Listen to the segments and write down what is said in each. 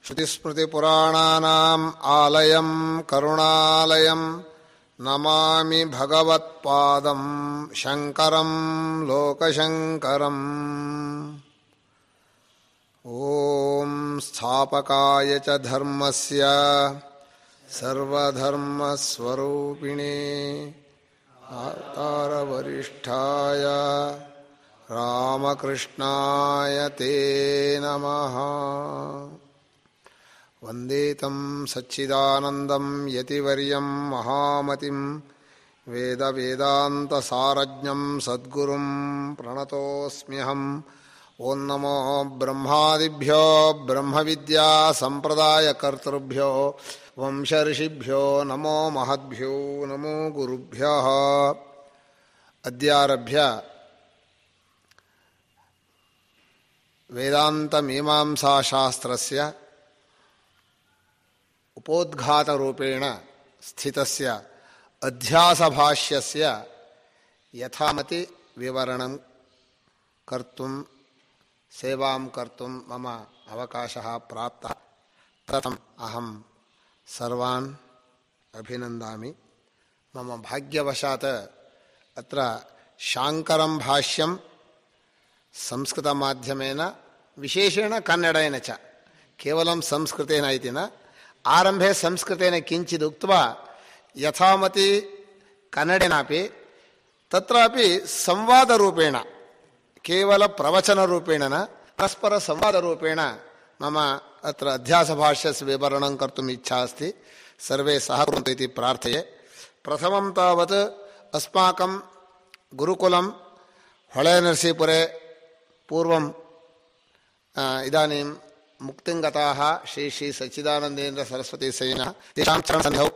ಶ್ರುತಿಸ್ಮೃತಿಪುರಾಣಾನಾಂ ಆಲಯಂ ಕರುಣಾಲಯಂ ನಮಾಮಿ ಭಗವತ್ಪಾದಂ ಶಂಕರಂ ಲೋಕಶಂಕರಂ. ಓಂ ಸ್ಥಾಪಕಾಯ ಚ ಧರ್ಮಸ್ಯ ಸರ್ವಧರ್ಮಸ್ವರೂಪಿಣೇ ಆತಾರವರಿಷ್ಠಾಯ ರಾಮಕೃಷ್ಣಾಯ ತೇ ನಮಃ. ವಂದೇ ತಂ ಸಚ್ಚಿದಾನಂದಂ ಯತಿವರ್ಯಂ ಮಹಾಮತಿಂ ವೇದಾಂತಸಾರಜ್ಞಂ ಸದ್ಗುರುಂ ಪ್ರಣತೋಸ್ಮ್ಯಹಂ. ಓಂ ನಮೋ ಬ್ರಹ್ಮಾದಿಭ್ಯೋ ಬ್ರಹ್ಮವಿದ್ಯಾ ಸಂಪ್ರದಾಯಕರ್ತೃಭ್ಯೋ ವಂಶಋಷಿಭ್ಯೋ ನಮೋ ಮಹದ್ಭ್ಯೋ ನಮೋ ಗುರುಭ್ಯಃ. ಅದ್ಯಾರಭ್ಯ ವೇದಾಂತಮೀಮಾಂಸಾಶಾಸ್ತ್ರಸ್ಯ ಉಪೋದ್ಘಾತರೂಪೇಣ ಸ್ಥಿತಸ್ಯ ಅಧ್ಯಾಸಭಾಷ್ಯಸ್ಯ ಯಥಾಮತಿ ವಿವರಣಂ ಕರ್ತುಂ ಸೇವಾಂ ಕರ್ತುಂ ಮಮ ಅವಕಾಶಃ ಪ್ರಾಪ್ತಃ. ತತಂ ಅಹಂ ಸರ್ವಾನ್ ಅಭಿನಂದಾಮಿ. ಮಮ ಭಾಗ್ಯವಶಾತ್ ಅತ್ರ ಶಾಂಕರಂ ಭಾಷ್ಯಂ ಸಂಸ್ಕೃತಮಾಧ್ಯಮೇನ ವಿಶೇಷೇಣ ಕನ್ನಡೇನ ಚ ಕೇವಲಂ ಸಂಸ್ಕೃತೇನ ಇತಿ ನ ಆರಂಭೆ ಸಂಸ್ಕೃತೇನ ಕಿಂಚಿದ್ ಉಕ್ತ್ವಾ ಯಥಾಮತಿ ಕನ್ನಡೇನಾಪಿ ತತ್ರಾಪಿ ಸಂವಾದರೂಪೇಣ ಕೇವಲ ಪ್ರವಚನರೂಪೇಣ ನ ಪರಸ್ಪರ ಸಂವಾದರೂಪೇಣ ಮಮ ಅತ್ರ ಅಧ್ಯಾಸಭಾಷ್ಯಸ್ಯ ವಿವರಣಂ ಕರ್ತುಂ ಇಚ್ಛಾ ಅಸ್ತಿ. ಸರ್ವೇ ಸಹಕುರ್ವಂತು ಇತಿ ಪ್ರಾರ್ಥಯೆ. ಪ್ರಥಮಂ ತಾವತ್ ಅಸ್ಮಾಕಂ ಗುರುಕುಲಂ ಹೊಳೆನರಸೀಪುರೆ ಪೂರ್ವಂ ಇದಾನೀಂ ಮುಕ್ತಿಂಗತಾಃ ಶ್ರೀ ಶ್ರೀ ಸಚ್ಚಿದಾನಂದೇಂದ್ರ ಸರಸ್ವತಿ ಸೇನಃ ತೇಷಾಂ ಚರಣಸನ್ನಿಧೌ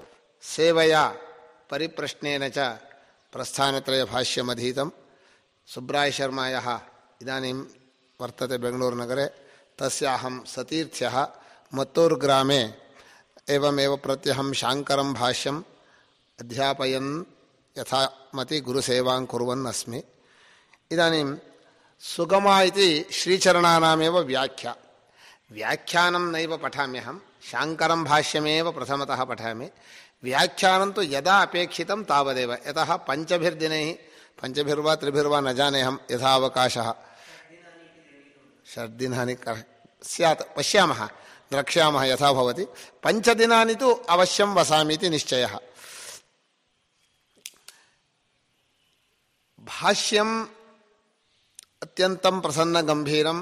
ಸೇವಯಾ ಪರಿಪ್ರಶ್ನೇನ ಚ ಪ್ರಸ್ಥಾನತ್ರಯ ಭಾಷ್ಯಮಧೀತಂ. ಸುಬ್ರಾಯ ಶರ್ಮಾಯಃ ಇದಾನೀಂ ವರ್ತತೆ ಬೆಂಗಳೂರುನಗರೆ. ತಸ್ಯಾಹಂ ಸತೀರ್ಥ್ಯಃ ಮತ್ತೂರು ಗ್ರಾಮೆ ಏವಮೇವ ಪ್ರತ್ಯಹಂ ಶಾಂಕರಂ ಭಾಷ್ಯಂ ಅಧ್ಯಾಪಯನ್ ಯಥಾಮತಿ ಗುರುಸೇವಾಂ ಕುರ್ವನ್ ಅಸ್ಮಿ. ಇದಾನೀಂ ಸುಗಮ ಇತಿ ಶ್ರೀಚರಣಾನಾಮೇವ ವ್ಯಾಖ್ಯಾ. ವ್ಯಾಖ್ಯಾನಂ ನೈವ ಪಠಾಮ್ಯಹಂ, ಶಾಂಕರಂ ಭಾಷ್ಯಮೇವ ಪ್ರಥಮತಃ ಪಠಾಮಿ. ವ್ಯಾಖ್ಯಾನಂ ತು ಯದಾ ಅಪೇಕ್ಷಿತಂ ತಾವದೇವ. ಯತಃ ಪಂಚಭಿರ್ದಿನೈಃ ಪಂಚಭಿರ್ವಾ ತ್ರಿಭಿರ್ವಾ ನ ಜಾನೇಹಂ ಯಥಾ ಅವಕಾಶಃ ಷಡ್ದಿನಾನಿ ಸ್ಯಾತ್ ಪಶ್ಯಾಮಃ ದ್ರಕ್ಷ್ಯಾಮಃ ಯಥಾ ಭವತಿ. ಪಂಚದಿನಾನಿ ತು ಅವಶ್ಯಂ ವಸಾಮೀತಿ ನಿಶ್ಚಯಃ. ಭಾಷ್ಯಂ ಅತ್ಯಂತಂ ಪ್ರಸನ್ನ ಗಂಭೀರಂ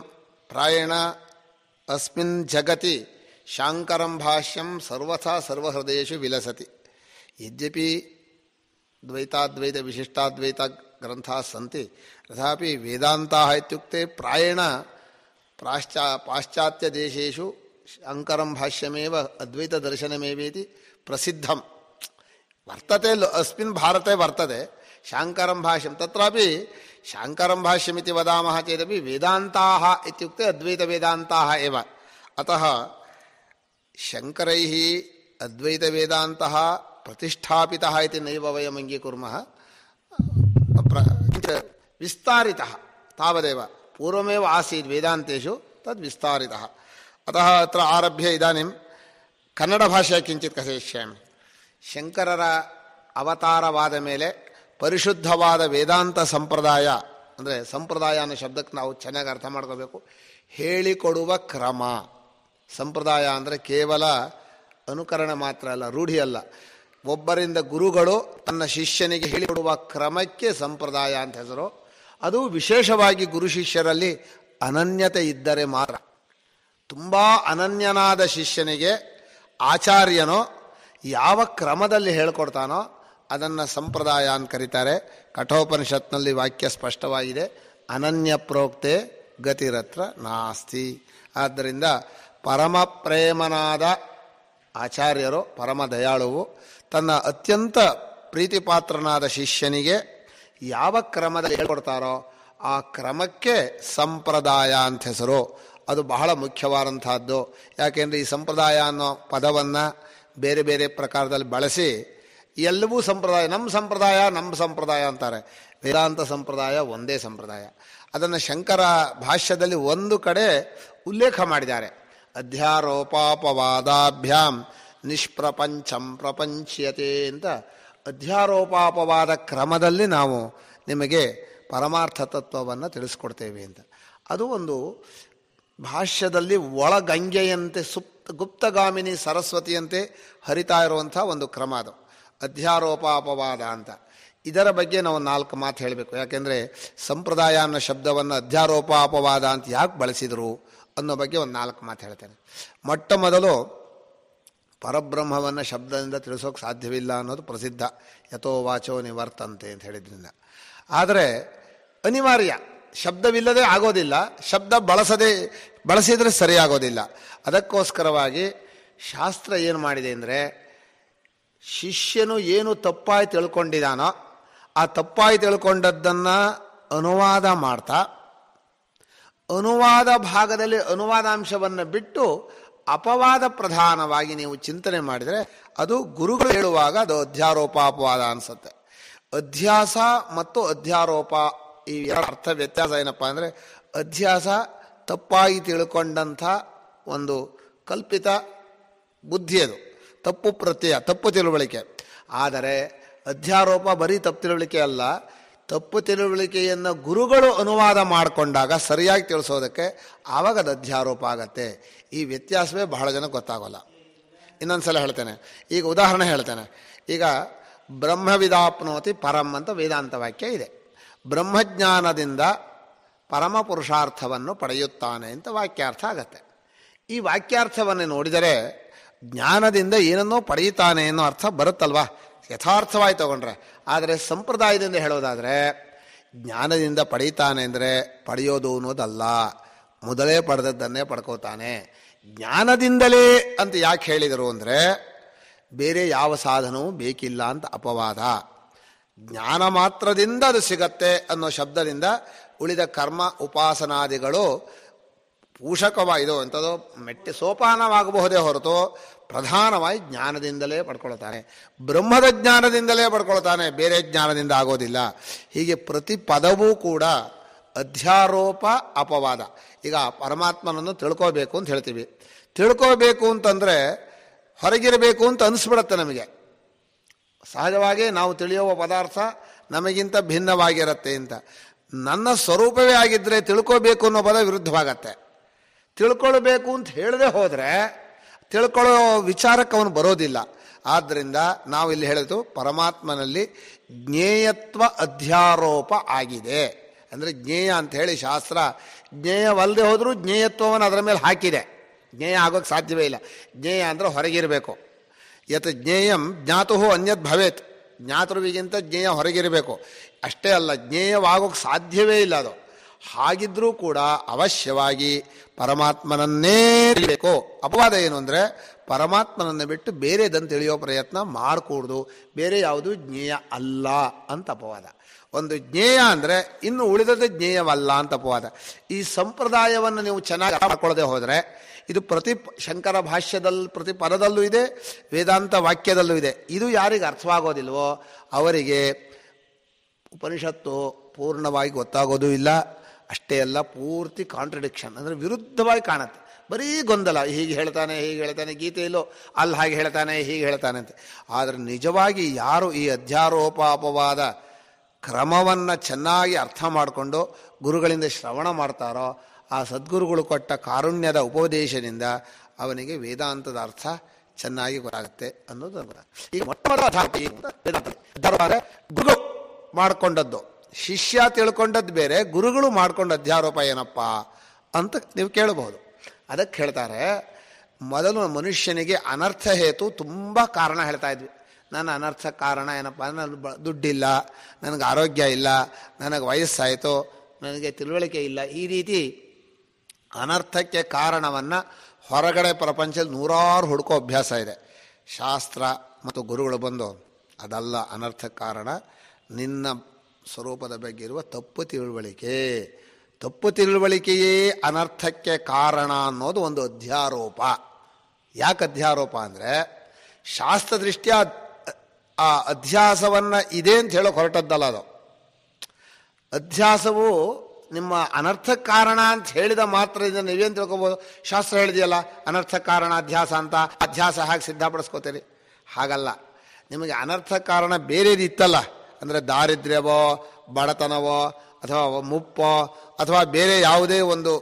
ಪ್ರಾಯೇಣ ಅಸ್ಮಿನ್ ಜಗತಿ ಶಾಂಕರಂ ಭಾಷ್ಯಂ ಸರ್ವಥಾ ಸರ್ವಹೃದಯೇಷು ವಿಲಸತಿ. ಯದ್ಯಪಿ ದ್ವೈತಾದ್ವೈತ ವಿಶಿಷ್ಟಾದ್ವೈತ ಗ್ರಂಥಾಃ ಸಂತಿ ತಥಾಪಿ ವೇದಾಂತಾಃ ಇತ್ಯುಕ್ತೆ ಪ್ರಾಯೇಣ ಪಾಶ್ಚಾತ್ಯದೇಶೇಷು ಶಾಂಕರಂ ಭಾಷ್ಯಮೇವ ಅದ್ವೈತ ದರ್ಶನಮೇವೇತಿ ಪ್ರಸಿದ್ಧಂ ವರ್ತತೆ. ಅಸ್ಮಿನ್ ಭಾರತೆ ವರ್ತತೆ ಶಾಂಕರಂ ಭಾಷ್ಯಂ. ತತ್ರಾಪಿ ಶಾಂಕರಂ ಭಾಷ್ಯಮಿತಿ ವದಾಮಃ ಚೇದಪಿ ವೇದಾಂತಾಃ ಇತ್ಯುಕ್ತೆ ಅದ್ವೈತ ವೇದಾಂತಾಃ ಏವ. ಅತಃ ಶಂಕರೈಃ ಅದ್ವೈತ ವೇದಾಂತಃ ಪ್ರತಿಷ್ಠಾಪಿತಃ ಇತಿ ನೈವ ವಯಂ ಅಂಗೀಕುರ್ಮಃ. ವಿಸ್ತಾರಿತಃ ತಾವದೇವ. ಪೂರ್ವಮೇವ ಆಸೀತ್ ವೇದಾಂತೇಷು ತದ್ ವಿಸ್ತಾರಿತಃ. ಅತಃ ಅತ್ರ ಆರಭ್ಯ ಇದಾನಿಂ ಕನ್ನಡ ಭಾಷೆ ಕಿಂಚಿತ್ ಕಥಯಿಷ್ಯಾಮಿ. ಶಂಕರರ ಅವತಾರವಾದ ಮೇಲೆ ಪರಿಶುದ್ಧವಾದ ವೇದಾಂತ ಸಂಪ್ರದಾಯ, ಅಂದರೆ ಸಂಪ್ರದಾಯ ಅನ್ನೋ ಶಬ್ದಕ್ಕೆ ನಾವು ಚೆನ್ನಾಗಿ ಅರ್ಥ ಮಾಡ್ಕೋಬೇಕು. ಹೇಳಿಕೊಡುವ ಕ್ರಮ. ಸಂಪ್ರದಾಯ ಅಂದರೆ ಕೇವಲ ಅನುಕರಣೆ ಮಾತ್ರ ಅಲ್ಲ, ರೂಢಿ ಅಲ್ಲ. ಒಬ್ಬರಿಂದ ಗುರುಗಳು ತನ್ನ ಶಿಷ್ಯನಿಗೆ ಹೇಳಿಕೊಡುವ ಕ್ರಮಕ್ಕೆ ಸಂಪ್ರದಾಯ ಅಂತ ಹೆಸರು. ಅದು ವಿಶೇಷವಾಗಿ ಗುರು ಶಿಷ್ಯರಲ್ಲಿ ಅನನ್ಯತೆ ಇದ್ದರೆ ಮಾತ್ರ. ತುಂಬ ಅನನ್ಯನಾದ ಶಿಷ್ಯನಿಗೆ ಆಚಾರ್ಯನೋ ಯಾವ ಕ್ರಮದಲ್ಲಿ ಹೇಳ್ಕೊಡ್ತಾನೋ ಅದನ್ನು ಸಂಪ್ರದಾಯ ಅಂತ ಕರೀತಾರೆ. ಕಠೋಪನಿಷತ್ನಲ್ಲಿ ವಾಕ್ಯ ಸ್ಪಷ್ಟವಾಗಿದೆ, ಅನನ್ಯ ಪ್ರೋಕ್ತೆ ಗತಿರತ್ರ ನಾಸ್ತಿ. ಆದ್ದರಿಂದ ಪರಮ ಪ್ರೇಮನಾದ ಆಚಾರ್ಯರು, ಪರಮ ದಯಾಳುವು, ತನ್ನ ಅತ್ಯಂತ ಪ್ರೀತಿಪಾತ್ರನಾದ ಶಿಷ್ಯನಿಗೆ ಯಾವ ಕ್ರಮದಲ್ಲಿ ಹೇಳ್ಕೊಡ್ತಾರೋ ಆ ಕ್ರಮಕ್ಕೆ ಸಂಪ್ರದಾಯ ಅಂತ ಹೆಸರು. ಅದು ಬಹಳ ಮುಖ್ಯವಾದಂತಹದ್ದು. ಯಾಕೆಂದರೆ ಈ ಸಂಪ್ರದಾಯ ಅನ್ನೋ ಪದವನ್ನು ಬೇರೆ ಬೇರೆ ಪ್ರಕಾರದಲ್ಲಿ ಬಳಸಿ ಎಲ್ಲವೂ ಸಂಪ್ರದಾಯ, ನಮ್ಮ ಸಂಪ್ರದಾಯ ಅಂತಾರೆ. ವೇದಾಂತ ಸಂಪ್ರದಾಯ ಒಂದೇ ಸಂಪ್ರದಾಯ. ಅದನ್ನು ಶಂಕರ ಭಾಷ್ಯದಲ್ಲಿ ಒಂದು ಕಡೆ ಉಲ್ಲೇಖ ಮಾಡಿದ್ದಾರೆ. ಅಧ್ಯಾರೋಪಾಪವಾದಾಭ್ಯಾಂ ನಿಷ್ಪ್ರಪಂಚಂ ಪ್ರಪಂಚ್ಯತೆ ಅಂತ ಅಧ್ಯಾರೋಪಾಪವಾದ ಕ್ರಮದಲ್ಲಿ ನಾವು ನಿಮಗೆ ಪರಮಾರ್ಥ ತತ್ವವನ್ನು ತಿಳಿಸ್ಕೊಡ್ತೇವೆ ಅಂತ. ಅದು ಒಂದು ಭಾಷ್ಯದಲ್ಲಿ ಒಳಗಂಗೆಯಂತೆ ಗುಪ್ತಗಾಮಿನಿ ಸರಸ್ವತಿಯಂತೆ ಹರಿತಾ ಇರುವಂಥ ಒಂದು ಕ್ರಮ ಅದು ಅಧ್ಯಾರೋಪಾಪವಾದ ಅಂತ. ಇದರ ಬಗ್ಗೆ ನಾವು 4 ಮಾತು ಹೇಳಬೇಕು. ಯಾಕೆಂದರೆ ಸಂಪ್ರದಾಯ ಅನ್ನೋ ಶಬ್ದವನ್ನು ಅಧ್ಯಾರೋಪಾಪವಾದ ಅಂತ ಯಾಕೆ ಬಳಸಿದರು ಅನ್ನೋ ಬಗ್ಗೆ ಒಂದು 4 ಮಾತು ಹೇಳ್ತೇನೆ. ಮೊಟ್ಟ ಮೊದಲು ಪರಬ್ರಹ್ಮವನ್ನು ಶಬ್ದದಿಂದ ತಿಳಿಸೋಕೆ ಸಾಧ್ಯವಿಲ್ಲ ಅನ್ನೋದು ಪ್ರಸಿದ್ಧ. ಯಥೋ ವಾಚೋ ನಿವರ್ತಂತೆ ಅಂತ ಹೇಳಿದ್ರಿಂದ. ಆದರೆ ಅನಿವಾರ್ಯ, ಶಬ್ದವಿಲ್ಲದೆ ಆಗೋದಿಲ್ಲ, ಶಬ್ದ ಬಳಸಿದರೆ ಸರಿಯಾಗೋದಿಲ್ಲ. ಅದಕ್ಕೋಸ್ಕರವಾಗಿ ಶಾಸ್ತ್ರ ಏನು ಮಾಡಿದೆ ಅಂದರೆ, ಶಿಷ್ಯನು ಏನು ತಪ್ಪಾಗಿ ತಿಳ್ಕೊಂಡಿದ್ದಾನೋ ಆ ತಪ್ಪಾಗಿ ತಿಳ್ಕೊಂಡದ್ದನ್ನು ಅನುವಾದ ಮಾಡ್ತಾ, ಅನುವಾದ ಭಾಗದಲ್ಲಿ ಅನುವಾದಾಂಶವನ್ನು ಬಿಟ್ಟು ಅಪವಾದ ಪ್ರಧಾನವಾಗಿ ನೀವು ಚಿಂತನೆ ಮಾಡಿದರೆ ಅದು ಗುರುಗಳು ಹೇಳುವಾಗ ಅದು ಅಧ್ಯಾರೋಪಾಪವಾದ ಅನಿಸುತ್ತೆ. ಅಧ್ಯಾಸ ಮತ್ತು ಅಧ್ಯಾರೋಪ ಈ ಅರ್ಥ ವ್ಯತ್ಯಾಸ ಏನಪ್ಪ ಅಂದರೆ, ಅಧ್ಯಾಸ ತಪ್ಪಾಗಿ ತಿಳ್ಕೊಂಡಂಥ ಒಂದು ಕಲ್ಪಿತ ಬುದ್ಧಿ, ಅದು ತಪ್ಪು ಪ್ರತ್ಯಯ, ತಪ್ಪು ತಿಳುವಳಿಕೆ. ಆದರೆ ಅಧ್ಯಾರೋಪ ಬರೀ ತಪ್ಪು ತಿಳುವಳಿಕೆ ಅಲ್ಲ, ತಪ್ಪು ತಿಳುವಳಿಕೆಯನ್ನು ಗುರುಗಳು ಅನುವಾದ ಮಾಡಿಕೊಂಡಾಗ ಸರಿಯಾಗಿ ತಿಳಿಸೋದಕ್ಕೆ ಆವಾಗ ಅದು ಅಧ್ಯಾರೋಪ ಆಗತ್ತೆ. ಈ ವ್ಯತ್ಯಾಸವೇ ಬಹಳ ಜನಕ್ಕೆ ಗೊತ್ತಾಗೋಲ್ಲ. ಇನ್ನೊಂದು ಸಲ ಹೇಳ್ತೇನೆ, ಈಗ ಉದಾಹರಣೆ ಹೇಳ್ತೇನೆ. ಈಗ ಬ್ರಹ್ಮವಿದಾಪ್ನೋತಿ ಪರಂ ಅಂತ ವೇದಾಂತ ವಾಕ್ಯ ಇದೆ. ಬ್ರಹ್ಮಜ್ಞಾನದಿಂದ ಪರಮ ಪುರುಷಾರ್ಥವನ್ನು ಪಡೆಯುತ್ತಾನೆ ಅಂತ ವಾಕ್ಯಾರ್ಥ ಆಗತ್ತೆ. ಈ ವಾಕ್ಯಾರ್ಥವನ್ನು ನೋಡಿದರೆ ಜ್ಞಾನದಿಂದ ಏನನ್ನೋ ಪಡೆಯುತ್ತಾನೆ ಅನ್ನೋ ಅರ್ಥ ಬರುತ್ತಲ್ವ, ಯಥಾರ್ಥವಾಗಿ ತಗೊಂಡ್ರೆ. ಆದರೆ ಸಂಪ್ರದಾಯದಿಂದ ಹೇಳೋದಾದರೆ ಜ್ಞಾನದಿಂದ ಪಡೀತಾನೆ ಅಂದರೆ ಪಡೆಯೋದು ಅನ್ನೋದಲ್ಲ, ಮೊದಲೇ ಪಡೆದದ್ದನ್ನೇ ಪಡ್ಕೋತಾನೆ. ಜ್ಞಾನದಿಂದಲೇ ಅಂತ ಯಾಕೆ ಹೇಳಿದರು ಅಂದರೆ, ಬೇರೆ ಯಾವ ಸಾಧನವೂ ಬೇಕಿಲ್ಲ ಅಂತ ಅಪವಾದ. ಜ್ಞಾನ ಮಾತ್ರದಿಂದ ಅದು ಸಿಗತ್ತೆ ಅನ್ನೋ ಶಬ್ದದಿಂದ ಉಳಿದ ಕರ್ಮ ಉಪಾಸನಾದಿಗಳು ಪೂಷಕವಾಯಿದು ಅಂಥದ್ದು ಸೋಪಾನವಾಗಬಹುದೇ ಹೊರತು ಪ್ರಧಾನವಾಗಿ ಜ್ಞಾನದಿಂದಲೇ ಪಡ್ಕೊಳ್ತಾನೆ. ಬ್ರಹ್ಮದ ಜ್ಞಾನದಿಂದಲೇ ಪಡ್ಕೊಳ್ತಾನೆ, ಬೇರೆ ಜ್ಞಾನದಿಂದ ಆಗೋದಿಲ್ಲ. ಹೀಗೆ ಪ್ರತಿ ಪದವೂ ಕೂಡ ಅಧ್ಯಾರೋಪ ಅಪವಾದ. ಈಗ ಪರಮಾತ್ಮನನ್ನು ತಿಳ್ಕೋಬೇಕು ಅಂತ ಹೇಳ್ತೀವಿ. ತಿಳ್ಕೋಬೇಕು ಅಂತಂದರೆ ಹೊರಗಿರಬೇಕು ಅಂತ ಅನಿಸ್ಬಿಡತ್ತೆ ನಮಗೆ. ಸಹಜವಾಗಿ ನಾವು ತಿಳಿಯುವ ಪದಾರ್ಥ ನಮಗಿಂತ ಭಿನ್ನವಾಗಿರುತ್ತೆ ಅಂತ. ನನ್ನ ಸ್ವರೂಪವೇ ಆಗಿದ್ದರೆ ತಿಳ್ಕೋಬೇಕು ಅನ್ನೋ ಪದ ವಿರುದ್ಧವಾಗತ್ತೆ. ತಿಳ್ಕೊಳ್ಬೇಕು ಅಂತ ಹೇಳದೆ ಹೋದರೆ ತಿಳ್ಕೊಳ್ಳೋ ವಿಚಾರಕ್ಕೆ ಅವನು ಬರೋದಿಲ್ಲ. ಆದ್ದರಿಂದ ನಾವು ಇಲ್ಲಿ ಹೇಳಿದ್ದು ಪರಮಾತ್ಮನಲ್ಲಿ ಜ್ಞೇಯತ್ವ ಅಧ್ಯಾರೋಪ ಆಗಿದೆ. ಅಂದರೆ ಜ್ಞೇಯ ಅಂತ ಹೇಳಿ ಶಾಸ್ತ್ರ ಜ್ಞೇಯವಲ್ಲದೆ ಹೋದರೂ ಜ್ಞೇಯತ್ವವನ್ನು ಅದರ ಮೇಲೆ ಹಾಕಿದೆ. ಜ್ಞೇಯ ಆಗೋಕ್ಕೆ ಸಾಧ್ಯವೇ ಇಲ್ಲ. ಜ್ಞೇಯ ಅಂದರೆ ಹೊರಗಿರಬೇಕು. ಯತ್ ಜ್ಞೇಯಂ ಜ್ಞಾತು ಅನ್ಯದ್ ಭವೇತ್, ಜ್ಞಾತೃವಿಗಿಂತ ಜ್ಞೇಯ ಹೊರಗಿರಬೇಕು. ಅಷ್ಟೇ ಅಲ್ಲ, ಜ್ಞೇಯವಾಗೋಕ್ಕೆ ಸಾಧ್ಯವೇ ಇಲ್ಲ ಅದು. ಹಾಗಿದ್ರೂ ಕೂಡ ಅವಶ್ಯವಾಗಿ ಪರಮಾತ್ಮನನ್ನೇ ತಿಳಿಬೇಕು. ಅಪವಾದ ಏನು ಅಂದರೆ, ಪರಮಾತ್ಮನನ್ನು ಬಿಟ್ಟು ಬೇರೆದನ್ನು ತಿಳಿಯೋ ಪ್ರಯತ್ನ ಮಾಡಕೂಡ್ದು, ಬೇರೆ ಯಾವುದು ಜ್ಞೇಯ ಅಲ್ಲ ಅಂತ ಅಪವಾದ. ಒಂದು ಜ್ಞೇಯ ಅಂದರೆ ಇನ್ನು ಉಳಿದದ್ದು ಜ್ಞೇಯವಲ್ಲ ಅಂತ ಅಪವಾದ. ಈ ಸಂಪ್ರದಾಯವನ್ನು ನೀವು ಚೆನ್ನಾಗಿ ಮಾಡ್ಕೊಳ್ಳದೆ ಹೋದರೆ, ಇದು ಪ್ರತಿ ಶಂಕರ ಭಾಷ್ಯದಲ್ಲಿ ಪ್ರತಿ ಪದದಲ್ಲೂ ಇದೆ, ವೇದಾಂತ ವಾಕ್ಯದಲ್ಲೂ ಇದೆ. ಇದು ಯಾರಿಗೆ ಅರ್ಥವಾಗೋದಿಲ್ವೋ ಅವರಿಗೆ ಉಪನಿಷತ್ತು ಪೂರ್ಣವಾಗಿ ಗೊತ್ತಾಗೋದು ಇಲ್ಲ. ಅಷ್ಟೇ ಅಲ್ಲ, ಪೂರ್ತಿ ಕಾಂಟ್ರಡಿಕ್ಷನ್ ಅಂದರೆ ವಿರುದ್ಧವಾಗಿ ಕಾಣುತ್ತೆ. ಬರೀ ಗೊಂದಲ, ಹೀಗೆ ಹೇಳ್ತಾನೆ ಹೀಗೆ ಹೇಳ್ತಾನೆ, ಗೀತೆಯಲ್ಲೋ ಅಲ್ಲಿ ಹಾಗೆ ಹೇಳ್ತಾನೆ ಹೀಗೆ ಹೇಳ್ತಾನೆ ಅಂತ. ಆದರೆ ನಿಜವಾಗಿ ಯಾರು ಈ ಅಧ್ಯಾರೋಪಾಪವಾದ ಕ್ರಮವನ್ನು ಚೆನ್ನಾಗಿ ಅರ್ಥ ಮಾಡಿಕೊಂಡು ಗುರುಗಳಿಂದ ಶ್ರವಣ ಮಾಡ್ತಾರೋ, ಆ ಸದ್ಗುರುಗಳು ಕೊಟ್ಟ ಕಾರುಣ್ಯದ ಉಪದೇಶದಿಂದ ಅವನಿಗೆ ವೇದಾಂತದ ಅರ್ಥ ಚೆನ್ನಾಗಿ ಗೊತ್ತಾಗುತ್ತೆ ಅನ್ನೋದು. ಈಗ ಗುರು ಮಾಡಿಕೊಂಡದ್ದು, ಶಿಷ್ಯ ತಿಳ್ಕೊಂಡದ್ದು ಬೇರೆ, ಗುರುಗಳು ಮಾಡ್ಕೊಂಡ ಅಧ್ಯಾರೋಪ ಏನಪ್ಪ ಅಂತ ನೀವು ಕೇಳಬಹುದು. ಅದಕ್ಕೆ ಹೇಳ್ತಾರೆ, ಮೊದಲು ಮನುಷ್ಯನಿಗೆ ಅನರ್ಥ ಹೇತು ತುಂಬ ಕಾರಣ ಹೇಳ್ತಾ ಇದ್ವಿ. ನನ್ನ ಅನರ್ಥ ಕಾರಣ ಏನಪ್ಪ, ನನ್ನ ದುಡ್ಡಿಲ್ಲ, ನನಗೆ ಆರೋಗ್ಯ ಇಲ್ಲ, ನನಗೆ ವಯಸ್ಸಾಯಿತು, ನನಗೆ ತಿಳುವಳಿಕೆ ಇಲ್ಲ. ಈ ರೀತಿ ಅನರ್ಥಕ್ಕೆ ಕಾರಣವನ್ನು ಹೊರಗಡೆ ಪ್ರಪಂಚದಲ್ಲಿ ನೂರಾರು ಹುಡುಕೋ ಅಭ್ಯಾಸ ಇದೆ. ಶಾಸ್ತ್ರ ಮತ್ತು ಗುರುಗಳು ಬಂದು ಅದಲ್ಲ ಅನರ್ಥಕ್ಕೆ ಕಾರಣ, ನಿನ್ನ ಸ್ವರೂಪದ ಬಗ್ಗೆ ಇರುವ ತಪ್ಪು ತಿಳುವಳಿಕೆ. ತಪ್ಪು ತಿಳುವಳಿಕೆಯೇ ಅನರ್ಥಕ್ಕೆ ಕಾರಣ ಅನ್ನೋದು ಒಂದು ಅಧ್ಯಾರೋಪ. ಯಾಕೆ ಅಧ್ಯಾರೋಪ ಅಂದರೆ, ಶಾಸ್ತ್ರದೃಷ್ಟಿಯ ಆ ಅಧ್ಯಾಸವನ್ನು ಇದೆ ಅಂತ ಹೇಳೋಕೆ ಹೊರಟದ್ದಲ್ಲ ಅದು. ಅಧ್ಯಾಸವು ನಿಮ್ಮ ಅನರ್ಥ ಕಾರಣ ಅಂತ ಹೇಳಿದ ಮಾತ್ರದಿಂದ ನೀವೇನು ತಿಳ್ಕೊಬೋದು? ಶಾಸ್ತ್ರ ಹೇಳಿದೆಯಲ್ಲ ಅನರ್ಥ ಕಾರಣ ಅಧ್ಯಾಸ ಅಂತ, ಅಧ್ಯಾಸ ಹಾಗೆ ಸಿದ್ಧಪಡಿಸ್ಕೋತೀರಿ. ಹಾಗಲ್ಲ. ನಿಮಗೆ ಅನರ್ಥ ಕಾರಣ ಬೇರೆದಿತ್ತಲ್ಲ, ಅಂದರೆ ದಾರಿದ್ರ್ಯವೋ, ಬಡತನವೋ, ಅಥವಾ ಮುಪ್ಪೋ, ಅಥವಾ ಬೇರೆ ಯಾವುದೇ ಒಂದು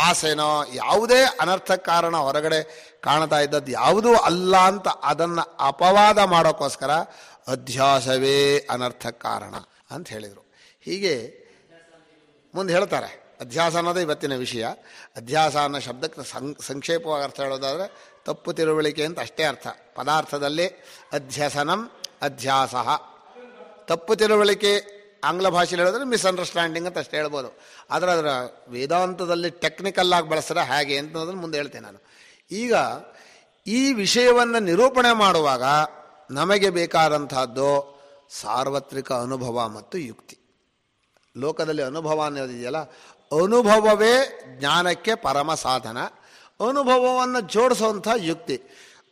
ಆಸೆನೋ, ಯಾವುದೇ ಅನರ್ಥ ಕಾರಣ ಹೊರಗಡೆ ಕಾಣ್ತಾ ಇದ್ದದ್ದು ಯಾವುದೂ ಅಲ್ಲ ಅಂತ ಅದನ್ನು ಅಪವಾದ ಮಾಡೋಕ್ಕೋಸ್ಕರ ಅಧ್ಯಾಸವೇ ಅನರ್ಥ ಕಾರಣ ಅಂತ ಹೇಳಿದರು. ಹೀಗೆ ಮುಂದೆ ಹೇಳ್ತಾರೆ. ಅಧ್ಯಾಸ ಅನ್ನೋದೇ ಇವತ್ತಿನ ವಿಷಯ. ಅಧ್ಯಾಸ ಅನ್ನೋ ಶಬ್ದಕ್ಕೆ ಸಂಕ್ಷೇಪವಾಗಿ ಅರ್ಥ ಹೇಳೋದಾದರೆ ತಪ್ಪು ತಿಳುವಳಿಕೆ ಅಂತ ಅಷ್ಟೇ ಅರ್ಥ. ಪದಾರ್ಥದಲ್ಲಿ ಅಧ್ಯಸನಂ ಅಧ್ಯಾಸ. ತಪ್ಪು ತಿಳುವಳಿಕೆ ಆಂಗ್ಲ ಭಾಷೆಯಲ್ಲಿ ಹೇಳಿದ್ರೆ ಮಿಸ್ಅಂಡರ್ಸ್ಟ್ಯಾಂಡಿಂಗ್ ಅಂತ ಅಷ್ಟೇ ಹೇಳ್ಬೋದು. ಆದರೆ ಅದರ ವೇದಾಂತದಲ್ಲಿ ಟೆಕ್ನಿಕಲ್ ಆಗಿ ಬಳಸಿದ್ರೆ ಹೇಗೆ ಅಂತದನ್ನು ಮುಂದೆ ಹೇಳ್ತೇನೆ ನಾನು. ಈಗ ಈ ವಿಷಯವನ್ನು ನಿರೂಪಣೆ ಮಾಡುವಾಗ ನಮಗೆ ಬೇಕಾದಂತಹದ್ದು ಸಾರ್ವತ್ರಿಕ ಅನುಭವ ಮತ್ತು ಯುಕ್ತಿ. ಲೋಕದಲ್ಲಿ ಅನುಭವ ಅನ್ನೋದಿದೆಯಲ್ಲ, ಅನುಭವವೇ ಜ್ಞಾನಕ್ಕೆ ಪರಮ ಸಾಧನ. ಅನುಭವವನ್ನು ಜೋಡಿಸುವಂಥ ಯುಕ್ತಿ,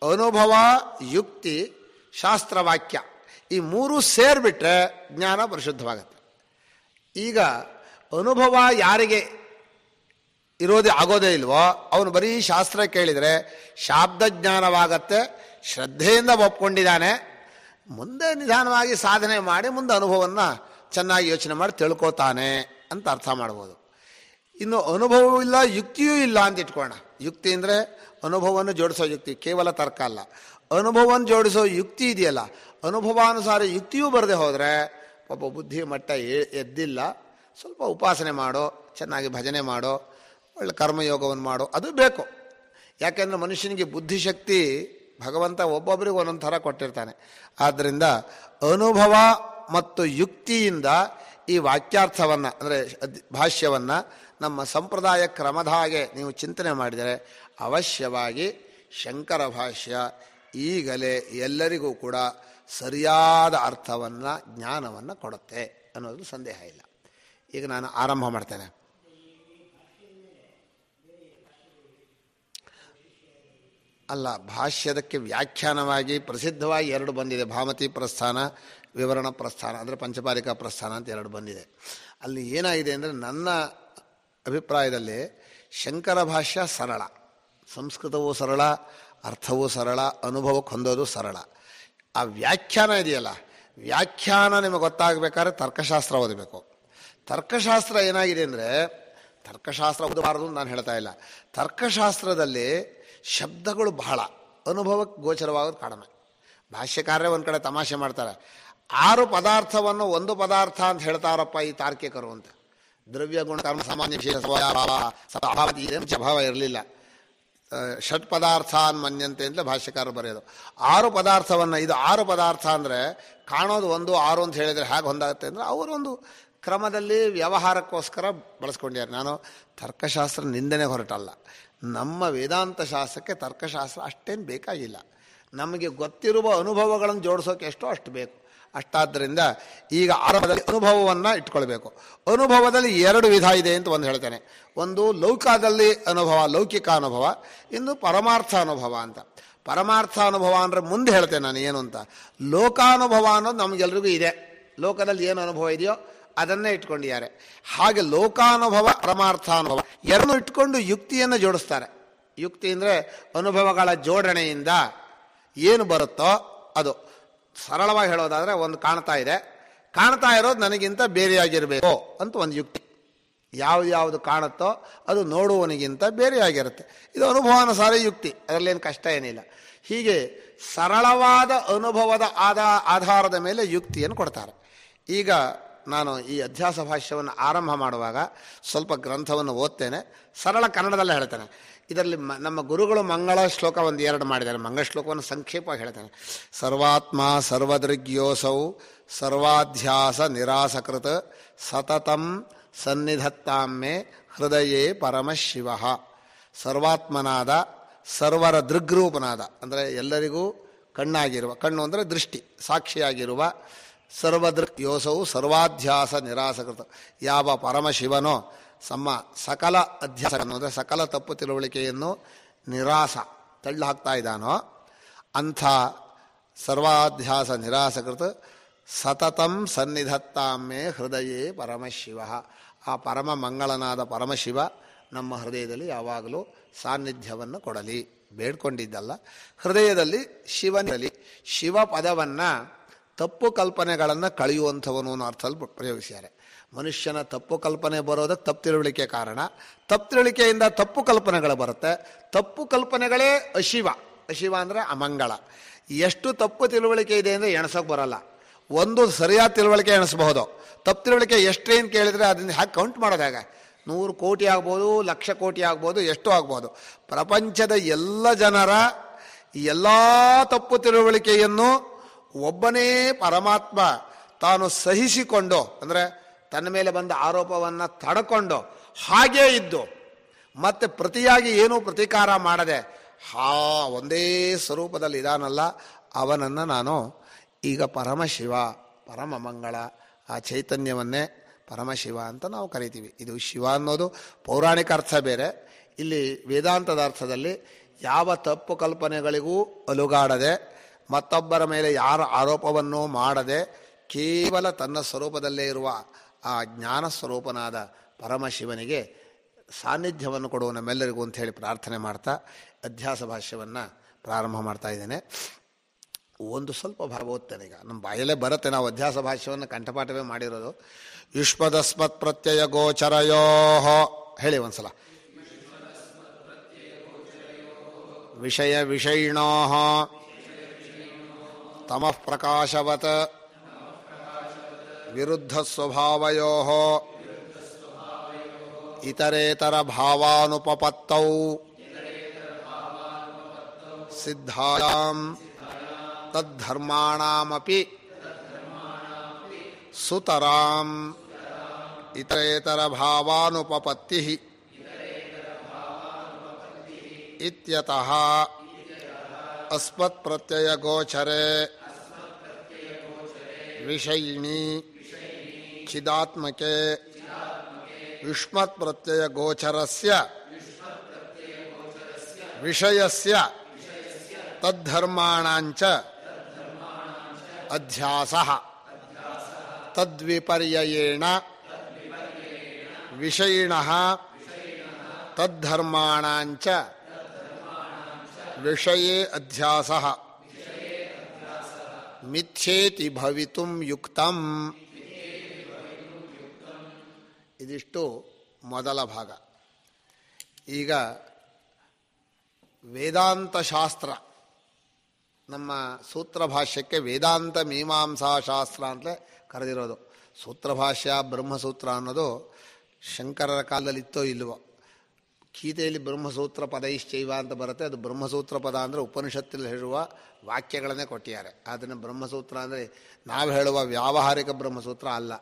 ಅನುಭವ, ಯುಕ್ತಿ, ಶಾಸ್ತ್ರವಾಕ್ಯ, ಈ ಮೂರು ಸೇರಿಬಿಟ್ರೆ ಜ್ಞಾನ ಪರಿಶುದ್ಧವಾಗತ್ತೆ. ಈಗ ಅನುಭವ ಯಾರಿಗೆ ಆಗೋದೇ ಇಲ್ವೋ ಅವನು ಬರೀ ಶಾಸ್ತ್ರ ಕೇಳಿದರೆ ಶಾಬ್ದ ಜ್ಞಾನವಾಗತ್ತೆ. ಶ್ರದ್ಧೆಯಿಂದ ಒಪ್ಕೊಂಡಿದ್ದಾನೆ, ಮುಂದೆ ನಿಧಾನವಾಗಿ ಸಾಧನೆ ಮಾಡಿ ಮುಂದೆ ಅನುಭವವನ್ನು ಚೆನ್ನಾಗಿ ಯೋಚನೆ ಮಾಡಿ ತಿಳ್ಕೊತಾನೆ ಅಂತ ಅರ್ಥ ಮಾಡ್ಬೋದು. ಇನ್ನು ಅನುಭವವೂ ಇಲ್ಲ, ಯುಕ್ತಿಯೂ ಇಲ್ಲ ಅಂತ ಇಟ್ಕೊಳ್ಳೋಣ. ಯುಕ್ತಿ ಅಂದರೆ ಅನುಭವವನ್ನು ಜೋಡಿಸೋ ಯುಕ್ತಿ, ಕೇವಲ ತರ್ಕ ಅಲ್ಲ. ಅನುಭವವನ್ನು ಜೋಡಿಸೋ ಯುಕ್ತಿ ಇದೆಯಲ್ಲ, ಅನುಭವಾನುಸಾರ ಯುಕ್ತಿಯೂ ಬರದೆ ಹೋದರೆ ಪಾಪ ಬುದ್ಧಿ ಮಟ್ಟ ಎದ್ದಿಲ್ಲ. ಸ್ವಲ್ಪ ಉಪಾಸನೆ ಮಾಡೋ, ಚೆನ್ನಾಗಿ ಭಜನೆ ಮಾಡೋ, ಒಳ್ಳೆ ಕರ್ಮಯೋಗವನ್ನು ಮಾಡೋ, ಅದು ಬೇಕು. ಯಾಕೆಂದರೆ ಮನುಷ್ಯನಿಗೆ ಬುದ್ಧಿಶಕ್ತಿ ಭಗವಂತ ಒಬ್ಬೊಬ್ಬರಿಗೆ ಒಂದೊಂದು ಥರ ಕೊಟ್ಟಿರ್ತಾನೆ. ಆದ್ದರಿಂದ ಅನುಭವ ಮತ್ತು ಯುಕ್ತಿಯಿಂದ ಈ ವಾಕ್ಯಾರ್ಥವನ್ನು ಅಂದರೆ ಭಾಷ್ಯವನ್ನು ನಮ್ಮ ಸಂಪ್ರದಾಯ ಕ್ರಮದ ಹಾಗೆ ನೀವು ಚಿಂತನೆ ಮಾಡಿದರೆ ಅವಶ್ಯವಾಗಿ ಶಂಕರ ಭಾಷ್ಯ ಈಗಲೇ ಎಲ್ಲರಿಗೂ ಕೂಡ ಸರಿಯಾದ ಅರ್ಥವನ್ನು, ಜ್ಞಾನವನ್ನು ಕೊಡುತ್ತೆ ಅನ್ನೋದು ಸಂದೇಹ ಇಲ್ಲ. ಈಗ ನಾನು ಆರಂಭ ಮಾಡ್ತೇನೆ. ಅಲ್ಲ, ಭಾಷ್ಯದಕ್ಕೆ ವ್ಯಾಖ್ಯಾನವಾಗಿ ಪ್ರಸಿದ್ಧವಾಗಿ ಎರಡು ಬಂದಿದೆ. ಭಾಮತಿ ಪ್ರಸ್ಥಾನ, ವಿವರಣ ಪ್ರಸ್ಥಾನ, ಅಂದರೆ ಪಂಚಪಾರಿಕಾ ಪ್ರಸ್ಥಾನ ಅಂತ ಎರಡು ಬಂದಿದೆ. ಅಲ್ಲಿ ಏನಾಗಿದೆ ಅಂದರೆ ನನ್ನ ಅಭಿಪ್ರಾಯದಲ್ಲಿ ಶಂಕರ ಭಾಷ್ಯ ಸರಳ, ಸಂಸ್ಕೃತವೂ ಸರಳ, ಅರ್ಥವೂ ಸರಳ, ಅನುಭವಕ್ಕೆ ಹೊಂದೋದು ಸರಳ. ಆ ವ್ಯಾಖ್ಯಾನ ಇದೆಯಲ್ಲ, ವ್ಯಾಖ್ಯಾನ ನಿಮಗೆ ಗೊತ್ತಾಗಬೇಕಾದ್ರೆ ತರ್ಕಶಾಸ್ತ್ರ ಓದಬೇಕು. ತರ್ಕಶಾಸ್ತ್ರ ಏನಾಗಿದೆ ಅಂದರೆ, ತರ್ಕಶಾಸ್ತ್ರ ಓದಬಾರದು ನಾನು ಹೇಳ್ತಾ ಇಲ್ಲ, ತರ್ಕಶಾಸ್ತ್ರದಲ್ಲಿ ಶಬ್ದಗಳು ಬಹಳ ಅನುಭವಕ್ಕೆ ಗೋಚರವಾಗೋದು ಕಡಿಮೆ. ಭಾಷ್ಯಕಾರರೇ ಒಂದು ಕಡೆ ತಮಾಷೆ ಮಾಡ್ತಾರೆ, 6 ಪದಾರ್ಥವನ್ನು ಒಂದು ಪದಾರ್ಥ ಅಂತ ಹೇಳ್ತಾರಪ್ಪ ಈ ತಾರ್ಕಿಕರು ಅಂತ. ದ್ರವ್ಯ ಗುಣ ಕರ್ಮ ಸಾಮಾನ್ಯ ವಿಶೇಷ ಅಭಾವ ಇರಲಿಲ್ಲ. ಷಟ್ ಪದಾರ್ಥ ಮನ್ಯಂತೆ ಅಂತಲೇ ಭಾಷ್ಯಕಾರರು ಬರೆಯೋದು. 6 ಪದಾರ್ಥವನ್ನು, ಇದು 6 ಪದಾರ್ಥ ಅಂದರೆ ಕಾಣೋದು 1, 6 ಅಂತ ಹೇಳಿದರೆ ಹೇಗೆ ಹೊಂದಾಗುತ್ತೆ ಅಂದರೆ ಅವರೊಂದು ಕ್ರಮದಲ್ಲಿ ವ್ಯವಹಾರಕ್ಕೋಸ್ಕರ ಬಳಸ್ಕೊಂಡಿದ್ದಾರೆ. ನಾನು ತರ್ಕಶಾಸ್ತ್ರ ನಿಂದನೆ ಹೊರಟಲ್ಲ. ನಮ್ಮ ವೇದಾಂತ ಶಾಸ್ತ್ರಕ್ಕೆ ತರ್ಕಶಾಸ್ತ್ರ ಅಷ್ಟೇನು ಬೇಕಾಗಿಲ್ಲ. ನಮಗೆ ಗೊತ್ತಿರುವ ಅನುಭವಗಳನ್ನು ಜೋಡಿಸೋಕೆ ಎಷ್ಟೋ ಅಷ್ಟು ಬೇಕು. ಅಷ್ಟಾದ್ದರಿಂದ ಈಗ ಆರಂಭದಲ್ಲಿ ಅನುಭವವನ್ನು ಇಟ್ಕೊಳ್ಬೇಕು. ಅನುಭವದಲ್ಲಿ 2 ವಿಧ ಇದೆ ಅಂತ ಒಂದು ಹೇಳ್ತೇನೆ. ಒಂದು ಲೌಕಿಕದಲ್ಲಿ ಅನುಭವ, ಲೌಕಿಕ ಅನುಭವ, ಇನ್ನು ಪರಮಾರ್ಥ ಅನುಭವ ಅಂತ. ಪರಮಾರ್ಥ ಅನುಭವ ಅಂದರೆ ಮುಂದೆ ಹೇಳ್ತೇನೆ ನಾನು ಏನು ಅಂತ. ಲೋಕಾನುಭವ ಅನ್ನೋದು ನಮಗೆಲ್ರಿಗೂ ಇದೆ. ಲೋಕದಲ್ಲಿ ಏನು ಅನುಭವ ಇದೆಯೋ ಅದನ್ನೇ ಇಟ್ಕೊಂಡಿದ್ದಾರೆ. ಹಾಗೆ ಲೋಕಾನುಭವ, ಪರಮಾರ್ಥಾನುಭವ ಎರಡನ್ನೂ ಇಟ್ಕೊಂಡು ಯುಕ್ತಿಯನ್ನು ಜೋಡಿಸ್ತಾರೆ. ಯುಕ್ತಿ ಅಂದರೆ ಅನುಭವಗಳ ಜೋಡಣೆಯಿಂದ ಏನು ಬರುತ್ತೋ ಅದು. ಸರಳವಾಗಿ ಹೇಳೋದಾದರೆ, ಒಂದು ಕಾಣ್ತಾ ಇದೆ, ಕಾಣ್ತಾ ಇರೋದು ನನಗಿಂತ ಬೇರೆಯಾಗಿರಬೇಕು ಅಂತ ಒಂದು ಯುಕ್ತಿ. ಯಾವುದು ಕಾಣುತ್ತೋ ಅದು ನೋಡುವವನಿಗಿಂತ ಬೇರೆಯಾಗಿರುತ್ತೆ. ಇದು ಅನುಭವಾನುಸಾರ ಯುಕ್ತಿ, ಅದರಲ್ಲೇನು ಕಷ್ಟ ಏನಿಲ್ಲ. ಹೀಗೆ ಸರಳವಾದ ಅನುಭವದ ಆಧಾರದ ಮೇಲೆ ಯುಕ್ತಿಯನ್ನು ಕೊಡ್ತಾರೆ. ಈಗ ನಾನು ಈ ಅಧ್ಯಾಸ ಭಾಷ್ಯವನ್ನು ಆರಂಭ ಮಾಡುವಾಗ ಸ್ವಲ್ಪ ಗ್ರಂಥವನ್ನು ಓದ್ತೇನೆ, ಸರಳ ಕನ್ನಡದಲ್ಲೇ ಹೇಳ್ತೇನೆ. ಇದರಲ್ಲಿ ನಮ್ಮ ಗುರುಗಳು ಮಂಗಳ ಶ್ಲೋಕ 1-2 ಮಾಡಿದ್ದಾರೆ. ಮಂಗಳ ಶ್ಲೋಕವನ್ನು ಸಂಕ್ಷೇಪವಾಗಿ ಹೇಳ್ತೇನೆ. ಸರ್ವಾತ್ಮ ಸರ್ವದೃಗ್ಯೋಸೌ ಸರ್ವಾಧ್ಯಾಸ ನಿರಾಸಕೃತ ಸತತಂ ಸನ್ನಿಧತ್ತಾಮೆ ಹೃದಯೇ ಪರಮಶಿವ. ಸರ್ವಾತ್ಮನಾದ, ಸರ್ವರ ದೃಗ್ರೂಪನಾದ ಅಂದರೆ ಎಲ್ಲರಿಗೂ ಕಣ್ಣಾಗಿರುವ, ಕಣ್ಣು ಅಂದರೆ ದೃಷ್ಟಿ, ಸಾಕ್ಷಿಯಾಗಿರುವ, ಸರ್ವದೃಕ್ ಯೋಸವು ಸರ್ವಾಧ್ಯಾಸ ನಿರಾಸಕೃತ, ಯಾವ ಪರಮಶಿವನೋ ಸಕಲ ಅಧ್ಯಾಸ ಅಂದರೆ ಸಕಲ ತಪ್ಪು ತಿಳುವಳಿಕೆಯನ್ನು ನಿರಾಸ ತಳ್ಳು ಹಾಕ್ತಾ ಇದ್ದಾನೋ ಅಂಥ ಸರ್ವಾಧ್ಯಾಸ ನಿರಾಸಕೃತ ಸತತಂ ಸನ್ನಿಧತ್ತಾಮೆ ಹೃದಯೇ ಪರಮಶಿವ. ಆ ಪರಮ ಮಂಗಳನಾದ ಪರಮಶಿವ ನಮ್ಮ ಹೃದಯದಲ್ಲಿ ಯಾವಾಗಲೂ ಸಾನ್ನಿಧ್ಯವನ್ನು ಕೊಡಲಿ. ಬೇಡ್ಕೊಂಡಿದ್ದಲ್ಲ, ಹೃದಯದಲ್ಲಿ ಶಿವನಲ್ಲಿ ಶಿವ ಪದವನ್ನು ತಪ್ಪು ಕಲ್ಪನೆಗಳನ್ನು ಕಳೆಯುವಂಥವನು ಅನ್ನೋ ಅರ್ಥದಲ್ಲಿ ಪ್ರಯೋಗಿಸಿದ್ದಾರೆ. ಮನುಷ್ಯನ ತಪ್ಪು ಕಲ್ಪನೆ ಬರೋದಕ್ಕೆ ತಪ್ಪು ತಿಳುವಳಿಕೆ ಕಾರಣ. ತಪ್ಪು ತಿಳುವಳಿಕೆಯಿಂದ ತಪ್ಪು ಕಲ್ಪನೆಗಳು ಬರುತ್ತೆ. ತಪ್ಪು ಕಲ್ಪನೆಗಳೇ ಅಶಿವ. ಅಶಿವ ಅಂದರೆ ಅಮಂಗಳ. ಎಷ್ಟು ತಪ್ಪು ತಿಳುವಳಿಕೆ ಇದೆ ಅಂದರೆ ಎಣಿಸೋಕೆ ಬರೋಲ್ಲ. ಒಂದು ಸರಿಯಾದ ತಿಳುವಳಿಕೆ ಎಣಿಸಬಹುದು. ತಪ್ಪು ತಿಳುವಳಿಕೆ ಎಷ್ಟೇನು ಕೇಳಿದರೆ ಅದನ್ನು ಹಾಗೆ ಕೌಂಟ್ ಮಾಡೋದು ಹೇಗೆ? 100 ಕೋಟಿ ಆಗ್ಬೋದು, 1,00,000 ಕೋಟಿ ಆಗ್ಬೋದು, ಎಷ್ಟು ಆಗ್ಬೋದು. ಪ್ರಪಂಚದ ಎಲ್ಲ ಜನರ ಎಲ್ಲ ತಪ್ಪು ತಿಳುವಳಿಕೆಯನ್ನು ಒಬ್ಬನೇ ಪರಮಾತ್ಮ ತಾನು ಸಹಿಸಿಕೊಂಡು, ಅಂದರೆ ತನ್ನ ಮೇಲೆ ಬಂದ ಆರೋಪವನ್ನು ತಡ್ಕೊಂಡು ಹಾಗೇ ಇದ್ದು ಮತ್ತೆ ಪ್ರತಿಯಾಗಿ ಏನೂ ಪ್ರತೀಕಾರ ಮಾಡದೆ ಒಂದೇ ಸ್ವರೂಪದಲ್ಲಿ ಇದಾನಲ್ಲ, ಅವನನ್ನು ನಾನು ಈಗ ಪರಮಶಿವ, ಪರಮ ಮಂಗಳ, ಆ ಚೈತನ್ಯವನ್ನೇ ಪರಮಶಿವ ಅಂತ ನಾವು ಕರಿತೀವಿ. ಇದು ಶಿವ ಅನ್ನೋದು ಪೌರಾಣಿಕ ಅರ್ಥ ಬೇರೆ. ಇಲ್ಲಿ ವೇದಾಂತದ ಅರ್ಥದಲ್ಲಿ ಯಾವ ತಪ್ಪು ಕಲ್ಪನೆಗಳಿಗೂ ಅಲುಗಾಡದೆ, ಮತ್ತೊಬ್ಬರ ಮೇಲೆ ಯಾರ ಆರೋಪವನ್ನು ಮಾಡದೆ, ಕೇವಲ ತನ್ನ ಸ್ವರೂಪದಲ್ಲೇ ಇರುವ ಆ ಜ್ಞಾನ ಸ್ವರೂಪನಾದ ಪರಮಶಿವನಿಗೆ ಸಾನ್ನಿಧ್ಯವನ್ನು ಕೊಡುವ ನಮ್ಮೆಲ್ಲರಿಗೂ ಅಂಥೇಳಿ ಪ್ರಾರ್ಥನೆ ಮಾಡ್ತಾ ಅಧ್ಯಾಸ ಭಾಷ್ಯವನ್ನು ಪ್ರಾರಂಭ ಮಾಡ್ತಾ ಇದ್ದೇನೆ. ಒಂದು ಸ್ವಲ್ಪ ಭಾಗ ಓದ್ತೇನೆ. ಈಗ ನಮ್ಮ ಬಾಯಲ್ಲೇ ಬರುತ್ತೆ, ನಾವು ಅಧ್ಯಾಸ ಭಾಷ್ಯವನ್ನು ಕಂಠಪಾಠವೇ ಮಾಡಿರೋದು. ಯುಷ್ಮದಸ್ಮತ್ ಪ್ರತ್ಯಯ ಗೋಚರಯೋ, ಹೇಳಿ ಒಂದ್ಸಲ. ವಿಷಯ ವಿಷಯಿಣೋ ತಮಃ ಪ್ರಕಾಶವತ್ ವಿರುದ್ಧ ಸ್ವಭಾವಯೋ ಇತರೇತರ ಭಾವಾನುಪಪತ್ತೌ ಸಿದ್ಧಾಯಾಂ ತದ್ಧರ್ಮಾಣಾಮಪಿ ಸುತರಾಂ ಇತರೇತರ ಭಾವಾನುಪಪತ್ತಿ ಇತ್ಯತಃ ಅಸ್ಮತ್ ಪ್ರತ್ಯಯ ಗೋಚರೆ ವಿಷಯಿಣಿ ಚಿದಾತ್ಮಕೆ ಯುಷ್ಮತ್ ಪ್ರತ್ಯಯ ಗೋಚರಸ್ಯ ವಿಷಯಸ್ಯ ತದ್ಧರ್ಮಾಣಾಂಚ ಅಧ್ಯಾಸಃ ತದ್ವಿಪರ್ಯಯೇಣ ವಿಷಯಿಣಃ ತದ್ಧರ್ಮಾಣಾಂಚ ವಿಷಯೇ ಅಧ್ಯಾಸಃ ಮಿಥ್ಯೇತಿ ಭವಿತುಂ ಯುಕ್ತಂ. ಇದಿಷ್ಟು ಮೊದಲ ಭಾಗ. ಈಗ ವೇದಾಂತ ಶಾಸ್ತ್ರ, ನಮ್ಮ ಸೂತ್ರ ಭಾಷ್ಯಕ್ಕೆ ವೇದಾಂತ ಮೀಮಾಂಸಾ ಶಾಸ್ತ್ರ ಅಂತಲೇ ಕರೆದಿರೋದು. ಸೂತ್ರ ಭಾಷ್ಯ ಬ್ರಹ್ಮಸೂತ್ರ ಅನ್ನೋದು ಶಂಕರರ ಕಾಲದಲ್ಲಿ ಇತ್ತೋ ಇಲ್ವೋ. ಗೀತೆಯಲ್ಲಿ ಬ್ರಹ್ಮಸೂತ್ರ ಪದೈಶ್ಚೈವ ಅಂತ ಬರುತ್ತೆ. ಅದು ಬ್ರಹ್ಮಸೂತ್ರ ಪದ ಅಂದರೆ ಉಪನಿಷತ್ತಲ್ಲಿ ಹೇಳುವ ವಾಕ್ಯಗಳನ್ನೇ ಕೊಟ್ಟಿದ್ದಾರೆ. ಅದನ್ನು ಬ್ರಹ್ಮಸೂತ್ರ ಅಂದರೆ ನಾವು ಹೇಳುವ ವ್ಯಾವಹಾರಿಕ ಬ್ರಹ್ಮಸೂತ್ರ ಅಲ್ಲ.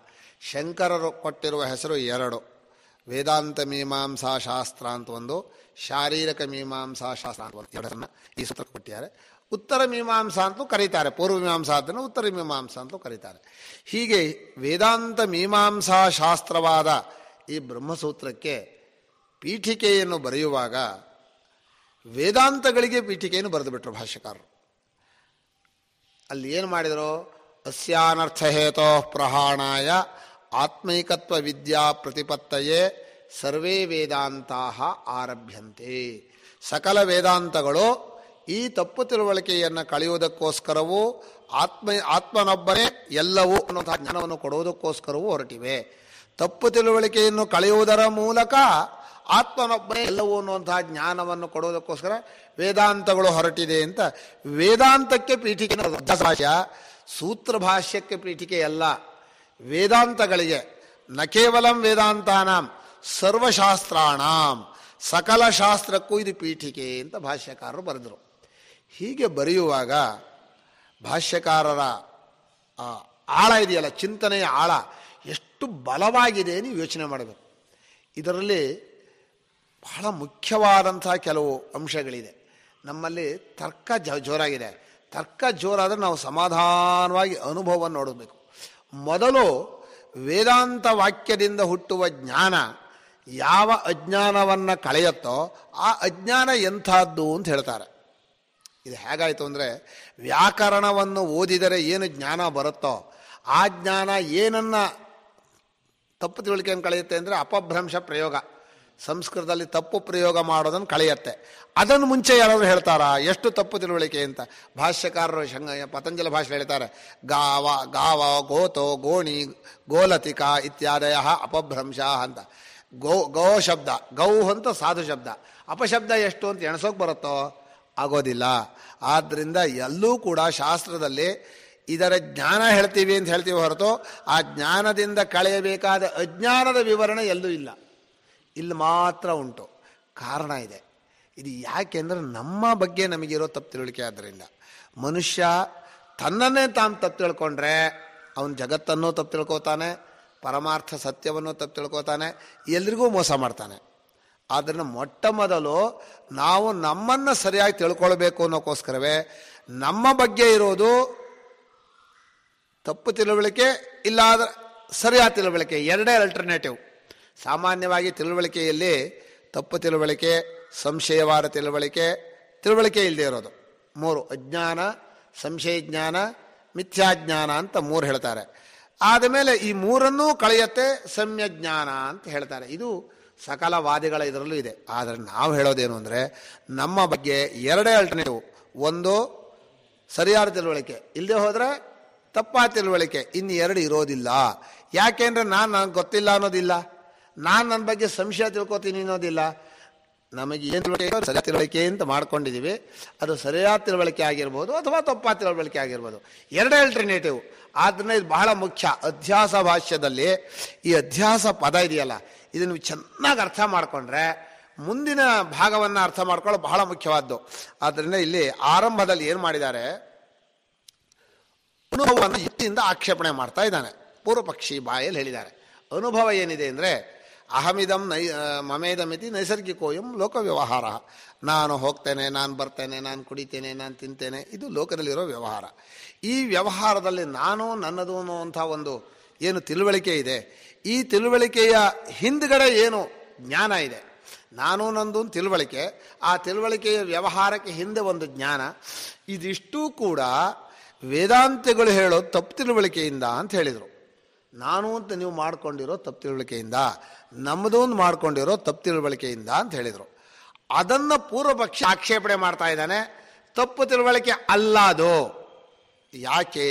ಶಂಕರರು ಕೊಟ್ಟಿರುವ ಹೆಸರು ಎರಡು: ವೇದಾಂತ ಮೀಮಾಂಸಾ ಶಾಸ್ತ್ರ ಅಂತ ಒಂದು, ಶಾರೀರಿಕ ಮೀಮಾಂಸಾ ಶಾಸ್ತ್ರ ಅಂತ ಒಂದು. ಎರಡನ್ನ ಈ ಸೂತ್ರ ಕೊಟ್ಟಿದ್ದಾರೆ. ಉತ್ತರ ಮೀಮಾಂಸಾ ಅಂತಲೂ ಕರೀತಾರೆ. ಪೂರ್ವ ಮೀಮಾಂಸಾ ಅದನ್ನು ಉತ್ತರ ಮೀಮಾಂಸಾ ಅಂತಲೂ ಕರೀತಾರೆ. ಹೀಗೆ ವೇದಾಂತ ಮೀಮಾಂಸಾ ಶಾಸ್ತ್ರವಾದ ಈ ಬ್ರಹ್ಮಸೂತ್ರಕ್ಕೆ ಪೀಠಿಕೆಯನ್ನು ಬರೆಯುವಾಗ ವೇದಾಂತಗಳಿಗೆ ಪೀಠಿಕೆಯನ್ನು ಬರೆದು ಬಿಟ್ಟರು ಭಾಷ್ಯಕಾರರು. ಅಲ್ಲಿ ಏನು ಮಾಡಿದರು? ಅಸ್ಯಾನರ್ಥ ಹೇತೋ ಪ್ರಹಾಣಾಯ ಆತ್ಮೈಕತ್ವ ವಿದ್ಯಾ ಪ್ರತಿಪತ್ತಯೇ ಸರ್ವೇ ವೇದಾಂತಾ ಆರಭ್ಯಂತೆ. ಸಕಲ ವೇದಾಂತಗಳು ಈ ತಪ್ಪು ತಿಳುವಳಿಕೆಯನ್ನು ಕಳೆಯುವುದಕ್ಕೋಸ್ಕರವೂ ಆತ್ಮನೊಬ್ಬನೇ ಎಲ್ಲವೂ ಅನ್ನುವಂತಹ ಜ್ಞಾನವನ್ನು ಕೊಡುವುದಕ್ಕೋಸ್ಕರವೂ ಹೊರಟಿವೆ. ತಪ್ಪು ತಿಳುವಳಿಕೆಯನ್ನು ಕಳೆಯುವುದರ ಮೂಲಕ ಆತ್ಮನೊಬ್ಬನೇ ಎಲ್ಲವೂ ಅನ್ನುವಂತಹ ಜ್ಞಾನವನ್ನು ಕೊಡುವುದಕ್ಕೋಸ್ಕರ ವೇದಾಂತಗಳು ಹೊರಟಿದೆ ಅಂತ ವೇದಾಂತಕ್ಕೆ ಪೀಠಿಕೆ. ಭಾಷ್ಯ ಸೂತ್ರ ಭಾಷ್ಯಕ್ಕೆ ಪೀಠಿಕೆ ಅಲ್ಲ, ವೇದಾಂತಗಳಿಗೆ. ನ ಕೇವಲಂ ವೇದಾಂತಾನಾಂ ಸರ್ವಶಾಸ್ತ್ರಾಣಾಂ, ಸಕಲ ಶಾಸ್ತ್ರಕ್ಕೂ ಇದು ಪೀಠಿಕೆ ಅಂತ ಭಾಷ್ಯಕಾರರು ಬರೆದರು. ಹೀಗೆ ಬರೆಯುವಾಗ ಭಾಷ್ಯಕಾರರ ಆಳ ಇದೆಯಲ್ಲ, ಚಿಂತನೆಯ ಆಳ ಎಷ್ಟು ಬಲವಾಗಿದೆ ನೀವು ಯೋಚನೆ ಮಾಡಬೇಕು. ಇದರಲ್ಲಿ ಬಹಳ ಮುಖ್ಯವಾದಂತಹ ಕೆಲವು ಅಂಶಗಳಿದೆ. ನಮ್ಮಲ್ಲಿ ತರ್ಕ ಜೋರಾಗಿದೆ. ತರ್ಕ ಜೋರಾದರೆ ನಾವು ಸಮಾಧಾನವಾಗಿ ಅನುಭವವನ್ನು ನೋಡಬೇಕು. ಮೊದಲು ವೇದಾಂತ ವಾಕ್ಯದಿಂದ ಹುಟ್ಟುವ ಜ್ಞಾನ ಯಾವ ಅಜ್ಞಾನವನ್ನು ಕಳೆಯುತ್ತೋ ಆ ಅಜ್ಞಾನ ಎಂಥದ್ದು ಅಂತ ಹೇಳ್ತಾರೆ. ಇದು ಹೇಗಾಯಿತು ಅಂದರೆ, ವ್ಯಾಕರಣವನ್ನು ಓದಿದರೆ ಏನು ಜ್ಞಾನ ಬರುತ್ತೋ ಆ ಜ್ಞಾನ ಏನನ್ನು ತಪ್ಪು ತಿಳುವಳಿಕೆಯನ್ನು ಕಳೆಯುತ್ತೆ ಅಂದರೆ ಅಪಭ್ರಂಶ ಪ್ರಯೋಗ, ಸಂಸ್ಕೃತದಲ್ಲಿ ತಪ್ಪು ಪ್ರಯೋಗ ಮಾಡೋದನ್ನು ಕಳೆಯುತ್ತೆ. ಅದನ್ನು ಮುಂಚೆ ಯಾರಾದರೂ ಹೇಳ್ತಾರಾ ಎಷ್ಟು ತಪ್ಪು ತಿಳುವಳಿಕೆ ಅಂತ? ಭಾಷ್ಯಕಾರರು ಪತಂಜಲ ಭಾಷೆ ಹೇಳ್ತಾರೆ, ಗಾವ ಗೋತೋ ಗೋಣಿ ಗೋಲತಿಕ ಇತ್ಯಾದಯ ಅಪಭ್ರಂಶ ಅಂತ. ಗೋ ಶಬ್ದ, ಗೌ ಅಂತ ಸಾಧು ಶಬ್ದ, ಅಪಶಬ್ದ ಎಷ್ಟು ಅಂತ ಎಣಸೋಕೆ ಬರುತ್ತೋ? ಆಗೋದಿಲ್ಲ. ಆದ್ದರಿಂದ ಎಲ್ಲೂ ಕೂಡ ಶಾಸ್ತ್ರದಲ್ಲಿ ಇದರ ಜ್ಞಾನ ಹೇಳ್ತೀವಿ ಅಂತ ಹೇಳ್ತೀವಿ ಹೊರತು ಆ ಜ್ಞಾನದಿಂದ ಕಳೆಯಬೇಕಾದ ಅಜ್ಞಾನದ ವಿವರಣೆ ಎಲ್ಲೂ ಇಲ್ಲ. ಇಲ್ಲಿ ಮಾತ್ರ ಉಂಟು. ಕಾರಣ ಇದೆ. ಇದು ಯಾಕೆಂದರೆ ನಮ್ಮ ಬಗ್ಗೆ ನಮಗಿರೋ ತಪ್ಪು ತಿಳುವಳಿಕೆ. ಆದ್ದರಿಂದ ಮನುಷ್ಯ ತನ್ನನ್ನೇ ತಾನು ತಪ್ಪು ತಿಳ್ಕೊಂಡ್ರೆ ಅವನು ಜಗತ್ತನ್ನೂ ತಪ್ಪು ತಿಳ್ಕೊತಾನೆ, ಪರಮಾರ್ಥ ಸತ್ಯವನ್ನು ತಪ್ಪು ತಿಳ್ಕೊತಾನೆ, ಎಲ್ರಿಗೂ ಮೋಸ ಮಾಡ್ತಾನೆ. ಆದ್ದರಿಂದ ಮೊಟ್ಟ ಮೊದಲು ನಾವು ನಮ್ಮನ್ನು ಸರಿಯಾಗಿ ತಿಳ್ಕೊಳ್ಬೇಕು ಅನ್ನೋಕ್ಕೋಸ್ಕರವೇ ನಮ್ಮ ಬಗ್ಗೆ ಇರೋದು ತಪ್ಪು ತಿಳುವಳಿಕೆ ಇಲ್ಲಾದ್ರೆ ಸರಿಯಾದ ತಿಳುವಳಿಕೆ, ಎರಡೇ ಅಲ್ಟರ್ನೇಟಿವ್. ಸಾಮಾನ್ಯವಾಗಿ ತಿಳುವಳಿಕೆಯಲ್ಲಿ ತಪ್ಪು ತಿಳುವಳಿಕೆ, ಸಂಶಯವಾದ ತಿಳುವಳಿಕೆ, ತಿಳುವಳಿಕೆ ಇಲ್ಲದೆ ಇರೋದು ಮೂರು: ಅಜ್ಞಾನ, ಸಂಶಯ ಜ್ಞಾನ, ಮಿಥ್ಯಾಜ್ಞಾನ ಅಂತ ಮೂರು ಹೇಳ್ತಾರೆ. ಆದಮೇಲೆ ಈ ಮೂರನ್ನೂ ಕಳೆಯುತ್ತೆ ಸಮ್ಯಜ್ಞಾನ ಅಂತ ಹೇಳ್ತಾರೆ. ಇದು ಸಕಲ ವಾದಿಗಳ ಇದರಲ್ಲೂ ಇದೆ. ಆದರೆ ನಾವು ಹೇಳೋದೇನು ಅಂದರೆ ನಮ್ಮ ಬಗ್ಗೆ ಎರಡೇ ಅಲ್ಟರ್ನೇಟಿವ್. ಒಂದು ಸರಿಯಾದ ತಿಳುವಳಿಕೆ, ಇಲ್ಲದೆ ಹೋದರೆ ತಪ್ಪಾದ ತಿಳುವಳಿಕೆ. ಇನ್ನು ಎರಡು ಇರೋದಿಲ್ಲ. ಯಾಕೆಂದರೆ ನನಗೆ ಗೊತ್ತಿಲ್ಲ ಅನ್ನೋದಿಲ್ಲ, ನಾನು ನನ್ನ ಬಗ್ಗೆ ಸಂಶಯ ತಿಳ್ಕೊತೀನಿ ಅನ್ನೋದಿಲ್ಲ. ನಮಗೆ ಏನು ತಿಳುವಳಿಕೆ ಸರಿಯಾದ ತಿಳುವಳಿಕೆ ಅಂತ ಮಾಡ್ಕೊಂಡಿದ್ದೀವಿ. ಅದು ಸರಿಯಾದ ತಿಳುವಳಿಕೆ ಆಗಿರ್ಬೋದು ಅಥವಾ ತಪ್ಪಾದ ತಿಳುವಳಿಕೆ ಆಗಿರ್ಬೋದು, ಎರಡೇ ಅಲ್ಟರ್ನೇಟಿವ್. ಆದ್ದರಿಂದ ಇದು ಬಹಳ ಮುಖ್ಯ. ಅಧ್ಯಾಸ ಭಾಷ್ಯದಲ್ಲಿ ಈ ಅಧ್ಯಾಸ ಪದ ಇದೆಯಲ್ಲ, ಇದನ್ನು ಚೆನ್ನಾಗಿ ಅರ್ಥ ಮಾಡಿಕೊಂಡ್ರೆ ಮುಂದಿನ ಭಾಗವನ್ನು ಅರ್ಥ ಮಾಡ್ಕೊಳ್ಳೋದು ಬಹಳ ಮುಖ್ಯವಾದ್ದು. ಆದ್ದರಿಂದ ಇಲ್ಲಿ ಆರಂಭದಲ್ಲಿ ಏನು ಮಾಡಿದ್ದಾರೆ, ಅನುಭವವನ್ನು ಯುಕ್ತಿಯಿಂದ ಆಕ್ಷೇಪಣೆ ಮಾಡ್ತಾ ಇದ್ದಾನೆ. ಪೂರ್ವ ಪಕ್ಷಿ ಬಾಯಲ್ಲಿ ಹೇಳಿದ್ದಾರೆ. ಅನುಭವ ಏನಿದೆ ಅಂದರೆ ಅಹಮಿದಂ ಮಮೇದಮಿತಿ ನೈಸರ್ಗಿಕೋಯಂ ಲೋಕ ವ್ಯವಹಾರ. ನಾನು ಹೋಗ್ತೇನೆ, ನಾನು ಬರ್ತೇನೆ, ನಾನು ಕುಡಿತೇನೆ, ನಾನು ತಿಂತೇನೆ, ಇದು ಲೋಕದಲ್ಲಿರೋ ವ್ಯವಹಾರ. ಈ ವ್ಯವಹಾರದಲ್ಲಿ ನಾನು ನನ್ನದು ಅನ್ನುವಂಥ ಒಂದು ಏನು ತಿಳುವಳಿಕೆ ಇದೆ, ಈ ತಿಳುವಳಿಕೆಯ ಹಿಂದ್ಗಡೆ ಏನು ಜ್ಞಾನ ಇದೆ. ನಾನು ನಂದು ತಿಳುವಳಿಕೆ, ಆ ತಿಳುವಳಿಕೆಯ ವ್ಯವಹಾರಕ್ಕೆ ಹಿಂದೆ ಒಂದು ಜ್ಞಾನ. ಇದಿಷ್ಟೂ ಕೂಡ ವೇದಾಂತಿಗಳು ಹೇಳೋದು ತಪ್ಪು ತಿಳುವಳಿಕೆಯಿಂದ ಅಂತ ಹೇಳಿದರು. ನಾನು ಅಂತ ನೀವು ಮಾಡ್ಕೊಂಡಿರೋ ತಪ್ಪು ತಿಳುವಳಿಕೆಯಿಂದ, ನಮ್ಮದು ಒಂದು ಮಾಡ್ಕೊಂಡಿರೋ ತಪ್ಪು ತಿಳುವಳಿಕೆಯಿಂದ ಅಂತ ಹೇಳಿದರು. ಅದನ್ನು ಪೂರ್ವ ಪಕ್ಷ ಆಕ್ಷೇಪಣೆ ಮಾಡ್ತಾ ಇದ್ದಾನೆ. ತಪ್ಪು ತಿಳುವಳಿಕೆ ಅಲ್ಲ ಅದು. ಯಾಕೆ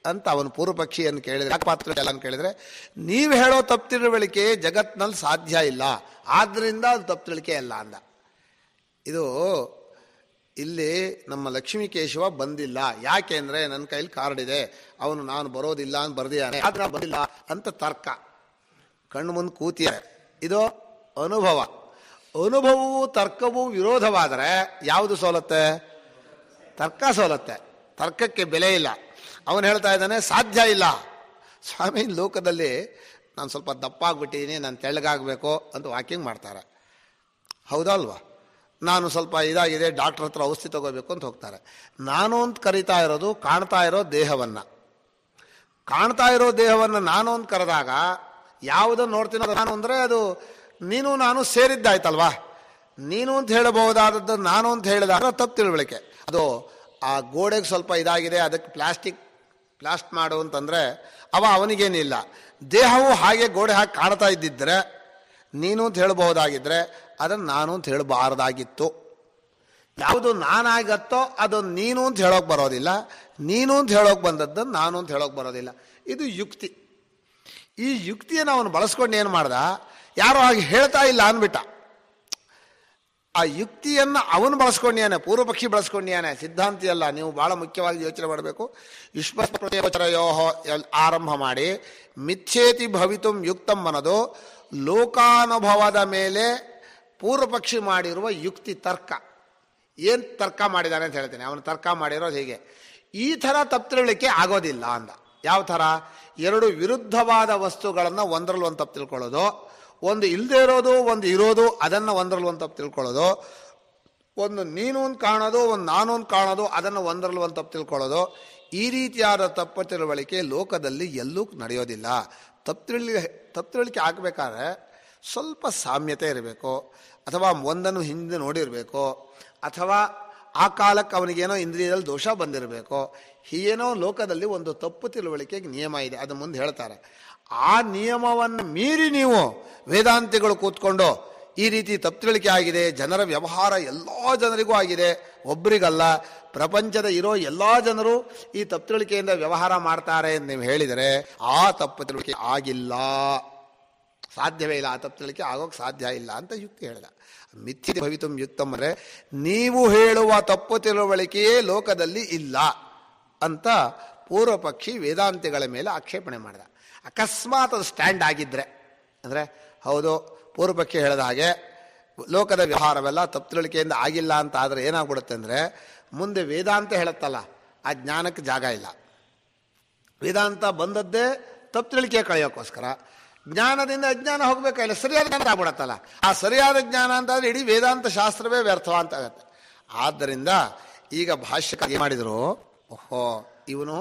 ಅಂತ ಅವನು ಪೂರ್ವ ಪಕ್ಷಿಯನ್ನು ಕೇಳಿದರೆ, ಯಾಕೆ ಪಾತ್ರ ಎಲ್ಲ ಅಂತ ಕೇಳಿದರೆ, ನೀವು ಹೇಳೋ ತಪ್ಪು ತಿಳುವಳಿಕೆ ಜಗತ್ತಿನಲ್ಲಿ ಸಾಧ್ಯ ಇಲ್ಲ, ಆದ್ದರಿಂದ ಅದು ತಪ್ಪು ತಿಳುವಳಿಕೆ ಅಲ್ಲ ಅಂದ. ಇದು ಇಲ್ಲಿ ನಮ್ಮ ಲಕ್ಷ್ಮೀಕೇಶವ ಬಂದಿಲ್ಲ. ಯಾಕೆ ಅಂದರೆ ನನ್ನ ಕೈಲಿ ಕಾರ್ಡ್ ಇದೆ, ಅವನು ನಾನು ಬರೋದಿಲ್ಲ ಅಂತ ಬರ್ದಿದ್ದಾನೆ, ಆದ್ರೆ ಬಂದಿಲ್ಲ ಅಂತ ತರ್ಕ ಕಣ್ಣು ಮುಂದೆ ಕೂತಿದ್ದಾರೆ. ಇದು ಅನುಭವ. ಅನುಭವವು ತರ್ಕವೂ ವಿರೋಧವಾದರೆ ಯಾವುದು ಸೋಲುತ್ತೆ? ತರ್ಕ ಸೋಲುತ್ತೆ. ತರ್ಕಕ್ಕೆ ಬೆಲೆ ಇಲ್ಲ. ಅವನು ಹೇಳ್ತಾ ಇದ್ದಾನೆ ಸಾಧ್ಯ ಇಲ್ಲ. ಸ್ವಾಮಿ, ಲೋಕದಲ್ಲಿ ನಾನು ಸ್ವಲ್ಪ ದಪ್ಪ ಆಗ್ಬಿಟ್ಟಿದ್ದೀನಿ, ನಾನು ತೆಳ್ಳಗಾಗಬೇಕು ಅಂತ ವಾಕಿಂಗ್ ಮಾಡ್ತಾರೆ, ಹೌದಾ ಅಲ್ವಾ? ನಾನು ಸ್ವಲ್ಪ ಇದಾಗಿದೆ, ಡಾಕ್ಟ್ರ್ ಹತ್ರ ಔಷಧಿ ತಗೋಬೇಕು ಅಂತ ಹೋಗ್ತಾರೆ. ನಾನು ಅಂತ ಕರಿತಾ ಇರೋದು ಕಾಣ್ತಾ ಇರೋ ದೇಹವನ್ನು. ಕಾಣ್ತಾ ಇರೋ ದೇಹವನ್ನು ನಾನು ಅಂತ ಕರೆದಾಗ ಯಾವುದನ್ನು ನೋಡ್ತೀನೋ ನಾನು ಅಂದರೆ ಅದು ನೀನು ನಾನು ಸೇರಿದ್ದಾಯ್ತಲ್ವಾ. ನೀನು ಅಂತ ಹೇಳಬಹುದಾದದ್ದು ನಾನು ಅಂತ ಹೇಳಿದಾಗ ತಪ್ಪು ತಿಳುವಳಿಕೆ. ಅದು ಆ ಗೋಡೆಗೆ ಸ್ವಲ್ಪ ಇದಾಗಿದೆ, ಅದಕ್ಕೆ ಪ್ಲಾಸ್ಟ್ ಮಾಡು ಅಂತಂದರೆ ಅವನಿಗೇನಿಲ್ಲ. ದೇಹವು ಹಾಗೆ ಗೋಡೆ ಹಾಕಿ ಕಾಣ್ತಾ ಇದ್ದಿದ್ರೆ ನೀನು ಅಂತ ಹೇಳಬಹುದಾಗಿದ್ದರೆ ಅದನ್ನು ನಾನು ಅಂತ ಹೇಳಬಾರ್ದಾಗಿತ್ತು. ಯಾವುದು ನಾನಾಗತ್ತೋ ಅದನ್ನು ನೀನು ಅಂತ ಹೇಳೋಕೆ ಬರೋದಿಲ್ಲ, ನೀನು ಅಂತ ಹೇಳೋಕೆ ಬಂದದ್ದನ್ನು ನಾನು ಅಂತ ಹೇಳೋಕೆ ಬರೋದಿಲ್ಲ. ಇದು ಯುಕ್ತಿ. ಈ ಯುಕ್ತಿಯನ್ನು ಅವನು ಬಳಸ್ಕೊಂಡು ಏನು ಮಾಡ್ದ, ಯಾರೋ ಹಾಗೆ ಹೇಳ್ತಾ ಇಲ್ಲ ಅಂದ್ಬಿಟ್ಟ. ಆ ಯುಕ್ತಿಯನ್ನು ಅವನು ಬಳಸ್ಕೊಂಡ್ಯಾನೆ, ಪೂರ್ವ ಪಕ್ಷಿ ಬಳಸ್ಕೊಂಡ್ಯಾನೆ, ಸಿದ್ಧಾಂತಿ ಅಲ್ಲ. ನೀವು ಭಾಳ ಮುಖ್ಯವಾಗಿ ಯೋಚನೆ ಮಾಡಬೇಕು. ಯುಷ್ಮಸ್ಪೃತಯೋಚರಯೋ ಆರಂಭ ಮಾಡಿ ಮಿಥ್ಯೇತಿ ಭವಿತುಂ ಯುಕ್ತಂ ಅನ್ನೋದು ಲೋಕಾನುಭವದ ಮೇಲೆ ಪೂರ್ವ ಪಕ್ಷಿ ಮಾಡಿರುವ ಯುಕ್ತಿ ತರ್ಕ. ಏನು ತರ್ಕ ಮಾಡಿದ್ದಾನೆ ಅಂತ ಹೇಳ್ತೇನೆ. ಅವನು ತರ್ಕ ಮಾಡಿರೋದು ಹೀಗೆ, ಈ ಥರ ತಪ್ಪು ತಿಳುವಳಿಕೆ ಆಗೋದಿಲ್ಲ ಅಂದ. ಯಾವ ಥರ? ಎರಡು ವಿರುದ್ಧವಾದ ವಸ್ತುಗಳನ್ನು ಒಂದರಲ್ಲಿ ಒಂದು ತಪ್ಪು ತಿಳ್ಕೊಳ್ಳೋದು, ಒಂದು ಇಲ್ಲದೆ ಇರೋದು ಒಂದು ಇರೋದು, ಅದನ್ನು ಒಂದರಲ್ಲಿ ಒಂದು ತಪ್ಪು ತಿಳ್ಕೊಳ್ಳೋದು, ಒಂದು ನೀನು ಅಂತ ಕಾಣೋದು ಒಂದು ನಾನು ಅಂತ ಕಾಣೋದು, ಅದನ್ನು ಒಂದರಲ್ಲಿ ಒಂದು ತಪ್ಪು ತಿಳ್ಕೊಳ್ಳೋದು. ಈ ರೀತಿಯಾದ ತಪ್ಪು ತಿಳುವಳಿಕೆ ಲೋಕದಲ್ಲಿ ಎಲ್ಲೂ ನಡೆಯೋದಿಲ್ಲ. ತಪ್ಪು ತಿಳುವಳಿಕೆ ಆಗಬೇಕಾದ್ರೆ ಸ್ವಲ್ಪ ಸಾಮ್ಯತೆ ಇರಬೇಕು, ಅಥವಾ ಒಂದನ್ನು ಹಿಂದೆ ನೋಡಿರಬೇಕು, ಅಥವಾ ಆ ಕಾಲಕ್ಕೆ ಅವನಿಗೇನೋ ಇಂದ್ರಿಯದಲ್ಲಿ ದೋಷ ಬಂದಿರಬೇಕು, ಏನೋ ಲೋಕದಲ್ಲಿ ಒಂದು ತಪ್ಪು ತಿಳುವಳಿಕೆಗೆ ನಿಯಮ ಇದೆ, ಅದು ಮುಂದೆ ಹೇಳ್ತಾರೆ. ಆ ನಿಯಮವನ್ನು ಮೀರಿ ನೀವು ವೇದಾಂತಿಗಳು ಕೂತ್ಕೊಂಡು ಈ ರೀತಿ ತಪ್ಪು ತಿಳುವಳಿಕೆ ಆಗಿದೆ, ಜನರ ವ್ಯವಹಾರ ಎಲ್ಲ ಜನರಿಗೂ ಆಗಿದೆ, ಒಬ್ಬರಿಗಲ್ಲ, ಪ್ರಪಂಚದ ಇರೋ ಎಲ್ಲ ಜನರು ಈ ತಪ್ಪು ತಿಳುವಳಿಕೆಯಿಂದ ವ್ಯವಹಾರ ಮಾಡ್ತಾರೆ ಅಂತ ನೀವು ಹೇಳಿದರೆ ಆ ತಪ್ಪು ತಿಳುವಳಿಕೆ ಆಗಿಲ್ಲ, ಸಾಧ್ಯವೇ ಇಲ್ಲ, ಆ ತಪ್ಪು ತಿಳುವಳಿಕೆ ಆಗೋಕ್ಕೆ ಸಾಧ್ಯ ಇಲ್ಲ ಅಂತ ಯುಕ್ತಿ ಹೇಳಿದ. ಮಿಥ್ಯ ಭವಿತುಂ ಯುಕ್ತಂ ಅಂದರೆ ನೀವು ಹೇಳುವ ತಪ್ಪು ತಿಳುವಳಿಕೆಯೇ ಲೋಕದಲ್ಲಿ ಇಲ್ಲ ಅಂತ ಪೂರ್ವ ಪಕ್ಷಿ ವೇದಾಂತಿಗಳ ಮೇಲೆ ಆಕ್ಷೇಪಣೆ ಮಾಡಿದ. ಅಕಸ್ಮಾತ್ ಅದು ಸ್ಟ್ಯಾಂಡ್ ಆಗಿದ್ದರೆ ಅಂದರೆ ಹೌದು ಪೂರ್ವ ಪಕ್ಷಿ ಹೇಳಿದ ಹಾಗೆ ಲೋಕದ ವ್ಯವಹಾರವೆಲ್ಲ ತಪ್ಪು ತಿಳುವಳಿಕೆಯಿಂದ ಆಗಿಲ್ಲ ಅಂತ ಆದರೆ ಏನಾಗ್ಬಿಡುತ್ತೆ ಅಂದರೆ ಮುಂದೆ ವೇದಾಂತ ಹೇಳುತ್ತಲ್ಲ ಆ ಜ್ಞಾನಕ್ಕೆ ಜಾಗ ಇಲ್ಲ. ವೇದಾಂತ ಬಂದದ್ದೇ ತಪ್ಪು ತಿಳುವಳಿಕೆ ಕಳೆಯೋಕ್ಕೋಸ್ಕರ, ಜ್ಞಾನದಿಂದ ಅಜ್ಞಾನ ಹೋಗ್ಬೇಕಾಗಿಲ್ಲ, ಸರಿಯಾದ ಜ್ಞಾನ ಆಗ್ಬಿಡತ್ತಲ್ಲ. ಆ ಸರಿಯಾದ ಜ್ಞಾನ ಅಂತಾದರೆ ಇಡೀ ವೇದಾಂತ ಶಾಸ್ತ್ರವೇ ವ್ಯರ್ಥ ಅಂತ ಆಗತ್ತೆ. ಆದ್ದರಿಂದ ಈಗ ಭಾಷ್ಯಕಾರ ಏನು ಮಾಡಿದರು, ಓಹೋ ಇವನು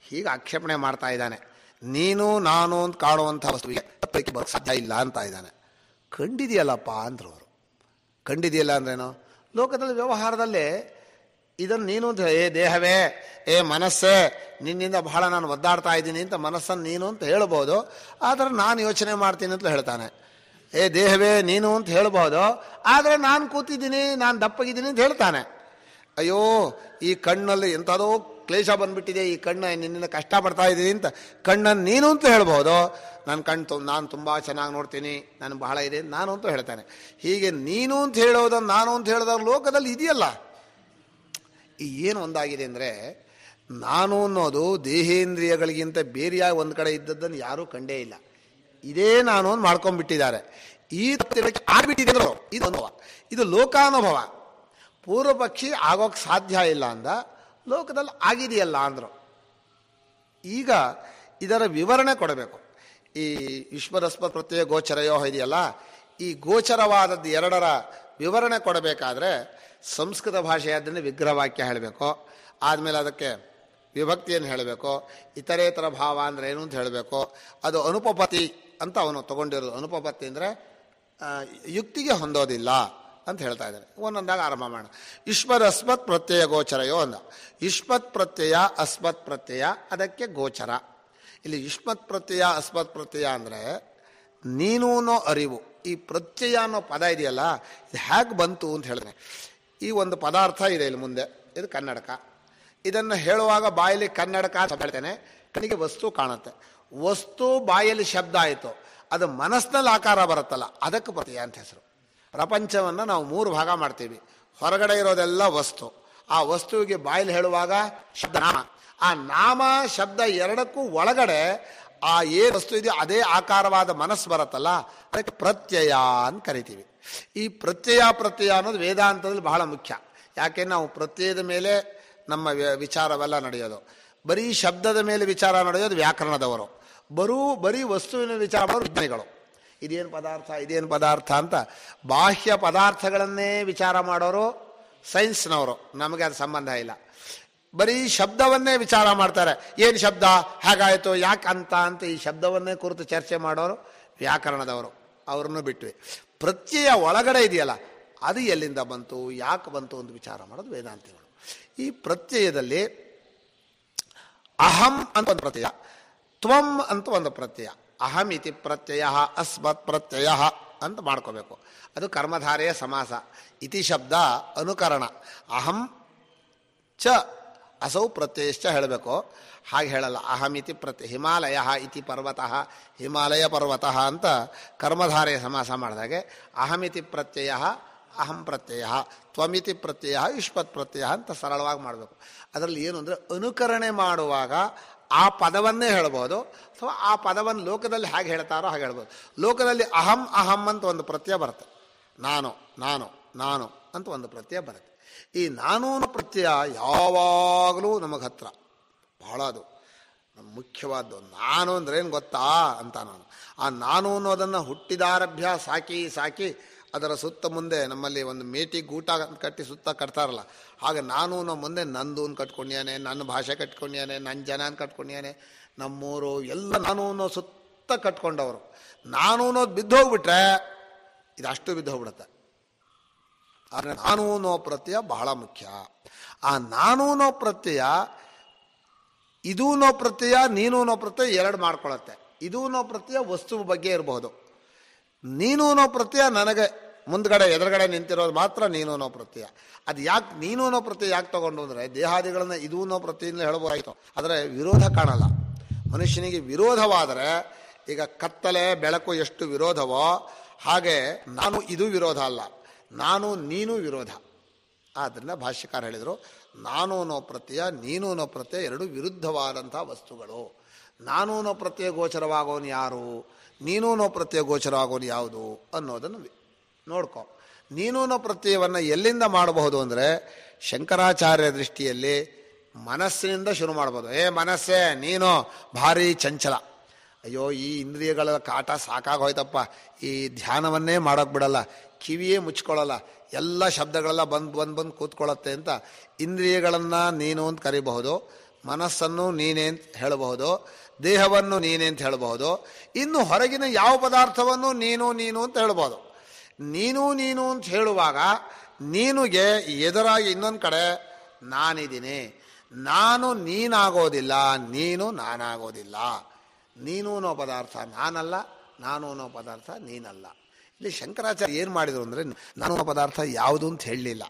ಹೀಗೆ ಆಕ್ಷೇಪಣೆ ಮಾಡ್ತಾ ಇದ್ದಾನೆ, ನೀನು ನಾನು ಅಂತ ಕಾಣುವಂಥ ವಸ್ತುವಿಗೆ ತಪ್ಪಲಿಕ್ಕೆ ಬರೋಕ್ಕೆ ಸಾಧ್ಯ ಇಲ್ಲ ಅಂತ ಇದ್ದಾನೆ. ಕಂಡಿದೆಯಲ್ಲಪ್ಪ ಅಂದರು ಅವರು. ಕಂಡಿದೆಯಲ್ಲ ಅಂದ್ರೇನು, ಲೋಕದಲ್ಲಿ ವ್ಯವಹಾರದಲ್ಲೇ ಇದನ್ನು ನೀನು ಅಂತ ಏ ದೇಹವೇ, ಏ ಮನಸ್ಸೇ, ನಿನ್ನಿಂದ ಬಹಳ ನಾನು ಒದ್ದಾಡ್ತಾ ಇದ್ದೀನಿ ಅಂತ ಮನಸ್ಸನ್ನು ನೀನು ಅಂತ ಹೇಳ್ಬೋದು, ಆದರೆ ನಾನು ಯೋಚನೆ ಮಾಡ್ತೀನಿ ಅಂತ ಹೇಳ್ತಾನೆ. ಏ ದೇಹವೇ ನೀನು ಅಂತ ಹೇಳ್ಬೋದು, ಆದರೆ ನಾನು ಕೂತಿದ್ದೀನಿ, ನಾನು ದಪ್ಪಗಿದ್ದೀನಿ ಅಂತ ಹೇಳ್ತಾನೆ. ಅಯ್ಯೋ ಈ ಕಣ್ಣಲ್ಲಿ ಎಂಥದೋ ಕ್ಲೇಶ ಬಂದುಬಿಟ್ಟಿದೆ, ಈ ಕಣ್ಣು ನಿನ್ನಿಂದ ಕಷ್ಟಪಡ್ತಾ ಇದ್ದೀನಿ ಅಂತ ಕಣ್ಣನ್ನು ನೀನು ಅಂತ ಹೇಳ್ಬೋದು, ನನ್ನ ಕಣ್ಣು ನಾನು ತುಂಬ ಚೆನ್ನಾಗಿ ನೋಡ್ತೀನಿ, ನಾನು ಬಹಳ ಇದೆ ನಾನು ಅಂತ ಹೇಳ್ತಾನೆ. ಹೀಗೆ ನೀನು ಅಂತ ಹೇಳೋದನ್ನು ನಾನು ಅಂತ ಹೇಳಿದಾಗ ಲೋಕದಲ್ಲಿ ಇದೆಯಲ್ಲ. ಏನು ಒಂದಾಗಿದೆ ಅಂದರೆ ನಾನು ಅನ್ನೋದು ದೇಹೇಂದ್ರಿಯಗಳಿಗಿಂತ ಬೇರೆಯಾಗಿ ಒಂದು ಕಡೆ ಇದ್ದದ್ದನ್ನು ಯಾರೂ ಕಂಡೇ ಇಲ್ಲ. ಇದೇ ನಾನು ಅಂತ ಮಾಡ್ಕೊಂಡ್ಬಿಟ್ಟಿದ್ದಾರೆ. ಈ ಆಗ್ಬಿಟ್ಟಿದೆ ಅಂದರು, ಇದು ಅನುಭವ, ಇದು ಲೋಕಾನುಭವ. ಪೂರ್ವ ಪಕ್ಷಿ ಆಗೋಕ್ಕೆ ಸಾಧ್ಯ ಇಲ್ಲ ಅಂದ, ಲೋಕದಲ್ಲಿ ಆಗಿದೆಯಲ್ಲ ಅಂದರು. ಈಗ ಇದರ ವಿವರಣೆ ಕೊಡಬೇಕು. ಈ ಯುಷ್ಮದಸ್ಮತ್ ಪ್ರತ್ಯಯ ಗೋಚರಯೋ ಇದೆಯಲ್ಲ, ಈ ಗೋಚರವಾದದ್ದು ಎರಡರ ವಿವರಣೆ ಕೊಡಬೇಕಾದ್ರೆ ಸಂಸ್ಕೃತ ಭಾಷೆಯಾದ್ದರಿಂದ ವಿಗ್ರಹವಾಕ್ಯ ಹೇಳಬೇಕು, ಆದಮೇಲೆ ಅದಕ್ಕೆ ವಿಭಕ್ತಿಯನ್ನು ಹೇಳಬೇಕು, ಇತರೇತರ ಭಾವ ಅಂದರೆ ಏನು ಅಂತ ಹೇಳಬೇಕು. ಅದು ಅನುಪಪತ್ತಿ ಅಂತ ಅವನು ತಗೊಂಡಿರೋದು. ಅನುಪಪತ್ತಿ ಅಂದರೆ ಯುಕ್ತಿಗೆ ಹೊಂದೋದಿಲ್ಲ ಅಂತ ಹೇಳ್ತಾ ಇದ್ದಾರೆ. ಒಂದೊಂದಾಗ ಆರಂಭ ಮಾಡೋಣ. ಯುಷ್ಮದ್ ಅಸ್ಮತ್ ಪ್ರತ್ಯಯ ಗೋಚರಯೋ ಅಂದ. ಯುಷ್ಮತ್ ಪ್ರತ್ಯಯ ಅಸ್ಮತ್ ಪ್ರತ್ಯಯ ಅದಕ್ಕೆ ಗೋಚರ. ಇಲ್ಲಿ ಯುಷ್ಮತ್ ಪ್ರತ್ಯಯ ಅಸ್ಮತ್ ಪ್ರತ್ಯಯ ಅಂದರೆ ನೀನು ಅನ್ನೋ ಅರಿವು. ಈ ಪ್ರತ್ಯಯ ಅನ್ನೋ ಪದ ಇದೆಯಲ್ಲ, ಇದು ಹೇಗೆ ಬಂತು ಅಂತ ಹೇಳಿದ್ರೆ, ಈ ಒಂದು ಪದಾರ್ಥ ಇದೆ ಇಲ್ಲಿ ಮುಂದೆ, ಇದು ಕನ್ನಡಕ. ಇದನ್ನು ಹೇಳುವಾಗ ಬಾಯಲ್ಲಿ ಕನ್ನಡಕ ಅಂತ ಹೇಳ್ತೇನೆ, ಕಣ್ಣಿಗೆ ವಸ್ತು ಕಾಣುತ್ತೆ. ವಸ್ತು ಬಾಯಲ್ಲಿ ಶಬ್ದ ಆಯಿತು, ಅದು ಮನಸ್ಸಿನಲ್ಲಿ ಆಕಾರ ಬರುತ್ತಲ್ಲ, ಅದಕ್ಕೆ ಪ್ರತ್ಯಯ ಅಂತ ಹೆಸರು. ಪ್ರಪಂಚವನ್ನು ನಾವು 3 ಭಾಗ ಮಾಡ್ತೀವಿ. ಹೊರಗಡೆ ಇರೋದೆಲ್ಲ ವಸ್ತು, ಆ ವಸ್ತುವಿಗೆ ಬಾಯಲ್ಲಿ ಹೇಳುವಾಗ ಶಬ್ದ ನಾಮ, ಆ ನಾಮ ಶಬ್ದ ಎರಡಕ್ಕೂ ಒಳಗಡೆ ಆ ಏನು ವಸ್ತು ಇದೆಯೋ ಅದೇ ಆಕಾರವಾದ ಮನಸ್ಸು ಬರುತ್ತಲ್ಲ, ಅದಕ್ಕೆ ಪ್ರತ್ಯಯ ಅಂತ ಕರಿತೀವಿ. ಈ ಪ್ರತ್ಯಯ ಅನ್ನೋದು ವೇದಾಂತದಲ್ಲಿ ಬಹಳ ಮುಖ್ಯ. ಯಾಕೆ ನಾವು ಪ್ರತ್ಯಯದ ಮೇಲೆ ನಮ್ಮ ವಿಚಾರವೆಲ್ಲ ನಡೆಯೋದು, ಬರೀ ಶಬ್ದದ ಮೇಲೆ ವಿಚಾರ ನಡೆಯೋದು ವ್ಯಾಕರಣದವರು, ಬರೀ ವಸ್ತುವಿನ ವಿಚಾರ ಮಾಡೋರು ವಿಜ್ಞಾನಿಗಳು. ಇದೇನು ಪದಾರ್ಥ ಅಂತ ಬಾಹ್ಯ ಪದಾರ್ಥಗಳನ್ನೇ ವಿಚಾರ ಮಾಡೋರು ಸೈನ್ಸ್ನವರು. ನಮಗೆ ಅದು ಸಂಬಂಧ ಇಲ್ಲ. ಬರೀ ಶಬ್ದವನ್ನೇ ವಿಚಾರ ಮಾಡ್ತಾರೆ. ಏನು ಶಬ್ದ, ಹೇಗಾಯಿತು, ಯಾಕೆ ಅಂತ ಈ ಶಬ್ದವನ್ನೇ ಕುರಿತು ಚರ್ಚೆ ಮಾಡೋರು ವ್ಯಾಕರಣದವರು. ಅವ್ರನ್ನು ಬಿಟ್ವಿ. ಪ್ರತ್ಯಯ ಒಳಗಡೆ ಇದೆಯಲ್ಲ, ಅದು ಎಲ್ಲಿಂದ ಬಂತು, ಯಾಕೆ ಬಂತು ಅಂತ ವಿಚಾರ ಮಾಡೋದು ವೇದಾಂತಿಗಳು. ಈ ಪ್ರತ್ಯಯದಲ್ಲಿ ಅಹಂ ಅಂತ ಒಂದು ಪ್ರತ್ಯಯ, ತ್ವಂ ಅಂತ ಒಂದು ಪ್ರತ್ಯಯ. ಅಹಂ ಇತಿ ಪ್ರತ್ಯಯ, ಅಸ್ಮತ್ ಪ್ರತ್ಯಯ ಅಂತ ಮಾಡ್ಕೋಬೇಕು. ಅದು ಕರ್ಮಧಾರೆಯ ಸಮಾಸ. ಇತಿ ಶಬ್ದ ಅನುಕರಣ. ಅಹಂ ಚ ಅಸೌ ಪ್ರತ್ಯಯಶ್ಚ ಹೇಳಬೇಕು. ಹಾಗೆ ಹೇಳಲ್ಲ. ಅಹಮಿತಿ ಪ್ರತ್ಯಯ. ಹಿಮಾಲಯ ಇತಿ ಪರ್ವತಃ, ಹಿಮಾಲಯ ಪರ್ವತಃ ಅಂತ ಕರ್ಮಧಾರೆಯ ಸಮಾಸ ಮಾಡಿದಾಗೆ ಅಹಮಿತಿ ಪ್ರತ್ಯಯ ಅಹಂ ಪ್ರತ್ಯಯ, ತ್ವಮಿತಿ ಪ್ರತ್ಯಯ ಯುಷ್ಮತ್ ಪ್ರತ್ಯಯ ಅಂತ ಸರಳವಾಗಿ ಮಾಡಬೇಕು. ಅದರಲ್ಲಿ ಏನು ಅಂದರೆ ಅನುಕರಣೆ ಮಾಡುವಾಗ ಆ ಪದವನ್ನೇ ಹೇಳ್ಬೋದು, ಅಥವಾ ಆ ಪದವನ್ನು ಲೋಕದಲ್ಲಿ ಹೇಗೆ ಹೇಳ್ತಾರೋ ಹಾಗೆ ಹೇಳ್ಬೋದು. ಲೋಕದಲ್ಲಿ ಅಹಂ ಅಂತ ಒಂದು ಪ್ರತ್ಯಯ ಬರುತ್ತೆ, ನಾನು ಅಂತ ಒಂದು ಪ್ರತ್ಯಯ ಬರುತ್ತೆ. ಈ ನಾನು ಪ್ರತ್ಯಯ ಯಾವಾಗಲೂ ನಮಗೆ ಹತ್ರ ಬಹಳ, ಅದು ಮುಖ್ಯವಾದ್ದು. ನಾನು ಅಂದ್ರೆ ಏನು ಗೊತ್ತಾ ಅಂತ ನಾನು ಅನ್ನೋದನ್ನು ಹುಟ್ಟಿದಾರಭ್ಯ ಸಾಕಿ ಅದರ ಸುತ್ತ ಮುಂದೆ ನಮ್ಮಲ್ಲಿ ಒಂದು ಮೇಟಿ ಗೂಟ ಕಟ್ಟಿ ಸುತ್ತ ಕಟ್ತಾರಲ್ಲ, ಹಾಗೆ ನಾನು ಅನ್ನೋ ಮುಂದೆ ನಂದು ಕಟ್ಕೊಂಡ್ಯಾನೆ, ನನ್ನ ಭಾಷೆ ಕಟ್ಕೊಂಡ್ಯಾನೆ, ನನ್ನ ಜನ ಕಟ್ಕೊಂಡ್ಯಾನೆ, ನಮ್ಮೂರು ಎಲ್ಲ ನಾನು ಅನ್ನೋ ಸುತ್ತ ಕಟ್ಕೊಂಡವರು. ನಾನು ಅನ್ನೋದು ಬಿದ್ದೋಗ್ಬಿಟ್ರೆ ಇದಷ್ಟು ಬಿದ್ದೋಗ್ಬಿಡುತ್ತೆ. ಆದರೆ ನಾನು ಅನ್ನೋ ಪ್ರತ್ಯಯ ಬಹಳ ಮುಖ್ಯ. ಆ ನಾನು ಅನ್ನೋ ಪ್ರತ್ಯಯ ಇದೂ ಅನ್ನೋ ಪ್ರತ್ಯಯ ನೀನು ಅನ್ನೋ ಪ್ರತ್ಯಯ ಎರಡು ಮಾಡ್ಕೊಳತ್ತೆ. ಇದೂ ಅನ್ನೋ ಪ್ರತ್ಯಯ ವಸ್ತು ಬಗ್ಗೆ ಇರಬಹುದು, ನೀನು ಅನ್ನೋ ಪ್ರತ್ಯಯ ನನಗೆ ಮುಂದ್ಗಡೆ ಎದುರುಗಡೆ ನಿಂತಿರೋದು ಮಾತ್ರ ನೀನು ಅನ್ನೋ ಪ್ರತ್ಯಯ. ಅದು ಯಾಕೆ ನೀನು ಅನ್ನೋ ಪ್ರತ್ಯಯ ಯಾಕೆ ತಗೊಂಡು ಅಂದರೆ ದೇಹಾದಿಗಳನ್ನ ಇದೂ ಅನ್ನೋ ಪ್ರತ್ಯಯಿಂದ ಹೇಳ್ಬೋದಾಯಿತು, ಆದರೆ ವಿರೋಧ ಕಾಣಲ್ಲ. ಮನುಷ್ಯನಿಗೆ ವಿರೋಧವಾದರೆ, ಈಗ ಕತ್ತಲೆ ಬೆಳಕು ಎಷ್ಟು ವಿರೋಧವೋ ಹಾಗೆ ನಾನು ಇದು ವಿರೋಧ ಅಲ್ಲ, ನಾನು ನೀನು ವಿರೋಧ. ಆದ್ದರಿಂದ ಭಾಷ್ಯಕಾರ ಹೇಳಿದರು, ನಾನು ಅನ್ನೋ ಪ್ರತ್ಯಯ ನೀನು ಅನ್ನೋ ಪ್ರತ್ಯಯ ಎರಡು ವಿರುದ್ಧವಾದಂಥ ವಸ್ತುಗಳು. ನಾನು ಅನ್ನೋ ಪ್ರತ್ಯಯ ಗೋಚರವಾಗೋನು ಯಾರು, ನೀನು ಅನ್ನೋ ಪ್ರತ್ಯಯ ಗೋಚರವಾಗೋನು ಯಾವುದು ಅನ್ನೋದನ್ನು ನೋಡ್ಕೊ. ನೀನು ಅನ್ನೋ ಪ್ರತ್ಯಯವನ್ನು ಎಲ್ಲಿಂದ ಮಾಡಬಹುದು ಅಂದರೆ ಶಂಕರಾಚಾರ್ಯ ದೃಷ್ಟಿಯಲ್ಲಿ ಮನಸ್ಸಿನಿಂದ ಶುರು ಮಾಡ್ಬೋದು. ಮನಸ್ಸೇ ನೀನು ಭಾರಿ ಚಂಚಲ, ಅಯ್ಯೋ ಈ ಇಂದ್ರಿಯಗಳ ಕಾಟ ಸಾಕಾಗೋಯ್ತಪ್ಪ, ಈ ಧ್ಯಾನವನ್ನೇ ಮಾಡೋಕೆ ಬಿಡಲ್ಲ, ಕಿವಿಯೇ ಮುಚ್ಕೊಳ್ಳಲ್ಲ, ಎಲ್ಲ ಶಬ್ದಗಳೆಲ್ಲ ಬಂದು ಕೂತ್ಕೊಳ್ಳುತ್ತೆ ಅಂತ ಇಂದ್ರಿಯಗಳನ್ನು ನೀನು ಅಂತ ಕರಿಬಹುದು, ಮನಸ್ಸನ್ನು ನೀನೇ ಅಂತ ಹೇಳಬಹುದು, ದೇಹವನ್ನು ನೀನೇ ಅಂತ ಹೇಳಬಹುದು. ಇನ್ನು ಹೊರಗಿನ ಯಾವ ಪದಾರ್ಥವನ್ನು ನೀನು ನೀನು ಅಂತ ಹೇಳ್ಬೋದು. ನೀನು ನೀನು ಅಂತ ಹೇಳುವಾಗ ನೀನುಗೆ ಎದುರಾಗಿ ಇನ್ನೊಂದು ಕಡೆ ನಾನಿದ್ದೀನಿ. ನಾನು ನೀನಾಗೋದಿಲ್ಲ, ನೀನು ನಾನಾಗೋದಿಲ್ಲ. ನೀನು ಅನ್ನೋ ಪದಾರ್ಥ ನಾನಲ್ಲ, ನಾನು ಅನ್ನೋ ಪದಾರ್ಥ ನೀನಲ್ಲ. ಇಲ್ಲಿ ಶಂಕರಾಚಾರ್ಯ ಏನು ಮಾಡಿದರು ಅಂದರೆ ನಾನು ಅನ್ನೋ ಪದಾರ್ಥ ಯಾವುದು ಅಂತ ಹೇಳಲಿಲ್ಲ.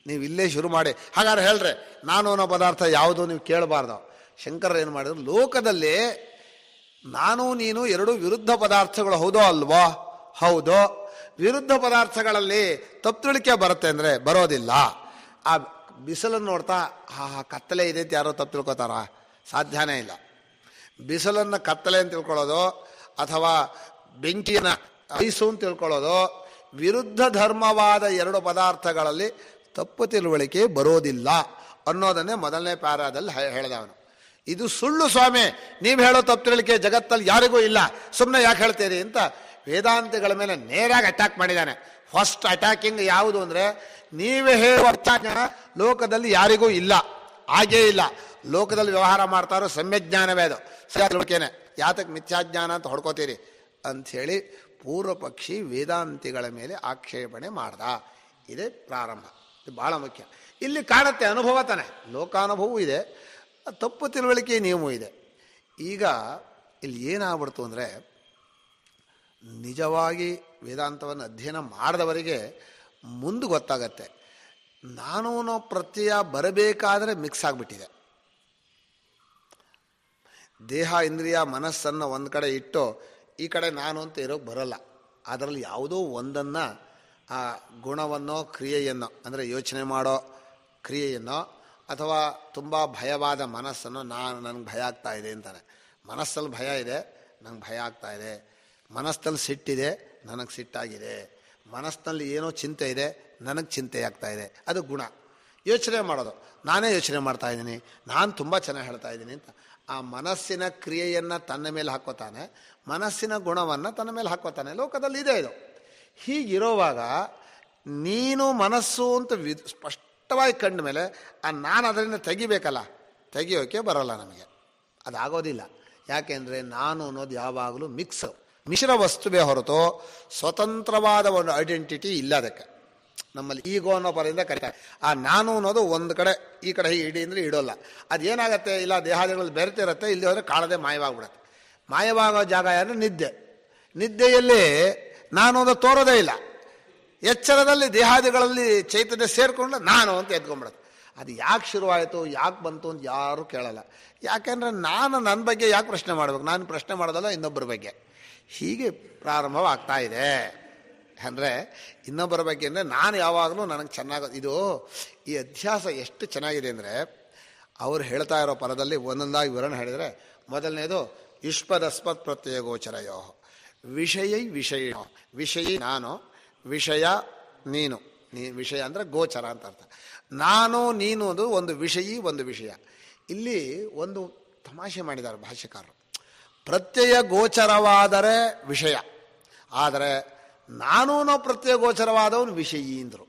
ನೀವು ಇಲ್ಲೇ ಶುರು ಮಾಡಿ ಹಾಗಾದ್ರೆ ಹೇಳ್ರೆ ನಾನು ಅನ್ನೋ ಪದಾರ್ಥ ಯಾವುದು ನೀವು ಕೇಳಬಾರ್ದು. ಶಂಕರರು ಏನು ಮಾಡಿದ್ರು, ಲೋಕದಲ್ಲಿ ನಾನು ನೀನು ಎರಡು ವಿರುದ್ಧ ಪದಾರ್ಥಗಳು ಹೌದೋ ಅಲ್ವೋ? ಹೌದು. ವಿರುದ್ಧ ಪದಾರ್ಥಗಳಲ್ಲಿ ತಪ್ಪು ತಿಳಿಕೆ ಬರುತ್ತೆ ಅಂದರೆ ಬರೋದಿಲ್ಲ. ಆ ಬಿಸಿಲನ್ನು ನೋಡ್ತಾ ಕತ್ತಲೆ ಇದೆ ಅಂತ ಯಾರೋ ತಪ್ಪು ತಿಳ್ಕೊತಾರ? ಸಾಧ್ಯನೇ ಇಲ್ಲ. ಬಿಸಿಲನ್ನು ಕತ್ತಲೆ ಅಂತ ತಿಳ್ಕೊಳ್ಳೋದು ಅಥವಾ ಬೆಂಕಿಯನ್ನು ಐಸು ಅಂತ ತಿಳ್ಕೊಳ್ಳೋದು ವಿರುದ್ಧ ಧರ್ಮವಾದ ಎರಡು ಪದಾರ್ಥಗಳಲ್ಲಿ ತಪ್ಪು ತಿಳುವಳಿಕೆ ಬರೋದಿಲ್ಲ ಅನ್ನೋದನ್ನೇ ಮೊದಲನೇ ಪ್ಯಾರಾದಲ್ಲಿ ಹೇಳಿದವನು. ಇದು ಸುಳ್ಳು ಸ್ವಾಮಿ, ನೀವು ಹೇಳೋ ತಪ್ಪು ತಿಳುವಳಿಕೆ ಜಗತ್ತಲ್ಲಿ ಯಾರಿಗೂ ಇಲ್ಲ, ಸುಮ್ಮನೆ ಯಾಕೆ ಹೇಳ್ತೀರಿ ಅಂತ ವೇದಾಂತಿಗಳ ಮೇಲೆ ನೇರಾಗಿ ಅಟ್ಯಾಕ್ ಮಾಡಿದ್ದಾನೆ. ಫಸ್ಟ್ ಅಟ್ಯಾಕಿಂಗ್ ಯಾವುದು ಅಂದರೆ ನೀವೇ ಹೇಳುವ ಜ್ಞಾನ ಲೋಕದಲ್ಲಿ ಯಾರಿಗೂ ಇಲ್ಲ, ಹಾಗೇ ಇಲ್ಲ. ಲೋಕದಲ್ಲಿ ವ್ಯವಹಾರ ಮಾಡ್ತಾರೋ ಸಮ್ಯಜ್ಞಾನವೇ ಅದು, ತಿಳುವಳಿಕೆನೆ. ಯಾತಕ್ಕೆ ಮಿಥ್ಯಾಜ್ಞಾನ ಅಂತ ಹೊಡ್ಕೋತೀರಿ ಅಂಥೇಳಿ ಪೂರ್ವ ಪಕ್ಷಿ ವೇದಾಂತಿಗಳ ಮೇಲೆ ಆಕ್ಷೇಪಣೆ ಮಾಡ್ದ. ಇದೇ ಪ್ರಾರಂಭ. ಇದು ಭಾಳ ಮುಖ್ಯ. ಇಲ್ಲಿ ಕಾಣುತ್ತೆ ಅನುಭವ ತಾನೆ, ಲೋಕಾನುಭವವೂ ಇದೆ, ತಪ್ಪು ತಿಳುವಳಿಕೆ ನಿಯಮವೂ ಇದೆ. ಈಗ ಇಲ್ಲಿ ಏನಾಗ್ಬಿಡ್ತು ಅಂದರೆ ನಿಜವಾಗಿ ವೇದಾಂತವನ್ನು ಅಧ್ಯಯನ ಮಾಡಿದವರಿಗೆ ಮುಂದೆ ಗೊತ್ತಾಗತ್ತೆ, ನಾನು ಅನ್ನೋ ಪ್ರತ್ಯಯ ಬರಬೇಕಾದರೆ ಮಿಕ್ಸ್ ಆಗಿಬಿಟ್ಟಿದೆ. ದೇಹ ಇಂದ್ರಿಯ ಮನಸ್ಸನ್ನು ಒಂದು ಕಡೆ ಇಟ್ಟು ಈ ಕಡೆ ನಾನು ಅಂತ ಇರೋಕ್ಕೆ ಬರೋಲ್ಲ. ಅದರಲ್ಲಿ ಯಾವುದೋ ಒಂದನ್ನು, ಆ ಗುಣವನ್ನೋ ಕ್ರಿಯೆಯನ್ನೋ ಅಂದರೆ ಯೋಚನೆ ಮಾಡೋ ಕ್ರಿಯೆಯನ್ನೋ ಅಥವಾ ತುಂಬ ಭಯವಾದ ಮನಸ್ಸನ್ನು ನನಗೆ ಭಯ ಆಗ್ತಾ ಇದೆ ಅಂತಾನೆ. ಮನಸ್ಸಲ್ಲಿ ಭಯ ಇದೆ, ನಂಗೆ ಭಯ ಆಗ್ತಾ ಇದೆ. ಮನಸ್ಸಲ್ಲಿ ಸಿಟ್ಟಿದೆ, ನನಗೆ ಸಿಟ್ಟಾಗಿದೆ. ಮನಸ್ಸಿನಲ್ಲಿ ಏನೋ ಚಿಂತೆ ಇದೆ, ನನಗೆ ಚಿಂತೆ ಆಗ್ತಾ ಇದೆ. ಅದು ಗುಣ. ಯೋಚನೆ ಮಾಡೋದು, ನಾನೇ ಯೋಚನೆ ಮಾಡ್ತಾ ಇದ್ದೀನಿ, ನಾನು ತುಂಬ ಚೆನ್ನಾಗಿ ಹೇಳ್ತಾ ಇದ್ದೀನಿ ಅಂತ ಆ ಮನಸ್ಸಿನ ಕ್ರಿಯೆಯನ್ನು ತನ್ನ ಮೇಲೆ ಹಾಕೋತಾನೆ, ಮನಸ್ಸಿನ ಗುಣವನ್ನು ತನ್ನ ಮೇಲೆ ಹಾಕೋತಾನೆ. ಲೋಕದಲ್ಲಿ ಇದೆ ಇದು. ಹೀಗಿರೋವಾಗ ನೀನು ಮನಸ್ಸು ಅಂತ ಸ್ಪಷ್ಟವಾಗಿ ಕಂಡ ಮೇಲೆ ನಾನು ಅದರಿಂದ ತೆಗಿಬೇಕಲ್ಲ, ತೆಗಿಯೋಕೆ ಬರೋಲ್ಲ ನಮಗೆ, ಅದಾಗೋದಿಲ್ಲ. ಯಾಕೆಂದರೆ ನಾನು ಅನ್ನೋದು ಯಾವಾಗಲೂ ಮಿಶ್ರ ವಸ್ತುವೇ ಹೊರತು ಸ್ವತಂತ್ರವಾದ ಒಂದು ಐಡೆಂಟಿಟಿ ಇಲ್ಲ ಅದಕ್ಕೆ. ನಮ್ಮಲ್ಲಿ ಈಗೋ ಅನ್ನೋ ಪರದಿಂದ ಕರೀತಾರೆ. ಆ ನಾನು ಅನ್ನೋದು ಒಂದು ಕಡೆ ಈ ಕಡೆ ಇಡಿ ಅಂದರೆ ಇಡೋಲ್ಲ. ಅದೇನಾಗತ್ತೆ, ಇಲ್ಲ ದೇಹಾದಿಗಳಲ್ಲಿ ಬೆರೆತಿರುತ್ತೆ, ಇಲ್ಲಿ ಹೋದರೆ ಕಾಣದೆ ಮಾಯವಾಗ್ಬಿಡತ್ತೆ. ಮಾಯವಾಗೋ ಜಾಗ ಯಾರು? ನಿದ್ದೆಯಲ್ಲಿ ನಾನು ಅನ್ನೋದು ತೋರೋದೇ ಇಲ್ಲ. ಎಚ್ಚರದಲ್ಲಿ ದೇಹಾದಿಗಳಲ್ಲಿ ಚೈತನ್ಯ ಸೇರಿಕೊಂಡು ನಾನು ಅಂತ ಎದ್ಕೊಂಡ್ಬಿಡತ್ತೆ. ಅದು ಯಾಕೆ ಶುರುವಾಯಿತು, ಯಾಕೆ ಬಂತು ಅಂತ ಯಾರೂ ಕೇಳಲ್ಲ. ಯಾಕೆಂದರೆ ನನ್ನ ಬಗ್ಗೆ ಯಾಕೆ ಪ್ರಶ್ನೆ ಮಾಡಬೇಕು? ನಾನು ಪ್ರಶ್ನೆ ಮಾಡೋದಲ್ಲ ಇನ್ನೊಬ್ಬರ ಬಗ್ಗೆ. ಹೀಗೆ ಪ್ರಾರಂಭವಾಗ್ತಾ ಇದೆ. ಅಂದರೆ ಇನ್ನೊಬ್ಬರ ಬಗ್ಗೆ ಅಂದರೆ ನಾನು ಯಾವಾಗಲೂ ನನಗೆ ಚೆನ್ನಾಗಿ ಇದು ಈ ಅಧ್ಯಾಸ ಎಷ್ಟು ಚೆನ್ನಾಗಿದೆ ಅಂದರೆ ಅವರು ಹೇಳ್ತಾ ಇರೋ ಪದದಲ್ಲಿ ಒಂದೊಂದಾಗಿ ವಿವರಣೆ ಹೇಳಿದರೆ, ಮೊದಲನೇದು ಯುಷ್ಪದಸ್ಪತ್ ಪ್ರತ್ಯಯ ಗೋಚರಯೋ ವಿಷಯ ವಿಷಯಿ ನಾನು, ವಿಷಯ ನೀನು. ವಿಷಯ ಅಂದರೆ ಗೋಚರ ಅಂತ ಅರ್ಥ. ನಾನು ನೀನು ಅದು ಒಂದು ವಿಷಯಿ, ಒಂದು ವಿಷಯ. ಇಲ್ಲಿ ಒಂದು ತಮಾಷೆ ಮಾಡಿದ್ದಾರೆ ಭಾಷ್ಯಕಾರರು. ಪ್ರತ್ಯಯ ಗೋಚರವಾದರೆ ವಿಷಯ, ಆದರೆ ನಾನು ಪ್ರತ್ಯಯ ಗೋಚರವಾದವನು ವಿಷಯಿ ಅಂದರು.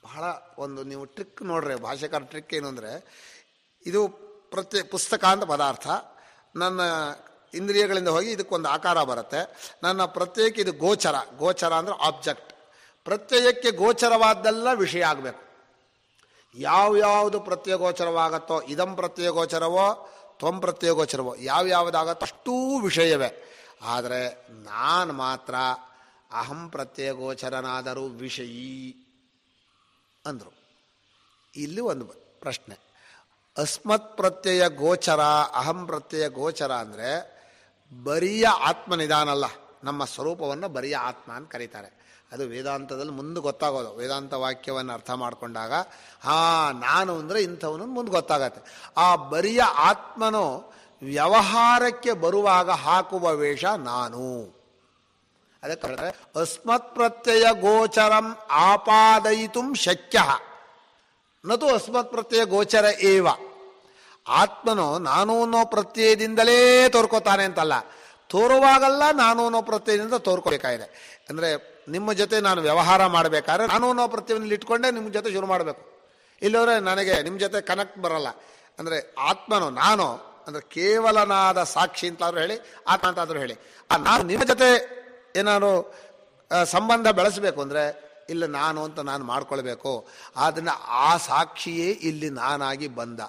ಬಹಳ ಒಂದು ನೀವು ಟ್ರಿಕ್ ನೋಡ್ರಿ, ಭಾಷೆಕಾರ ಟ್ರಿಕ್ ಏನು ಅಂದರೆ, ಇದು ಪುಸ್ತಕ ಅಂತ ಪದಾರ್ಥ, ನನ್ನ ಇಂದ್ರಿಯಗಳಿಂದ ಹೋಗಿ ಇದಕ್ಕೊಂದು ಆಕಾರ ಬರುತ್ತೆ, ನನ್ನ ಪ್ರತ್ಯೇಕ ಇದು ಗೋಚರ. ಗೋಚರ ಅಂದರೆ ಆಬ್ಜೆಕ್ಟ್. ಪ್ರತ್ಯಯಕ್ಕೆ ಗೋಚರವಾದ್ದೆಲ್ಲ ವಿಷಯ ಆಗಬೇಕು. ಯಾವ್ಯಾವುದು ಪ್ರತ್ಯಯ ಗೋಚರವಾಗತ್ತೋ, ಇದಂ ಪ್ರತ್ಯಯ ಗೋಚರವೋ ತ್ವಂ ಪ್ರತ್ಯಯ ಗೋಚರವೋ, ಯಾವ್ಯಾವುದಾಗತ್ತೋ ಅಷ್ಟೂ ವಿಷಯವೇ. ಆದರೆ ನಾನು ಮಾತ್ರ ಅಹಂ ಪ್ರತ್ಯಯ ಗೋಚರನಾದರೂ ವಿಷಯೀ ಅಂದರು. ಇಲ್ಲಿ ಒಂದು ಪ್ರಶ್ನೆ, ಅಸ್ಮತ್ ಪ್ರತ್ಯಯ ಗೋಚರ ಅಹಂ ಪ್ರತ್ಯಯ ಗೋಚರ ಅಂದರೆ ಬರಿಯ ಆತ್ಮನಿದಾನಲ್ಲ, ನಮ್ಮ ಸ್ವರೂಪವನ್ನು ಬರಿಯ ಆತ್ಮ ಅಂತ ಕರೀತಾರೆ. ಅದು ವೇದಾಂತದಲ್ಲಿ ಮುಂದೆ ಗೊತ್ತಾಗೋದು. ವೇದಾಂತ ವಾಕ್ಯವನ್ನು ಅರ್ಥ ಮಾಡಿಕೊಂಡಾಗ ನಾನು ಅಂದರೆ ಇಂಥವನು ಮುಂದೆ ಗೊತ್ತಾಗತ್ತೆ. ಆ ಬರಿಯ ಆತ್ಮನು ವ್ಯವಹಾರಕ್ಕೆ ಬರುವಾಗ ಹಾಕುವ ವೇಷ ನಾನು. ಅದಕ್ಕೆ ಹೇಳ್ತಾರೆ ಅಸ್ಮತ್ ಪ್ರತ್ಯಯ ಗೋಚರಂ ಆಪಾದಯಿತು ಶಕ್ಯ ನತು ಅಸ್ಮತ್ ಪ್ರತ್ಯಯ ಗೋಚರ ಏವ. ಆತ್ಮನು ನಾನು ಅನ್ನೋ ಪ್ರತ್ಯಯದಿಂದಲೇ ತೋರ್ಕೋತಾನೆ ಅಂತಲ್ಲ, ತೋರುವಾಗಲ್ಲ ನಾನು ಅನ್ನೋ ಪ್ರತ್ಯಯದಿಂದ ತೋರ್ಕೋಬೇಕಾಗಿದೆ. ಅಂದರೆ ನಿಮ್ಮ ಜೊತೆ ನಾನು ವ್ಯವಹಾರ ಮಾಡಬೇಕಾದ್ರೆ ನಾನು ಅನ್ನೋ ಪ್ರತ್ಯಯದಲ್ಲಿ ಇಟ್ಕೊಂಡೆ ನಿಮ್ಮ ಜೊತೆ ಶುರು ಮಾಡಬೇಕು. ಇಲ್ಲವರೆ ನನಗೆ ನಿಮ್ಮ ಜೊತೆ ಕನೆಕ್ಟ್ ಬರಲ್ಲ. ಅಂದರೆ ಆತ್ಮನು ನಾನು ಅಂದರೆ ಕೇವಲನಾದ ಸಾಕ್ಷಿ ಅಂತಾದರೂ ಹೇಳಿ, ಆತ್ಮ ಅಂತಾದರೂ ಹೇಳಿ, ನಾನು ನಿಮ್ಮ ಜೊತೆ ಏನಾದ್ರು ಸಂಬಂಧ ಬೆಳೆಸಬೇಕು ಅಂದರೆ ಇಲ್ಲ ನಾನು ಅಂತ ನಾನು ಮಾಡ್ಕೊಳ್ಬೇಕು. ಆದ್ದರಿಂದ ಆ ಸಾಕ್ಷಿಯೇ ಇಲ್ಲಿ ನಾನಾಗಿ ಬಂದ.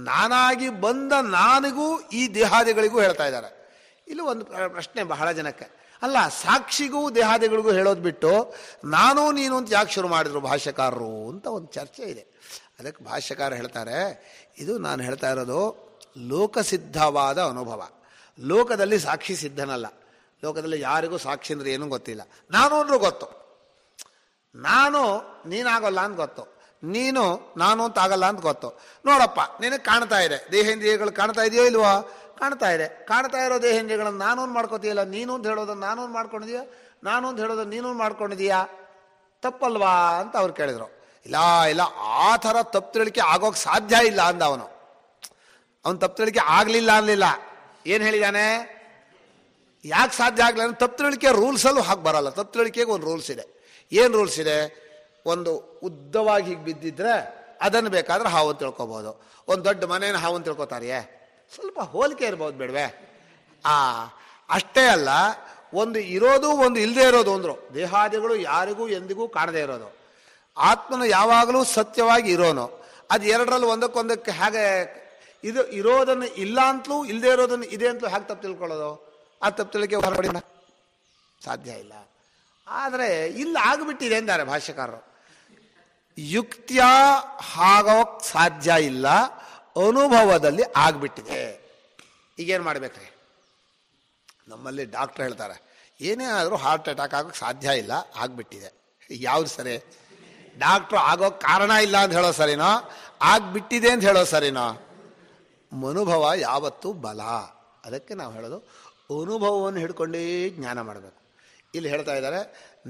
ನಾನಾಗಿ ಬಂದ ನಾನಿಗೂ ಈ ದೇಹಾದಿಗಳಿಗೂ ಹೇಳ್ತಾ ಇದ್ದಾರೆ. ಇಲ್ಲಿ ಒಂದು ಪ್ರಶ್ನೆ ಬಹಳ ಜನಕ್ಕೆ, ಅಲ್ಲ ಸಾಕ್ಷಿಗೂ ದೇಹಾದಿಗಳಿಗೂ ಹೇಳೋದು ಬಿಟ್ಟು ನಾನು ನೀನು ಅಂತ ಯಾಕೆ ಶುರು ಮಾಡಿದ್ರು ಭಾಷ್ಯಕಾರರು ಅಂತ ಒಂದು ಚರ್ಚೆ ಇದೆ. ಅದಕ್ಕೆ ಭಾಷ್ಯಕಾರ ಹೇಳ್ತಾರೆ, ಇದು ನಾನು ಹೇಳ್ತಾ ಇರೋದು ಲೋಕಸಿದ್ಧವಾದ ಅನುಭವ. ಲೋಕದಲ್ಲಿ ಸಾಕ್ಷಿ ಸಿದ್ಧನಲ್ಲ. ಲೋಕದಲ್ಲಿ ಯಾರಿಗೂ ಸಾಕ್ಷಿ ಅಂದರೆ ಏನೂ ಗೊತ್ತಿಲ್ಲ. ನಾನು ಅಂದ್ರೂ ಗೊತ್ತು, ನಾನು ನೀನಾಗಲ್ಲ ಅಂತ ಗೊತ್ತು, ನೀನು ನಾನು ಅಂತ ಆಗಲ್ಲ ಅಂತ ಗೊತ್ತು. ನೋಡಪ್ಪ ನಿನಗೆ ಕಾಣ್ತಾ ಇದೆ, ದೇಹೇಂದ್ರಿಯಗಳು ಕಾಣ್ತಾ ಇದೆಯೋ ಇಲ್ವೋ? ಕಾಣ್ತಾ ಇದೆ. ಕಾಣ್ತಾ ಇರೋ ದೇಹೇಂದ್ರಿಯಗಳನ್ನು ನಾನು ಒಂದು ಮಾಡ್ಕೋತೀಯಲ್ಲ, ನೀನು ಅಂತ ಹೇಳೋದನ್ನು ನಾನು ಒಂದು ಮಾಡ್ಕೊಂಡಿದೀಯಾ, ನಾನು ಅಂತ ಹೇಳೋದನ್ನು ನೀನು ಮಾಡ್ಕೊಂಡಿದೀಯಾ, ತಪ್ಪಲ್ವಾ ಅಂತ ಅವ್ರು ಕೇಳಿದ್ರು. ಇಲ್ಲ ಇಲ್ಲ, ಆ ಥರ ತಪ್ಪು ತಿಳಿಕೆ ಆಗೋಕ್ಕೆ ಸಾಧ್ಯ ಇಲ್ಲ ಅಂದ ಅವನು. ಅವನು ತಪ್ಪು ತಿಳಿಕೆ ಆಗಲಿಲ್ಲ ಅನ್ನಲಿಲ್ಲ, ಏನು ಹೇಳಿದಾನೆ? ಯಾಕೆ ಸಾಧ್ಯ ಆಗಲಿಲ್ಲ ಅಂದ್ರೆ ತಪ್ಪು ತಿಳಿಕೆ ರೂಲ್ಸಲ್ಲೂ ಹಾಗೆ ಬರಲ್ಲ. ತಪ್ಪು ತಿಳಿಕೆಗೆ ಒಂದು ರೂಲ್ಸ್ ಇದೆ. ಏನು ರೂಲ್ಸ್ ಇದೆ? ಒಂದು ಉದ್ದವಾಗಿ ಹೀಗೆ ಬಿದ್ದಿದ್ರೆ ಅದನ್ನು ಬೇಕಾದ್ರೆ ಹಾವು ಅಂತ ತಿಳ್ಕೊಬೋದು. ಒಂದು ದೊಡ್ಡ ಮನೇನ ಹಾವು ಅಂತ ತಿಳ್ಕೊತಾರಿಯೇ? ಸ್ವಲ್ಪ ಹೋಲಿಕೆ ಇರ್ಬೋದು ಬೇಡವೆ? ಅಷ್ಟೇ ಅಲ್ಲ, ಒಂದು ಇರೋದು ಒಂದು ಇಲ್ಲದೆ ಇರೋದು ಅಂದರು. ದೇಹಾದಿಗಳು ಯಾರಿಗೂ ಎಂದಿಗೂ ಕಾಣದೇ ಇರೋದು, ಆತ್ಮನು ಯಾವಾಗಲೂ ಸತ್ಯವಾಗಿ ಇರೋನು. ಅದು ಎರಡರಲ್ಲಿ ಒಂದಕ್ಕೊಂದಕ್ಕೆ ಹೇಗೆ ಇದು ಇರೋದನ್ನು ಇಲ್ಲ ಅಂತಲೂ ಇಲ್ಲದೆ ಇರೋದನ್ನು ಇದೆ ಅಂತಲೂ ಹೇಗೆ ತಪ್ಪು ತಿಳ್ಕೊಳ್ಳೋದು? ಆ ತಪ್ಪು ತಿಳಿಕೆ ಹೊರಗಡೆ ಸಾಧ್ಯ ಇಲ್ಲ. ಆದರೆ ಇಲ್ಲಿ ಆಗಿಬಿಟ್ಟಿದೆ ಅಂತಾರೆ ಭಾಷ್ಯಕಾರರು. ಯುಕ್ತಿಯ ಆಗೋಕ್ ಸಾಧ್ಯ ಇಲ್ಲ, ಅನುಭವದಲ್ಲಿ ಆಗ್ಬಿಟ್ಟಿದೆ. ಈಗೇನು ಮಾಡ್ಬೇಕ್ರಿ? ನಮ್ಮಲ್ಲಿ ಡಾಕ್ಟ್ರ್ ಹೇಳ್ತಾರೆ ಏನೇ ಆದರೂ ಹಾರ್ಟ್ ಅಟ್ಯಾಕ್ ಆಗೋಕ್ಕೆ ಸಾಧ್ಯ ಇಲ್ಲ, ಆಗ್ಬಿಟ್ಟಿದೆ. ಯಾವ್ದು ಸರಿ? ಡಾಕ್ಟ್ರು ಆಗೋಕ್ಕೆ ಕಾರಣ ಇಲ್ಲ ಅಂತ ಹೇಳೋ ಸರಿನೋ, ಆಗ್ಬಿಟ್ಟಿದೆ ಅಂತ ಹೇಳೋ ಸರಿನೋ? ಅನುಭವ ಯಾವತ್ತೂ ಬಲ. ಅದಕ್ಕೆ ನಾವು ಹೇಳೋದು ಅನುಭವವನ್ನು ಹಿಡ್ಕೊಂಡೇ ಜ್ಞಾನ ಮಾಡಬೇಕು. ಇಲ್ಲಿ ಹೇಳ್ತಾ ಇದ್ದಾರೆ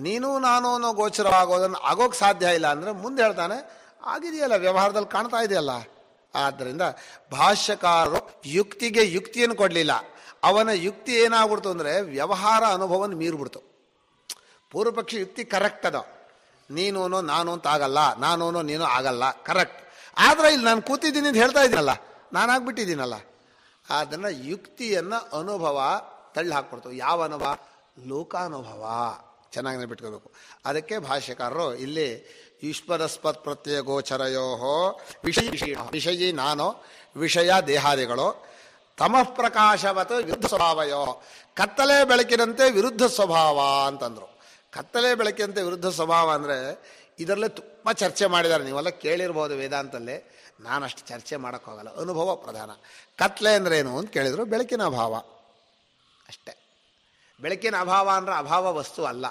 ನೀನು ನಾನು ಅನ್ನೋ ಗೋಚರವಾಗೋದನ್ನು ಆಗೋಕ್ಕೆ ಸಾಧ್ಯ ಇಲ್ಲ ಅಂದರೆ ಮುಂದೆ ಹೇಳ್ತಾನೆ ಆಗಿದೆಯಲ್ಲ, ವ್ಯವಹಾರದಲ್ಲಿ ಕಾಣ್ತಾ ಇದೆಯಲ್ಲ. ಆದ್ದರಿಂದ ಭಾಷ್ಯಕಾರರು ಯುಕ್ತಿಗೆ ಯುಕ್ತಿಯನ್ನು ಕೊಡಲಿಲ್ಲ. ಅವನ ಯುಕ್ತಿ ಏನಾಗ್ಬಿಡ್ತು ಅಂದರೆ ವ್ಯವಹಾರ ಅನುಭವವನ್ನು ಮೀರ್ಬಿಡ್ತು. ಪೂರ್ವಪಕ್ಷಿ ಯುಕ್ತಿ ಕರೆಕ್ಟ್ ಅದ, ನೀನು ಅನ್ನೋ ನಾನು ಅಂತ ಆಗಲ್ಲ, ನಾನು ಅನ್ನೋ ನೀನು ಆಗಲ್ಲ, ಕರೆಕ್ಟ್. ಆದರೆ ಇಲ್ಲಿ ನಾನು ಕೂತಿದ್ದೀನಿ ಅಂತ ಹೇಳ್ತಾ ಇದ್ದೀನಲ್ಲ, ನಾನಾಗ್ಬಿಟ್ಟಿದ್ದೀನಲ್ಲ. ಅದನ್ನು ಯುಕ್ತಿಯನ್ನು ಅನುಭವ ತಳ್ಳಿ ಹಾಕ್ಬಿಡ್ತು. ಯಾವ ಅನುಭವ? ಲೋಕಾನುಭವ. ಚೆನ್ನಾಗಿ ನೆನಪಿಟ್ಕೋಬೇಕು. ಅದಕ್ಕೆ ಭಾಷ್ಯಕಾರರು ಇಲ್ಲಿ ಈಶ್ವರಸ್ಪತ್ ಪ್ರತ್ಯಯ ಗೋಚರಯೋ ವಿಷಯಿ ನಾನು, ವಿಷಯ ದೇಹಾದಿಗಳು, ತಮಃ ಪ್ರಕಾಶವತ್ ವಿರುದ್ಧ ಸ್ವಭಾವಯೋ, ಕತ್ತಲೆ ಬೆಳಕಿನಂತೆ ವಿರುದ್ಧ ಸ್ವಭಾವ ಅಂತಂದರು. ಕತ್ತಲೆ ಬೆಳಕಿನಂತೆ ವಿರುದ್ಧ ಸ್ವಭಾವ ಅಂದರೆ ಇದರಲ್ಲೇ ತುಂಬ ಚರ್ಚೆ ಮಾಡಿದ್ದಾರೆ. ನೀವೆಲ್ಲ ಕೇಳಿರ್ಬೋದು ವೇದಾಂತಲ್ಲೇ, ನಾನಷ್ಟು ಚರ್ಚೆ ಮಾಡೋಕ್ಕಾಗಲ್ಲ. ಅನುಭವ ಪ್ರಧಾನ. ಕತ್ತಲೆ ಅಂದ್ರೇನು ಅಂತ ಕೇಳಿದರು, ಬೆಳಕಿನ ಅಭಾವ ಅಷ್ಟೇ. ಬೆಳಕಿನ ಅಭಾವ ಅಂದರೆ ಅಭಾವ ವಸ್ತು ಅಲ್ಲ.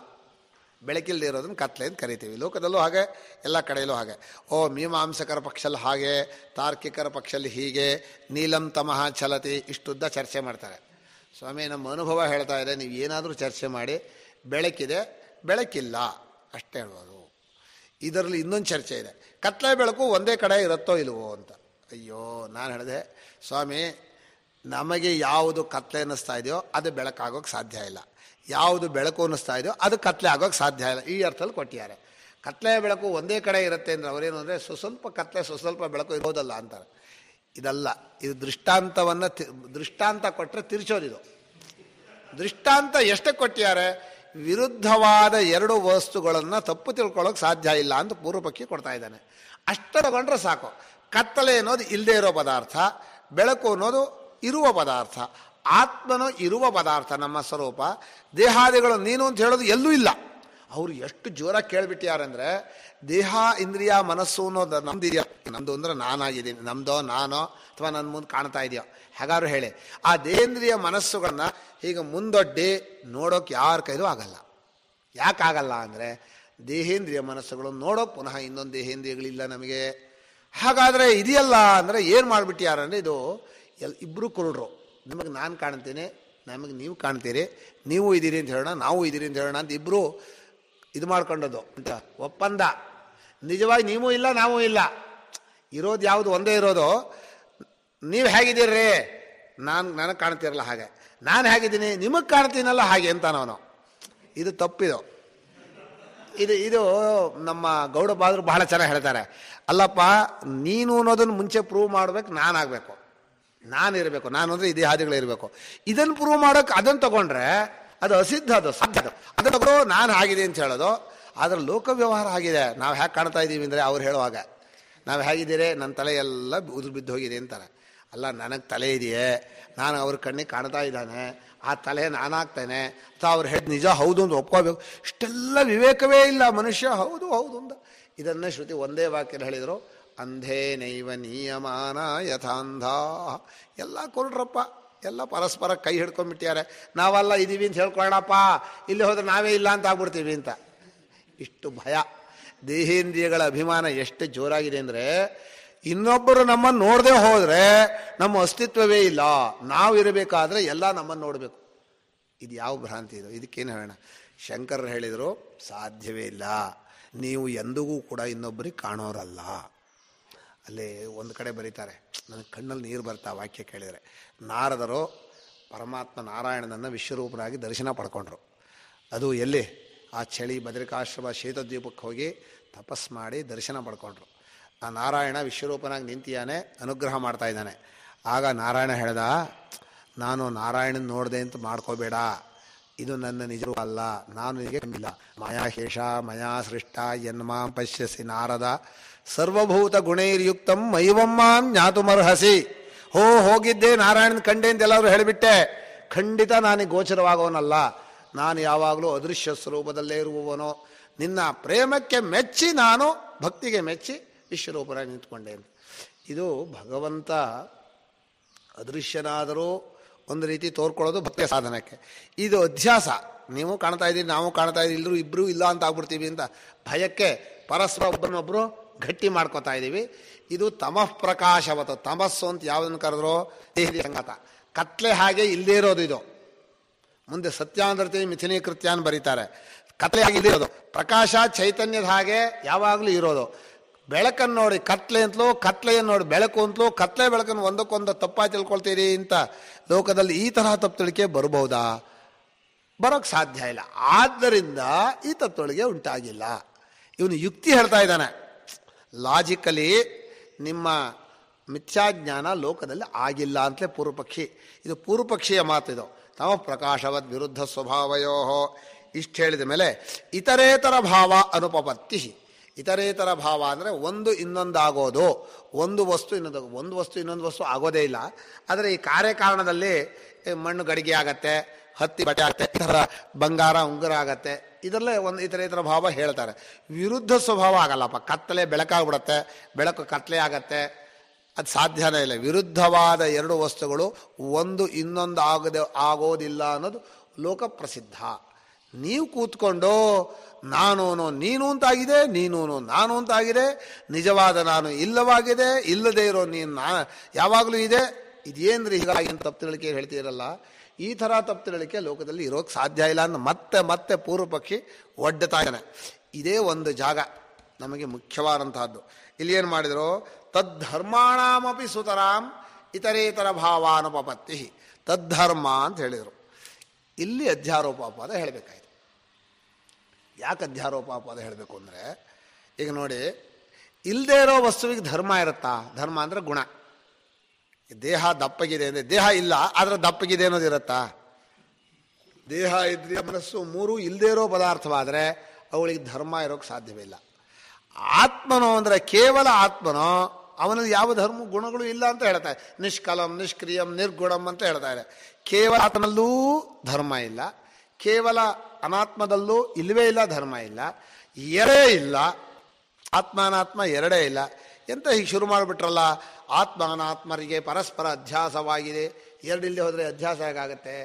ಬೆಳಕಿಲ್ಲದೆ ಇರೋದನ್ನು ಕತ್ತಲೆ ಅಂತ ಕರಿತೀವಿ. ಲೋಕದಲ್ಲೂ ಹಾಗೆ, ಎಲ್ಲ ಕಡೆಯಲ್ಲೂ ಹಾಗೆ. ಮೀಮಾಂಸಕರ ಪಕ್ಷದಲ್ಲಿ ಹಾಗೆ, ತಾರ್ಕಿಕರ ಪಕ್ಷದಲ್ಲಿ ಹೀಗೆ, ನೀಲಂ ತಮಃ ಚಲತಿ, ಇಷ್ಟುದ್ದ ಚರ್ಚೆ ಮಾಡ್ತಾರೆ. ಸ್ವಾಮಿ ನಮ್ಮ ಅನುಭವ ಹೇಳ್ತಾ ಇದೆ, ನೀವು ಏನಾದರೂ ಚರ್ಚೆ ಮಾಡಿ, ಬೆಳಕಿದೆ ಬೆಳಕಿಲ್ಲ ಅಷ್ಟೇ ಹೇಳ್ಬೋದು. ಇದರಲ್ಲಿ ಇನ್ನೊಂದು ಚರ್ಚೆ ಇದೆ, ಕತ್ತಲೆ ಬೆಳಕು ಒಂದೇ ಕಡೆ ಇರುತ್ತೋ ಇಲ್ವೋ ಅಂತ. ಅಯ್ಯೋ, ನಾನು ಹೇಳಿದೆ ಸ್ವಾಮಿ, ನಮಗೆ ಯಾವುದು ಕತ್ತಲೆ ಅನ್ನಿಸ್ತಾ ಇದೆಯೋ ಅದು ಬೆಳಕಾಗೋಕ್ಕೆ ಸಾಧ್ಯ ಇಲ್ಲ, ಯಾವುದು ಬೆಳಕು ಅನ್ನಿಸ್ತಾ ಇದೆಯೋ ಅದು ಕತ್ತಲೆ ಆಗೋಕ್ಕೆ ಸಾಧ್ಯ ಇಲ್ಲ. ಈ ಅರ್ಥದಲ್ಲಿ ಕೊಟ್ಟಿದ್ದಾರೆ. ಕತ್ತಲೆ ಬೆಳಕು ಒಂದೇ ಕಡೆ ಇರುತ್ತೆ ಅಂದರೆ ಅವರೇನು ಅಂದರೆ ಸ್ವಲ್ಪ ಕತ್ತಲೆ ಸ್ವಲ್ಪ ಬೆಳಕು ಇರೋದಲ್ಲ ಅಂತಾರೆ. ಇದಲ್ಲ, ಇದು ದೃಷ್ಟಾಂತವನ್ನು ದೃಷ್ಟಾಂತ ಕೊಟ್ಟರೆ ತಿರ್ಚೋದಿದು. ದೃಷ್ಟಾಂತ ಎಷ್ಟಕ್ಕೆ ಕೊಟ್ಟಿದ್ದಾರೆ? ವಿರುದ್ಧವಾದ ಎರಡು ವಸ್ತುಗಳನ್ನು ತಪ್ಪು ತಿಳ್ಕೊಳ್ಳೋಕೆ ಸಾಧ್ಯ ಇಲ್ಲ ಅಂತ ಪೂರ್ವಪಕ್ಷಿ ಕೊಡ್ತಾ ಇದ್ದಾನೆ. ಅಷ್ಟು ತಗೊಂಡ್ರೆ ಸಾಕು. ಕತ್ತಲೆ ಅನ್ನೋದು ಇಲ್ಲದೆ ಇರೋ ಪದಾರ್ಥ, ಬೆಳಕು ಅನ್ನೋದು ಇರುವ ಪದಾರ್ಥ, ಆತ್ಮನೋ ಇರುವ ಪದಾರ್ಥ ನಮ್ಮ ಸ್ವರೂಪ. ದೇಹಾದಿಗಳು ನೀನು ಅಂತ ಹೇಳೋದು ಎಲ್ಲೂ ಇಲ್ಲ. ಅವರು ಎಷ್ಟು ಜೋರಾಗಿ ಕೇಳಿಬಿಟ್ಟಿಯಾರಂದರೆ, ದೇಹ ಇಂದ್ರಿಯ ಮನಸ್ಸು ಅನ್ನೋದು ನಮ್ದಿದೆಯೋ, ನಮ್ಮದು ಅಂದ್ರೆ ನಾನಾಗಿದ್ದೀನಿ, ನಮ್ಮದೋ ನಾನೋ ಅಥವಾ ನನ್ನ ಮುಂದೆ ಕಾಣ್ತಾ ಇದೆಯೋ, ಹಾಗಾದ್ರು ಹೇಳಿ ಆ ದೇಹೇಂದ್ರಿಯ ಮನಸ್ಸುಗಳನ್ನ ಹೀಗೆ ಮುಂದೊಡ್ಡಿ ನೋಡೋಕೆ ಯಾರ ಕೈಲೂ ಆಗಲ್ಲ. ಯಾಕಾಗಲ್ಲ ಅಂದರೆ ದೇಹೇಂದ್ರಿಯ ಮನಸ್ಸುಗಳು ನೋಡೋಕೆ ಪುನಃ ಇನ್ನೊಂದು ದೇಹೇಂದ್ರಿಯಗಳಿಲ್ಲ ನಮಗೆ. ಹಾಗಾದರೆ ಇದೆಯಲ್ಲ ಅಂದರೆ ಏನು ಮಾಡಿಬಿಟ್ಟಿಯಾರಂದರೆ, ಇದು ಇಬ್ಬರು ಕುರುಡ್ರು. ನಿಮಗೆ ನಾನು ಕಾಣ್ತೀನಿ, ನಮಗೆ ನೀವು ಕಾಣ್ತೀರಿ, ನೀವು ಇದ್ದೀರಿ ಅಂತ ಹೇಳೋಣ, ನಾವು ಇದ್ದೀರಿ ಅಂತ ಹೇಳೋಣ ಅಂತ ಇಬ್ಬರು ಇದು ಮಾಡ್ಕೊಂಡದ್ದು ಅಂತ ಒಪ್ಪಂದ. ನಿಜವಾಗಿ ನೀವೂ ಇಲ್ಲ ನಾವೂ ಇಲ್ಲ, ಇರೋದು ಯಾವುದು ಒಂದೇ ಇರೋದು. ನೀವು ಹೇಗಿದ್ದೀರ್ರಿ, ನನಗೆ ಕಾಣ್ತಿರಲ್ಲ ಹಾಗೆ, ನಾನು ಹೇಗಿದ್ದೀನಿ ನಿಮಗೆ ಕಾಣ್ತೀನಲ್ಲ ಹಾಗೆ ಅಂತ ನಾನು. ಇದು ತಪ್ಪಿದು. ಇದು ನಮ್ಮ ಗೌಡಪಾದರು ಬಹಳ ಚೆನ್ನಾಗಿ ಹೇಳ್ತಾರೆ. ಅಲ್ಲಪ್ಪ, ನೀನು ಅನ್ನೋದನ್ನು ಮುಂಚೆ ಪ್ರೂವ್ ಮಾಡಬೇಕು, ನಾನಾಗಬೇಕು, ನಾನಿರಬೇಕು, ನಾನು ಅಂದರೆ ಈ ದೇಹಾದಿಗಳಿರಬೇಕು. ಇದನ್ನು ಪ್ರೂವ್ ಮಾಡೋಕೆ ಅದನ್ನು ತಗೊಂಡ್ರೆ ಅದು ಅಸಿದ್ಧ, ಅದು ಸಾಧ್ಯ. ಅದು ತಗೋ ನಾನು ಆಗಿದೆ ಅಂತ ಹೇಳೋದು. ಆದರೆ ಲೋಕ ವ್ಯವಹಾರ ಆಗಿದೆ. ನಾವು ಹೇಗೆ ಕಾಣ್ತಾ ಇದ್ದೀವಿ ಅಂದರೆ ಅವ್ರು ಹೇಳುವಾಗ, ನಾವು ಹೇಗಿದ್ದೀರಿ, ನನ್ನ ತಲೆ ಎಲ್ಲ ಉದುರು ಬಿದ್ದು ಹೋಗಿದೆ ಅಂತಾರೆ. ಅಲ್ಲ, ನನಗೆ ತಲೆ ಇದೆಯೇ, ನಾನು ಅವ್ರ ಕಣ್ಣಿಗೆ ಕಾಣ್ತಾ ಇದ್ದಾನೆ, ಆ ತಲೆ ನಾನಾಗ್ತೇನೆ ಅಥವಾ ಅವ್ರು ಹೇಳಿ ನಿಜ ಹೌದು ಅಂತ ಒಪ್ಕೋಬೇಕು. ಇಷ್ಟೆಲ್ಲ ವಿವೇಕವೇ ಇಲ್ಲ ಮನುಷ್ಯ. ಹೌದು ಹೌದು ಅಂತ ಇದನ್ನೇ ಶ್ರುತಿ ಒಂದೇ ವಾಕ್ಯದಲ್ಲಿ ಹೇಳಿದರು, ಅಂಧೇ ನೈವ ನಿಯಮಾನ ಯಥಾಂಧ. ಎಲ್ಲ ಕೊಡ್ರಪ್ಪ, ಎಲ್ಲ ಪರಸ್ಪರ ಕೈ ಹಿಡ್ಕೊಂಡ್ಬಿಟ್ಟಿದ್ದಾರೆ. ನಾವೆಲ್ಲ ಇದ್ದೀವಿ ಅಂತ ಹೇಳ್ಕೊಳ್ಳೋಣಪ್ಪ, ಇಲ್ಲಿ ಹೋದ್ರೆ ನಾವೇ ಇಲ್ಲ ಅಂತ ಆಗ್ಬಿಡ್ತೀವಿ ಅಂತ. ಇಷ್ಟು ಭಯ. ದೇಹೇಂದ್ರಿಯಗಳ ಅಭಿಮಾನ ಎಷ್ಟು ಜೋರಾಗಿದೆ ಅಂದರೆ, ಇನ್ನೊಬ್ಬರು ನಮ್ಮನ್ನು ನೋಡದೆ ಹೋದರೆ ನಮ್ಮ ಅಸ್ತಿತ್ವವೇ ಇಲ್ಲ. ನಾವು ಇರಬೇಕಾದ್ರೆ ಎಲ್ಲ ನಮ್ಮನ್ನು ನೋಡಬೇಕು. ಇದು ಯಾವ ಭ್ರಾಂತಿ ಇದು? ಇದಕ್ಕೇನು ಹೇಳೋಣ? ಶಂಕರರು ಹೇಳಿದರು, ಸಾಧ್ಯವೇ ಇಲ್ಲ, ನೀವು ಎಂದಿಗೂ ಕೂಡ ಇನ್ನೊಬ್ಬರಿಗೆ ಕಾಣೋರಲ್ಲ. ಅಲ್ಲಿ ಒಂದು ಕಡೆ ಬರೀತಾರೆ, ನನಗೆ ಕಣ್ಣಲ್ಲಿ ನೀರು ಬರ್ತಾ ವಾಕ್ಯ ಕೇಳಿದರೆ. ನಾರದರು ಪರಮಾತ್ಮ ನಾರಾಯಣನನ್ನು ವಿಶ್ವರೂಪನಾಗಿ ದರ್ಶನ ಪಡ್ಕೊಂಡ್ರು. ಅದು ಎಲ್ಲಿ? ಆ ಚಳಿ ಬದರಿಕಾಶ್ರಮ ಶೀತದ್ವೀಪಕ್ಕೆ ಹೋಗಿ ತಪಸ್ ಮಾಡಿ ದರ್ಶನ ಪಡ್ಕೊಂಡ್ರು. ಆ ನಾರಾಯಣ ವಿಶ್ವರೂಪನಾಗಿ ನಿಂತಿಯಾನೆ, ಅನುಗ್ರಹ ಮಾಡ್ತಾ ಇದ್ದಾನೆ. ಆಗ ನಾರಾಯಣ ಹೇಳ್ದ, ನಾನು ನಾರಾಯಣನ ನೋಡಿದೆ ಅಂತ ಮಾಡ್ಕೋಬೇಡ, ಇದು ನನ್ನ ನಿಜವೂ ಅಲ್ಲ, ನಾನು ನಿನಗೆ ಕಂಡಿಲ್ಲ. ಮಾಯಾಹೇಷ ಮಯಾ ಸೃಷ್ಟ ಯನ್ಮಾಂ ಪಶ್ಯಸಿ ನಾರದ ಸರ್ವಭೂತ ಗುಣೈರ್ಯುಕ್ತಂ ಮೈವಮ್ಮಾಂ ಜ್ಞಾತುಮರ್ಹಸಿ. ಹೋಗಿದ್ದೆ ನಾರಾಯಣನ ಕಂಡೆ ಅಂತ ಎಲ್ಲರೂ ಹೇಳಿಬಿಟ್ಟೆ. ಖಂಡಿತ ನನಗೆ ಗೋಚರವಾಗೋನಲ್ಲ, ನಾನು ಯಾವಾಗಲೂ ಅದೃಶ್ಯ ಸ್ವರೂಪದಲ್ಲೇ ಇರುವವನು. ನಿನ್ನ ಪ್ರೇಮಕ್ಕೆ ಮೆಚ್ಚಿ, ನಾನು ಭಕ್ತಿಗೆ ಮೆಚ್ಚಿ ವಿಶ್ವರೂಪರಾಗಿ ನಿಂತ್ಕೊಂಡೆ ಅಂತ. ಇದು ಭಗವಂತ ಅದೃಶ್ಯನಾದರೂ ಒಂದು ರೀತಿ ತೋರ್ಕೊಳ್ಳೋದು ಭಕ್ತಿಯ ಸಾಧನಕ್ಕೆ. ಇದು ಅಧ್ಯಾಸ. ನೀವು ಕಾಣ್ತಾ ಇದ್ದೀರಿ, ನಾವು ಕಾಣ್ತಾ ಇದ್ದೀವಿ, ಎಲ್ಲರೂ ಇಬ್ಬರು ಇಲ್ಲ ಅಂತ ಆಗ್ಬಿಡ್ತೀವಿ ಅಂತ ಭಯಕ್ಕೆ ಪರಸ್ಪರ ಒಬ್ಬರನ್ನೊಬ್ಬರು ಗಟ್ಟಿ ಮಾಡ್ಕೋತಾ ಇದ್ದೀವಿ. ಇದು ತಮಃ ಪ್ರಕಾಶವತ. ತಮಸ್ಸು ಅಂತ ಯಾವುದನ್ನು ಕರೆದ್ರೋ ದೇಹದ ಸಂಗತ, ಕತ್ಲೆ ಹಾಗೆ ಇಲ್ಲದೇ ಇರೋದು ಇದು. ಮುಂದೆ ಸತ್ಯಾಂಧ್ರತೆ ಮಿಥುನೀಕೃತ್ಯ ಅಂತ ಬರೀತಾರೆ. ಕತ್ಲೆ ಹಾಗೆ ಇಲ್ಲದೇ ಇರೋದು, ಪ್ರಕಾಶ ಚೈತನ್ಯದ ಹಾಗೆ ಯಾವಾಗಲೂ ಇರೋದು. ಬೆಳಕನ್ನು ನೋಡಿ ಕತ್ಲೆ ಅಂತಲೂ, ಕತ್ಲೆಯನ್ನು ನೋಡಿ ಬೆಳಕು ಅಂತಲೂ, ಕತ್ಲೆ ಬೆಳಕನ್ನು ಒಂದಕ್ಕೊಂದು ತಪ್ಪಾಗಿ ತಿಳ್ಕೊಳ್ತೀರಿ ಅಂತ ಲೋಕದಲ್ಲಿ ಈ ತರಹ ತಪ್ಪು ತಿಳಿಕೆ ಬರಬಹುದಾ? ಬರೋಕ್ಕೆ ಸಾಧ್ಯ ಇಲ್ಲ. ಆದ್ದರಿಂದ ಈ ತತ್ವಳಿಗೆ ಉಂಟಾಗಿಲ್ಲ. ಇವನು ಯುಕ್ತಿ ಹೇಳ್ತಾ ಇದ್ದಾನೆ. ಲಾಜಿಕಲಿ ನಿಮ್ಮ ಮಿಥ್ಯಾಜ್ಞಾನ ಲೋಕದಲ್ಲಿ ಆಗಿಲ್ಲ ಅಂತಲೇ ಪೂರ್ವಪಕ್ಷಿ. ಇದು ಪೂರ್ವಪಕ್ಷಿಯ ಮಾತಿದು. ತಮ ಪ್ರಕಾಶವದ್ ವಿರುದ್ಧ ಸ್ವಭಾವಯೋ. ಇಷ್ಟು ಹೇಳಿದ ಮೇಲೆ ಇತರೇತರ ಭಾವ ಅನುಪಪತ್ತಿ. ಇತರೇತರ ಭಾವ ಅಂದರೆ ಒಂದು ಇನ್ನೊಂದಾಗೋದು, ಒಂದು ವಸ್ತು ಇನ್ನೊಂದು ವಸ್ತು ಆಗೋದೇ ಇಲ್ಲ. ಆದರೆ ಈ ಕಾರ್ಯಕಾರಣದಲ್ಲಿ ಮಣ್ಣು ಗಡಿಗೆ ಆಗತ್ತೆ, ಹತ್ತಿ ಬಟ್ಟೆ ಆಗತ್ತೆ, ಇತರ ಬಂಗಾರ ಉಂಗುರ ಆಗತ್ತೆ, ಇದರಲ್ಲೇ ಒಂದು ಇತರೇತರ ಭಾವ ಹೇಳ್ತಾರೆ. ವಿರುದ್ಧ ಸ್ವಭಾವ ಆಗಲ್ಲಪ್ಪ. ಕತ್ತಲೆ ಬೆಳಕಾಗ್ಬಿಡತ್ತೆ, ಬೆಳಕು ಕತ್ತಲೆ ಆಗತ್ತೆ, ಅದು ಸಾಧ್ಯನೇ ಇಲ್ಲ. ವಿರುದ್ಧವಾದ ಎರಡು ವಸ್ತುಗಳು ಒಂದು ಇನ್ನೊಂದು ಆಗೋದಿಲ್ಲ ಅನ್ನೋದು ಲೋಕ ಪ್ರಸಿದ್ಧ. ನೀವು ಕೂತ್ಕೊಂಡು ನಾನು ನೀನು ಅಂತಾಗಿದೆ, ನೀನು ನಾನು ಅಂತಾಗಿದೆ, ನಿಜವಾದ ನಾನು ಇಲ್ಲವಾಗಿದೆ, ಇಲ್ಲದೇ ಇರೋ ನೀನು ಯಾವಾಗಲೂ ಇದೆ, ಇದೇನ್ರಿ ಹೀಗಾಗಿ ಅಂತ ತಪ್ಪು ತಿಳಿಕೆ ಹೇಳ್ತೀರಲ್ಲ, ಈ ಥರ ತಪ್ಪು ತಿಳಿಕೆ ಲೋಕದಲ್ಲಿ ಇರೋಕ್ಕೆ ಸಾಧ್ಯ ಇಲ್ಲ ಅಂತ ಮತ್ತೆ ಮತ್ತೆ ಪೂರ್ವಪಕ್ಷಿ ಒಡ್ಡತಾ ಇದ್ದಾನೆ. ಇದೇ ಒಂದು ಜಾಗ ನಮಗೆ ಮುಖ್ಯವಾದಂತಹದ್ದು. ಇಲ್ಲಿ ಏನು ಮಾಡಿದರು? ತದ್ಧರ್ಮಾಣಮಪಿ ಸುತರಾಂ ಇತರೇತರ ಭಾವಾನುಪಪತ್ತಿ. ತದ್ಧರ್ಮ ಅಂತ ಹೇಳಿದರು. ಇಲ್ಲಿ ಅಧ್ಯಾರೋಪಾಪವಾದ ಹೇಳಬೇಕಾಯ್ತು. ಯಾಕೆ ಅಧ್ಯಾರೋಪಾಪವಾದ ಹೇಳಬೇಕು ಅಂದರೆ, ಈಗ ನೋಡಿ, ಇಲ್ಲದೇ ಇರೋ ವಸ್ತುವಿಗೆ ಧರ್ಮ ಇರುತ್ತಾ? ಧರ್ಮ ಅಂದರೆ ಗುಣ. ದೇಹ ದಪ್ಪಗಿದೆ ಅಂದರೆ ದೇಹ ಇಲ್ಲ, ಆದರೆ ದಪ್ಪಗಿದೆ ಅನ್ನೋದು ಇರುತ್ತಾ? ದೇಹ ಇಂದ್ರಿಯ ಮನಸ್ಸು ಮೂರು ಇಲ್ಲದೇ ಇರೋ ಪದಾರ್ಥವಾದರೆ ಅವುಗಳಿಗೆ ಧರ್ಮ ಇರೋಕ್ಕೆ ಸಾಧ್ಯವಿಲ್ಲ. ಆತ್ಮನೋ ಅಂದರೆ ಕೇವಲ ಆತ್ಮನೋ, ಅವನಲ್ಲಿ ಯಾವ ಧರ್ಮ ಗುಣಗಳು ಇಲ್ಲ ಅಂತ ಹೇಳ್ತಾರೆ. ನಿಷ್ಕಲಂ ನಿಷ್ಕ್ರಿಯಂ ನಿರ್ಗುಣಂ ಅಂತ ಹೇಳ್ತಾರೆ. ಕೇವಲ ಆತ್ಮನಲ್ಲೂ ಧರ್ಮ ಇಲ್ಲ, ಕೇವಲ ಅನಾತ್ಮದಲ್ಲೂ ಇಲ್ಲವೇ ಇಲ್ಲ, ಧರ್ಮ ಇಲ್ಲ, ಎರಡೇ ಇಲ್ಲ. ಆತ್ಮ ಅನಾತ್ಮ ಎರಡೇ ಇಲ್ಲ. ಎಂತ ಹೀಗೆ ಶುರು ಮಾಡಿಬಿಟ್ರಲ್ಲ, ಆತ್ಮ ಅನಾತ್ಮರಿಗೆ ಪರಸ್ಪರ ಅಧ್ಯಾಸವಾಗಿದೆ. ಎರಡಿಲ್ಲದೆ ಹೋದರೆ ಅಧ್ಯಾಸ ಹೇಗಾಗತ್ತೆ?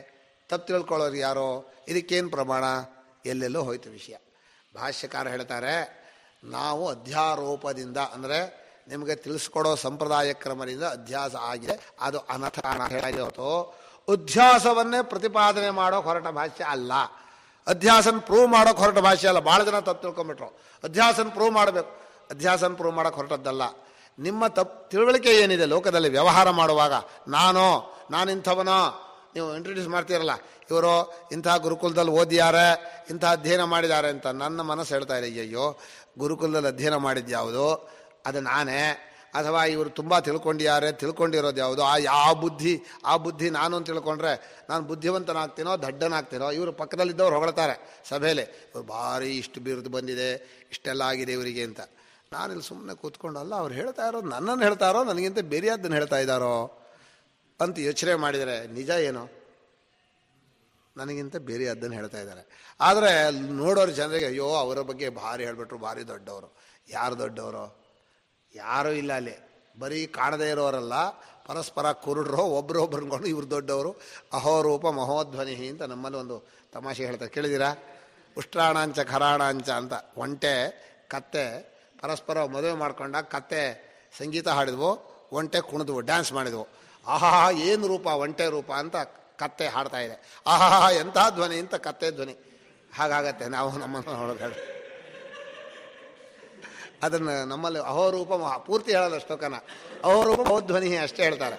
ತಪ್ಪು ತಿಳ್ಕೊಳ್ಳೋರು ಯಾರೋ? ಇದಕ್ಕೇನು ಪ್ರಮಾಣ? ಎಲ್ಲೆಲ್ಲೋ ಹೋಯ್ತು ವಿಷಯ. ಭಾಷ್ಯಕಾರ ಹೇಳ್ತಾರೆ, ನಾವು ಅಧ್ಯಾರೋಪದಿಂದ ಅಂದರೆ ನಿಮಗೆ ತಿಳಿಸ್ಕೊಡೋ ಸಂಪ್ರದಾಯ ಕ್ರಮದಿಂದ ಅಧ್ಯಾಸ ಆಗಿದೆ, ಅದು ಅನರ್ಥ ಹೇಳಿರೋದು. ಅಧ್ಯಾಸವನ್ನೇ ಪ್ರತಿಪಾದನೆ ಮಾಡೋಕೆ ಹೊರಟ ಭಾಷ್ಯ ಅಲ್ಲ, ಅಧ್ಯಾಸನ ಪ್ರೂವ್ ಮಾಡೋಕೆ ಹೊರಟ ಭಾಷ್ಯ ಅಲ್ಲ. ಭಾಳ ಜನ ತಪ್ಪು ತಿಳ್ಕೊಂಬಿಟ್ರು. ಅಧ್ಯಾಸನ ಪ್ರೂವ್ ಮಾಡಬೇಕು, ಅಧ್ಯಾಸನ ಪ್ರೂವ್ ಮಾಡೋಕೆ ಹೊರಟದ್ದಲ್ಲ. ನಿಮ್ಮ ತಿಳುವಳಿಕೆ ಏನಿದೆ ಲೋಕದಲ್ಲಿ ವ್ಯವಹಾರ ಮಾಡುವಾಗ, ನಾನಿಂಥವನೋ ನೀವು ಇಂಟ್ರೊಡ್ಯೂಸ್ ಮಾಡ್ತೀರಲ್ಲ, ಇವರು ಇಂಥ ಗುರುಕುಲದಲ್ಲಿ ಓದಿಯಾರೆ, ಇಂಥ ಅಧ್ಯಯನ ಮಾಡಿದ್ದಾರೆ ಅಂತ ನನ್ನ ಮನಸ್ಸು ಹೇಳ್ತಾ ಇದೆ, ಅಯ್ಯಯ್ಯೋ ಗುರುಕುಲದಲ್ಲಿ ಅಧ್ಯಯನ ಮಾಡಿದ್ಯಾವುದು ಅದು ನಾನೇ, ಅಥವಾ ಇವರು ತುಂಬ ತಿಳ್ಕೊಂಡಿರೋದು ಯಾವುದು, ಆ ಬುದ್ಧಿ ನಾನು ಅಂತ ತಿಳ್ಕೊಂಡ್ರೆ ನಾನು ಬುದ್ಧಿವಂತನಾಗ್ತೀನೋ ದಡ್ಡನಾಗ್ತೀನೋ. ಇವರು ಪಕ್ಕದಲ್ಲಿದ್ದವ್ರು ಹೊಗಳ್ತಾರೆ ಸಭೆಯಲ್ಲಿ, ಇವ್ರು ಭಾರಿ ಇಷ್ಟು ಬಿರುದು ಬಂದಿದೆ, ಇಷ್ಟೆಲ್ಲ ಆಗಿದೆ ಇವರಿಗೆ ಅಂತ. ನಾನಿಲ್ಲಿ ಸುಮ್ಮನೆ ಕೂತ್ಕೊಂಡಲ್ಲ, ಅವ್ರು ಹೇಳ್ತಾ ಇರೋದು ನನ್ನನ್ನು ಹೇಳ್ತಾರೋ ನನಗಿಂತ ಬೇರೆಯದನ್ನು ಹೇಳ್ತಾ ಇದ್ದಾರೋ ಅಂತ ಯೋಚನೆ ಮಾಡಿದರೆ ನಿಜ ಏನೋ, ನನಗಿಂತ ಬೇರೆ ಅದನ್ನು ಹೇಳ್ತಾ ಇದ್ದಾರೆ. ಆದರೆ ನೋಡೋರು ಜನರಿಗೆ ಅಯ್ಯೋ ಅವರ ಬಗ್ಗೆ ಭಾರಿ ಹೇಳ್ಬಿಟ್ರು, ಭಾರಿ ದೊಡ್ಡವರು. ಯಾರು ದೊಡ್ಡವರು? ಯಾರೂ ಇಲ್ಲ ಅಲ್ಲಿ. ಬರೀ ಕಾಣದೇ ಇರೋರಲ್ಲ, ಪರಸ್ಪರ ಕುರುಡ್ರೋ ಒಬ್ರೊಬ್ರು ಅನ್ಕೊಂಡು ಇವ್ರು ದೊಡ್ಡವರು. ಅಹೋರೂಪ ಮಹೋಧ್ವನಿ ಅಂತ ನಮ್ಮಲ್ಲಿ ಒಂದು ತಮಾಷೆ ಹೇಳ್ತಾರೆ, ಕೇಳಿದ್ದೀರಾ? ಉಷ್ಟ್ರಾಣಾಂಚ ಖರಾಣಾಂಚ ಅಂತ. ಒಂಟೆ ಕತ್ತೆ ಪರಸ್ಪರ ಮದುವೆ ಮಾಡ್ಕೊಂಡಾಗ ಕತ್ತೆ ಸಂಗೀತ ಹಾಡಿದ್ವು, ಒಂಟೆ ಕುಣಿದ್ವು, ಡ್ಯಾನ್ಸ್ ಮಾಡಿದ್ವು. ಆಹಾ ಏನು ರೂಪ, ಒಂಟೆ ರೂಪ ಅಂತ ಕತ್ತೆ ಹಾಡ್ತಾ ಇದೆ. ಆಹಾ ಎಂಥ ಧ್ವನಿ ಅಂತ ಕತ್ತೆ ಧ್ವನಿ. ಹಾಗಾಗತ್ತೆ ನಾವು ನಮ್ಮನ್ನು ಹೊರಗಡೆ ಅದನ್ನು ನಮ್ಮಲ್ಲಿ ಅಹೋರೂಪ ಪೂರ್ತಿ ಹೇಳಲ್ಲ ಶ್ಲೋಕನ, ಅಹೋರೂಪ ಮಹೋಧ್ವನಿ ಅಷ್ಟೇ ಹೇಳ್ತಾರೆ.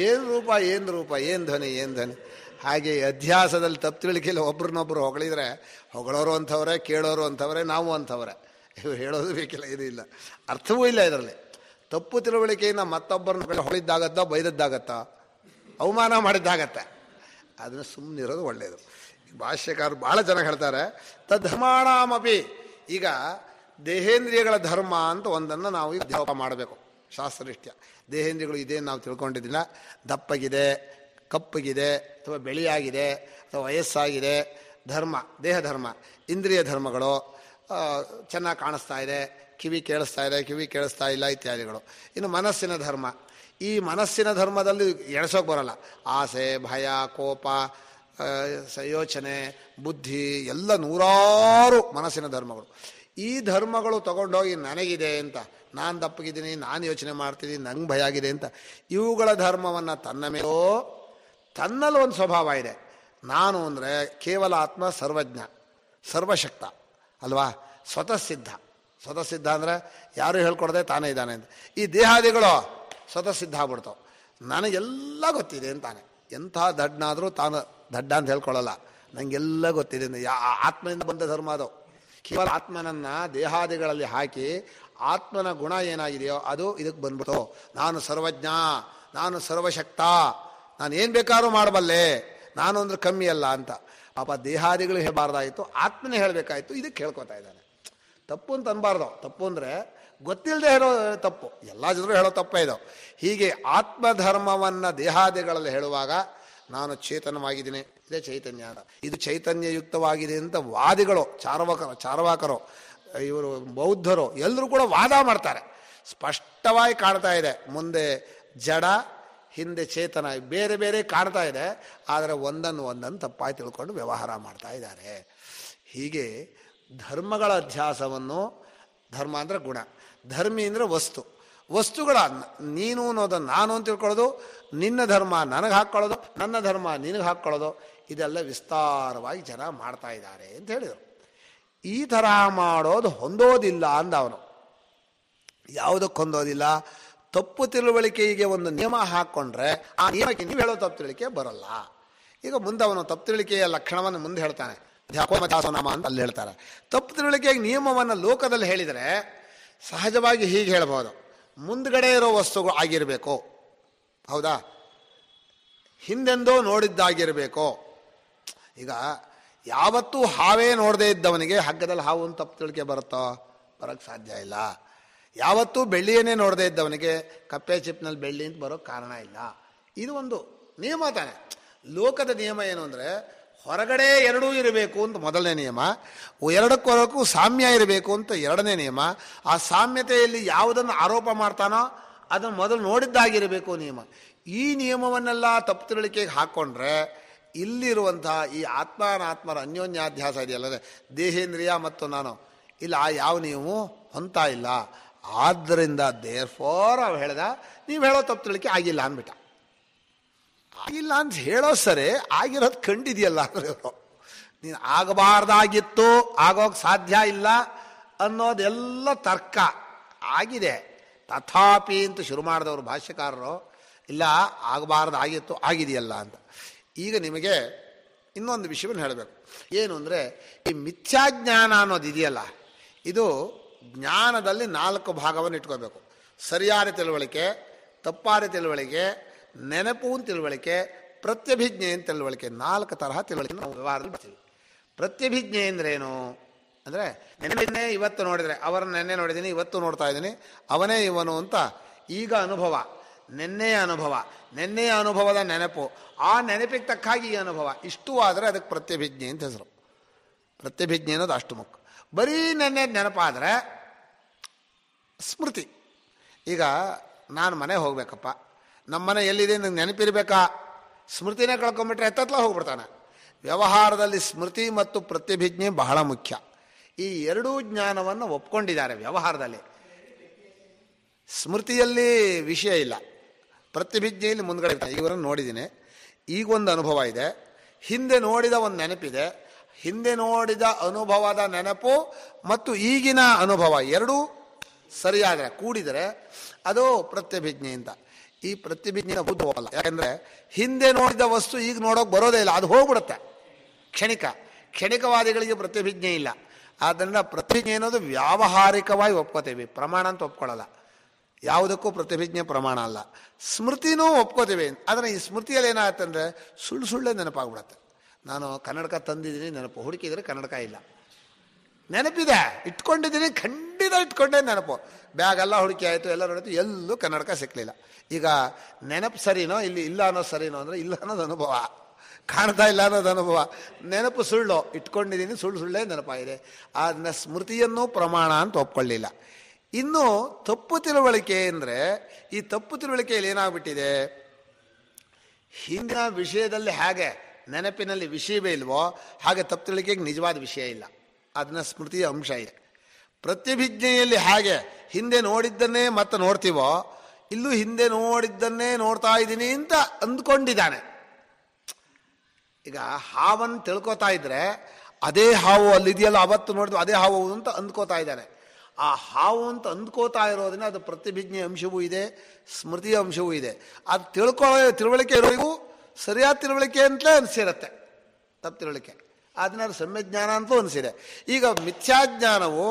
ಏನು ರೂಪ, ಏನು ರೂಪ, ಏನು ಧ್ವನಿ, ಏನು ಧ್ವನಿ. ಹಾಗೆ ಅಧ್ಯಾಸದಲ್ಲಿ ತಪ್ಪು ತಿಳಿಕೆಯಲ್ಲಿ ಒಬ್ರನ್ನೊಬ್ರು ಹೊಗಳಿದ್ರೆ ಹೊಗಳೋರು ಅಂಥವ್ರೆ, ಕೇಳೋರು ಅಂಥವ್ರೆ, ನಾವು ಅಂಥವ್ರೆ. ಇವ್ರು ಹೇಳೋದು ಬೇಕಿಲ್ಲ, ಇದು ಇಲ್ಲ, ಅರ್ಥವೂ ಇಲ್ಲ ಇದರಲ್ಲಿ. ತಪ್ಪು ತಿಳುವಳಿಕೆಯಿಂದ ಮತ್ತೊಬ್ಬರನ್ನ ಹೊಳಿದ್ದಾಗತ್ತೋ ಬೈದದ್ದಾಗತ್ತೋ ಅವಮಾನ ಮಾಡಿದ್ದಾಗತ್ತೆ. ಅದನ್ನು ಸುಮ್ಮನಿರೋದು ಒಳ್ಳೆಯದು. ಭಾಷ್ಯಕಾರರು ಭಾಳ ಜನ ಹೇಳ್ತಾರೆ ತದ್ಧರ್ಮಾಣಾಮಪಿ. ಈಗ ದೇಹೇಂದ್ರಿಯಗಳ ಧರ್ಮ ಅಂತ ಒಂದನ್ನು ನಾವು ಈಗ ಧ್ಯಾಪ ಮಾಡಬೇಕು ಶಾಸ್ತ್ರದೃಷ್ಟ್ಯ. ದೇಹೇಂದ್ರಿಯಗಳು ಇದೇನು ನಾವು ತಿಳ್ಕೊಂಡಿದ್ದಿಲ್ಲ. ದಪ್ಪಗಿದೆ, ಕಪ್ಪಗಿದೆ, ಅಥವಾ ಬೆಳೆಯಾಗಿದೆ, ಅಥವಾ ವಯಸ್ಸಾಗಿದೆ, ಧರ್ಮ, ದೇಹ ಧರ್ಮ. ಇಂದ್ರಿಯ ಧರ್ಮಗಳು ಚೆನ್ನಾಗಿ ಕಾಣಿಸ್ತಾ ಇದೆ, ಕಿವಿ ಕೇಳಿಸ್ತಾ ಇದೆ, ಕಿವಿ ಕೇಳಿಸ್ತಾ ಇಲ್ಲ ಇತ್ಯಾದಿಗಳು. ಇನ್ನು ಮನಸ್ಸಿನ ಧರ್ಮ. ಈ ಮನಸ್ಸಿನ ಧರ್ಮದಲ್ಲಿ ಎಣಿಸೋಕೆ ಬರೋಲ್ಲ. ಆಸೆ, ಭಯ, ಕೋಪ, ಯೋಚನೆ, ಬುದ್ಧಿ ಎಲ್ಲ ನೂರಾರು ಮನಸ್ಸಿನ ಧರ್ಮಗಳು. ಈ ಧರ್ಮಗಳು ತಗೊಂಡೋಗಿ ನನಗಿದೆ ಅಂತ, ನಾನು ದಪ್ಪಗಿದ್ದೀನಿ, ನಾನು ಯೋಚನೆ ಮಾಡ್ತೀನಿ, ನಂಗೆ ಭಯ ಆಗಿದೆ ಅಂತ, ಇವುಗಳ ಧರ್ಮವನ್ನು ತನ್ನ ಮೇಲೋ, ತನ್ನಲ್ಲಿ ಒಂದು ಸ್ವಭಾವ ಇದೆ. ನಾನು ಅಂದರೆ ಕೇವಲ ಆತ್ಮ ಸರ್ವಜ್ಞ, ಸರ್ವಶಕ್ತ ಅಲ್ವಾ, ಸ್ವತಃ ಸಿದ್ಧ. ಸ್ವತಃ ಸಿದ್ಧ ಅಂದರೆ ಯಾರೂ ಹೇಳ್ಕೊಡದೆ ತಾನೇ ಇದ್ದಾನೆ ಅಂತ. ಈ ದೇಹಾದಿಗಳು ಸ್ವತಃ ಸಿದ್ಧ ಆಗ್ಬಿಡ್ತಾವೆ. ನನಗೆಲ್ಲ ಗೊತ್ತಿದೆ ಅಂತಾನೆ. ಎಂಥ ದಡ್ಡನಾದರೂ ತಾನು ದಡ್ಡ ಅಂತ ಹೇಳ್ಕೊಳ್ಳಲ್ಲ, ನನಗೆಲ್ಲ ಗೊತ್ತಿದೆ ಅಂತ. ಆತ್ಮನಿಂದ ಬಂದ ಧರ್ಮ ಅದು. ಕೇವಲ ಆತ್ಮನನ್ನು ದೇಹಾದಿಗಳಲ್ಲಿ ಹಾಕಿ ಆತ್ಮನ ಗುಣ ಏನಾಗಿದೆಯೋ ಅದು ಇದಕ್ಕೆ ಬಂದ್ಬಿಟ್ಟು ನಾನು ಸರ್ವಜ್ಞ, ನಾನು ಸರ್ವಶಕ್ತ, ನಾನು ಏನು ಬೇಕಾದ್ರೂ ಮಾಡಬಲ್ಲೆ, ನಾನು ಅಂದ್ರೆ ಕಮ್ಮಿ ಅಲ್ಲ ಅಂತ. ಪಾಪ ದೇಹಾದಿಗಳು ಹೇಳಬಾರ್ದಾಯಿತು, ಆತ್ಮನೇ ಹೇಳಬೇಕಾಯಿತು. ಇದಕ್ಕೆ ಹೇಳ್ಕೊತಾ ಇದ್ದಾನೆ. ತಪ್ಪು ಅಂತ ಅನ್ಬಾರ್ದು. ತಪ್ಪು ಅಂದರೆ ಗೊತ್ತಿಲ್ಲದೆ ಹೇಳೋ ತಪ್ಪು, ಎಲ್ಲ ಜನರು ಹೇಳೋ ತಪ್ಪೇ ಇದು. ಹೀಗೆ ಆತ್ಮಧರ್ಮವನ್ನು ದೇಹಾದಿಗಳಲ್ಲಿ ಹೇಳುವಾಗ ನಾನು ಚೇತನವಾಗಿದ್ದೀನಿ, ಇದೇ ಚೈತನ್ಯ ಅಂತ. ಇದು ಚೈತನ್ಯಯುಕ್ತವಾಗಿದೆ ಅಂತ ವಾದಿಗಳು, ಚಾರ್ವಾಕರು, ಇವರು ಬೌದ್ಧರು ಎಲ್ಲರೂ ಕೂಡ ವಾದ ಮಾಡ್ತಾರೆ. ಸ್ಪಷ್ಟವಾಗಿ ಕಾಣ್ತಾ ಇದೆ, ಮುಂದೆ ಜಡ, ಹಿಂದೆ ಚೇತನ, ಬೇರೆ ಬೇರೆ ಕಾಣ್ತಾ ಇದೆ. ಆದರೆ ಒಂದನ್ನು ತಪ್ಪಾಗಿ ತಿಳ್ಕೊಂಡು ವ್ಯವಹಾರ ಮಾಡ್ತಾ ಇದ್ದಾರೆ. ಹೀಗೆ ಧರ್ಮಗಳ ಅಧ್ಯಾಸವನ್ನು, ಧರ್ಮ ಅಂದರೆ ಗುಣ, ಧರ್ಮಿ ಅಂದರೆ ವಸ್ತುಗಳ ನೀನು ಅನ್ನೋದನ್ನು ನಾನು ಅಂತ ತಿಳ್ಕೊಳ್ಳೋದು, ನಿನ್ನ ಧರ್ಮ ನನಗೆ ಹಾಕ್ಕೊಳ್ಳೋದು, ನನ್ನ ಧರ್ಮ ನಿನಗೆ ಹಾಕ್ಕೊಳ್ಳೋದು, ಇದೆಲ್ಲ ವಿಸ್ತಾರವಾಗಿ ಜನ ಮಾಡ್ತಾ ಇದ್ದಾರೆ ಅಂತ ಹೇಳಿದರು. ಈ ಥರ ಮಾಡೋದು ಹೊಂದೋದಿಲ್ಲ ಅಂದ ಅವನು. ಯಾವುದಕ್ಕೆ ಹೊಂದೋದಿಲ್ಲ? ತಪ್ಪು ತಿಳುವಳಿಕೆಗೆ ಒಂದು ನಿಯಮ ಹಾಕ್ಕೊಂಡ್ರೆ ಆ ನಿಯಮಕ್ಕೆ ನೀವು ಹೇಳೋ ತಪ್ಪು ತಿಳುವಳಿಕೆ ಬರಲ್ಲ. ಈಗ ಮುಂದೆ ಅವನು ತಪ್ಪು ತಿಳುವಳಿಕೆಯ ಲಕ್ಷಣವನ್ನು ಮುಂದೆ ಹೇಳ್ತಾನೆ, ಧ್ಯಾಕೋಮದಾಸನಾಮ ಅಂತ ಅಲ್ಲಿ ಹೇಳ್ತಾರೆ. ತಪ್ಪು ತಿಳುವಳಿಕೆಗೆ ನಿಯಮವನ್ನು ಲೋಕದಲ್ಲಿ ಹೇಳಿದರೆ ಸಹಜವಾಗಿ ಹೀಗೆ ಹೇಳ್ಬೋದು, ಮುಂದ್ಗಡೆ ಇರೋ ವಸ್ತುಗಳು ಆಗಿರಬೇಕು, ಹೌದಾ, ಹಿಂದೆಂದೋ ನೋಡಿದ್ದಾಗಿರಬೇಕು. ಈಗ ಯಾವತ್ತೂ ಹಾವೇ ನೋಡದೇ ಇದ್ದವನಿಗೆ ಹಗ್ಗದಲ್ಲಿ ಹಾವು ಅಂತ ತಪ್ಪು ತಿಳ್ಕೆ ಬರುತ್ತೋ? ಬರೋಕ್ಕೆ ಸಾಧ್ಯ ಇಲ್ಲ. ಯಾವತ್ತೂ ಬೆಳ್ಳಿಯನ್ನೇ ನೋಡದೇ ಇದ್ದವನಿಗೆ ಕಪ್ಪೆ ಚಿಪ್ನಲ್ಲಿ ಬೆಳ್ಳಿ ಅಂತ ಬರೋಕ್ಕೆ ಕಾರಣ ಇಲ್ಲ. ಇದು ಒಂದು ನಿಯಮ ತಾನೆ. ಲೋಕದ ನಿಯಮ ಏನು ಅಂದರೆ ಹೊರಗಡೆ ಎರಡೂ ಇರಬೇಕು ಅಂತ ಮೊದಲನೇ ನಿಯಮ, ಎರಡಕ್ಕೂ ಸಾಮ್ಯ ಇರಬೇಕು ಅಂತ ಎರಡನೇ ನಿಯಮ. ಆ ಸಾಮ್ಯತೆಯಲ್ಲಿ ಯಾವುದನ್ನು ಆರೋಪ ಮಾಡ್ತಾನೋ ಅದನ್ನು ಮೊದಲು ನೋಡಿದ್ದಾಗಿರಬೇಕು ನಿಯಮ. ಈ ನಿಯಮವನ್ನೆಲ್ಲ ತಪ್ಪು ತಿಳುವಳಿಕೆಗೆ ಹಾಕ್ಕೊಂಡ್ರೆ ಇಲ್ಲಿರುವಂತಹ ಈ ಆತ್ಮಾನಾತ್ಮರ ಅನ್ಯೋನ್ಯಾಧ್ಯಾಸ ಇದೆಯಲ್ಲದೆ ದೇಹೇಂದ್ರಿಯ ಮತ್ತು ನಾನು ಇಲ್ಲ, ಆ ಯಾವ ನೀವು ಹೊಂತಾ ಇಲ್ಲ. ಆದ್ದರಿಂದ ದೇರ್ಫೋರ್ ಅವು ಹೇಳ್ದ, ನೀವು ಹೇಳೋ ತಪ್ಪು ತಿಳುವಳಿಕೆ ಆಗಿಲ್ಲ ಅಂದ್ಬಿಟ್ಟ. ಆಗಿಲ್ಲ ಅಂತ ಹೇಳೋ ಸರಿ, ಆಗಿರೋದು ಕಂಡಿದೆಯಲ್ಲ ಅಂದ್ರೆ ಇವರು ನೀನು ಆಗಬಾರ್ದಾಗಿತ್ತು, ಆಗೋಕ್ಕೆ ಸಾಧ್ಯ ಇಲ್ಲ ಅನ್ನೋದೆಲ್ಲ ತರ್ಕ ಆಗಿದೆ. ತಥಾಪಿ ಅಂತ ಶುರು ಮಾಡಿದವರು ಭಾಷ್ಯಕಾರರು, ಇಲ್ಲ ಆಗಬಾರ್ದಾಗಿತ್ತು ಆಗಿದೆಯಲ್ಲ ಅಂತ. ಈಗ ನಿಮಗೆ ಇನ್ನೊಂದು ವಿಷಯವನ್ನು ಹೇಳಬೇಕು. ಏನು ಅಂದರೆ ಈ ಮಿಥ್ಯಾಜ್ಞಾನ ಅನ್ನೋದು ಇದೆಯಲ್ಲ, ಇದು ಜ್ಞಾನದಲ್ಲಿ 4 ಭಾಗವನ್ನು ಇಟ್ಕೋಬೇಕು. ಸರಿಯಾದ ತಿಳುವಳಿಕೆ, ತಪ್ಪಾದ ತಿಳುವಳಿಕೆ, ನೆನಪು ತಿಳುವಳಿಕೆ, ಪ್ರತ್ಯಭಿಜ್ಞೆ ಅಂತ ತಿಳುವಳಿಕೆ. 4 ತರಹ ತಿಳುವಳಿಕೆ ನಾವು ವ್ಯವಹಾರದಲ್ಲಿ ಬರ್ತೀವಿ. ಪ್ರತ್ಯಭಿಜ್ಞೆ ಅಂದ್ರೇನು ಅಂದರೆ ನೆನ್ನೆ ಇವತ್ತು ನೋಡಿದರೆ ಅವರನ್ನು ನೆನ್ನೆ ನೋಡಿದ್ದೀನಿ, ಇವತ್ತು ನೋಡ್ತಾ ಇದ್ದೀನಿ, ಅವನೇ ಇವನು ಅಂತ ಈಗ ಅನುಭವ, ನೆನ್ನೆಯ ಅನುಭವ, ನೆನ್ನೆಯ ಅನುಭವದ ನೆನಪು, ಆ ನೆನಪಿಗೆ ತಕ್ಕ ಹಾಗೆ ಈ ಅನುಭವ, ಇಷ್ಟು ಆದರೆ ಅದಕ್ಕೆ ಪ್ರತ್ಯಭಿಜ್ಞೆ ಅಂತ ಹೆಸರು. ಪ್ರತ್ಯಭಿಜ್ಞೆ ಅನ್ನೋದು ಅಷ್ಟು ಮುಖ್ಯ. ಬರೀ ನೆನ್ನೆ ನೆನಪಾದರೆ ಸ್ಮೃತಿ. ಈಗ ನಾನು ಮನೆಗೆ ಹೋಗ್ಬೇಕಪ್ಪ, ನಮ್ಮ ಮನೆ ಎಲ್ಲಿದೆ ನಂಗೆ ನೆನಪಿರ್ಬೇಕಾ? ಸ್ಮೃತಿನೇ ಕಳ್ಕೊಂಬಿಟ್ರೆ ಎತ್ತತ್ಲ ಹೋಗ್ಬಿಡ್ತಾನೆ. ವ್ಯವಹಾರದಲ್ಲಿ ಸ್ಮೃತಿ ಮತ್ತು ಪ್ರತ್ಯಭಿಜ್ಞೆ ಬಹಳ ಮುಖ್ಯ. ಈ ಎರಡೂ ಜ್ಞಾನವನ್ನು ಒಪ್ಕೊಂಡಿದ್ದಾರೆ ವ್ಯವಹಾರದಲ್ಲಿ. ಸ್ಮೃತಿಯಲ್ಲಿ ವಿಷಯ ಇಲ್ಲ, ಪ್ರತ್ಯಭಿಜ್ಞೆಯಲ್ಲಿ ಮುಂದ್ಗಡೆ ಇವರನ್ನು ನೋಡಿದ್ದೀನಿ, ಈಗೊಂದು ಅನುಭವ ಇದೆ, ಹಿಂದೆ ನೋಡಿದ ಒಂದು ನೆನಪಿದೆ. ಹಿಂದೆ ನೋಡಿದ ಅನುಭವದ ನೆನಪು ಮತ್ತು ಈಗಿನ ಅನುಭವ ಎರಡೂ ಸರಿಯಾದರೆ ಕೂಡಿದರೆ ಅದು ಪ್ರತ್ಯಭಿಜ್ಞೆ ಅಂತ. ಈ ಪ್ರತ್ಯಭಿಜ್ಞೆ ಬುದ್ಧವಲ್ಲ. ಯಾಕೆಂದರೆ ಹಿಂದೆ ನೋಡಿದ ವಸ್ತು ಈಗ ನೋಡೋಕೆ ಬರೋದೇ ಇಲ್ಲ, ಅದು ಹೋಗ್ಬಿಡುತ್ತೆ, ಕ್ಷಣಿಕವಾದಿಗಳಿಗೆ ಪ್ರತ್ಯಭಿಜ್ಞೆ ಇಲ್ಲ. ಆದ್ದರಿಂದ ಪ್ರತಿಜ್ಞೆ ಅನ್ನೋದು ವ್ಯಾವಹಾರಿಕವಾಗಿ ಒಪ್ಕೋತೀವಿ, ಪ್ರಮಾಣ ಅಂತ ಒಪ್ಕೊಳ್ಳಲ್ಲ. ಯಾವುದಕ್ಕೂ ಪ್ರತಿಭಿಜ್ಞೆ ಪ್ರಮಾಣ ಅಲ್ಲ. ಸ್ಮೃತಿನೂ ಒಪ್ಕೋತೀವಿ. ಆದರೆ ಈ ಸ್ಮೃತಿಯಲ್ಲಿ ಏನಾಗುತ್ತೆ ಅಂದರೆ ಸುಳ್ಳೆ ನೆನಪಾಗ್ಬಿಡತ್ತೆ. ನಾನು ಕನ್ನಡಕ ತಂದಿದ್ದೀನಿ, ನೆನಪು ಹುಡುಕಿದರೆ ಕನ್ನಡಕ ಇಲ್ಲ. ನೆನಪಿದೆ, ಇಟ್ಕೊಂಡಿದ್ದೀನಿ, ಖಂಡಿತ ಇಟ್ಕೊಂಡೇ ನೆನಪು. ಬ್ಯಾಗೆಲ್ಲ ಹುಡುಕಿ ಆಯಿತು, ಎಲ್ಲ ನೋಡಿತು, ಎಲ್ಲೂ ಕನ್ನಡಕ ಸಿಕ್ಕಲಿಲ್ಲ. ಈಗ ನೆನಪು ಸರಿನೋ ಇಲ್ಲಿ ಇಲ್ಲ ಅನ್ನೋದು ಸರಿನೋ ಅಂದರೆ ಇಲ್ಲ ಅನ್ನೋದು ಅನುಭವ, ಕಾಣ್ತಾ ಇಲ್ಲ ಅನ್ನೋದು ಅನುಭವ. ನೆನಪು ಸುಳ್ಳು, ಇಟ್ಕೊಂಡಿದ್ದೀನಿ, ಸುಳ್ಳೇ ನೆನಪಾಗಿದೆ. ಅದನ್ನ ಸ್ಮೃತಿಯನ್ನು ಪ್ರಮಾಣ ಅಂತ ಒಪ್ಕೊಳ್ಳಿಲ್ಲ. ಇನ್ನು ತಪ್ಪು ತಿಳುವಳಿಕೆ ಅಂದರೆ, ಈ ತಪ್ಪು ತಿಳುವಳಿಕೆಯಲ್ಲಿ ಏನಾಗ್ಬಿಟ್ಟಿದೆ, ಹಿಂದಿನ ವಿಷಯದಲ್ಲಿ ಹೇಗೆ ನೆನಪಿನಲ್ಲಿ ವಿಷಯವೇ ಇಲ್ವೋ ಹಾಗೆ ತಪ್ಪು ತಿಳುವಳಿಕೆಗೆ ನಿಜವಾದ ವಿಷಯ ಇಲ್ಲ, ಅದನ್ನ ಸ್ಮೃತಿಯ ಅಂಶ ಇದೆ. ಪ್ರತ್ಯಭಿಜ್ಞೆಯಲ್ಲಿ ಹಾಗೆ ಹಿಂದೆ ನೋಡಿದ್ದನ್ನೇ ಮತ್ತೆ ನೋಡ್ತೀವೋ, ಇಲ್ಲೂ ಹಿಂದೆ ನೋಡಿದ್ದನ್ನೇ ನೋಡ್ತಾ ಇದ್ದೀನಿ ಅಂತ ಅಂದ್ಕೊಂಡಿದ್ದಾನೆ. ಈಗ ಹಾವನ್ನು ತಿಳ್ಕೊತಾ ಇದ್ರೆ ಅದೇ ಹಾವು ಅಲ್ಲಿದೆಯಲ್ಲ ಅವತ್ತು ನೋಡಿದ್ವು ಅದೇ ಹಾವು ಅಂತ ಅಂದ್ಕೋತಾ ಇದ್ದಾನೆ. ಆ ಹಾವು ಅಂತ ಅಂದ್ಕೋತಾ ಇರೋದನ್ನ ಅದು ಪ್ರತಿಭಿಜ್ಞೆ ಅಂಶವೂ ಇದೆ, ಸ್ಮೃತಿಯ ಅಂಶವೂ ಇದೆ. ಅದು ತಿಳುವಳಿಕೆ ಇರೋರಿಗೂ ಸರಿಯಾದ ತಿಳುವಳಿಕೆ ಅಂತಲೇ ಅನಿಸಿರುತ್ತೆ, ತಪ್ಪು ತಿಳುವಳಿಕೆ ಅದನ್ನ ಸಮ್ಯಜ್ಞಾನ ಅಂತಲೂ ಅನಿಸಿದೆ. ಈಗ ಮಿಥ್ಯಾಜ್ಞಾನವು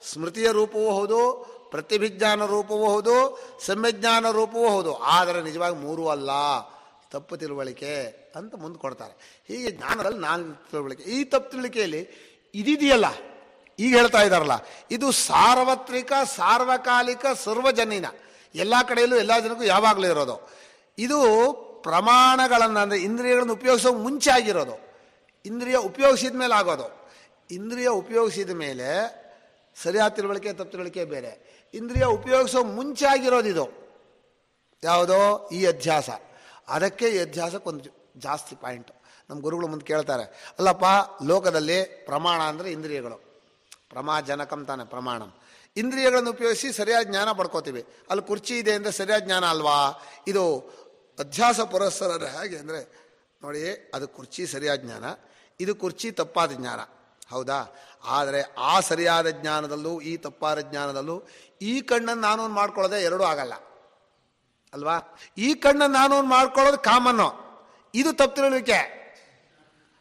ಸ್ಮೃತಿಯ ರೂಪವೂ ಹೌದು, ಪ್ರತಿಭಿಜ್ಞಾನ ರೂಪವೂ ಹೌದು, ಸಮ್ಯಜ್ಞಾನ ರೂಪವೂ ಹೌದು. ಆದರೆ ನಿಜವಾಗಿ ಮೂರೂ ಅಲ್ಲ, ತಪ್ಪು ತಿಳುವಳಿಕೆ ಅಂತ ಮುಂದೆ ಕೊಡ್ತಾರೆ. ಹೀಗೆ ಜ್ಞಾನದಲ್ಲಿ 4 ತಿಳುವಳಿಕೆ. ಈ ತಪ್ಪು ತಿಳುವಳಿಕೆಯಲ್ಲಿ ಇದಿದೆಯಲ್ಲ, ಈಗ ಹೇಳ್ತಾ ಇದ್ದಾರಲ್ಲ, ಇದು ಸಾರ್ವತ್ರಿಕ, ಸಾರ್ವಕಾಲಿಕ, ಸರ್ವಜನೀನ, ಎಲ್ಲ ಕಡೆಯಲ್ಲೂ ಎಲ್ಲ ಜನಕ್ಕೂ ಯಾವಾಗಲೂ ಇರೋದು. ಇದು ಪ್ರಮಾಣಗಳನ್ನು ಅಂದರೆ ಇಂದ್ರಿಯಗಳನ್ನು ಉಪಯೋಗಿಸೋ ಮುಂಚೆ ಆಗಿರೋದು, ಇಂದ್ರಿಯ ಉಪಯೋಗಿಸಿದ ಮೇಲೆ ಆಗೋದು. ಇಂದ್ರಿಯ ಉಪಯೋಗಿಸಿದ ಮೇಲೆ ಸರಿಯಾದ ತಿಳುವಳಿಕೆ ತಪ್ಪು ತಿಳುವಳಿಕೆ ಬೇರೆ. ಇಂದ್ರಿಯ ಉಪಯೋಗಿಸೋ ಮುಂಚೆ ಆಗಿರೋದು ಇದು ಯಾವುದೋ ಈ ಅಧ್ಯಾಸ. ಅದಕ್ಕೆ ಈ ಅಧ್ಯಾಸಕ್ಕೊಂದು ಜಾಸ್ತಿ ಪಾಯಿಂಟು. ನಮ್ಮ ಗುರುಗಳು ಮುಂದೆ ಕೇಳ್ತಾರೆ, ಅಲ್ಲಪ್ಪ ಲೋಕದಲ್ಲಿ ಪ್ರಮಾಣ ಅಂದರೆ ಇಂದ್ರಿಯಗಳು, ಪ್ರಮಾಜನಕಂ ತಾನೆ ಪ್ರಮಾಣಂ. ಇಂದ್ರಿಯಗಳನ್ನು ಉಪಯೋಗಿಸಿ ಸರಿಯಾದ ಜ್ಞಾನ ಪಡ್ಕೋತೀವಿ. ಅಲ್ಲಿ ಕುರ್ಚಿ ಇದೆ ಅಂದರೆ ಸರಿಯಾದ ಜ್ಞಾನ ಅಲ್ವಾ? ಇದು ಅಧ್ಯಾಸ ಪುರಸ್ಸರ ಹೇಗೆ ಅಂದರೆ ನೋಡಿ, ಅದು ಕುರ್ಚಿ ಸರಿಯಾದ ಜ್ಞಾನ, ಇದು ಕುರ್ಚಿ ತಪ್ಪಾದ ಜ್ಞಾನ, ಹೌದಾ? ಆದರೆ ಆ ಸರಿಯಾದ ಜ್ಞಾನದಲ್ಲೂ ಈ ತಪ್ಪಾದ ಜ್ಞಾನದಲ್ಲೂ ಈ ಕಣ್ಣನ್ನು ನಾನು ಮಾಡ್ಕೊಳ್ಳೋದೆ ಎರಡೂ ಆಗಲ್ಲ ಅಲ್ವಾ? ಈ ಕಣ್ಣನ್ನು ನಾನು ಮಾಡ್ಕೊಳ್ಳೋದು ಕಾಮನ್ನು, ಇದು ತಪ್ಪು ತಿಳುವಳಿಕೆ.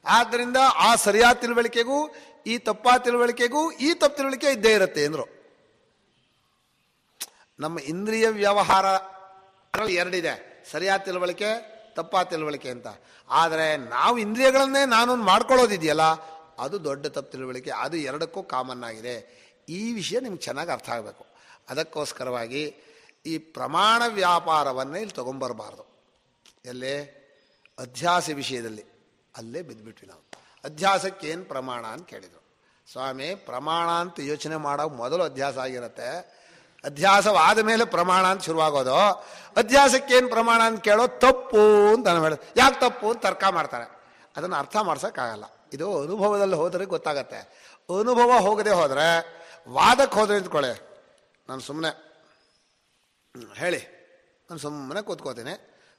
ಆದ್ದರಿಂದ ಆ ಸರಿಯಾದ ತಿಳುವಳಿಕೆಗೂ ಈ ತಪ್ಪಾದ ತಿಳುವಳಿಕೆಗೂ ಈ ತಪ್ಪು ತಿಳುವಳಿಕೆ ಇದ್ದೇ ಇರುತ್ತೆ ಅಂದರು. ನಮ್ಮ ಇಂದ್ರಿಯ ವ್ಯವಹಾರ ಎರಡಿದೆ, ಸರಿಯಾದ ತಿಳುವಳಿಕೆ ತಪ್ಪಾ ತಿಳುವಳಿಕೆ ಅಂತ. ಆದರೆ ನಾವು ಇಂದ್ರಿಯಗಳನ್ನೇ ನಾನು ಮಾಡ್ಕೊಳ್ಳೋದಿದೆಯಲ್ಲ, ಅದು ದೊಡ್ಡ ತಪ್ಪು ತಿಳುವಳಿಕೆ. ಅದು ಎರಡಕ್ಕೂ ಕಾಮನ್ ಆಗಿದೆ. ಈ ವಿಷಯ ನಿಮ್ಗೆ ಚೆನ್ನಾಗಿ ಅರ್ಥ ಆಗಬೇಕು. ಅದಕ್ಕೋಸ್ಕರವಾಗಿ ಈ ಪ್ರಮಾಣ ವ್ಯಾಪಾರವನ್ನೇ ಇಲ್ಲಿ ತೊಗೊಂಬರಬಾರ್ದು. ಎಲ್ಲೇ ಅಧ್ಯಾಸ ವಿಷಯದಲ್ಲಿ ಅಲ್ಲೇ ಬಿದ್ದುಬಿಟ್ವಿ ನಾವು. ಅಧ್ಯಾಸಕ್ಕೇನು ಪ್ರಮಾಣ ಅಂತ ಕೇಳಿದರು. ಸ್ವಾಮಿ, ಪ್ರಮಾಣ ಅಂತ ಯೋಚನೆ ಮಾಡೋ ಮೊದಲು ಅಧ್ಯಾಸ ಆಗಿರುತ್ತೆ. ಅಧ್ಯಾಸವಾದ ಮೇಲೆ ಪ್ರಮಾಣ ಅಂತ ಶುರುವಾಗೋದು. ಅಧ್ಯಾಸಕ್ಕೇನು ಪ್ರಮಾಣ ಅಂತ ಕೇಳೋದು ತಪ್ಪು ಅಂತ ನಾನು ಹೇಳೋದು. ಯಾಕೆ ತಪ್ಪು ಅಂತ ತರ್ಕ ಮಾಡ್ತಾರೆ. ಅದನ್ನು ಅರ್ಥ ಮಾಡ್ಸೋಕ್ಕಾಗಲ್ಲ. ಇದು ಅನುಭವದಲ್ಲಿ ಹೋದರೆ ಗೊತ್ತಾಗತ್ತೆ. ಅನುಭವ ಹೋಗದೆ ಹೋದರೆ, ವಾದಕ್ಕೆ ಹೋದ್ರೆ ನಿಂತ್ಕೊಳ್ಳಿ, ನಾನು ಸುಮ್ಮನೆ ಹೇಳಿ, ನಾನು ಸುಮ್ಮನೆ ಕೂತ್ಕೋತೀನಿ.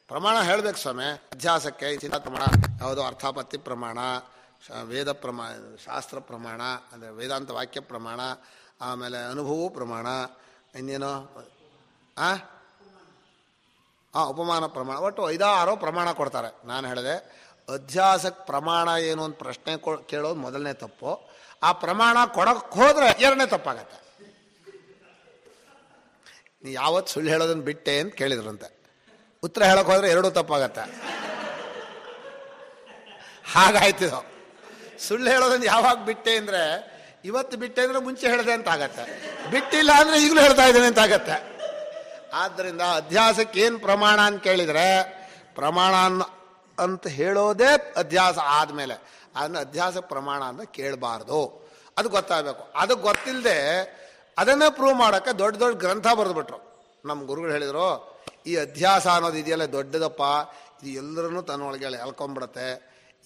ಪ್ರಮಾಣ ಹೇಳಬೇಕು ಸ್ವಾಮಿ. ಅಧ್ಯಾಸಕ್ಕೆ ಚಿಂತಾ ಪ್ರಮಾಣ ಯಾವುದೋ ಅರ್ಥಾಪತ್ತಿ ಪ್ರಮಾಣ, ವೇದ ಪ್ರಮಾಣ, ಶಾಸ್ತ್ರ ಪ್ರಮಾಣ ಅಂದರೆ ವೇದಾಂತ ವಾಕ್ಯ ಪ್ರಮಾಣ, ಆಮೇಲೆ ಅನುಭವೂ ಪ್ರಮಾಣ, ಇನ್ನೇನೋ ಉಪಮಾನ ಪ್ರಮಾಣ, ಒಟ್ಟು 5-6 ಪ್ರಮಾಣ ಕೊಡ್ತಾರೆ. ನಾನು ಹೇಳಿದೆ ಅಧ್ಯಾಸಕ್ಕೆ ಪ್ರಮಾಣ ಏನು ಅಂತ ಪ್ರಶ್ನೆ ಕೇಳೋದು ಮೊದಲನೇ ತಪ್ಪು. ಆ ಪ್ರಮಾಣ ಕೊಡೋಕ್ಕೆ ಹೋದರೆ ಎರಡನೇ ತಪ್ಪಾಗತ್ತೆ. ನೀ ಯಾವತ್ತು ಸುಳ್ಳು ಹೇಳೋದನ್ನು ಬಿಟ್ಟೆ ಅಂತ ಕೇಳಿದ್ರಂತೆ. ಉತ್ತರ ಹೇಳೋಕೆ ಹೋದರೆ ಎರಡೂ ತಪ್ಪಾಗತ್ತೆ. ಹಾಗಾಯ್ತಿದು. ಸುಳ್ಳು ಹೇಳೋದನ್ನು ಯಾವಾಗ ಬಿಟ್ಟೆ ಅಂದರೆ, ಇವತ್ತು ಬಿಟ್ಟೆ ಅಂದರೆ ಮುಂಚೆ ಹೇಳಿದೆ ಅಂತ ಆಗತ್ತೆ, ಬಿಟ್ಟಿಲ್ಲ ಅಂದರೆ ಈಗಲೂ ಹೇಳ್ತಾ ಇದ್ದೇನೆ ಅಂತ ಆಗತ್ತೆ. ಆದ್ದರಿಂದ ಅಧ್ಯಾಸಕ್ಕೆ ಏನು ಪ್ರಮಾಣ ಅಂತ ಕೇಳಿದರೆ, ಪ್ರಮಾಣ ಅಂತ ಹೇಳೋದೇ ಅಧ್ಯಾಸ ಆದಮೇಲೆ. ಅದನ್ನು ಅಧ್ಯಾಸ ಪ್ರಮಾಣ ಅಂತ ಕೇಳಬಾರ್ದು. ಅದು ಗೊತ್ತಾಗಬೇಕು. ಅದು ಗೊತ್ತಿಲ್ಲದೆ ಅದನ್ನೇ ಪ್ರೂವ್ ಮಾಡೋಕ್ಕೆ ದೊಡ್ಡ ದೊಡ್ಡ ಗ್ರಂಥ ಬರೆದ್ಬಿಟ್ರು. ನಮ್ಮ ಗುರುಗಳು ಹೇಳಿದರು, ಈ ಅಧ್ಯಾಸ ಅನ್ನೋದು ಇದೆಯಲ್ಲ ದೊಡ್ಡದಪ್ಪ, ಇದು ಎಲ್ಲರನ್ನೂ ತನ್ನೊಳಗೆ ಎಳ್ಕೊಂಬಿಡುತ್ತೆ.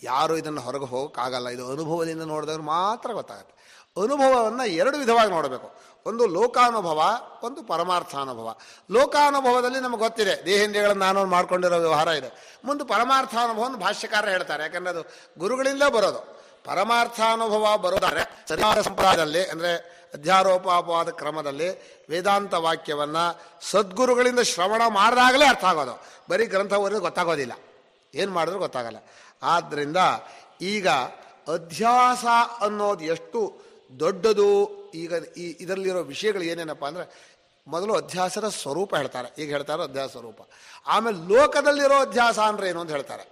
ಯಾರು ಇದನ್ನು ಹೊರಗೆ ಹೋಗೋಕ್ಕಾಗಲ್ಲ. ಇದು ಅನುಭವದಿಂದ ನೋಡಿದವ್ರು ಮಾತ್ರ ಗೊತ್ತಾಗುತ್ತೆ. ಅನುಭವವನ್ನು 2 ವಿಧವಾಗಿ ನೋಡಬೇಕು. ಒಂದು ಲೋಕಾನುಭವ, ಒಂದು ಪರಮಾರ್ಥಾನುಭವ. ಲೋಕಾನುಭವದಲ್ಲಿ ನಮಗೆ ಗೊತ್ತಿದೆ, ದೇಹೇಂದ್ರಿಯಗಳನ್ನು ನಾನು ಮಾಡ್ಕೊಂಡಿರೋ ವ್ಯವಹಾರ ಇದೆ. ಮುಂದೆ ಪರಮಾರ್ಥಾನುಭವವನ್ನು ಭಾಷ್ಯಕಾರ ಹೇಳ್ತಾರೆ, ಯಾಕಂದರೆ ಅದು ಗುರುಗಳಿಂದ ಬರೋದು. ಪರಮಾರ್ಥಾನುಭವ ಬರೋದಾದ್ರೆ ಸರಿಯಾದ ಸಂಪ್ರದಾಯದಲ್ಲಿ, ಅಂದರೆ ಅಧ್ಯಾರೋಪಾಪವಾದ ಕ್ರಮದಲ್ಲಿ ವೇದಾಂತ ವಾಕ್ಯವನ್ನು ಸದ್ಗುರುಗಳಿಂದ ಶ್ರವಣ ಮಾಡಿದಾಗಲೇ ಅರ್ಥ ಆಗೋದು. ಬರೀ ಗ್ರಂಥ ಓದಿದ್ರೆ ಗೊತ್ತಾಗೋದಿಲ್ಲ, ಏನು ಮಾಡಿದ್ರೂ ಗೊತ್ತಾಗಲ್ಲ. ಆದ್ದರಿಂದ ಈಗ ಅಧ್ಯಾಸ ಅನ್ನೋದು ಎಷ್ಟು ದೊಡ್ಡದು. ಈಗ ಇದರಲ್ಲಿರೋ ವಿಷಯಗಳು ಏನೇನಪ್ಪ ಅಂದರೆ, ಮೊದಲು ಅಧ್ಯಾಸದ ಸ್ವರೂಪ ಹೇಳ್ತಾರೆ. ಈಗ ಹೇಳ್ತಾರೆ ಅಧ್ಯಾಸ ಸ್ವರೂಪ. ಆಮೇಲೆ ಲೋಕದಲ್ಲಿರೋ ಅಧ್ಯಾಸ ಅಂದರೆ ಏನು ಅಂತ ಹೇಳ್ತಾರೆ.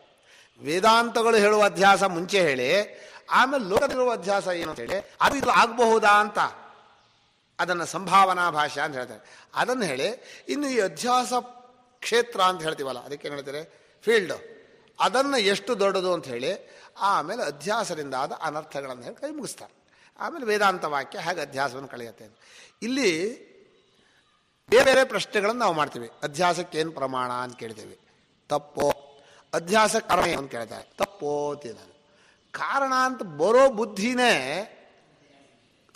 ವೇದಾಂತಗಳು ಹೇಳುವ ಅಧ್ಯಾಸ ಮುಂಚೆ ಹೇಳಿ, ಆಮೇಲೆ ಲೋಕದಲ್ಲಿರುವ ಅಧ್ಯಾಸ ಏನು ಅಂತ ಹೇಳಿ, ಅದು ಇದು ಆಗಬಹುದಾ ಅಂತ ಅದನ್ನು ಸಂಭಾವನಾ ಭಾಷೆ ಅಂತ ಹೇಳ್ತಾರೆ. ಅದನ್ನು ಹೇಳಿ, ಇನ್ನು ಈ ಅಧ್ಯಾಸ ಕ್ಷೇತ್ರ ಅಂತ ಹೇಳ್ತೀವಲ್ಲ, ಅದಕ್ಕೆ ಏನು ಹೇಳ್ತಾರೆ, ಫೀಲ್ಡ್, ಅದನ್ನು ಎಷ್ಟು ದೊಡ್ಡದು ಅಂತ ಹೇಳಿ, ಆಮೇಲೆ ಅಧ್ಯಾಸದಿಂದ ಆದ ಅನರ್ಥಗಳನ್ನು ಹೇಳಿ ಕೈ ಮುಗಿಸ್ತಾರೆ. ಆಮೇಲೆ ವೇದಾಂತ ವಾಕ್ಯ ಹೇಗೆ ಅಧ್ಯಾಸವನ್ನು ಕಳೆಯುತ್ತೆ. ಇಲ್ಲಿ ಬೇರೆ ಬೇರೆ ಪ್ರಶ್ನೆಗಳನ್ನು ನಾವು ಮಾಡ್ತೀವಿ. ಅಧ್ಯಾಸಕ್ಕೆ ಏನು ಪ್ರಮಾಣ ಅಂತ ಕೇಳ್ತೀವಿ, ತಪ್ಪೋ. ಅಧ್ಯಾಸ ಕಾರಣ ಏನು ಅಂತ ಕೇಳ್ತಾರೆ, ತಪ್ಪೋ ಅಂತೀನಿ ನಾನು. ಕಾರಣ ಅಂತ ಬರೋ ಬುದ್ಧಿನೇ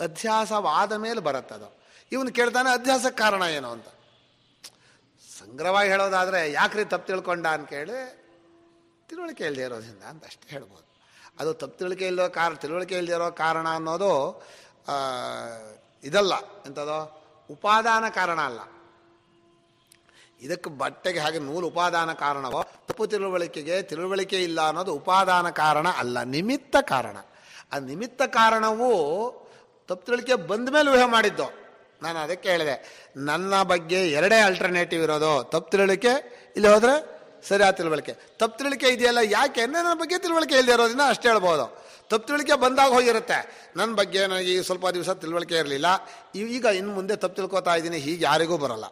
ಅಧ್ಯಾಸವಾದ ಮೇಲೆ ಬರುತ್ತದು. ಇವನು ಕೇಳ್ತಾನೆ ಅಧ್ಯಾಸಕ್ಕೆ ಕಾರಣ ಏನು ಅಂತ. ಸಂಗ್ರಹವಾಗಿ ಹೇಳೋದಾದರೆ, ಯಾಕ್ರಿ ತಪ್ಪು ತಿಳ್ಕೊಂಡ ಅಂತ ಕೇಳಿ, ತಿಳುವಳಿಕೆ ಇಲ್ಲದೆ ಇರೋದ್ರಿಂದ ಅಂತ ಅಷ್ಟೇ ಹೇಳ್ಬೋದು. ಅದು ತಪ್ಪು ತಿಳುವಳಿಕೆ ತಿಳುವಳಿಕೆ ಇಲ್ಲದೆ ಇರೋ ಕಾರಣ ಅನ್ನೋದು ಇದಲ್ಲ, ಎಂಥದೋ ಉಪಾದಾನ ಕಾರಣ ಅಲ್ಲ. ಇದಕ್ಕೆ ಬಟ್ಟೆಗೆ ಹಾಗೆ ನೂಲು ಉಪಾದಾನ ಕಾರಣವೋ, ತಪ್ಪು ತಿಳುವಳಿಕೆಗೆ ತಿಳುವಳಿಕೆ ಇಲ್ಲ ಅನ್ನೋದು ಉಪಾದಾನ ಕಾರಣ ಅಲ್ಲ, ನಿಮಿತ್ತ ಕಾರಣ. ಆ ನಿಮಿತ್ತ ಕಾರಣವು ತಪ್ಪು ತಿಳುವಳಿಕೆ ಬಂದ ಮೇಲೆ ಊಹೆ ಮಾಡಿದ್ದು. ನಾನು ಅದಕ್ಕೆ ಹೇಳಿದೆ, ನನ್ನ ಬಗ್ಗೆ 2 ಆಲ್ಟರ್ನೇಟಿವ್ ಇರೋದು. ತಪ್ಪು ತಿಳುವಳಿಕೆ, ಇಲ್ಲಿ ಹೋದರೆ ಸರಿಯಾದ ತಿಳುವಳಿಕೆ. ತಪ್ಪು ತಿಳುವಳಿಕೆ ಇದೆಯಲ್ಲ, ಯಾಕೆ ನನ್ನ ಬಗ್ಗೆ ತಿಳುವಳಿಕೆ ಇಲ್ಲದೆ ಇರೋದ್ರಿಂದ ಅಷ್ಟೇ ಹೇಳ್ಬೋದು. ತಪ್ಪು ತಿಳುವಳಿಕೆ ಬಂದಾಗ ಹೋಗಿರುತ್ತೆ. ನನ್ನ ಬಗ್ಗೆ ನನಗೆ ಈ ಸ್ವಲ್ಪ ದಿವಸ ತಿಳುವಳಿಕೆ ಇರಲಿಲ್ಲ, ಈಗ ಇನ್ನು ಮುಂದೆ ತಪ್ಪು ತಿಳ್ಕೊತಾ ಇದ್ದೀನಿ, ಹೀಗೆ ಯಾರಿಗೂ ಬರೋಲ್ಲ.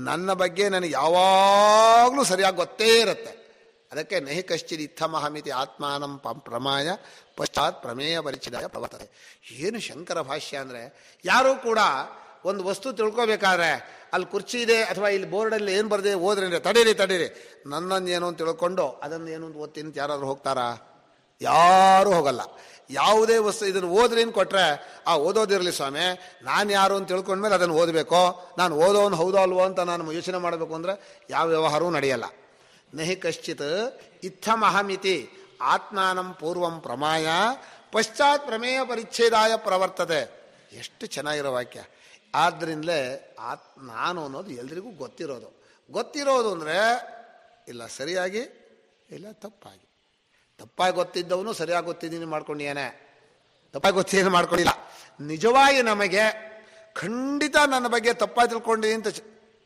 ನನ್ನ ಬಗ್ಗೆ ನನಗೆ ಯಾವಾಗಲೂ ಸರಿಯಾಗಿ ಗೊತ್ತೇ ಇರುತ್ತೆ. ಅದಕ್ಕೆ ನಹಿ ಕಶ್ಚಿತ್ ಇತ್ತಮಹಮಿತಿ ಆತ್ಮಾನಂ ಪ್ರಮಾಯ ಪಶ್ಚಾತ್ ಪ್ರಮೇಯ ಪರಿಚಿದಾಯ ಪ್ರವರ್ತದೆ. ಏನು ಶಂಕರ ಭಾಷ್ಯ ಅಂದರೆ, ಯಾರೂ ಕೂಡ ಒಂದು ವಸ್ತು ತಿಳ್ಕೊಬೇಕಾದ್ರೆ ಅಲ್ಲಿ ಕುರ್ಚಿ ಇದೆ ಅಥವಾ ಇಲ್ಲಿ ಬೋರ್ಡಲ್ಲಿ ಏನು ಬರದೆ ಓದ್ರಿ ತಡೀರಿ ನನ್ನನ್ನು ಏನು ಅಂತ ತಿಳ್ಕೊಂಡು ಅದನ್ನು ಏನು ಅಂತ ಓದ್ತೀನಿ ಅಂತ ಯಾರಾದರೂ ಹೋಗ್ತಾರಾ? ಯಾರೂ ಹೋಗಲ್ಲ. ಯಾವುದೇ ವಸ್ತು ಇದನ್ನು ಓದ್ರಿ ಅಂತ ಕೊಟ್ಟರೆ, ಓದೋದಿರಲಿ ಸ್ವಾಮಿ, ನಾನು ಯಾರು ಅಂತ ತಿಳ್ಕೊಂಡ್ಮೇಲೆ ಅದನ್ನು ಓದಬೇಕು, ನಾನು ಓದೋನು ಹೌದೋ ಅಲ್ವೋ ಅಂತ ನಾನು ಯೋಚನೆ ಮಾಡಬೇಕು ಅಂದರೆ ಯಾವ ವ್ಯವಹಾರವೂ ನಡೆಯಲ್ಲ. ನಹಿ ಕಶ್ಚಿತ್ ಇತ್ತಮಹಮಿತಿ ಆತ್ಮಾನಂ ಪೂರ್ವಂ ಪ್ರಮಾಯ ಪಶ್ಚಾತ್ ಪ್ರಮೇಯ ಪರಿಚ್ಛೇದಾಯ ಪ್ರವರ್ತತೆ. ಎಷ್ಟು ಚೆನ್ನಾಗಿರೋ ವಾಕ್ಯ. ಆದ್ದರಿಂದಲೇ ನಾನು ಅನ್ನೋದು ಎಲ್ರಿಗೂ ಗೊತ್ತಿರೋದು ಅಂದರೆ ಇಲ್ಲ ಸರಿಯಾಗಿ ಇಲ್ಲ ತಪ್ಪಾಗಿ. ತಪ್ಪಾಗಿ ಗೊತ್ತಿದ್ದವನು ಸರಿಯಾಗಿ ಗೊತ್ತಿದ್ದೀನಿ ಮಾಡ್ಕೊಂಡಿಯೇನೆ, ತಪ್ಪಾಗಿ ಗೊತ್ತೇನು ಮಾಡ್ಕೊಂಡಿಲ್ಲ. ನಿಜವಾಗಿ ನಮಗೆ ಖಂಡಿತ ನನ್ನ ಬಗ್ಗೆ ತಪ್ಪಾಗಿ ತಿಳ್ಕೊಂಡಿದ್ದೀನಿ ಅಂತ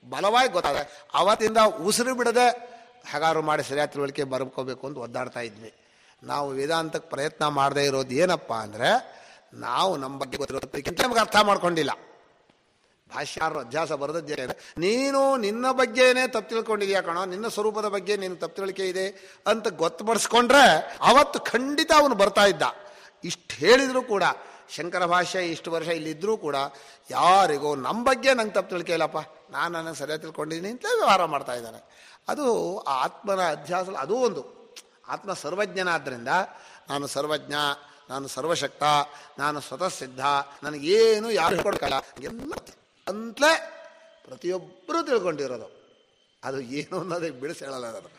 ಬಲವಾಗಿ ಗೊತ್ತಾದೆ, ಅವತ್ತಿಂದ ಉಸಿರು ಬಿಡದೆ ಹೇಗಾರು ಮಾಡಿ ಸರಿಯಾದ ತಿಳುವಳಿಕೆ ಬರ್ಕೋಬೇಕು ಅಂತ ಒದ್ದಾಡ್ತಾ ಇದ್ವಿ. ನಾವು ವೇದಾಂತಕ್ಕೆ ಪ್ರಯತ್ನ ಮಾಡದೇ ಇರೋದು ಏನಪ್ಪ ಅಂದರೆ, ನಾವು ನಮ್ಮ ಬಗ್ಗೆ ಗೊತ್ತಿರೋದಕ್ಕಿಂತ ನಮಗೆ ಅರ್ಥ ಮಾಡ್ಕೊಂಡಿಲ್ಲ. ಭಾಷ್ಯಾರು ಅಧ್ಯಾಸ ಬರೆದದ್ದೇ, ನೀನು ನಿನ್ನ ಬಗ್ಗೆನೇ ತಪ್ಪು ತಿಳ್ಕೊಂಡಿದ್ಯಾ ಕಣೋ, ನಿನ್ನ ಸ್ವರೂಪದ ಬಗ್ಗೆ ನೀನು ತಪ್ಪು ತಿಳ್ಕೆ ಇದೆ ಅಂತ ಗೊತ್ತುಪಡಿಸ್ಕೊಂಡ್ರೆ ಅವತ್ತು ಖಂಡಿತ ಅವನು ಬರ್ತಾ ಇದ್ದ. ಇಷ್ಟು ಹೇಳಿದರೂ ಕೂಡ, ಶಂಕರ ಭಾಷ್ಯ ಇಷ್ಟು ವರ್ಷ ಇಲ್ಲಿದ್ದರೂ ಕೂಡ ಯಾರಿಗೋ ನಮ್ಮ ಬಗ್ಗೆ ನಂಗೆ ತಪ್ಪು ತಿಳ್ಕೆ ಇಲ್ಲಪ್ಪ, ನಾನು ಸರಿಯಾಗಿ ತಿಳ್ಕೊಂಡಿದ್ದೀನಿ ಅಂತ ವ್ಯವಹಾರ ಮಾಡ್ತಾ ಇದ್ದಾನೆ. ಅದು ಆ ಆತ್ಮನ ಅಧ್ಯಾಸ. ಅದೂ ಒಂದು ಆತ್ಮ ಸರ್ವಜ್ಞನಾದ್ದರಿಂದ, ನಾನು ಸರ್ವಜ್ಞ, ನಾನು ಸರ್ವಶಕ್ತ, ನಾನು ಸ್ವತಃ ಸಿದ್ಧ, ನನಗೇನು ಯಾರು ಹೇಳ್ಕೊಡ್ಕಲ್ಲ ಎಲ್ಲ ಅಂತಲೇ ಪ್ರತಿಯೊಬ್ಬರೂ ತಿಳ್ಕೊಂಡಿರೋದು. ಅದು ಏನು ಅನ್ನೋದಕ್ಕೆ ಬಿಡಿಸಿ ಹೇಳಲ್ಲ ನಾನು,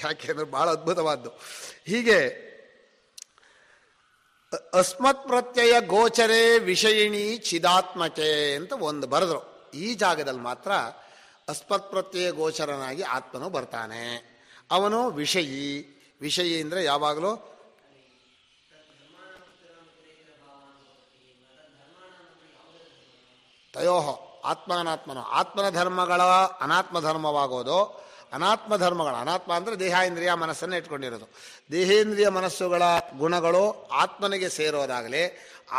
ಯಾಕೆಂದ್ರೆ ಭಾಳ ಅದ್ಭುತವಾದ್ದು. ಹೀಗೆ ಅಸ್ಮತ್ ಪ್ರತ್ಯಯ ಗೋಚರೇ ವಿಷಯಿಣಿ ಚಿದಾತ್ಮಕೆ ಅಂತ ಒಂದು ಬರೆದ್ರು. ಈ ಜಾಗದಲ್ಲಿ ಮಾತ್ರ ಅಸ್ಮತ್ ಪ್ರತ್ಯಯ ಗೋಚರನಾಗಿ ಆತ್ಮನು ಬರ್ತಾನೆ. ಅವನು ವಿಷಯಿ. ವಿಷಯಿ ಅಂದರೆ ಯಾವಾಗಲೂ ತಯೋಹೋ ಆತ್ಮಾನಾತ್ಮನೋ, ಆತ್ಮನ ಧರ್ಮಗಳ ಅನಾತ್ಮ ಧರ್ಮವಾಗೋದು, ಅನಾತ್ಮ ಧರ್ಮಗಳ, ಅನಾತ್ಮ ಅಂದರೆ ದೇಹ ಇಂದ್ರಿಯ ಮನಸ್ಸನ್ನು ಇಟ್ಕೊಂಡಿರೋದು, ದೇಹೇಂದ್ರಿಯ ಮನಸ್ಸುಗಳ ಗುಣಗಳು ಆತ್ಮನಿಗೆ ಸೇರೋದಾಗಲಿ,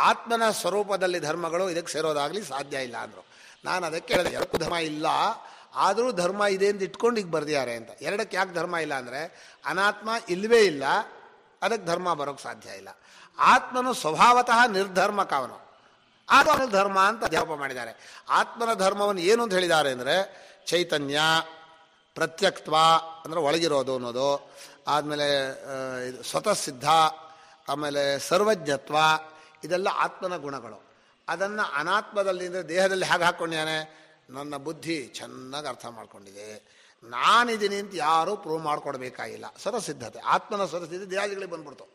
ಆತ್ಮನ ಸ್ವರೂಪದಲ್ಲಿ ಧರ್ಮಗಳು ಇದಕ್ಕೆ ಸೇರೋದಾಗಲಿ ಸಾಧ್ಯ ಇಲ್ಲ ಅಂದರು. ನಾನು ಅದಕ್ಕೆ ಹೇಳಿದೆ, ಎರಡಕ್ಕೂ ಧರ್ಮ ಇಲ್ಲ, ಆದರೂ ಧರ್ಮ ಇದೆ ಅಂತ ಇಟ್ಕೊಂಡು ಈಗ ಬರ್ದಿದ್ದಾರೆ ಅಂತ. ಎರಡಕ್ಕೆ ಯಾಕೆ ಧರ್ಮ ಇಲ್ಲ ಅಂದರೆ, ಅನಾತ್ಮ ಇಲ್ಲವೇ ಇಲ್ಲ, ಅದಕ್ಕೆ ಧರ್ಮ ಬರೋಕ್ಕೆ ಸಾಧ್ಯ ಇಲ್ಲ. ಆತ್ಮನು ಸ್ವಭಾವತಃ ನಿರ್ಧರ್ಮಕ, ಅವನು ಆತ್ಮನ ಧರ್ಮ ಅಂತ ಅಧ್ಯಾಪ ಮಾಡಿದ್ದಾರೆ. ಆತ್ಮನ ಧರ್ಮವನ್ನು ಏನು ಅಂತ ಹೇಳಿದ್ದಾರೆ ಅಂದರೆ, ಚೈತನ್ಯ, ಪ್ರತ್ಯಕ್ತ್ವ ಅಂದರೆ ಒಳಗಿರೋದು ಅನ್ನೋದು, ಆದಮೇಲೆ ಸ್ವತಃ ಸಿದ್ಧ, ಆಮೇಲೆ ಸರ್ವಜ್ಞತ್ವ, ಇದೆಲ್ಲ ಆತ್ಮನ ಗುಣಗಳು. ಅದನ್ನು ಅನಾತ್ಮದಲ್ಲಿ ಅಂದರೆ ದೇಹದಲ್ಲಿ ಹೇಗೆ ಹಾಕ್ಕೊಂಡಿದ್ದಾನೆ, ನನ್ನ ಬುದ್ಧಿ ಚೆನ್ನಾಗಿ ಅರ್ಥ ಮಾಡ್ಕೊಂಡಿದೆ, ನಾನಿದ್ದೀನಿ ಅಂತ ಯಾರೂ ಪ್ರೂವ್ ಮಾಡ್ಕೊಡ್ಬೇಕಾಗಿಲ್ಲ. ಸ್ವತಃಸಿದ್ಧತೆ, ಆತ್ಮನ ಸ್ವತಃಸಿದ್ಧತೆ ದೇಹಾದಿಗಳಿಗೆ ಬಂದ್ಬಿಡ್ತು.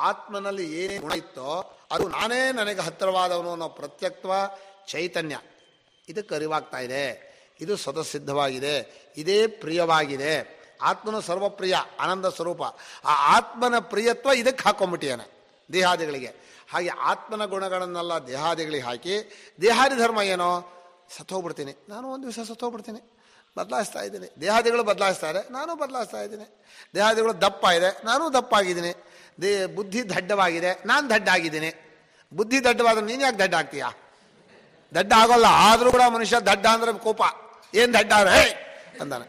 ಆತ್ಮನಲ್ಲಿ ಏನೇ ಗುಣ ಇತ್ತೋ ಅದು ನಾನೇ ನನಗೆ ಹತ್ತಿರವಾದವನು ಅನ್ನೋ ಪ್ರತ್ಯಕ್ತ್ವ, ಚೈತನ್ಯ, ಇದಕ್ಕೆ ಅರಿವಾಗ್ತಾ ಇದೆ, ಇದು ಸ್ವತಃಸಿದ್ಧವಾಗಿದೆ, ಇದೇ ಪ್ರಿಯವಾಗಿದೆ. ಆತ್ಮನು ಸರ್ವಪ್ರಿಯ, ಆನಂದ ಸ್ವರೂಪ. ಆ ಆತ್ಮನ ಪ್ರಿಯತ್ವ ಇದಕ್ಕೆ ಹಾಕೊಂಡ್ಬಿಟ್ಟಿಯಾನೆ ದೇಹಾದಿಗಳಿಗೆ. ಹಾಗೆ ಆತ್ಮನ ಗುಣಗಳನ್ನೆಲ್ಲ ದೇಹಾದಿಗಳಿಗೆ ಹಾಕಿ, ದೇಹಾದಿ ಧರ್ಮ ಏನೋ, ಸತ್ತೋಗ್ಬಿಡ್ತೀನಿ, ನಾನು ಒಂದು ದಿವಸ ಸತ್ತೋಗ್ಬಿಡ್ತೀನಿ, ಬದಲಾಯಿಸ್ತಾ ಇದ್ದೀನಿ. ದೇಹಾದಿಗಳು ಬದಲಾಯಿಸ್ತಾರೆ, ನಾನು ಬದಲಾಯಿಸ್ತಾ ಇದ್ದೀನಿ. ದೇಹಾದಿಗಳು ದಪ್ಪ ಇದೆ, ನಾನು ದಪ್ಪಾಗಿದ್ದೀನಿ. ಬುದ್ಧಿ ದಡ್ಡವಾಗಿದೆ, ನಾನು ದಡ್ಡಾಗಿದ್ದೀನಿ. ಬುದ್ಧಿ ದಡ್ಡವಾದ್ರೆ ನೀನು ಯಾಕೆ ದಡ್ಡ ಆಗ್ತೀಯಾ? ದಡ್ಡ ಆಗೋಲ್ಲ. ಆದರೂ ಕೂಡ ಮನುಷ್ಯ ದಡ್ಡ ಅಂದರೆ ಕೋಪ, ಏನು ದಡ್ಡ ಅಂದ್ರೆ ಹೇ ಅಂತಾನೆ.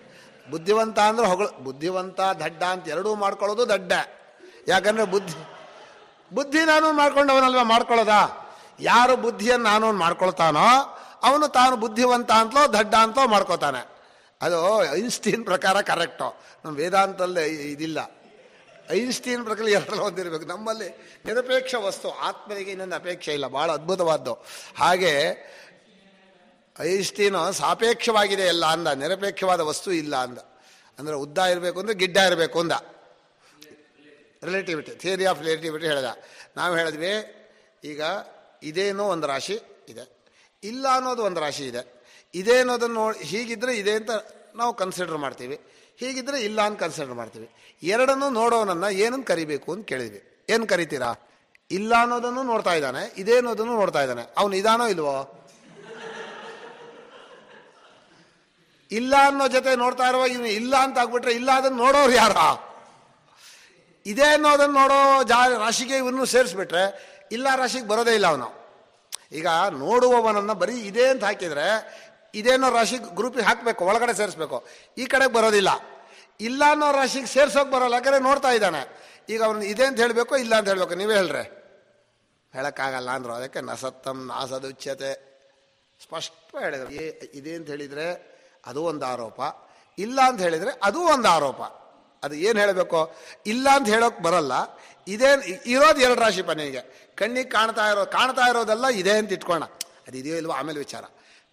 ಬುದ್ಧಿವಂತ ಅಂದ್ರೆ ಬುದ್ಧಿವಂತ ದಡ್ಡ ಅಂತ ಎರಡೂ ಮಾಡ್ಕೊಳ್ಳೋದು ದಡ್ಡ. ಯಾಕಂದರೆ ಬುದ್ಧಿ ನಾನು ಮಾಡ್ಕೊಂಡವನಲ್ವ ಮಾಡ್ಕೊಳ್ಳೋದಾ? ಯಾರು ಬುದ್ಧಿಯನ್ನು ನಾನು ಮಾಡ್ಕೊಳ್ತಾನೋ ಅವನು ತಾನು ಬುದ್ಧಿವಂತ ಅಂತಲೋ ದಡ್ಡ ಅಂತಲೋ ಮಾಡ್ಕೋತಾನೆ. ಅದು ಐನ್ಸ್ಟೀನ್ ಪ್ರಕಾರ ಕರೆಕ್ಟು. ನಮ್ಮ ವೇದಾಂತಲ್ಲೇ ಇದಿಲ್ಲ. ಐನ್ಸ್ಟೀನ್ ಪ್ರಕಾರ ಎರಡರಲ್ಲಿ ಹೊಂದಿರಬೇಕು. ನಮ್ಮಲ್ಲಿ ನಿರಪೇಕ್ಷ ವಸ್ತು, ಆತ್ಮನಿಗೆ ಇನ್ನೊಂದು ಅಪೇಕ್ಷೆ ಇಲ್ಲ. ಭಾಳ ಅದ್ಭುತವಾದ್ದು. ಹಾಗೆ ಐನ್ಸ್ಟೀನು ಸಾಪೇಕ್ಷವಾಗಿದೆ ಎಲ್ಲ ಅಂದ, ನಿರಪೇಕ್ಷವಾದ ವಸ್ತು ಇಲ್ಲ ಅಂದ. ಅಂದರೆ ಉದ್ದ ಇರಬೇಕು ಅಂದರೆ ಗಿಡ್ಡ ಇರಬೇಕು ಅಂದ. ರಿಲೇಟಿವಿಟಿ, ಥಿಯರಿ ಆಫ್ ರಿಲೇಟಿವಿಟಿ ಹೇಳ್ದ. ನಾವು ಹೇಳಿದ್ವಿ, ಈಗ ಇದೇನೋ ಒಂದು ರಾಶಿ ಇದೆ, ಇಲ್ಲ ಅನ್ನೋದು ಒಂದು ರಾಶಿ ಇದೆ. ಇದೇ ಅನ್ನೋದನ್ನು ಹೀಗಿದ್ರೆ ಇದೆ ಅಂತ ನಾವು ಕನ್ಸಿಡರ್ ಮಾಡ್ತೀವಿ, ಹೀಗಿದ್ರೆ ಇಲ್ಲ ಅಂತ ಕನ್ಸಿಡರ್ ಮಾಡ್ತೀವಿ. ಎರಡನ್ನೂ ನೋಡೋನನ್ನ ಏನನ್ನು ಕರಿಬೇಕು ಅಂತ ಕೇಳಿದ್ವಿ. ಏನು ಕರಿತೀರಾ? ಇಲ್ಲ ಅನ್ನೋದನ್ನು ನೋಡ್ತಾ ಇದ್ದಾನೆ, ಇದೇ ಅನ್ನೋದನ್ನು ನೋಡ್ತಾ ಇದ್ದಾನೆ. ಅವನು ಇದಾನೋ ಇಲ್ವೋ? ಇಲ್ಲ ಅನ್ನೋ ಜೊತೆ ನೋಡ್ತಾ ಇರುವಾಗ ಇವನು ಇಲ್ಲ ಅಂತ ಆಗ್ಬಿಟ್ರೆ ಇಲ್ಲ ಅದನ್ನು ನೋಡೋರು ಯಾರ? ಇದೇ ಅನ್ನೋದನ್ನು ನೋಡೋ ರಾಶಿಗೆ ಇವನು ಸೇರಿಸ್ಬಿಟ್ರೆ ಇಲ್ಲ ರಾಶಿಗೆ ಬರೋದೇ ಇಲ್ಲ ಅವನು. ಈಗ ನೋಡುವವನನ್ನು ಬರೀ ಇದೇ ಅಂತ ಹಾಕಿದರೆ ಇದೇನೋ ರಾಶಿ ಗ್ರೂಪಿಗೆ ಹಾಕಬೇಕು, ಒಳಗಡೆ ಸೇರಿಸ್ಬೇಕು, ಈ ಕಡೆಗೆ ಬರೋದಿಲ್ಲ. ಇಲ್ಲ ಅನ್ನೋ ರಾಶಿಗೆ ಸೇರ್ಸೋಕೆ ಬರೋಲ್ಲ, ಯಾಕಂದರೆ ನೋಡ್ತಾ ಇದ್ದಾನೆ. ಈಗ ಅವನು ಇದೆ ಅಂತ ಹೇಳಬೇಕು, ಇಲ್ಲ ಅಂತ ಹೇಳಬೇಕು, ನೀವೇ ಹೇಳ್ರೆ ಹೇಳೋಕ್ಕಾಗಲ್ಲ ಅಂದರು. ಅದಕ್ಕೆ ನಸತ್ತಂ ನಾಸದುಚ್ಯತೆ ಸ್ಪಷ್ಟ ಹೇಳಿದ್ರು. ಇದೆ ಅಂತ ಹೇಳಿದರೆ ಅದು ಒಂದು ಆರೋಪ, ಇಲ್ಲ ಅಂತ ಹೇಳಿದರೆ ಅದು ಒಂದು ಆರೋಪ. ಅದು ಏನು ಹೇಳಬೇಕು? ಇಲ್ಲ ಅಂತ ಹೇಳೋಕೆ ಬರಲ್ಲ. ಇದೇ ಇರೋದು ಎರಡು ರಾಶಿ ಪನಿಗೆ, ಕಣ್ಣಿಗೆ ಕಾಣ್ತಾ ಇರೋದೆಲ್ಲ ಇದೆ ಅಂತ ಇಟ್ಕೋಣ. ಅದು ಇದೆಯೋ ಇಲ್ವೋ ಆಮೇಲೆ ವಿಚಾರ.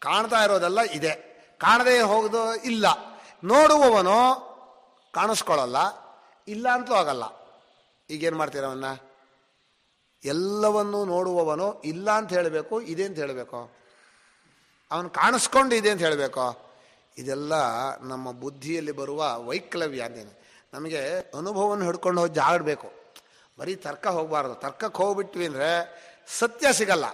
ಕಾಣ್ತಾ ಇರೋದೆಲ್ಲ ಇದೆ, ಕಾಣದೇ ಹೋಗೋದು ಇಲ್ಲ. ನೋಡುವವನು ಕಾಣಿಸ್ಕೊಳ್ಳಲ್ಲ, ಇಲ್ಲ ಅಂತಲೂ ಆಗಲ್ಲ. ಈಗೇನು ಮಾಡ್ತೀರ ಅವನ್ನ? ಎಲ್ಲವನ್ನೂ ನೋಡುವವನು ಇಲ್ಲ ಅಂತ ಹೇಳಬೇಕು, ಇದೆ ಅಂತ ಹೇಳಬೇಕು, ಅವನು ಕಾಣಿಸ್ಕೊಂಡು ಇದೆ ಅಂತ ಹೇಳಬೇಕು. ಇದೆಲ್ಲ ನಮ್ಮ ಬುದ್ಧಿಯಲ್ಲಿ ಬರುವ ವೈಕ್ಲವ್ಯ ಅಂತೇನೆ. ನಮಗೆ ಅನುಭವವನ್ನು ಹಿಡ್ಕೊಂಡು ಹೋಗಿ ಜಾಗಬೇಕು, ಬರೀ ತರ್ಕ ಹೋಗಬಾರ್ದು. ತರ್ಕಕ್ಕೆ ಹೋಗ್ಬಿಟ್ವಿ ಅಂದರೆ ಸತ್ಯ ಸಿಗಲ್ಲ.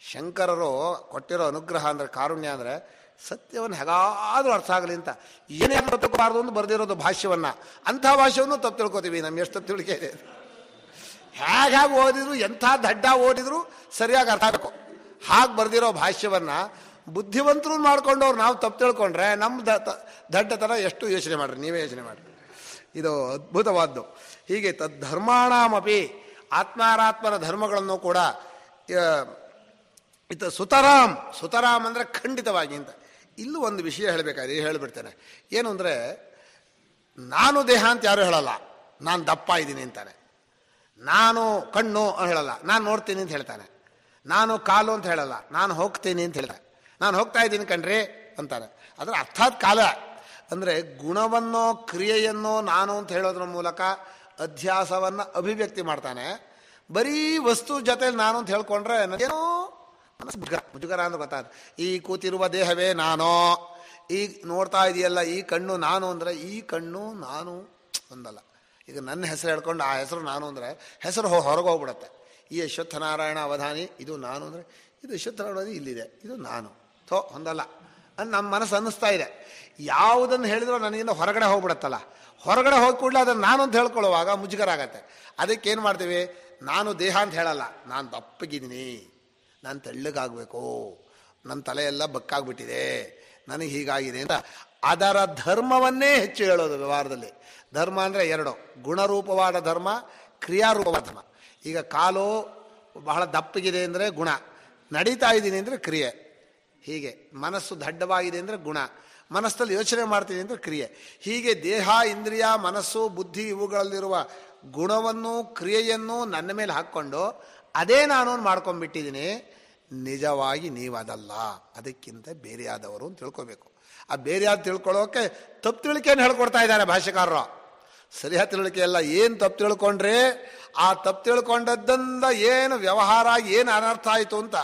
ಶಂಕರರು ಕೊಟ್ಟಿರೋ ಅನುಗ್ರಹ ಅಂದರೆ, ಕಾರುಣ್ಯ ಅಂದರೆ, ಸತ್ಯವನ್ನು ಹೇಗಾದರೂ ಅರ್ಥ ಆಗಲಿ ಅಂತ ಏನೇ ತಪ್ಪಬಾರ್ದು ಅಂತ ಬರೆದಿರೋದು ಭಾಷ್ಯವನ್ನು. ಅಂಥ ಭಾಷ್ಯವನ್ನು ತಪ್ಪು ತಿಳ್ಕೊತೀವಿ. ನಮ್ಗೆ ಎಷ್ಟು ತಪ್ಪು ತಿಳ್ಕೆ ಇದೆ. ಹೇಗೆ ಓದಿದ್ರು, ಎಂಥ ದಡ್ಡ ಓದಿದ್ರು ಸರಿಯಾಗಿ ಅರ್ಥ ಆಗಬೇಕು. ಹಾಗೆ ಬರೆದಿರೋ ಭಾಷ್ಯವನ್ನು ಬುದ್ಧಿವಂತರು ಮಾಡ್ಕೊಂಡವ್ರು ನಾವು ತಪ್ಪು ತಿಳ್ಕೊಂಡ್ರೆ ನಮ್ಮ ದಡ್ಡತನ ಎಷ್ಟು ಯೋಚನೆ ಮಾಡ್ರಿ, ನೀವೇ ಯೋಚನೆ ಮಾಡಿರಿ. ಇದು ಅದ್ಭುತವಾದ್ದು. ಹೀಗೆ ತದ್ಧರ್ಮಾಣಮಪಿ ಆತ್ಮಾರಾತ್ಮನ ಧರ್ಮಗಳನ್ನು ಕೂಡ ಸುತರಾಮ್ ಅಂದರೆ ಖಂಡಿತವಾಗಿ ಅಂತ. ಇಲ್ಲೂ ಒಂದು ವಿಷಯ ಹೇಳಬೇಕಾದ್ರೆ ಹೇಳಿಬಿಡ್ತೇನೆ. ಏನು ಅಂದರೆ, ನಾನು ದೇಹ ಅಂತ ಯಾರು ಹೇಳಲ್ಲ, ನಾನು ದಪ್ಪ ಇದ್ದೀನಿ ಅಂತಾನೆ. ನಾನು ಕಣ್ಣು ಅಂತ ಹೇಳಲ್ಲ, ನಾನು ನೋಡ್ತೀನಿ ಅಂತ ಹೇಳ್ತಾನೆ. ನಾನು ಕಾಲು ಅಂತ ಹೇಳಲ್ಲ, ನಾನು ಹೋಗ್ತೀನಿ ಅಂತ ಹೇಳ್ತಾನೆ. ನಾನು ಹೋಗ್ತಾ ಇದ್ದೀನಿ ಕಣ್ರಿ ಅಂತಾನೆ. ಅದರ ಅರ್ಥಾತ್ ಕಾಲ ಅಂದರೆ ಗುಣವನ್ನೋ ಕ್ರಿಯೆಯನ್ನೋ ನಾನು ಅಂತ ಹೇಳೋದ್ರ ಮೂಲಕ ಅಧ್ಯಾಸವನ್ನು ಅಭಿವ್ಯಕ್ತಿ ಮಾಡ್ತಾನೆ. ಬರೀ ವಸ್ತು ಜೊತೆಲಿ ನಾನು ಅಂತ ಹೇಳ್ಕೊಂಡ್ರೆ ನನಗೇನೋ ಮುಜುಗರ ಅಂತ ಗೊತ್ತಾಗುತ್ತೆ. ಈ ಕೂತಿರುವ ದೇಹವೇ ನಾನೋ, ಈಗ ನೋಡ್ತಾ ಇದೆಯಲ್ಲ ಈ ಕಣ್ಣು ನಾನು ಅಂದರೆ ಈ ಕಣ್ಣು ನಾನು ಒಂದಲ್ಲ. ಈಗ ನನ್ನ ಹೆಸರು ಹೇಳ್ಕೊಂಡು ಆ ಹೆಸರು ನಾನು ಅಂದರೆ ಹೆಸರು ಹೊರಗೆ ಹೋಗ್ಬಿಡುತ್ತೆ. ಈ ಅಶ್ವತ್ಥನಾರಾಯಣ ಅವಧಾನಿ ಇದು ನಾನು ಅಂದರೆ ಇದು ಅಶ್ವತ್ಥನಾರಾಯಣ ಇಲ್ಲಿದೆ, ಇದು ನಾನು ಹೊಂದಲ್ಲ ಅಂತ ನಮ್ಮ ಮನಸ್ಸು ಅನ್ನಿಸ್ತಾ ಇದೆ. ಯಾವುದನ್ನು ಹೇಳಿದ್ರೂ ನನಗಿಂದ ಹೊರಗಡೆ ಹೋಗ್ಬಿಡತ್ತಲ್ಲ. ಹೊರಗಡೆ ಹೋಗಿ ಕೂಡಲೇ ಅದನ್ನು ನಾನು ಅಂತ ಹೇಳ್ಕೊಳ್ಳುವಾಗ ಮುಜುಗರ ಆಗತ್ತೆ. ಅದಕ್ಕೇನು ಮಾಡ್ತೀವಿ, ನಾನು ದೇಹ ಅಂತ ಹೇಳಲ್ಲ, ನಾನು ದಪ್ಪಗಿದ್ದೀನಿ, ನಾನು ತೆಳ್ಳಗಾಗಬೇಕು, ನನ್ನ ತಲೆ ಎಲ್ಲ ಬಕ್ಕಾಗ್ಬಿಟ್ಟಿದೆ, ನನಗೆ ಹೀಗಾಗಿದೆ ಅಂತ ಅದರ ಧರ್ಮವನ್ನೇ ಹೆಚ್ಚು ಹೇಳೋದು ವ್ಯವಹಾರದಲ್ಲಿ. ಧರ್ಮ ಅಂದರೆ ಎರಡು, ಗುಣರೂಪವಾದ ಧರ್ಮ, ಕ್ರಿಯಾರೂಪವಾದ ಧರ್ಮ. ಈಗ ಕಾಲು ಬಹಳ ದಪ್ಪಗಿದೆ ಅಂದರೆ ಗುಣ, ನಡೀತಾ ಇದ್ದೀನಿ ಅಂದರೆ ಕ್ರಿಯೆ. ಹೀಗೆ ಮನಸ್ಸು ದಡ್ಡವಾಗಿದೆ ಅಂದರೆ ಗುಣ, ಮನಸ್ಸಲ್ಲಿ ಯೋಚನೆ ಮಾಡ್ತೀನಿ ಅಂದರೆ ಕ್ರಿಯೆ. ಹೀಗೆ ದೇಹ, ಇಂದ್ರಿಯ, ಮನಸ್ಸು, ಬುದ್ಧಿ ಇವುಗಳಲ್ಲಿರುವ ಗುಣವನ್ನು ಕ್ರಿಯೆಯನ್ನು ನನ್ನ ಮೇಲೆ ಹಾಕ್ಕೊಂಡು ಅದೇ ನಾನು ಮಾಡ್ಕೊಂಡ್ಬಿಟ್ಟಿದ್ದೀನಿ. ನಿಜವಾಗಿ ನೀವು ಅದಲ್ಲ, ಅದಕ್ಕಿಂತ ಬೇರೆಯಾದವರು ಅಂತ ತಿಳ್ಕೊಬೇಕು. ಆ ಬೇರೆಯಾದ ತಿಳ್ಕೊಳ್ಳೋಕೆ ತಪ್ಪು ತಿಳ್ಕೆಯನ್ನು ಹೇಳ್ಕೊಡ್ತಾ ಇದ್ದಾರೆ ಭಾಷ್ಯಕಾರರು. ಸರಿಯಾದ ತಿಳುವಳಿಕೆ ಎಲ್ಲ. ಏನು ತಪ್ಪು ತಿಳ್ಕೊಂಡ್ರೆ ಆ ತಪ್ಪು ತಿಳ್ಕೊಂಡದ್ದಿಂದ ಏನು ವ್ಯವಹಾರ, ಏನು ಅನರ್ಥ ಆಯಿತು ಅಂತ.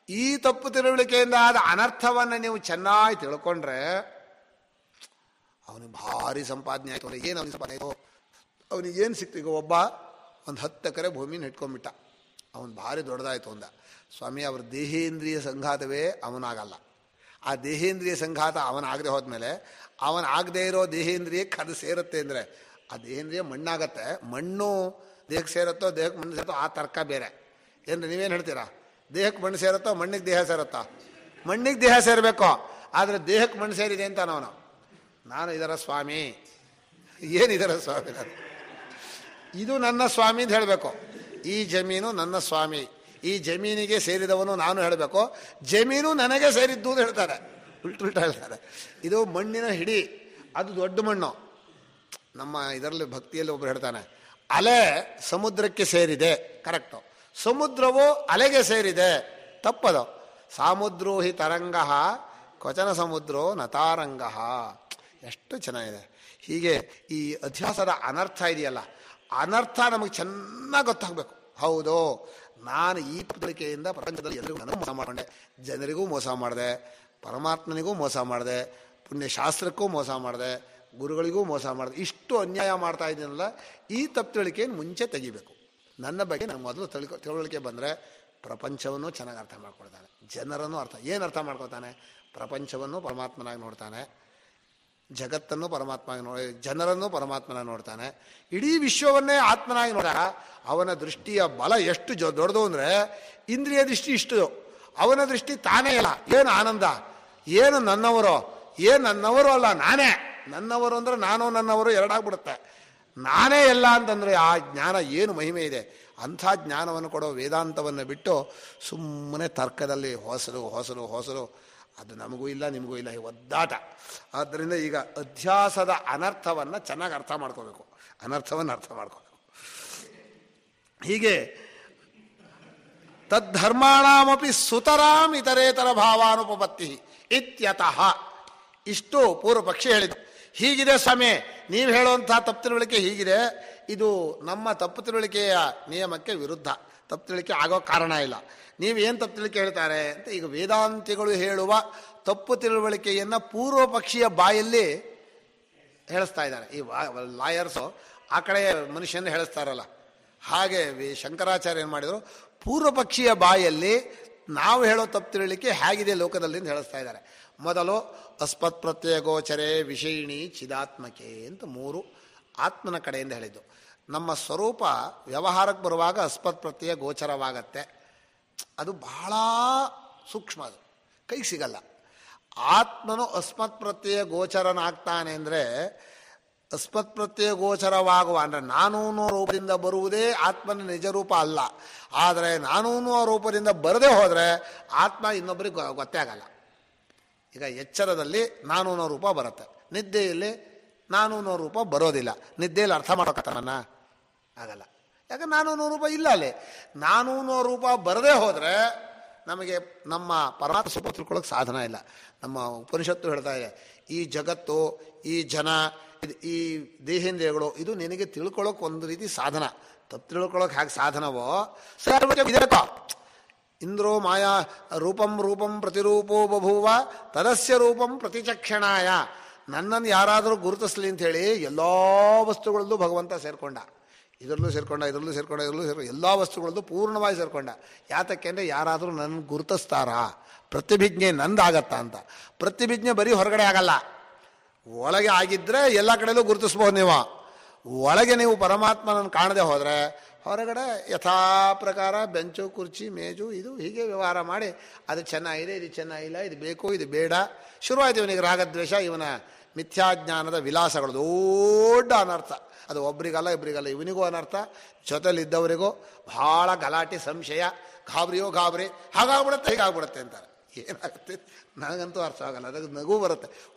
ಈ ತಪ್ಪು ತಿಳುವಳಿಕೆಯಿಂದ ಆದ ಅನರ್ಥವನ್ನು ನೀವು ಚೆನ್ನಾಗಿ ತಿಳ್ಕೊಂಡ್ರೆ ಅವನಿಗೆ ಭಾರಿ ಸಂಪಾದನೆ ಆಯಿತು. ಏನು ಅವನಿಗೆ ಸಂಪಾದನೆ ಆಯಿತು, ಅವನಿಗೆ ಏನು ಸಿಕ್ತು. ಈಗ ಒಬ್ಬ ಒಂದು 10 ಎಕರೆ ಭೂಮಿನ ಇಟ್ಕೊಂಡ್ಬಿಟ್ಟ, ಅವನು ಭಾರಿ ದೊಡ್ಡದಾಯಿತು ಅಂದ. ಸ್ವಾಮಿ, ಅವ್ರ ದೇಹೇಂದ್ರಿಯ ಸಂಘಾತವೇ ಅವನಾಗಲ್ಲ. ಆ ದೇಹೇಂದ್ರಿಯ ಸಂಘಾತ ಅವನಾಗದೆ ಹೋದ್ಮೇಲೆ ಅವನಾಗದೇ ಇರೋ ದೇಹೇಂದ್ರಿಯಕ್ಕೆ ಅದು ಸೇರುತ್ತೆ ಅಂದರೆ ಆ ದೇಹೇಂದ್ರಿಯ ಮಣ್ಣಾಗತ್ತೆ. ಮಣ್ಣು ದೇಹಕ್ಕೆ ಸೇರುತ್ತೋ ದೇಹಕ್ಕೆ ಮಣ್ಣು ಸೇರುತ್ತೋ ಆ ತರ್ಕ ಬೇರೆ. ಏನ್ರಿ ನೀವೇನು ಹೇಳ್ತೀರಾ? ದೇಹಕ್ಕೆ ಮಣ್ಣು ಸೇರುತ್ತೋ ಮಣ್ಣಿಗೆ ದೇಹ ಸೇರುತ್ತೋ? ಮಣ್ಣಿಗೆ ದೇಹ ಸೇರಬೇಕು. ಆದರೆ ದೇಹಕ್ಕೆ ಮಣ್ಣು ಸೇರಿದೆ ಅಂತ ನಾನು ಇದರ ಸ್ವಾಮಿ. ಏನಿದರ ಸ್ವಾಮಿ? ಇದು ನನ್ನ ಸ್ವಾಮಿ ಅಂತ ಹೇಳಬೇಕು. ಈ ಜಮೀನು ನನ್ನ ಸ್ವಾಮಿ, ಈ ಜಮೀನಿಗೆ ಸೇರಿದವನು ನಾನು ಹೇಳಬೇಕು. ಜಮೀನು ನನಗೆ ಸೇರಿದ್ದು ಅಂತ ಹೇಳ್ತಾರೆ, ಉಲ್ಟಾ ಹೇಳ್ತಾರೆ. ಇದು ಮಣ್ಣಿನ ಹಿಡಿ, ಅದು ದೊಡ್ಡ ಮಣ್ಣು. ನಮ್ಮ ಇದರಲ್ಲಿ ಭಕ್ತಿಯಲ್ಲಿ ಒಬ್ರು ಹೇಳ್ತಾನೆ, ಅಲೆ ಸಮುದ್ರಕ್ಕೆ ಸೇರಿದೆ, ಕರೆಕ್ಟು. ಸಮುದ್ರವು ಅಲೆಗೆ ಸೇರಿದೆ, ತಪ್ಪದು. ಸಾಮುದ್ರೋ ಹಿ ತರಂಗ ಕ್ವಚನ ಸಮುದ್ರೋ ನತಾರಂಗ. ಎಷ್ಟು ಚೆನ್ನಾಗಿದೆ. ಹೀಗೆ ಈ ಅಧ್ಯಾಸದ ಅನರ್ಥ ಇದೆಯಲ್ಲ, ಅನರ್ಥ ನಮಗೆ ಚೆನ್ನಾಗಿ ಗೊತ್ತಾಗಬೇಕು. ಹೌದು, ನಾನು ಈ ಪತ್ರಿಕೆಯಿಂದ ಪ್ರಪಂಚದಲ್ಲಿ ಎಲ್ಲರಿಗೂ ನನಗೂ ಮೋಸ ಮಾಡಿಕೊಂಡೆ, ಜನರಿಗೂ ಮೋಸ ಮಾಡಿದೆ, ಪರಮಾತ್ಮನಿಗೂ ಮೋಸ ಮಾಡಿದೆ, ಪುಣ್ಯಶಾಸ್ತ್ರಕ್ಕೂ ಮೋಸ ಮಾಡಿದೆ, ಗುರುಗಳಿಗೂ ಮೋಸ ಮಾಡಿದೆ. ಇಷ್ಟು ಅನ್ಯಾಯ ಮಾಡ್ತಾ ಇದ್ದೀನಲ್ಲ, ಈ ತಪ್ಪು ತಿಳುವಳಿಕೆಯನ್ನು ಮುಂಚೆ ತೆಗಿಬೇಕು. ನನ್ನ ಬಗ್ಗೆ ನಾನು ಮೊದಲು ತಿಳುವಳಿಕೆ ಬಂದರೆ ಪ್ರಪಂಚವನ್ನು ಚೆನ್ನಾಗಿ ಅರ್ಥ ಮಾಡ್ಕೊಳ್ತಾನೆ, ಜನರನ್ನು ಏನು ಅರ್ಥ ಮಾಡ್ಕೊಳ್ತಾನೆ? ಪ್ರಪಂಚವನ್ನು ಪರಮಾತ್ಮನಾಗಿ ನೋಡ್ತಾನೆ, ಜಗತ್ತನ್ನು ಪರಮಾತ್ಮನಾಗಿ ಜನರನ್ನು ಪರಮಾತ್ಮನಾಗಿ ನೋಡ್ತಾನೆ, ಇಡೀ ವಿಶ್ವವನ್ನೇ ಆತ್ಮನಾಗಿ ನೋಡಿದಾಗ ಅವನ ದೃಷ್ಟಿಯ ಬಲ ಎಷ್ಟು ದೊಡ್ಡದು ಅಂದರೆ ಇಂದ್ರಿಯ ದೃಷ್ಟಿ ಇಷ್ಟು, ಅವನ ದೃಷ್ಟಿ ತಾನೇ ಇಲ್ಲ. ಏನು ಆನಂದ! ಏನು ನನ್ನವರು, ಏನು ನನ್ನವರು ಅಲ್ಲ, ನಾನೇ ನನ್ನವರು ಅಂದರೆ ನಾನು ನನ್ನವರು ಎರಡಾಗ್ಬಿಡುತ್ತೆ. ನಾನೇ ಎಲ್ಲ ಅಂತಂದರೆ ಆ ಜ್ಞಾನ ಏನು ಮಹಿಮೆ ಇದೆ. ಅಂಥ ಜ್ಞಾನವನ್ನು ಕೊಡೋ ವೇದಾಂತವನ್ನು ಬಿಟ್ಟು ಸುಮ್ಮನೆ ತರ್ಕದಲ್ಲಿ ಹೊಸಲು ಅದು ನಮಗೂ ಇಲ್ಲ ನಿಮಗೂ ಇಲ್ಲ, ಈ ಒದ್ದಾಟ. ಆದ್ದರಿಂದ ಈಗ ಅಧ್ಯಾಸದ ಅನರ್ಥವನ್ನು ಚೆನ್ನಾಗಿ ಅರ್ಥ ಮಾಡ್ಕೋಬೇಕು, ಅನರ್ಥವನ್ನು ಅರ್ಥ ಮಾಡ್ಕೋಬೇಕು. ಹೀಗೆ ತದ್ಧರ್ಮಾಣಮಪಿ ಸುತರಾಂ ಇತರೇತರ ಭಾವಾನುಪಪತ್ತಿ ಇತ್ಯತಃ. ಇಷ್ಟು ಪೂರ್ವ ಪಕ್ಷಿ ಹೇಳಿದ್ದು. ಹೀಗಿದೆ ಸ್ವಾಮಿ, ನೀವು ಹೇಳುವಂಥ ತಪ್ಪು ತಿಳುವಳಿಕೆ ಹೀಗಿದೆ, ಇದು ನಮ್ಮ ತಪ್ಪು ತಿಳುವಳಿಕೆಯ ನಿಯಮಕ್ಕೆ ವಿರುದ್ಧ, ತಪ್ಪು ತಿಳುವಳಿಕೆ ಆಗೋ ಕಾರಣ ಇಲ್ಲ. ನೀವೇನು ತಪ್ಪು ತಿಳುವಳಿಕೆ ಹೇಳ್ತಾರೆ ಅಂತ ಈಗ ವೇದಾಂತಿಗಳು ಹೇಳುವ ತಪ್ಪು ತಿಳುವಳಿಕೆಯನ್ನು ಪೂರ್ವ ಪಕ್ಷಿಯ ಬಾಯಲ್ಲಿ ಹೇಳಿಸ್ತಾ ಇದ್ದಾರೆ. ಈ ಲಾಯರ್ಸು ಆ ಕಡೆ ಮನುಷ್ಯನ ಹೇಳಿಸ್ತಾರಲ್ಲ, ಹಾಗೆ ಶಂಕರಾಚಾರ್ಯ ಏನು ಮಾಡಿದರು, ಪೂರ್ವ ಪಕ್ಷಿಯ ಬಾಯಲ್ಲಿ ನಾವು ಹೇಳೋ ತಪ್ಪು ತಿಳುವಳಿಕೆ ಹೇಗಿದೆ ಲೋಕದಲ್ಲಿ ಅಂತ ಹೇಳಿಸ್ತಾ ಇದ್ದಾರೆ. ಮೊದಲು ಅಸ್ಮತ್ ಪ್ರತ್ಯಯ ಗೋಚರೇ ವಿಷಯಿಣಿ ಚಿದಾತ್ಮಕೆ ಅಂತ 3 ಆತ್ಮನ ಕಡೆಯಿಂದ ಹೇಳಿದ್ದು. ನಮ್ಮ ಸ್ವರೂಪ ವ್ಯವಹಾರಕ್ಕೆ ಬರುವಾಗ ಅಸ್ಮತ್ ಪ್ರತ್ಯಯ ಗೋಚರವಾಗತ್ತೆ. ಅದು ಬಹಳ ಸೂಕ್ಷ್ಮ, ಅದು ಕೈಗೆ ಸಿಗಲ್ಲ. ಆತ್ಮನು ಅಸ್ಮತ್ ಪ್ರತ್ಯಯ ಗೋಚರನಾಗ್ತಾನೆ ಅಂದರೆ, ಅಸ್ಮತ್ ಪ್ರತ್ಯಯ ಗೋಚರವಾಗುವ ಅಂದರೆ ನಾನು ಅನ್ನೋ ರೂಪದಿಂದ ಬರುವುದೇ ಆತ್ಮನ ನಿಜ ರೂಪ ಅಲ್ಲ. ಆದರೆ ನಾನು ಅನ್ನೋ ರೂಪದಿಂದ ಬರದೇ ಹೋದರೆ ಆತ್ಮ ಇನ್ನೊಬ್ಬರಿಗೆ ಗೊತ್ತೇ ಆಗಲ್ಲ. ಈಗ ಎಚ್ಚರದಲ್ಲಿ ನಾನು ಅನ್ನೋ ರೂಪ ಬರುತ್ತೆ, ನಿದ್ದೆಯಲ್ಲಿ ನಾನು ಅನ್ನೋ ರೂಪ ಬರೋದಿಲ್ಲ. ನಿದ್ದೆಯಲ್ಲಿ ಅರ್ಥ ಮಾಡೋಕತ್ತಾನ ಆಗಲ್ಲ, ಯಾಕಂದ್ರೆ ನಾನು ಅನ್ನೋ ರೂಪ ಇಲ್ಲ ಅಲ್ಲಿ. ನಾನು ಅನ್ನೋ ರೂಪ ಬರದೇ ಹೋದರೆ ನಮಗೆ ನಮ್ಮ ಪರಮಾತ್ಮ ಸ್ವಲ್ಪ ತಿಳ್ಕೊಳ್ಳೋಕೆ ಸಾಧನ ಇಲ್ಲ. ನಮ್ಮ ಉಪನಿಷತ್ತು ಹೇಳ್ತಾ ಇದೆ, ಈ ಜಗತ್ತು, ಈ ಜನ, ಈ ದೇಹೇಂದ್ರಿಯಗಳು ಇದು ನಿನಗೆ ತಿಳ್ಕೊಳ್ಳೋಕೆ ಒಂದು ರೀತಿ ಸಾಧನ. ತಪ್ಪು ತಿಳ್ಕೊಳ್ಳೋಕೆ ಹೇಗೆ ಸಾಧನವೋ ವಿಧೇಯಕ. ಇಂದ್ರೋ ಮಾಯಾ ರೂಪಂ ರೂಪಂ ಪ್ರತಿರೂಪೋ ಬಭೂವ ತದಸ್ಯ ರೂಪಂ ಪ್ರತಿಚಕ್ಷಣಾಯ. ನನ್ನನ್ನು ಯಾರಾದರೂ ಗುರುತಿಸ್ಲಿ ಅಂಥೇಳಿ ಎಲ್ಲ ವಸ್ತುಗಳಲ್ಲೂ ಭಗವಂತ ಸೇರಿಕೊಂಡ. ಇದರಲ್ಲೂ ಸೇರಿಕೊಂಡ, ಇದರಲ್ಲೂ ಸೇರಿಕೊಂಡ, ಇದರಲ್ಲೂ ಸೇರ್ಕೊಂಡ, ಎಲ್ಲ ವಸ್ತುಗಳಲ್ಲೂ ಪೂರ್ಣವಾಗಿ ಸೇರಿಕೊಂಡ. ಯಾತಕ್ಕೆ ಅಂದರೆ ಯಾರಾದರೂ ನನ್ನ ಗುರುತಿಸ್ತಾರಾ, ಪ್ರತಿಭಿಜ್ಞೆ ನಂದಾಗತ್ತಾ ಅಂತ. ಪ್ರತಿಭಿಜ್ಞೆ ಬರೀ ಹೊರಗಡೆ ಆಗಲ್ಲ, ಒಳಗೆ ಆಗಿದ್ದರೆ ಎಲ್ಲ ಕಡೆಯಲ್ಲೂ ಗುರುತಿಸ್ಬೋದು ನೀವು. ಒಳಗೆ ನೀವು ಪರಮಾತ್ಮನನ್ನು ಕಾಣದೆ ಹೋದರೆ ಹೊರಗಡೆ ಯಥಾ ಪ್ರಕಾರ ಬೆಂಚು ಕುರ್ಚಿ ಮೇಜು ಇದು ಹೀಗೆ ವ್ಯವಹಾರ ಮಾಡಿ ಅದು ಚೆನ್ನಾಗಿದೆ, ಇದು ಚೆನ್ನಾಗಿಲ್ಲ, ಇದು ಬೇಕು, ಇದು ಬೇಡ, ಶುರುವಾಯಿತು ಇವನಿಗೆ ರಾಗದ್ವೇಷ, ಇವನ ಮಿಥ್ಯಾಜ್ಞಾನದ ವಿಲಾಸಗಳು ದೊಡ್ಡ ಅನರ್ಥ. ಅದು ಒಬ್ರಿಗಲ್ಲ ಇಬ್ಬರಿಗಲ್ಲ, ಇವನಿಗೂ ಅನರ್ಥ, ಜೊತೆಲಿದ್ದವರಿಗೂ ಭಾಳ ಗಲಾಟೆ, ಸಂಶಯ, ಗಾಬರಿ ಹಾಗಾಗ್ಬಿಡುತ್ತೆ ಹೀಗಾಗ್ಬಿಡುತ್ತೆ ಅಂತಾರೆ. ಏನಾಗುತ್ತೆ ನನಗಂತೂ ಅರ್ಥ ಆಗಲ್ಲ. ಅದಕ್ಕೆ ನಗು ಬರುತ್ತೆ,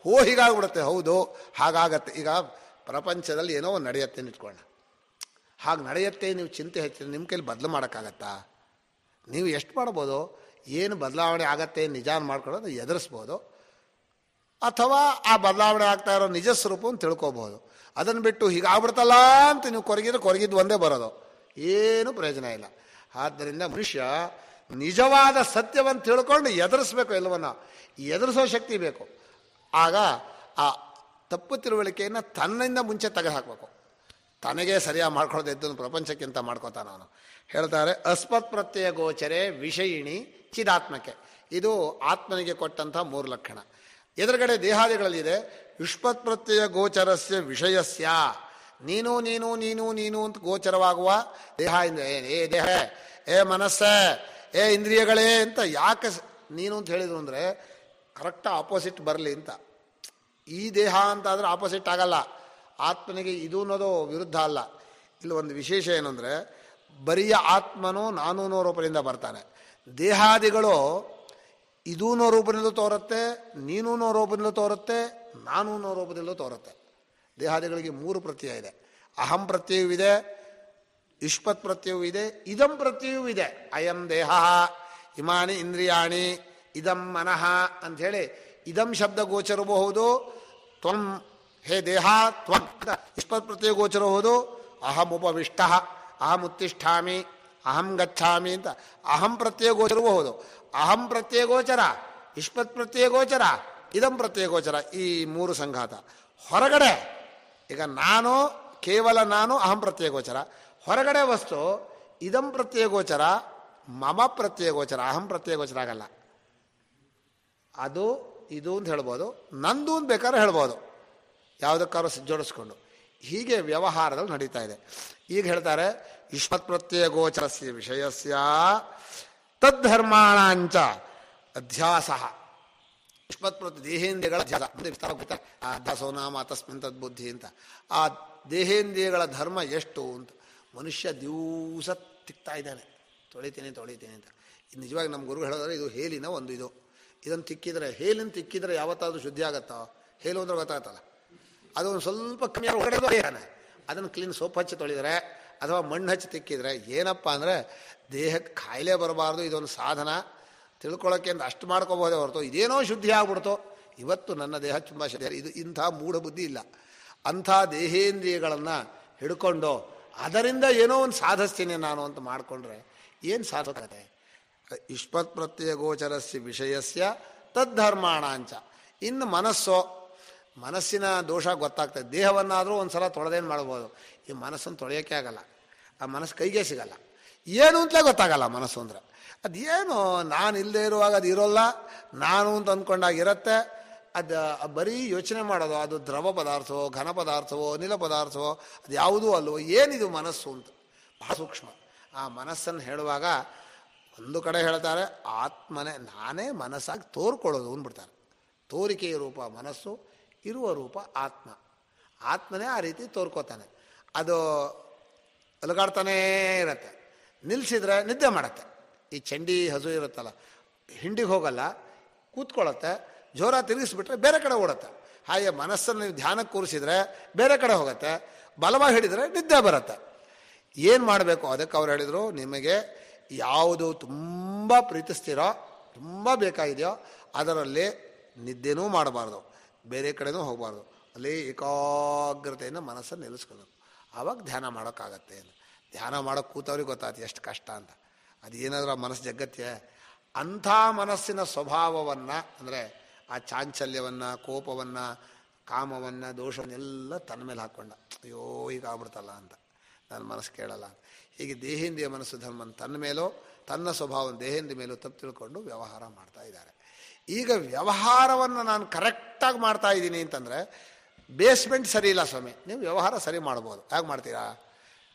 ಹೀಗಾಗ್ಬಿಡುತ್ತೆ, ಹೌದು ಹಾಗಾಗತ್ತೆ. ಈಗ ಪ್ರಪಂಚದಲ್ಲಿ ಏನೋ ಒಂದು ನಡೆಯುತ್ತೆ ನಿಂತ್ಕೊಳ್ಳೋಣ, ಹಾಗೆ ನಡೆಯುತ್ತೆ, ನೀವು ಚಿಂತೆ ಹೆಚ್ಚಿದ್ರೆ ನಿಮ್ಮ ಕೈಲಿ ಬದಲು ಮಾಡೋಕ್ಕಾಗತ್ತಾ? ನೀವು ಎಷ್ಟು ಮಾಡ್ಬೋದು, ಏನು ಬದಲಾವಣೆ ಆಗತ್ತೆ ನಿಜಾನ ಮಾಡ್ಕೊಳ್ಳೋದು ಎದುರಿಸ್ಬೋದು, ಅಥವಾ ಆ ಬದಲಾವಣೆ ಆಗ್ತಾ ಇರೋ ನಿಜ ಸ್ವರೂಪವನ್ನು ತಿಳ್ಕೊಬೋದು. ಅದನ್ನು ಬಿಟ್ಟು ಹೀಗಾಗ್ಬಿಡ್ತಲ್ಲ ಅಂತ ನೀವು ಕೊರಗಿದ್ದು ಒಂದೇ ಬರೋದು, ಏನೂ ಪ್ರಯೋಜನ ಇಲ್ಲ. ಆದ್ದರಿಂದ ಮನುಷ್ಯ ನಿಜವಾದ ಸತ್ಯವನ್ನು ತಿಳ್ಕೊಂಡು ಎದುರಿಸ್ಬೇಕು, ಎಲ್ಲವನ್ನ ಎದುರಿಸೋ ಶಕ್ತಿ ಬೇಕು. ಆಗ ಆ ತಪ್ಪು ತಿಳುವಳಿಕೆಯನ್ನು ತನ್ನಿಂದ ಮುಂಚೆ ತೆಗೆದು ಹಾಕಬೇಕು. ತನಗೇ ಸರಿಯಾಗಿ ಮಾಡ್ಕೊಳ್ಳೋದು ಪ್ರಪಂಚಕ್ಕಿಂತ ಮಾಡ್ಕೋತಾನ ಅವನು. ಹೇಳ್ತಾರೆ ಅಸ್ಮತ್ ಪ್ರತ್ಯಯ ಗೋಚರೆ ವಿಷಯಿಣಿ ಚಿದಾತ್ಮಕೆ. ಇದು ಆತ್ಮನಿಗೆ ಕೊಟ್ಟಂಥ 3 ಲಕ್ಷಣ. ಎದುರುಗಡೆ ದೇಹಾದಿಗಳಲ್ಲಿದೆ ಯುಷ್ಮತ್ ಪ್ರತ್ಯಯ ಗೋಚರಸ್ಯ ವಿಷಯಸ್ಯ. ನೀನು ನೀನು ನೀನು ನೀನು ಅಂತ ಗೋಚರವಾಗುವ ದೇಹ ಇಂದ ದೇಹ, ಮನಸ್ಸೇ, ಇಂದ್ರಿಯಗಳೇ ಅಂತ ಯಾಕೆ ನೀನು ಅಂತ ಹೇಳಿದ್ರು ಅಂದರೆ ಕರೆಕ್ಟ್ ಆಪೋಸಿಟ್ ಬರಲಿ ಅಂತ. ಈ ದೇಹ ಅಂತ ಆದರೆ ಆಪೋಸಿಟ್ ಆಗಲ್ಲ, ಆತ್ಮನಿಗೆ ಇದು ಅನ್ನೋದು ವಿರುದ್ಧ ಅಲ್ಲ. ಇಲ್ಲಿ ಒಂದು ವಿಶೇಷ ಏನು ಅಂದರೆ ಬರಿಯ ಆತ್ಮನು ನಾನು ಅನ್ನೋ ರೂಪದಿಂದ ಬರ್ತಾನೆ. ದೇಹಾದಿಗಳು ಇದೂ ಅನ್ನೋ ರೂಪದಿಂದಲೂ ತೋರುತ್ತೆ, ನೀನು ಅನ್ನೋ ರೂಪದಿಂದಲೂ ತೋರುತ್ತೆ, ನಾನು ಅನ್ನೋ ರೂಪದಿಂದಲೂ ತೋರುತ್ತೆ. ದೇಹಾದಿಗಳಿಗೆ 3 ಪ್ರತ್ಯಯ ಇದೆ. ಅಹಂ ಪ್ರತ್ಯಯವೂ ಇದೆ, ಯುಷ್ಮತ್ ಪ್ರತ್ಯವೂ ಇದೆ, ಇದಂ ಪ್ರತ್ಯವೂ ಇದೆ. ಅಯಂ ದೇಹ, ಇಮಾನಿ ಇಂದ್ರಿಯಾಣಿ, ಇದಂ ಮನಃ ಅಂಥೇಳಿ ಇದಂ ಶಬ್ದ ಗೋಚರಬಹುದು. ತ್ವಂ ಹೇ ದೇಹ ತ್ವಂ ಯುಷ್ಮತ್ ಪ್ರತ್ಯಯ ಗೋಚರಬಹುದು. ಅಹಂ ಉಪವಿಷ್ಟ, ಅಹಂ ಉತ್ತಿಷ್ಠಾಮಿ, ಅಹಂ ಗಚ್ಛಾಮಿ ಅಂತ ಅಹಂ ಪ್ರತ್ಯಯ ಗೋಚರಬಹುದು. ಅಹಂ ಪ್ರತ್ಯಯ ಗೋಚರ, ಯುಷ್ಮತ್ ಪ್ರತ್ಯಯ ಗೋಚರ, ಇದಂ ಪ್ರತ್ಯಯ ಗೋಚರ, ಈ 3 ಸಂಘಾತ. ಹೊರಗಡೆ ಈಗ ನಾನು, ಕೇವಲ ನಾನು ಅಹಂ ಪ್ರತ್ಯಯ ಗೋಚರ. ಹೊರಗಡೆ ವಸ್ತು ಇದಂ ಪ್ರತ್ಯಯ ಗೋಚರ, ಮಮ ಪ್ರತ್ಯಯ ಗೋಚರ, ಅಹಂ ಪ್ರತ್ಯಯ ಗೋಚರ ಆಗಲ್ಲ. ಅದು ಇದು ಅಂತ ಹೇಳ್ಬೋದು, ನಂದು ಅಂತ ಬೇಕಾದ್ರೆ ಹೇಳ್ಬೋದು, ಯಾವುದಕ್ಕಾದ್ರೂ ಜೋಡಿಸ್ಕೊಂಡು. ಹೀಗೆ ವ್ಯವಹಾರದಲ್ಲಿ ನಡೀತಾ ಇದೆ. ಈಗ ಹೇಳ್ತಾರೆ ಯುಷ್ಮತ್ ಪ್ರತ್ಯಯ ಗೋಚರಸ್ಯ ವಿಷಯಸ್ಯ ತದ್ಧರ್ಮಾಣಾಂಚ ಅಧ್ಯಾಸ. ಯುಷ್ಮತ್ ಪ್ರತ್ಯಯ ದೇಹೇಂದ್ರಿಯಗಳ ಅಧ್ಯಾಸೋ ನಾಮ ತಸ್ಮಿನ್ ತದ್ಬುದ್ಧಿ ಅಂತ. ಆ ದೇಹೇಂದ್ರಿಯಗಳ ಧರ್ಮ ಎಷ್ಟು ಅಂತ ಮನುಷ್ಯ ದಿವಸ ತಿಕ್ತಾ ಇದ್ದಾನೆ, ತೊಳಿತೀನಿ ಅಂತ. ನಿಜವಾಗಿ ನಮ್ಮ ಗುರು ಹೇಳಿದ್ರೆ ಇದು ಹೇಲಿನ ಒಂದು ಇದು. ಇದನ್ನು ತಿಕ್ಕಿದರೆ, ಹೇಲಿನ ತಿಕ್ಕಿದರೆ ಯಾವತ್ತಾದ್ರೂ ಶುದ್ಧಿ ಆಗುತ್ತೋ? ಹೇಲು ಅಂದ್ರೆ ಗೊತ್ತಾಗತ್ತಲ್ಲ, ಅದು ಒಂದು ಸ್ವಲ್ಪ ಕಮ್ಮಿ ಹೊರಗಡೆ ಅದನ್ನು ಕ್ಲೀನ್ ಸೋಪ್ ಹಚ್ಚಿ ತೊಳಿದರೆ ಅಥವಾ ಮಣ್ಣು ಹಚ್ಚಿ ತಿಕ್ಕಿದರೆ ಏನಪ್ಪ ಅಂದರೆ ದೇಹಕ್ಕೆ ಕಾಯಿಲೆ ಬರಬಾರ್ದು. ಇದೊಂದು ಸಾಧನ ತಿಳ್ಕೊಳ್ಳೋಕ್ಕೆ ಅಂತ ಅಷ್ಟು ಮಾಡ್ಕೋಬೋದೇ ಹೊರತು ಇದೇನೋ ಶುದ್ಧಿ ಆಗ್ಬಿಡ್ತು, ಇವತ್ತು ನನ್ನ ದೇಹ ತುಂಬ ಶುದ್ಧಿ. ಇದು ಇಂಥ ಮೂಢ ಬುದ್ಧಿ ಇಲ್ಲ. ಅಂಥ ದೇಹೇಂದ್ರಿಯಗಳನ್ನು ಹಿಡ್ಕೊಂಡು ಅದರಿಂದ ಏನೋ ಒಂದು ಸಾಧಿಸ್ತೀನಿ ನಾನು ಅಂತ ಮಾಡಿಕೊಂಡ್ರೆ ಏನು ಸಾಧಕತೆ? ಯುಷ್ಮತ್ ಪ್ರತ್ಯಯ ಗೋಚರಸ್ಯ ವಿಷಯಸ್ಯ ತದ್ಧರ್ಮಾಣಾಂಚ. ಇನ್ನು ಮನಸ್ಸಿನ ದೋಷ ಗೊತ್ತಾಗ್ತದೆ. ದೇಹವನ್ನಾದರೂ ಒಂದು ಸಲ ತೊಳೆದೇನು ಮಾಡ್ಬೋದು, ಈ ಮನಸ್ಸನ್ನು ತೊಳೆಯೋಕ್ಕೆ ಆಗಲ್ಲ. ಆ ಮನಸ್ಸು ಕೈಗೆ ಸಿಗಲ್ಲ, ಏನು ಅಂತಲೇ ಗೊತ್ತಾಗಲ್ಲ ಮನಸ್ಸು ಅಂದರೆ. ಅದೇನು ನಾನು ಇಲ್ಲದೆ ಇರುವಾಗ ಅದು ಇರೋಲ್ಲ, ನಾನು ಅಂತ ಅಂದ್ಕೊಂಡಾಗ ಇರುತ್ತೆ. ಅದು ಬರೀ ಯೋಚನೆ ಮಾಡೋದು, ಅದು ದ್ರವ ಪದಾರ್ಥವೋ ಘನ ಪದಾರ್ಥವೋ ಅನಿಲ ಪದಾರ್ಥವೋ ಅದು ಯಾವುದೂ ಅಲ್ವೋ, ಏನಿದು ಮನಸ್ಸು ಅಂತ ಬಹಳ ಸೂಕ್ಷ್ಮ. ಆ ಮನಸ್ಸನ್ನು ಹೇಳುವಾಗ ಒಂದು ಕಡೆ ಹೇಳ್ತಾರೆ ಆತ್ಮನೇ, ನಾನೇ ಮನಸ್ಸಾಗಿ ತೋರ್ಕೊಳ್ಳೋದು ಅಂದ್ಬಿಡ್ತಾರೆ. ತೋರಿಕೆಯ ರೂಪ ಮನಸ್ಸು, ಇರುವ ರೂಪ ಆತ್ಮ. ಆತ್ಮನೇ ಆ ರೀತಿ ತೋರ್ಕೋತಾನೆ. ಅದು ಅಲುಗಾಡ್ತಾನೇ ಇರತ್ತೆ. ನಿಲ್ಲಿಸಿದ್ರೆ ನಿದ್ದೆ ಮಾಡತ್ತೆ. ಈ ಚಂಡಿ ಹಸು ಇರುತ್ತಲ್ಲ, ಹಿಂಡಿಗೆ ಹೋಗಲ್ಲ, ಕೂತ್ಕೊಳ್ಳುತ್ತೆ. ಜೋರ ತಿರುಗಿಸ್ಬಿಟ್ರೆ ಬೇರೆ ಕಡೆ ಓಡುತ್ತೆ. ಹಾಗೆ ಮನಸ್ಸನ್ನು ನೀವು ಧ್ಯಾನಕ್ಕೆ ಕೂರಿಸಿದ್ರೆ ಬೇರೆ ಕಡೆ ಹೋಗುತ್ತೆ. ಬಲವಾಗಿ ಹಿಡಿದ್ರೆ ನಿದ್ದೆ ಬರುತ್ತೆ. ಏನು ಮಾಡಬೇಕು ಅದಕ್ಕೆ ಅವ್ರು ಹೇಳಿದರು, ನಿಮಗೆ ಯಾವುದು ತುಂಬ ಪ್ರೀತಿಸ್ತೀರೋ, ತುಂಬ ಬೇಕಾಗಿದೆಯೋ ಅದರಲ್ಲಿ ನಿದ್ದೆನೂ ಮಾಡಬಾರ್ದು, ಬೇರೆ ಕಡೆನೂ ಹೋಗಬಾರ್ದು. ಅಲ್ಲಿ ಏಕಾಗ್ರತೆಯನ್ನು ಮನಸ್ಸನ್ನು ನಿಲ್ಲಿಸ್ಕೋಬೇಕು. ಆವಾಗ ಧ್ಯಾನ ಮಾಡೋಕ್ಕಾಗತ್ತೆ. ಧ್ಯಾನ ಮಾಡೋಕ್ಕೆ ಕೂತವ್ರಿಗೆ ಗೊತ್ತಾಯ್ತು ಎಷ್ಟು ಕಷ್ಟ ಅಂತ. ಅದೇನಾದರೂ ಆ ಮನಸ್ಸು ಜಗತ್ತೇ. ಅಂಥ ಮನಸ್ಸಿನ ಸ್ವಭಾವವನ್ನು, ಅಂದರೆ ಆ ಚಾಂಚಲ್ಯವನ್ನು, ಕೋಪವನ್ನು, ಕಾಮವನ್ನು, ದೋಷವನ್ನೆಲ್ಲ ತನ್ನ ಮೇಲೆ ಹಾಕ್ಕೊಂಡ. ಅಯ್ಯೋ ಹೀಗಾಗ್ಬಿಡ್ತಲ್ಲ ಅಂತ, ನನ್ನ ಮನಸ್ಸು ಕೇಳಲ್ಲ. ಹೀಗೆ ದೇಹೇಂದ್ರಿಯ ಮನಸ್ಸು ಧರ್ಮನ ತನ್ನ ಮೇಲೋ, ತನ್ನ ಸ್ವಭಾವವನ್ನು ದೇಹೇಂದ್ರಿಯ ಮೇಲೂ ತಪ್ಪು ತಿಳ್ಕೊಂಡು ವ್ಯವಹಾರ ಮಾಡ್ತಾ ಇದ್ದಾರೆ. ಈಗ ವ್ಯವಹಾರವನ್ನು ನಾನು ಕರೆಕ್ಟಾಗಿ ಮಾಡ್ತಾ ಇದ್ದೀನಿ ಅಂತಂದರೆ ಬೇಸ್ಮೆಂಟ್ ಸರಿ ಇಲ್ಲ ಸ್ವಾಮಿ. ನೀವು ವ್ಯವಹಾರ ಸರಿ ಮಾಡ್ಬೋದು. ಹೇಗೆ ಮಾಡ್ತೀರಾ?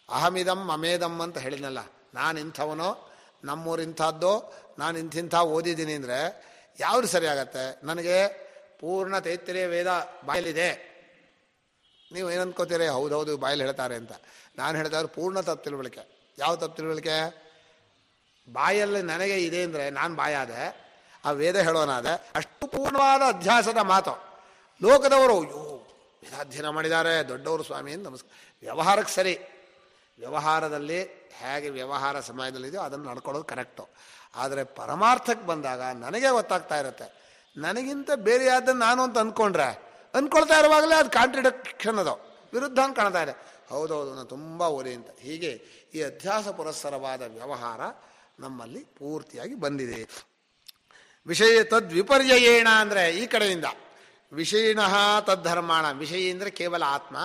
ಅಹಮಿದಂ ಅಮೇದಂ ಅಂತ ಹೇಳಿದ್ನಲ್ಲ, ನಾನು ಇಂಥವನೋ, ನಮ್ಮೂರಿಂಥದ್ದೋ, ನಾನು ಇಂತಿಂಥ ಓದಿದ್ದೀನಿ ಅಂದರೆ ಯಾವುದು ಸರಿ ಆಗತ್ತೆ? ನನಗೆ ಪೂರ್ಣ ತೈತ್ರಿಯ ವೇದ ಬಾಯಲ್ಲಿದೆ. ನೀವು ಏನು ಅಂದ್ಕೋತೀರಿ? ಹೌದೌದು ಬಾಯಲ್ಲಿ ಹೇಳ್ತಾರೆ ಅಂತ. ನಾನು ಹೇಳ್ತಾ ಇದ್ರು ಪೂರ್ಣ ತಪ್ಪು ತಿಳುವಳಿಕೆ. ಯಾವ ತಪ್ಪು ತಿಳುವಳಿಕೆ? ಬಾಯಲ್ಲಿ ನನಗೆ ಇದೆ ಅಂದರೆ ನಾನು ಬಾಯಾದೆ, ಆ ವೇದ ಹೇಳೋನಾದೆ. ಅಷ್ಟು ಪೂರ್ಣವಾದ ಅಧ್ಯಾಸದ ಮಾತು. ಲೋಕದವರು ಅಯ್ಯೋ ವೇದಾಧ್ಯಯನ ಮಾಡಿದ್ದಾರೆ, ದೊಡ್ಡವರು ಸ್ವಾಮಿ ಅಂತ ನಮಸ್ಕಾರ. ವ್ಯವಹಾರಕ್ಕೆ ಸರಿ, ವ್ಯವಹಾರದಲ್ಲಿ ಹೇಗೆ ವ್ಯವಹಾರ ಸಮಯದಲ್ಲಿದೆಯೋ ಅದನ್ನು ನಡ್ಕೊಳ್ಳೋದು ಕರೆಕ್ಟು. ಆದರೆ ಪರಮಾರ್ಥಕ್ಕೆ ಬಂದಾಗ ನನಗೆ ಗೊತ್ತಾಗ್ತಾ ಇರುತ್ತೆ, ನನಗಿಂತ ಬೇರೆಯಾದ್ದನ್ನು ನಾನು ಅಂತ ಅಂದ್ಕೊಳ್ತಾ ಇರುವಾಗಲೇ ಅದು ಕಾಂಟ್ರಡಿಕ್ಷನ್, ಅದು ವಿರುದ್ಧ ಅಂತ ಕಾಣ್ತಾ ಇದೆ. ಹೌದೌದು ನಾನು ತುಂಬ ಓದಿ ಅಂತ. ಹೀಗೆ ಈ ಅಧ್ಯಾಸ ಪುರಸ್ಸರವಾದ ವ್ಯವಹಾರ ನಮ್ಮಲ್ಲಿ ಪೂರ್ತಿಯಾಗಿ ಬಂದಿದೆ. ವಿಷಯ ತದ್ವಿಪರ್ಯಯೇಣ ಅಂದರೆ ಈ ಕಡೆಯಿಂದ ವಿಷಯಿಣಃ ತದ್ಧರ್ಮಾಣ. ವಿಷಯಿ ಅಂದರೆ ಕೇವಲ ಆತ್ಮ,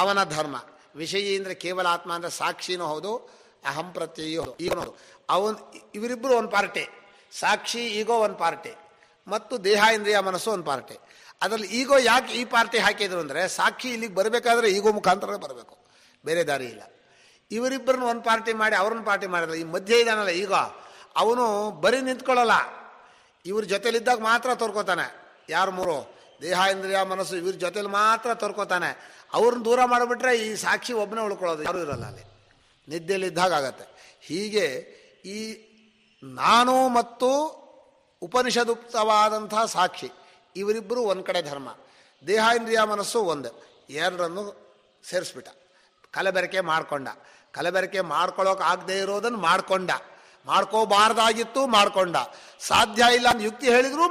ಅವನ ಧರ್ಮ. ವಿಷಯಿ ಅಂದರೆ ಕೇವಲ ಆತ್ಮ ಅಂದರೆ ಸಾಕ್ಷಿನೂ ಹೌದು, ಅಹಂ ಪ್ರತ್ಯಯೂ ಹೌದು. ಈಗ ಅವನು ಇವರಿಬ್ಬರು ಒಂದು ಪಾರ್ಟಿ, ಸಾಕ್ಷಿ ಈಗೋ ಒಂದು ಪಾರ್ಟಿ, ಮತ್ತು ದೇಹ ಇಂದ್ರಿಯ ಮನಸ್ಸು ಒಂದು ಪಾರ್ಟಿ. ಅದರಲ್ಲಿ ಈಗೋ ಯಾಕೆ ಈ ಪಾರ್ಟಿ ಹಾಕಿದ್ರು ಅಂದರೆ ಸಾಕ್ಷಿ ಇಲ್ಲಿಗೆ ಬರಬೇಕಾದ್ರೆ ಈಗೋ ಮುಖಾಂತರ ಬರಬೇಕು, ಬೇರೆ ದಾರಿ ಇಲ್ಲ. ಇವರಿಬ್ಬರನ್ನ ಒಂದು ಪಾರ್ಟಿ ಮಾಡಿ ಅವ್ರನ್ನ ಪಾರ್ಟಿ ಮಾಡಿದ್ರೆ ಈ ಮಧ್ಯೆ ಇದ್ದಾನಲ್ಲ ಈಗ, ಅವನು ಬರೀ ನಿಂತ್ಕೊಳ್ಳಲ್ಲ, ಇವ್ರ ಜೊತೆಲಿದ್ದಾಗ ಮಾತ್ರ ತೋರ್ಕೋತಾನೆ. ಯಾರು ಮೂರು? ದೇಹ ಇಂದ್ರಿಯ ಮನಸ್ಸು, ಇವ್ರ ಜೊತೆಲಿ ಮಾತ್ರ ತೋರ್ಕೋತಾನೆ. ಅವ್ರನ್ನ ದೂರ ಮಾಡಿಬಿಟ್ರೆ ಈ ಸಾಕ್ಷಿ ಒಬ್ಬನೇ ಉಳ್ಕೊಳ್ಳೋದು, ಯಾರೂ ಇರಲ್ಲ ಅಲ್ಲಿ, ನಿದ್ದೆಯಲ್ಲಿದ್ದಾಗ ಆಗತ್ತೆ. ಹೀಗೆ ಈ ನಾನು ಮತ್ತು ಉಪನಿಷದುಕ್ತವಾದಂಥ ಸಾಕ್ಷಿ ಇವರಿಬ್ಬರು ಒಂದು ಕಡೆ ಧರ್ಮ, ದೇಹ ಇಂದ್ರಿಯ ಮನಸ್ಸು ಒಂದು, ಎರಡರನ್ನು ಸೇರಿಸ್ಬಿಟ್ಟ. ಕಲಬೆರಕೆ ಮಾಡ್ಕೊಳ್ಳೋಕೆ ಆಗದೆ ಇರೋದನ್ನು ಮಾಡ್ಕೋಬಾರ್ದಾಗಿತ್ತು ಮಾಡ್ಕೊಂಡ, ಸಾಧ್ಯ ಇಲ್ಲ ಅಂತ ಯುಕ್ತಿ ಹೇಳಿದ್ರು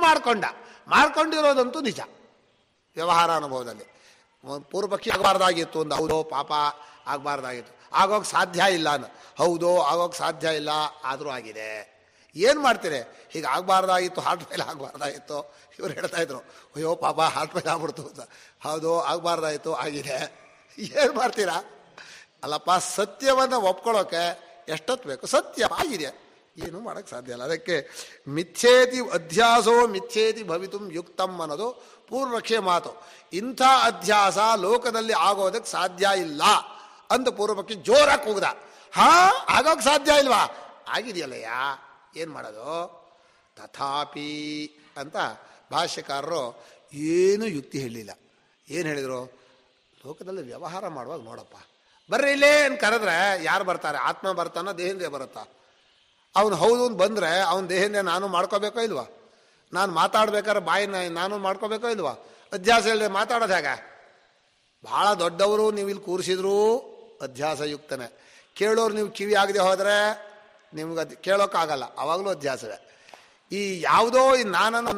ಮಾಡ್ಕೊಂಡಿರೋದಂತೂ ನಿಜ. ವ್ಯವಹಾರ ಅನುಭವದಲ್ಲಿ ಪೂರ್ವಪಕ್ಷಿ ಆಗಬಾರ್ದಾಗಿತ್ತು ಅಂತ, ಹೌದೋ ಪಾಪ ಆಗಬಾರ್ದಾಗಿತ್ತು, ಆಗೋಕ್ಕೆ ಸಾಧ್ಯ ಇಲ್ಲ ಅಂದ, ಹೌದೋ ಆಗೋಕ್ಕೆ ಸಾಧ್ಯ ಇಲ್ಲ ಆದರೂ ಆಗಿದೆ. ಏನು ಮಾಡ್ತೀರಿ? ಹೀಗೆ ಆಗಬಾರ್ದಾಗಿತ್ತು, ಹಾರ್ಟ್ ಫೇಲ್ ಆಗಬಾರ್ದಾಗಿತ್ತು. ಇವ್ರು ಹೇಳ್ತಾ ಇದ್ರು ಅಯ್ಯೋ ಪಾಪ ಹಾರ್ಟ್ ಫೇಲ್ ಆಗ್ಬಿಡ್ತು ಅಂತ. ಹೌದು ಆಗಬಾರ್ದಾಯಿತು, ಆಗಿದೆ. ಏನು ಮಾಡ್ತೀರಾ? ಅಲ್ಲಪ್ಪ, ಸತ್ಯವನ್ನು ಒಪ್ಕೊಳ್ಳೋಕೆ ಎಷ್ಟೊತ್ತು ಬೇಕು? ಸತ್ಯ ಆಗಿದೆ, ಏನು ಮಾಡೋಕ್ಕೆ ಸಾಧ್ಯ ಇಲ್ಲ. ಅದಕ್ಕೆ ಮಿಥ್ಯೇತಿ ಅಧ್ಯಾಸೋ ಮಿಥ್ಯೇತಿ ಭವಿತುಂ ಯುಕ್ತಂ ಅನ್ನೋದು ಪೂರ್ವಪಕ್ಷಿಯ ಮಾತು. ಇಂಥ ಅಧ್ಯಾಸ ಲೋಕದಲ್ಲಿ ಆಗೋದಕ್ಕೆ ಸಾಧ್ಯ ಇಲ್ಲ ಅಂತ ಪೂರ್ವಪಕ್ಷಿ ಜೋರಾಗಿ ಹೋಗ್ದ. ಆಗೋಕ್ಕೆ ಸಾಧ್ಯ ಇಲ್ವಾ? ಆಗಿದೆಯಲ್ಲಯ್ಯ, ಏನು ಮಾಡೋದು? ತಥಾಪಿ ಅಂತ ಭಾಷ್ಯಕಾರರು ಏನೂ ಯುಕ್ತಿ ಹೇಳಲಿಲ್ಲ. ಏನು ಹೇಳಿದರು? ಲೋಕದಲ್ಲಿ ವ್ಯವಹಾರ ಮಾಡುವಾಗ ನೋಡಪ್ಪ, ಬರ್ರಿ ಇಲ್ಲೇ ಏನು ಕರೆದ್ರೆ ಯಾರು ಬರ್ತಾರೆ? ಆತ್ಮ ಬರ್ತಾನೋ ದೇಹೇಂದ್ರಿಯ ಬರುತ್ತಾ? ಅವನು ಹೌದು ಅಂತ ಬಂದರೆ ಅವನ ದೇಹೇಂದ್ರಿಯ ನಾನು ಮಾಡ್ಕೋಬೇಕೋ ಇಲ್ವಾ? ನಾನು ಮಾತಾಡ್ಬೇಕಾದ್ರೆ ಬಾಯಿನ ನಾನು ಮಾಡ್ಕೋಬೇಕೋ ಇಲ್ವಾ? ಅಧ್ಯಾಸ ಇಲ್ಲದೆ ಮಾತಾಡೋದು ಹೇಗೆ? ಭಾಳ ದೊಡ್ಡವರು ನೀವು ಇಲ್ಲಿ ಕೂರಿಸಿದ್ರು ಅಧ್ಯಾಸಯುಕ್ತನೇ. ಕೇಳೋರು ನೀವು ಕಿವಿ ಆಗದೆ ಹೋದರೆ ನಿಮ್ಗೆ ಅದು ಕೇಳೋಕ್ಕಾಗಲ್ಲ, ಆವಾಗಲೂ ಅಧ್ಯಾಸವೇ. ಈ ಯಾವುದೋ ಈ ನಾನನ್ನು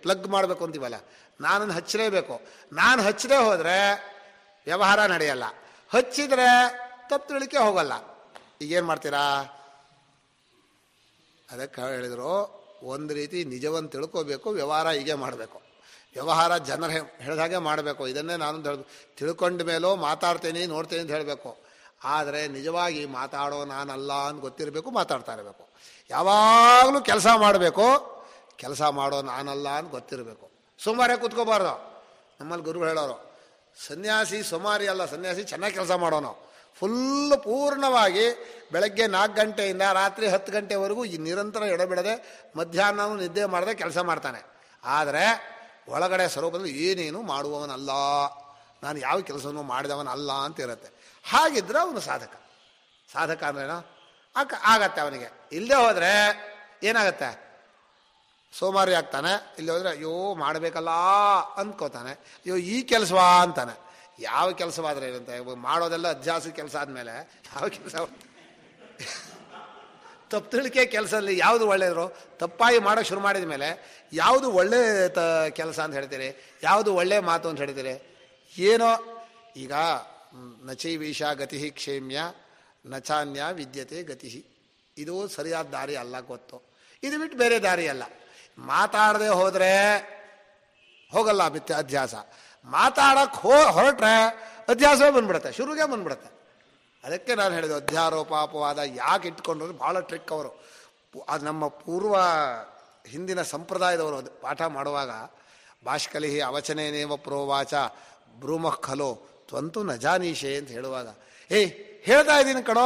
ಪ್ಲಗ್ ಮಾಡಬೇಕು ಅಂತೀವಲ್ಲ, ನಾನನ್ನು ಹಚ್ಚಲೇಬೇಕು. ನಾನು ಹಚ್ಚದೇ ಹೋದರೆ ವ್ಯವಹಾರ ನಡೆಯಲ್ಲ, ಹಚ್ಚಿದರೆ ತಪ್ಪು ತಿಳಿಕೆ ಹೋಗಲ್ಲ. ಈಗೇನು ಮಾಡ್ತೀರಾ? ಅದಕ್ಕೆ ಹೇಳಿದರು, ಒಂದು ರೀತಿ ನಿಜವನ್ನು ತಿಳ್ಕೋಬೇಕು, ವ್ಯವಹಾರ ಹೀಗೆ ಮಾಡಬೇಕು. ವ್ಯವಹಾರ ಜನರು ಹೇಳಿದಾಗೆ ಮಾಡಬೇಕು. ಇದನ್ನೇ ನಾನು ತಿಳ್ಕೊಂಡ ಮೇಲೂ ಮಾತಾಡ್ತೀನಿ ನೋಡ್ತೀನಿ ಅಂತ ಹೇಳಬೇಕು. ಆದರೆ ನಿಜವಾಗಿ ಮಾತಾಡೋ ನಾನಲ್ಲ ಅಂತ ಗೊತ್ತಿರಬೇಕು, ಮಾತಾಡ್ತಾ ಇರಬೇಕು. ಯಾವಾಗಲೂ ಕೆಲಸ ಮಾಡಬೇಕು, ಕೆಲಸ ಮಾಡೋ ನಾನಲ್ಲ ಅಂತ ಗೊತ್ತಿರಬೇಕು. ಸೋಮಾರೇ ಕೂತ್ಕೋಬಾರ್ದು. ನಮ್ಮಲ್ಲಿ ಗುರುಗಳು ಹೇಳೋರು, ಸನ್ಯಾಸಿ ಸೋಮಾರಿ ಅಲ್ಲ, ಸನ್ಯಾಸಿ ಚೆನ್ನಾಗಿ ಕೆಲಸ ಮಾಡೋನು. ಫುಲ್ಲು ಪೂರ್ಣವಾಗಿ ಬೆಳಗ್ಗೆ 4 ಗಂಟೆಯಿಂದ ರಾತ್ರಿ 10 ಗಂಟೆವರೆಗೂ ಈ ನಿರಂತರ ಎಡಬಿಡದೆ ಮಧ್ಯಾಹ್ನವೂ ನಿದ್ದೆ ಮಾಡದೆ ಕೆಲಸ ಮಾಡ್ತಾನೆ. ಆದರೆ ಒಳಗಡೆ ಸ್ವರೂಪದಲ್ಲಿ ಏನೇನು ಮಾಡುವವನಲ್ಲ, ನಾನು ಯಾವ ಕೆಲಸವೂ ಮಾಡಿದವನಲ್ಲ ಅಂತ ಇರುತ್ತೆ. ಹಾಗಿದ್ರೆ ಅವನು ಸಾಧಕ. ಸಾಧಕ ಅಂದ್ರೇನೋ ಆಗತ್ತೆ ಅವನಿಗೆ. ಇಲ್ಲದೆ ಹೋದರೆ ಏನಾಗತ್ತೆ? ಸೋಮಾರಿ ಆಗ್ತಾನೆ. ಇಲ್ಲಿ ಹೋದರೆ ಅಯ್ಯೋ ಮಾಡಬೇಕಲ್ಲ ಅಂದ್ಕೋತಾನೆ. ಅಯ್ಯೋ ಈ ಕೆಲಸವಾ ಅಂತಾನೆ. ಯಾವ ಕೆಲಸವಾದರೆ ಏನಂತೆ? ಮಾಡೋದೆಲ್ಲ ಅಧ್ಯಾಸ ಕೆಲಸ ಆದಮೇಲೆ ಯಾವ ಕೆಲಸ? ತಪ್ಪು ತಿಳಿಕೆ ಕೆಲಸದಲ್ಲಿ ಯಾವುದು ಒಳ್ಳೆಯದ್ರು? ತಪ್ಪಾಗಿ ಮಾಡೋಕ್ಕೆ ಶುರು ಮಾಡಿದ ಮೇಲೆ ಯಾವುದು ಒಳ್ಳೆ ಕೆಲಸ ಅಂತ ಹೇಳ್ತೀರಿ, ಯಾವುದು ಒಳ್ಳೆಯ ಮಾತು ಅಂತ ಹೇಳ್ತೀರಿ? ಏನೋ ಈಗ ನಚೈವೀಶ ಗತಿ ಕ್ಷೇಮ್ಯ ನಚಾನ್ಯ ವಿದ್ಯತೆ ಗತಿ, ಇದು ಸರಿಯಾದ ದಾರಿ ಅಲ್ಲ, ಗೊತ್ತು. ಇದು ಬಿಟ್ಟು ಬೇರೆ ದಾರಿ ಅಲ್ಲ. ಮಾತಾಡದೆ ಹೋದರೆ ಹೋಗಲ್ಲ ಅಧ್ಯಾಸ. ಮಾತಾಡಕ್ಕೆ ಹೊರಟ್ರೆ ಅಧ್ಯಾಸವೇ ಬಂದ್ಬಿಡುತ್ತೆ, ಶುರುಗೆ ಬಂದ್ಬಿಡುತ್ತೆ. ಅದಕ್ಕೆ ನಾನು ಹೇಳಿದೆ, ಅಧ್ಯಾರೋಪಾಪವಾದ ಯಾಕೆ ಇಟ್ಕೊಂಡ್ರು ಭಾಳ ಟ್ರಿಕ್ ಅವರು. ಅದು ನಮ್ಮ ಪೂರ್ವ ಹಿಂದಿನ ಸಂಪ್ರದಾಯದವರು ಅದು ಪಾಠ ಮಾಡುವಾಗ ಭಾಷ್ಕಲಿಹಿ ಅವಚನೇನೇವ ಪ್ರೋವಾಚ ಬ್ರೂಮಃ ಖಲೋ ತ್ವಂತು ನಜಾನೀಶೆ ಅಂತ ಹೇಳುವಾಗ, ಹೇಳ್ತಾ ಇದ್ದೀನಿ ಕಣೋ,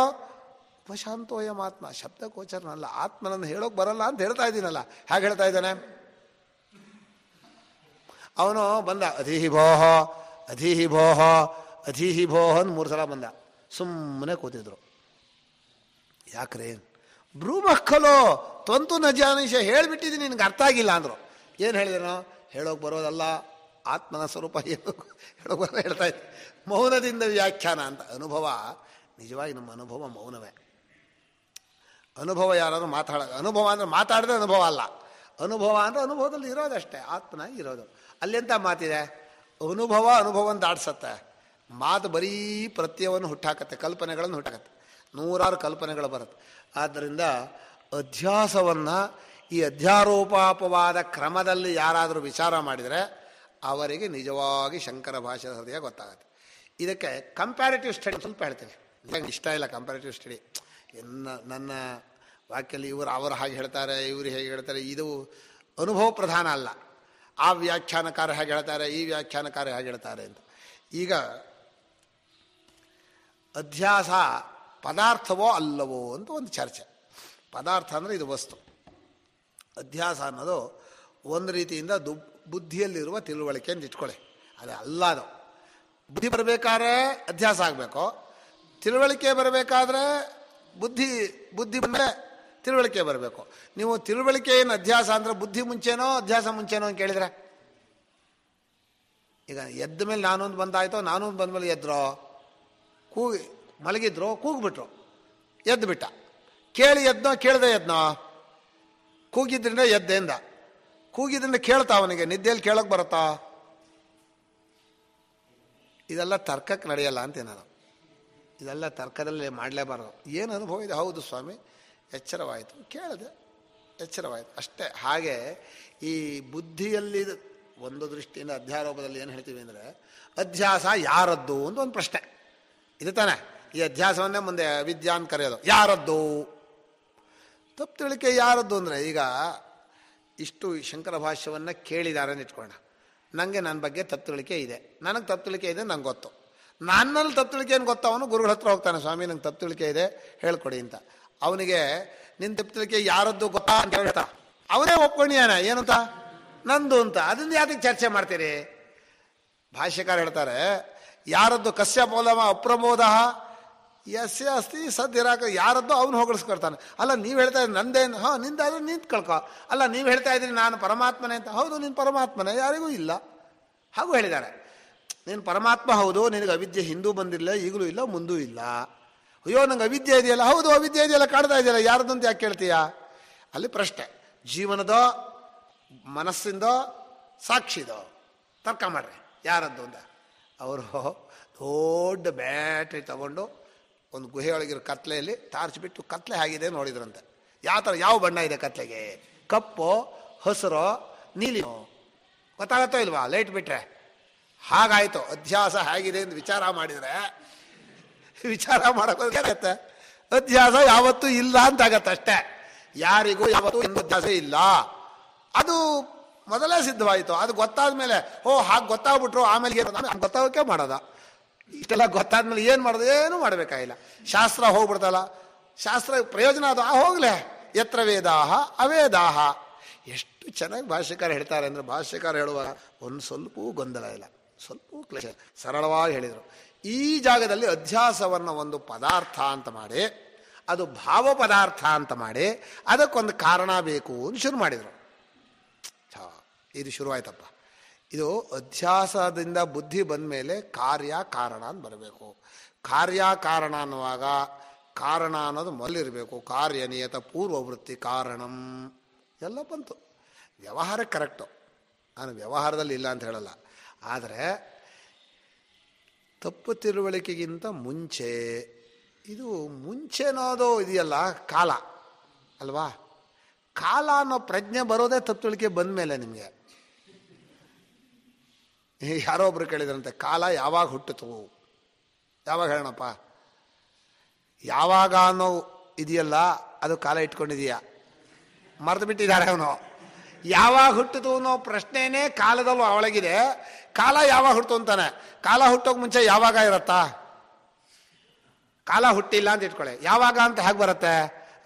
ಉಪಶಾಂತೋಯ ಆತ್ಮ, ಶಬ್ದಗೋಚರನಲ್ಲ, ಆತ್ಮನನ್ನು ಹೇಳೋಕೆ ಬರಲ್ಲ ಅಂತ ಹೇಳ್ತಾ ಇದ್ದೀನಲ್ಲ. ಹೇಗೆ ಹೇಳ್ತಾ ಇದ್ದಾನೆ? ಅವನು ಬಂದ, ಅಧೀಹಿ ಭೋಹ ಅಧೀಹಿ ಭೋಹ ಅಧೀಹಿ ಭೋಹ ಅಂತ 3 ಸಲ ಬಂದ. ಸುಮ್ಮನೆ ಕೂತಿದ್ರು. ಯಾಕ್ರೆ? ಬ್ರೂಮಕ್ಕಲೋ ತ್ವಂತು ನಜಾನೀಶ, ಹೇಳಿಬಿಟ್ಟಿದ್ದೀನಿ, ನಿನಗೆ ಅರ್ಥ ಆಗಿಲ್ಲ ಅಂದರು. ಏನು ಹೇಳಿದನೋ? ಹೇಳೋಕೆ ಬರೋದಲ್ಲ, ಆತ್ಮನ ಸ್ವರೂಪ ಏನು ಹೇಳೋಕೆ ಬರೋ ಹೇಳ್ತಾ ಇದ್ದೆ. ಮೌನದಿಂದ ವ್ಯಾಖ್ಯಾನ ಅಂತ. ಅನುಭವ ನಿಜವಾಗಿ ನಮ್ಮ ಅನುಭವ ಮೌನವೇ. ಅನುಭವ ಯಾರಾದ್ರೂ ಅನುಭವ ಅಂದರೆ ಮಾತಾಡಿದ್ರೆ ಅನುಭವ ಅಲ್ಲ. ಅನುಭವ ಅಂದರೆ ಅನುಭವದಲ್ಲಿ ಇರೋದಷ್ಟೇ, ಆತ್ಮನಾಗಿ ಇರೋದು. ಅಲ್ಲೆಂತ ಮಾತಿದೆ? ಅನುಭವವನ್ನು ದಾಡ್ಸತ್ತೆ. ಮಾತು ಬರೀ ಪ್ರತ್ಯಯವನ್ನು ಹುಟ್ಟಾಕತ್ತೆ, ಕಲ್ಪನೆಗಳನ್ನು ಹುಟ್ಟಾಕತ್ತೆ, 100 ಕಲ್ಪನೆಗಳು ಬರುತ್ತೆ. ಆದ್ದರಿಂದ ಅಧ್ಯಾಸವನ್ನು ಈ ಅಧ್ಯಾರೋಪಾಪವಾದ ಕ್ರಮದಲ್ಲಿ ಯಾರಾದರೂ ವಿಚಾರ ಮಾಡಿದರೆ ಅವರಿಗೆ ನಿಜವಾಗಿ ಶಂಕರ ಭಾಷೆಯ ಹೃದಯ ಗೊತ್ತಾಗುತ್ತೆ. ಇದಕ್ಕೆ ಕಂಪ್ಯಾರಿಟಿವ್ ಸ್ಟಡಿ ಸ್ವಲ್ಪ ಹೇಳ್ತೀನಿ. ನನಗೆ ಇಷ್ಟ ಇಲ್ಲ ಕಂಪ್ಯಾರಿಟಿವ್ ಸ್ಟಡಿ. ನನ್ನ ವಾಕ್ಯಲ್ಲಿ ಅವರು ಹಾಗೆ ಹೇಳ್ತಾರೆ, ಇವರು ಹೇಗೆ ಹೇಳ್ತಾರೆ, ಇದು ಅನುಭವ ಪ್ರಧಾನ ಅಲ್ಲ. ಆ ವ್ಯಾಖ್ಯಾನಕಾರ ಹೇಗೆ ಹೇಳ್ತಾರೆ, ಈ ವ್ಯಾಖ್ಯಾನಕಾರ ಹೇಗೆ ಹೇಳ್ತಾರೆ ಅಂತ. ಈಗ ಅಧ್ಯಾಸ ಪದಾರ್ಥವೋ ಅಲ್ಲವೋ ಅಂತ ಒಂದು ಚರ್ಚೆ. ಪದಾರ್ಥ ಅಂದರೆ ಇದು ವಸ್ತು. ಅಧ್ಯಾಸ ಅನ್ನೋದು ಒಂದು ರೀತಿಯಿಂದ ಬುದ್ಧಿಯಲ್ಲಿರುವ ತಿಳುವಳಿಕೆ ಅಂತ ಇಟ್ಕೊಳ್ಳಿ. ಅದೇ ಅಲ್ಲ. ಅದು ಬುದ್ಧಿ ಬರಬೇಕಾದ್ರೆ ಅಧ್ಯಾಸ ಆಗಬೇಕು, ತಿಳುವಳಿಕೆ ಬರಬೇಕಾದ್ರೆ ಬುದ್ಧಿ ಬಂದರೆ ತಿಳುವಳಿಕೆ ಬರಬೇಕು. ನೀವು ತಿಳುವಳಿಕೆ ಏನು ಅಧ್ಯಾಸ ಅಂದರೆ ಬುದ್ಧಿ ಮುಂಚೆನೋ ಅಧ್ಯಾಸ ಮುಂಚೆನೋ ಅಂತ ಕೇಳಿದರೆ, ಈಗ ಎದ್ದ ಮೇಲೆ ನಾನೊಂದು ಬಂದಾಯ್ತೋ, ನಾನೊಂದು ಬಂದಮೇಲೆ ಎದ್ರೋ, ಮಲಗಿದ್ರು, ಕೂಗ್ಬಿಟ್ರು, ಎದ್ದು ಬಿಟ್ಟ. ಕೇಳಿ ಎದ್ನೋ, ಕೇಳದೆ ಎದ್ನೋ? ಕೂಗಿದ್ರಿಂದ ಎದ್ದೆಂದ. ಕೂಗಿದ್ರಿಂದ ಕೇಳ್ತಾ ಅವನಿಗೆ ನಿದ್ದೆಯಲ್ಲಿ ಕೇಳೋಕೆ ಬರುತ್ತಾ? ಇದೆಲ್ಲ ತರ್ಕಕ್ಕೆ ನಡೆಯಲ್ಲ ಅಂತ ನಾನು. ಇದೆಲ್ಲ ತರ್ಕದಲ್ಲಿ ಮಾಡಲೇಬಾರದು. ಏನು ಅನುಭವ ಇದೆ? ಹೌದು ಸ್ವಾಮಿ, ಎಚ್ಚರವಾಯಿತು, ಕೇಳಿದೆ, ಎಚ್ಚರವಾಯಿತು ಅಷ್ಟೇ. ಹಾಗೆ ಈ ಬುದ್ಧಿಯಲ್ಲಿ ಒಂದು ದೃಷ್ಟಿಯಿಂದ ಅಧ್ಯಾರೋಪದಲ್ಲಿ ಏನು ಹೇಳ್ತೀವಿ ಅಂದರೆ, ಅಧ್ಯಾಸ ಯಾರದ್ದು ಅಂತ ಒಂದು ಪ್ರಶ್ನೆ ಇದು ತಾನೆ. ಈ ಅಧ್ಯಾಸವನ್ನೇ ಮುಂದೆ ಅವಿದ್ಯಾ ಅಂತ ಕರೆಯೋದು. ಯಾರದ್ದು? ತಪ್ಪು ತಿಳಿಕೆ ಯಾರದ್ದು ಅಂದರೆ, ಈಗ ಇಷ್ಟು ಶಂಕರ ಭಾಷ್ಯವನ್ನು ಕೇಳಿದ್ದಾರೆ ಅಂತ ಇಟ್ಕೊಳ್ಳೋಣ. ನನಗೆ ನನ್ನ ಬಗ್ಗೆ ತಪ್ಪು ತಿಳಿಕೆ ಇದೆ, ನನಗೆ ತಪ್ಪು ತಿಳಿಕೆ ಇದೆ, ನಂಗೆ ಗೊತ್ತು. ನನ್ನಲ್ಲಿ ತಪ್ಪು ತಿಳಿಕೆ ಏನು ಗೊತ್ತು? ಅವನು ಗುರುಗಳ ಹತ್ರ ಹೋಗ್ತಾನೆ, ಸ್ವಾಮಿ ನಂಗೆ ತಪ್ಪು ತಿಳಿಕೆ ಇದೆ ಹೇಳ್ಕೊಡಿ ಅಂತ. ಅವನಿಗೆ ನಿನ್ನ ತಪ್ಪು ತಿಳಿಕೆ ಯಾರದ್ದು ಗೊತ್ತಾ ಅಂತ ಹೇಳ್ತಾ ಅವನೇ ಒಪ್ಕೊಂಡಿಯಾನ ಏನಂತ, ನಂದು ಅಂತ. ಅದರಿಂದ ಯಾತಕ್ಕೆ ಚರ್ಚೆ ಮಾಡ್ತೀರಿ? ಭಾಷ್ಯಕಾರ ಹೇಳ್ತಾರೆ, ಯಾರದ್ದು ಕಸ್ಯ ಮೌಲಮ ಅಪ್ರಮೋದ ಯಸ್ಯ ಅಸ್ತಿ ಸದ್ದಿರಾಕ, ಯಾರದ್ದು ಅವನು ಹೊಗಳಿಸ್ಕೊಳ್ತಾನೆ. ಅಲ್ಲ ನೀವು ಹೇಳ್ತಾ ಇದ್ರಿ ನಂದೇನು, ನಿಂದಾದ್ರೆ ನಿಂತು ಕಳ್ಕೊ. ಅಲ್ಲ ನೀವು ಹೇಳ್ತಾ ಇದ್ರಿ ನಾನು ಪರಮಾತ್ಮನೇ ಅಂತ. ಹೌದು, ನೀನು ಪರಮಾತ್ಮನೇ, ಯಾರಿಗೂ ಇಲ್ಲ. ಹಾಗೂ ಹೇಳಿದ್ದಾರೆ, ನೀನು ಪರಮಾತ್ಮ ಹೌದು, ನಿನಗೆ ಅವಿದ್ಯೆ ಹಿಂದೂ ಬಂದಿಲ್ಲ, ಈಗಲೂ ಇಲ್ಲ, ಮುಂದೂ ಇಲ್ಲ. ಅಯ್ಯೋ ನಂಗೆ ಅವಿದ್ಯೆ ಇದೆಯಲ್ಲ. ಹೌದು, ಅವಿದ್ಯೆ ಇದೆಯಲ್ಲ, ಕಾಡ್ತಾ ಇದೆಯಲ್ಲ, ಯಾರ್ದಂತ ಯಾಕೆ ಕೇಳ್ತೀಯ? ಅಲ್ಲಿ ಪ್ರಶ್ನೆ ಜೀವನದೋ ಮನಸ್ಸಿಂದೋ ಸಾಕ್ಷಿದೋ ತರ್ಕ ಮಾಡ್ರಿ ಯಾರದ್ದು ಅಂತ. ಅವರು ದೊಡ್ಡ ಬ್ಯಾಟ್ರಿ ತಗೊಂಡು ಒಂದು ಗುಹೆಯೊಳಗಿರೋ ಕತ್ಲೆಯಲ್ಲಿ ತಾರ್ಚಿಬಿಟ್ಟು ಕತ್ಲೆ ಆಗಿದೆ ನೋಡಿದ್ರಂತೆ. ಯಾವ ಬಣ್ಣ ಇದೆ ಕತ್ಲೆಗೆ? ಕಪ್ಪು, ಹಸಿರೋ, ನೀಲಿನೋ? ಗೊತ್ತಾಗತ್ತೋ ಇಲ್ವಾ ಲೈಟ್ ಬಿಟ್ರೆ? ಹಾಗಾಯಿತು. ಅಧ್ಯಾಸ ಹೇಗಿದೆ ಅಂತ ವಿಚಾರ ಮಾಡಿದರೆ ವಿಚಾರ ಮಾಡೋಕೆ ಅಧ್ಯಾಸ ಯಾವತ್ತೂ ಇಲ್ಲ ಅಂತ ಆಗತ್ತೆ ಅಷ್ಟೇ. ಯಾರಿಗೂ ಯಾವತ್ತೂ ಇನ್ನೂ ಅಧ್ಯಾಸ ಇಲ್ಲ. ಅದು ಮೊದಲೇ ಸಿದ್ಧವಾಯಿತು. ಅದು ಗೊತ್ತಾದ ಮೇಲೆ ಹಾಗೆ ಗೊತ್ತಾಗ್ಬಿಟ್ರು ಆಮೇಲೆ ಗೊತ್ತಾಗೋಕೆ ಮಾಡೋದ. ಇಷ್ಟೆಲ್ಲ ಗೊತ್ತಾದ್ಮೇಲೆ ಏನು ಮಾಡೋದು? ಏನು ಮಾಡಬೇಕಾಗಿಲ್ಲ. ಶಾಸ್ತ್ರ ಹೋಗ್ಬಿಡ್ತಲ್ಲ, ಶಾಸ್ತ್ರ ಪ್ರಯೋಜನ ಅದು ಹೋಗ್ಲೆ. ಯತ್ರ ವೇದಾಹ ಅವೇದಾಹ. ಎಷ್ಟು ಚೆನ್ನಾಗಿ ಭಾಷ್ಯಕಾರ ಹೇಳ್ತಾರೆ ಅಂದರೆ, ಭಾಷ್ಯಕಾರ ಹೇಳುವಾಗ ಒಂದು ಸ್ವಲ್ಪವೂ ಗೊಂದಲ ಇಲ್ಲ, ಸ್ವಲ್ಪವೂ ಕ್ಲೇಶ, ಸರಳವಾಗಿ ಹೇಳಿದರು. ಈ ಜಾಗದಲ್ಲಿ ಅಧ್ಯಾಸವನ್ನು ಒಂದು ಪದಾರ್ಥ ಅಂತ ಮಾಡಿ, ಅದು ಭಾವ ಪದಾರ್ಥ ಅಂತ ಮಾಡಿ, ಅದಕ್ಕೊಂದು ಕಾರಣ ಬೇಕು ಅಂತ ಶುರು ಮಾಡಿದರು. ಇದು ಶುರುವಾಯ್ತಪ್ಪ. ಇದು ಅಧ್ಯಾಸದಿಂದ ಬುದ್ಧಿ ಬಂದ ಮೇಲೆ ಕಾರ್ಯ ಕಾರಣ ಅಂತ ಬರಬೇಕು. ಕಾರ್ಯ ಕಾರಣ ಅನ್ನುವಾಗ ಕಾರಣ ಅನ್ನೋದು ಮೊದಲಿರಬೇಕು. ಕಾರ್ಯ ನಿಯತ ಪೂರ್ವವೃತ್ತಿ ಕಾರಣಂ ಎಲ್ಲ ಬಂತು. ವ್ಯವಹಾರ ಕರೆಕ್ಟು, ನಾನು ವ್ಯವಹಾರದಲ್ಲಿ ಇಲ್ಲ ಅಂತ ಹೇಳಲ್ಲ. ಆದರೆ ತಪ್ಪು ತಿಳುವಳಿಕೆಗಿಂತ ಮುಂಚೆ, ಇದು ಮುಂಚೆ ಅನ್ನೋದು ಇದೆಯಲ್ಲ ಕಾಲ ಅಲ್ವಾ, ಕಾಲ ಅನ್ನೋ ಪ್ರಜ್ಞೆ ಬರೋದೇ ತಪ್ಪು ತಿಳುವಳಿಕೆ ಬಂದ ಮೇಲೆ. ನಿಮಗೆ ಯಾರೋ ಒಬ್ರು ಕೇಳಿದ್ರಂತೆ, ಕಾಲ ಯಾವಾಗ ಹುಟ್ಟಿತು? ಯಾವಾಗ ಹೇಳೋಣಪ್ಪ? ಯಾವಾಗ ಅನ್ನೋ ಇದೆಯಲ್ಲ ಅದು ಕಾಲ ಇಟ್ಕೊಂಡಿದೀಯಾ? ಮರೆತು ಬಿಟ್ಟಿದ್ದಾರೆ ಅವನು. ಯಾವಾಗ ಹುಟ್ಟಿತು ಅನ್ನೋ ಪ್ರಶ್ನೆನೇ ಕಾಲದಲ್ಲೂ ಅವಳಗಿದೆ. ಕಾಲ ಯಾವಾಗ ಹುಟ್ಟಿತು ಅಂತಾನೆ. ಕಾಲ ಹುಟ್ಟೋಕೆ ಮುಂಚೆ ಯಾವಾಗ ಇರತ್ತಾ? ಕಾಲ ಹುಟ್ಟಿಲ್ಲ ಅಂತ ಇಟ್ಕೊಳ್ಳಿ, ಯಾವಾಗ ಅಂತ ಹೇಗೆ ಬರುತ್ತೆ?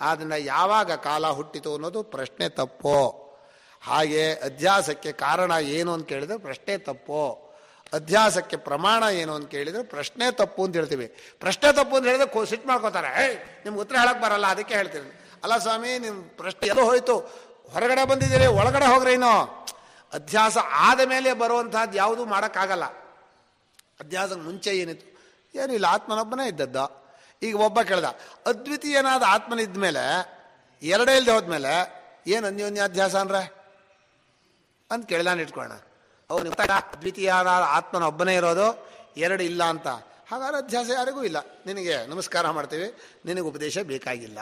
ಆದ್ದರಿಂದ ಯಾವಾಗ ಕಾಲ ಹುಟ್ಟಿತು ಅನ್ನೋದು ಪ್ರಶ್ನೆ ತಪ್ಪು. ಹಾಗೆ ಅಧ್ಯಾಸಕ್ಕೆ ಕಾರಣ ಏನು ಅಂತ ಕೇಳಿದ್ರೆ ಪ್ರಶ್ನೆ ತಪ್ಪು. ಅಧ್ಯಾಸಕ್ಕೆ ಪ್ರಮಾಣ ಏನು ಅಂತ ಕೇಳಿದರೆ ಪ್ರಶ್ನೆ ತಪ್ಪು ಅಂತ ಹೇಳ್ತೀವಿ. ಪ್ರಶ್ನೆ ತಪ್ಪು ಅಂತ ಹೇಳಿದ್ರೆ ಸಿಟ್ಟು ಮಾಡ್ಕೋತಾರೆ, ನಿಮ್ಗೆ ಉತ್ತರ ಹೇಳಕ್ಕೆ ಬರಲ್ಲ ಅದಕ್ಕೆ ಹೇಳ್ತೀನಿ. ಅಲ್ಲ ಸ್ವಾಮಿ, ನಿಮ್ಮ ಪ್ರಶ್ನೆ ಎಲ್ಲೋ ಹೋಯ್ತು, ಹೊರಗಡೆ ಬಂದಿದ್ದೀರಿ, ಒಳಗಡೆ ಹೋಗ್ರೇನೋ. ಅಧ್ಯಾಸ ಆದ ಮೇಲೆ ಬರುವಂತಹದ್ದು ಯಾವುದೂ ಮಾಡೋಕ್ಕಾಗಲ್ಲ. ಅಧ್ಯಾಸಕ್ಕೆ ಮುಂಚೆ ಏನಿತ್ತು? ಏನಿಲ್ಲ, ಆತ್ಮನೊಬ್ಬನೇ ಇದ್ದದ್ದ. ಈಗ ಒಬ್ಬ ಕೇಳ್ದ, ಅದ್ವಿತೀಯನಾದ ಆತ್ಮನಿದ್ದ ಮೇಲೆ, ಎರಡೇ ಇಲ್ಲದೆ ಹೋದ್ಮೇಲೆ ಏನು ಅನ್ಯೋನ್ಯಾಧ್ಯಾಸ ಅಂದ್ರೆ ಅಂತ ಕೇಳ್ದಾನೆ ಇಟ್ಕೊಳ್ಳೋಣ. ಅವನು ಅದ್ವಿತೀಯನಾದ ಆತ್ಮನ ಒಬ್ಬನೇ ಇರೋದು, ಎರಡು ಇಲ್ಲ ಅಂತ. ಹಾಗಾದ್ರೆ ಅಧ್ಯಾಸ ಯಾರಿಗೂ ಇಲ್ಲ. ನಿನಗೆ ನಮಸ್ಕಾರ ಮಾಡ್ತೀವಿ, ನಿನಗೆ ಉಪದೇಶ ಬೇಕಾಗಿಲ್ಲ.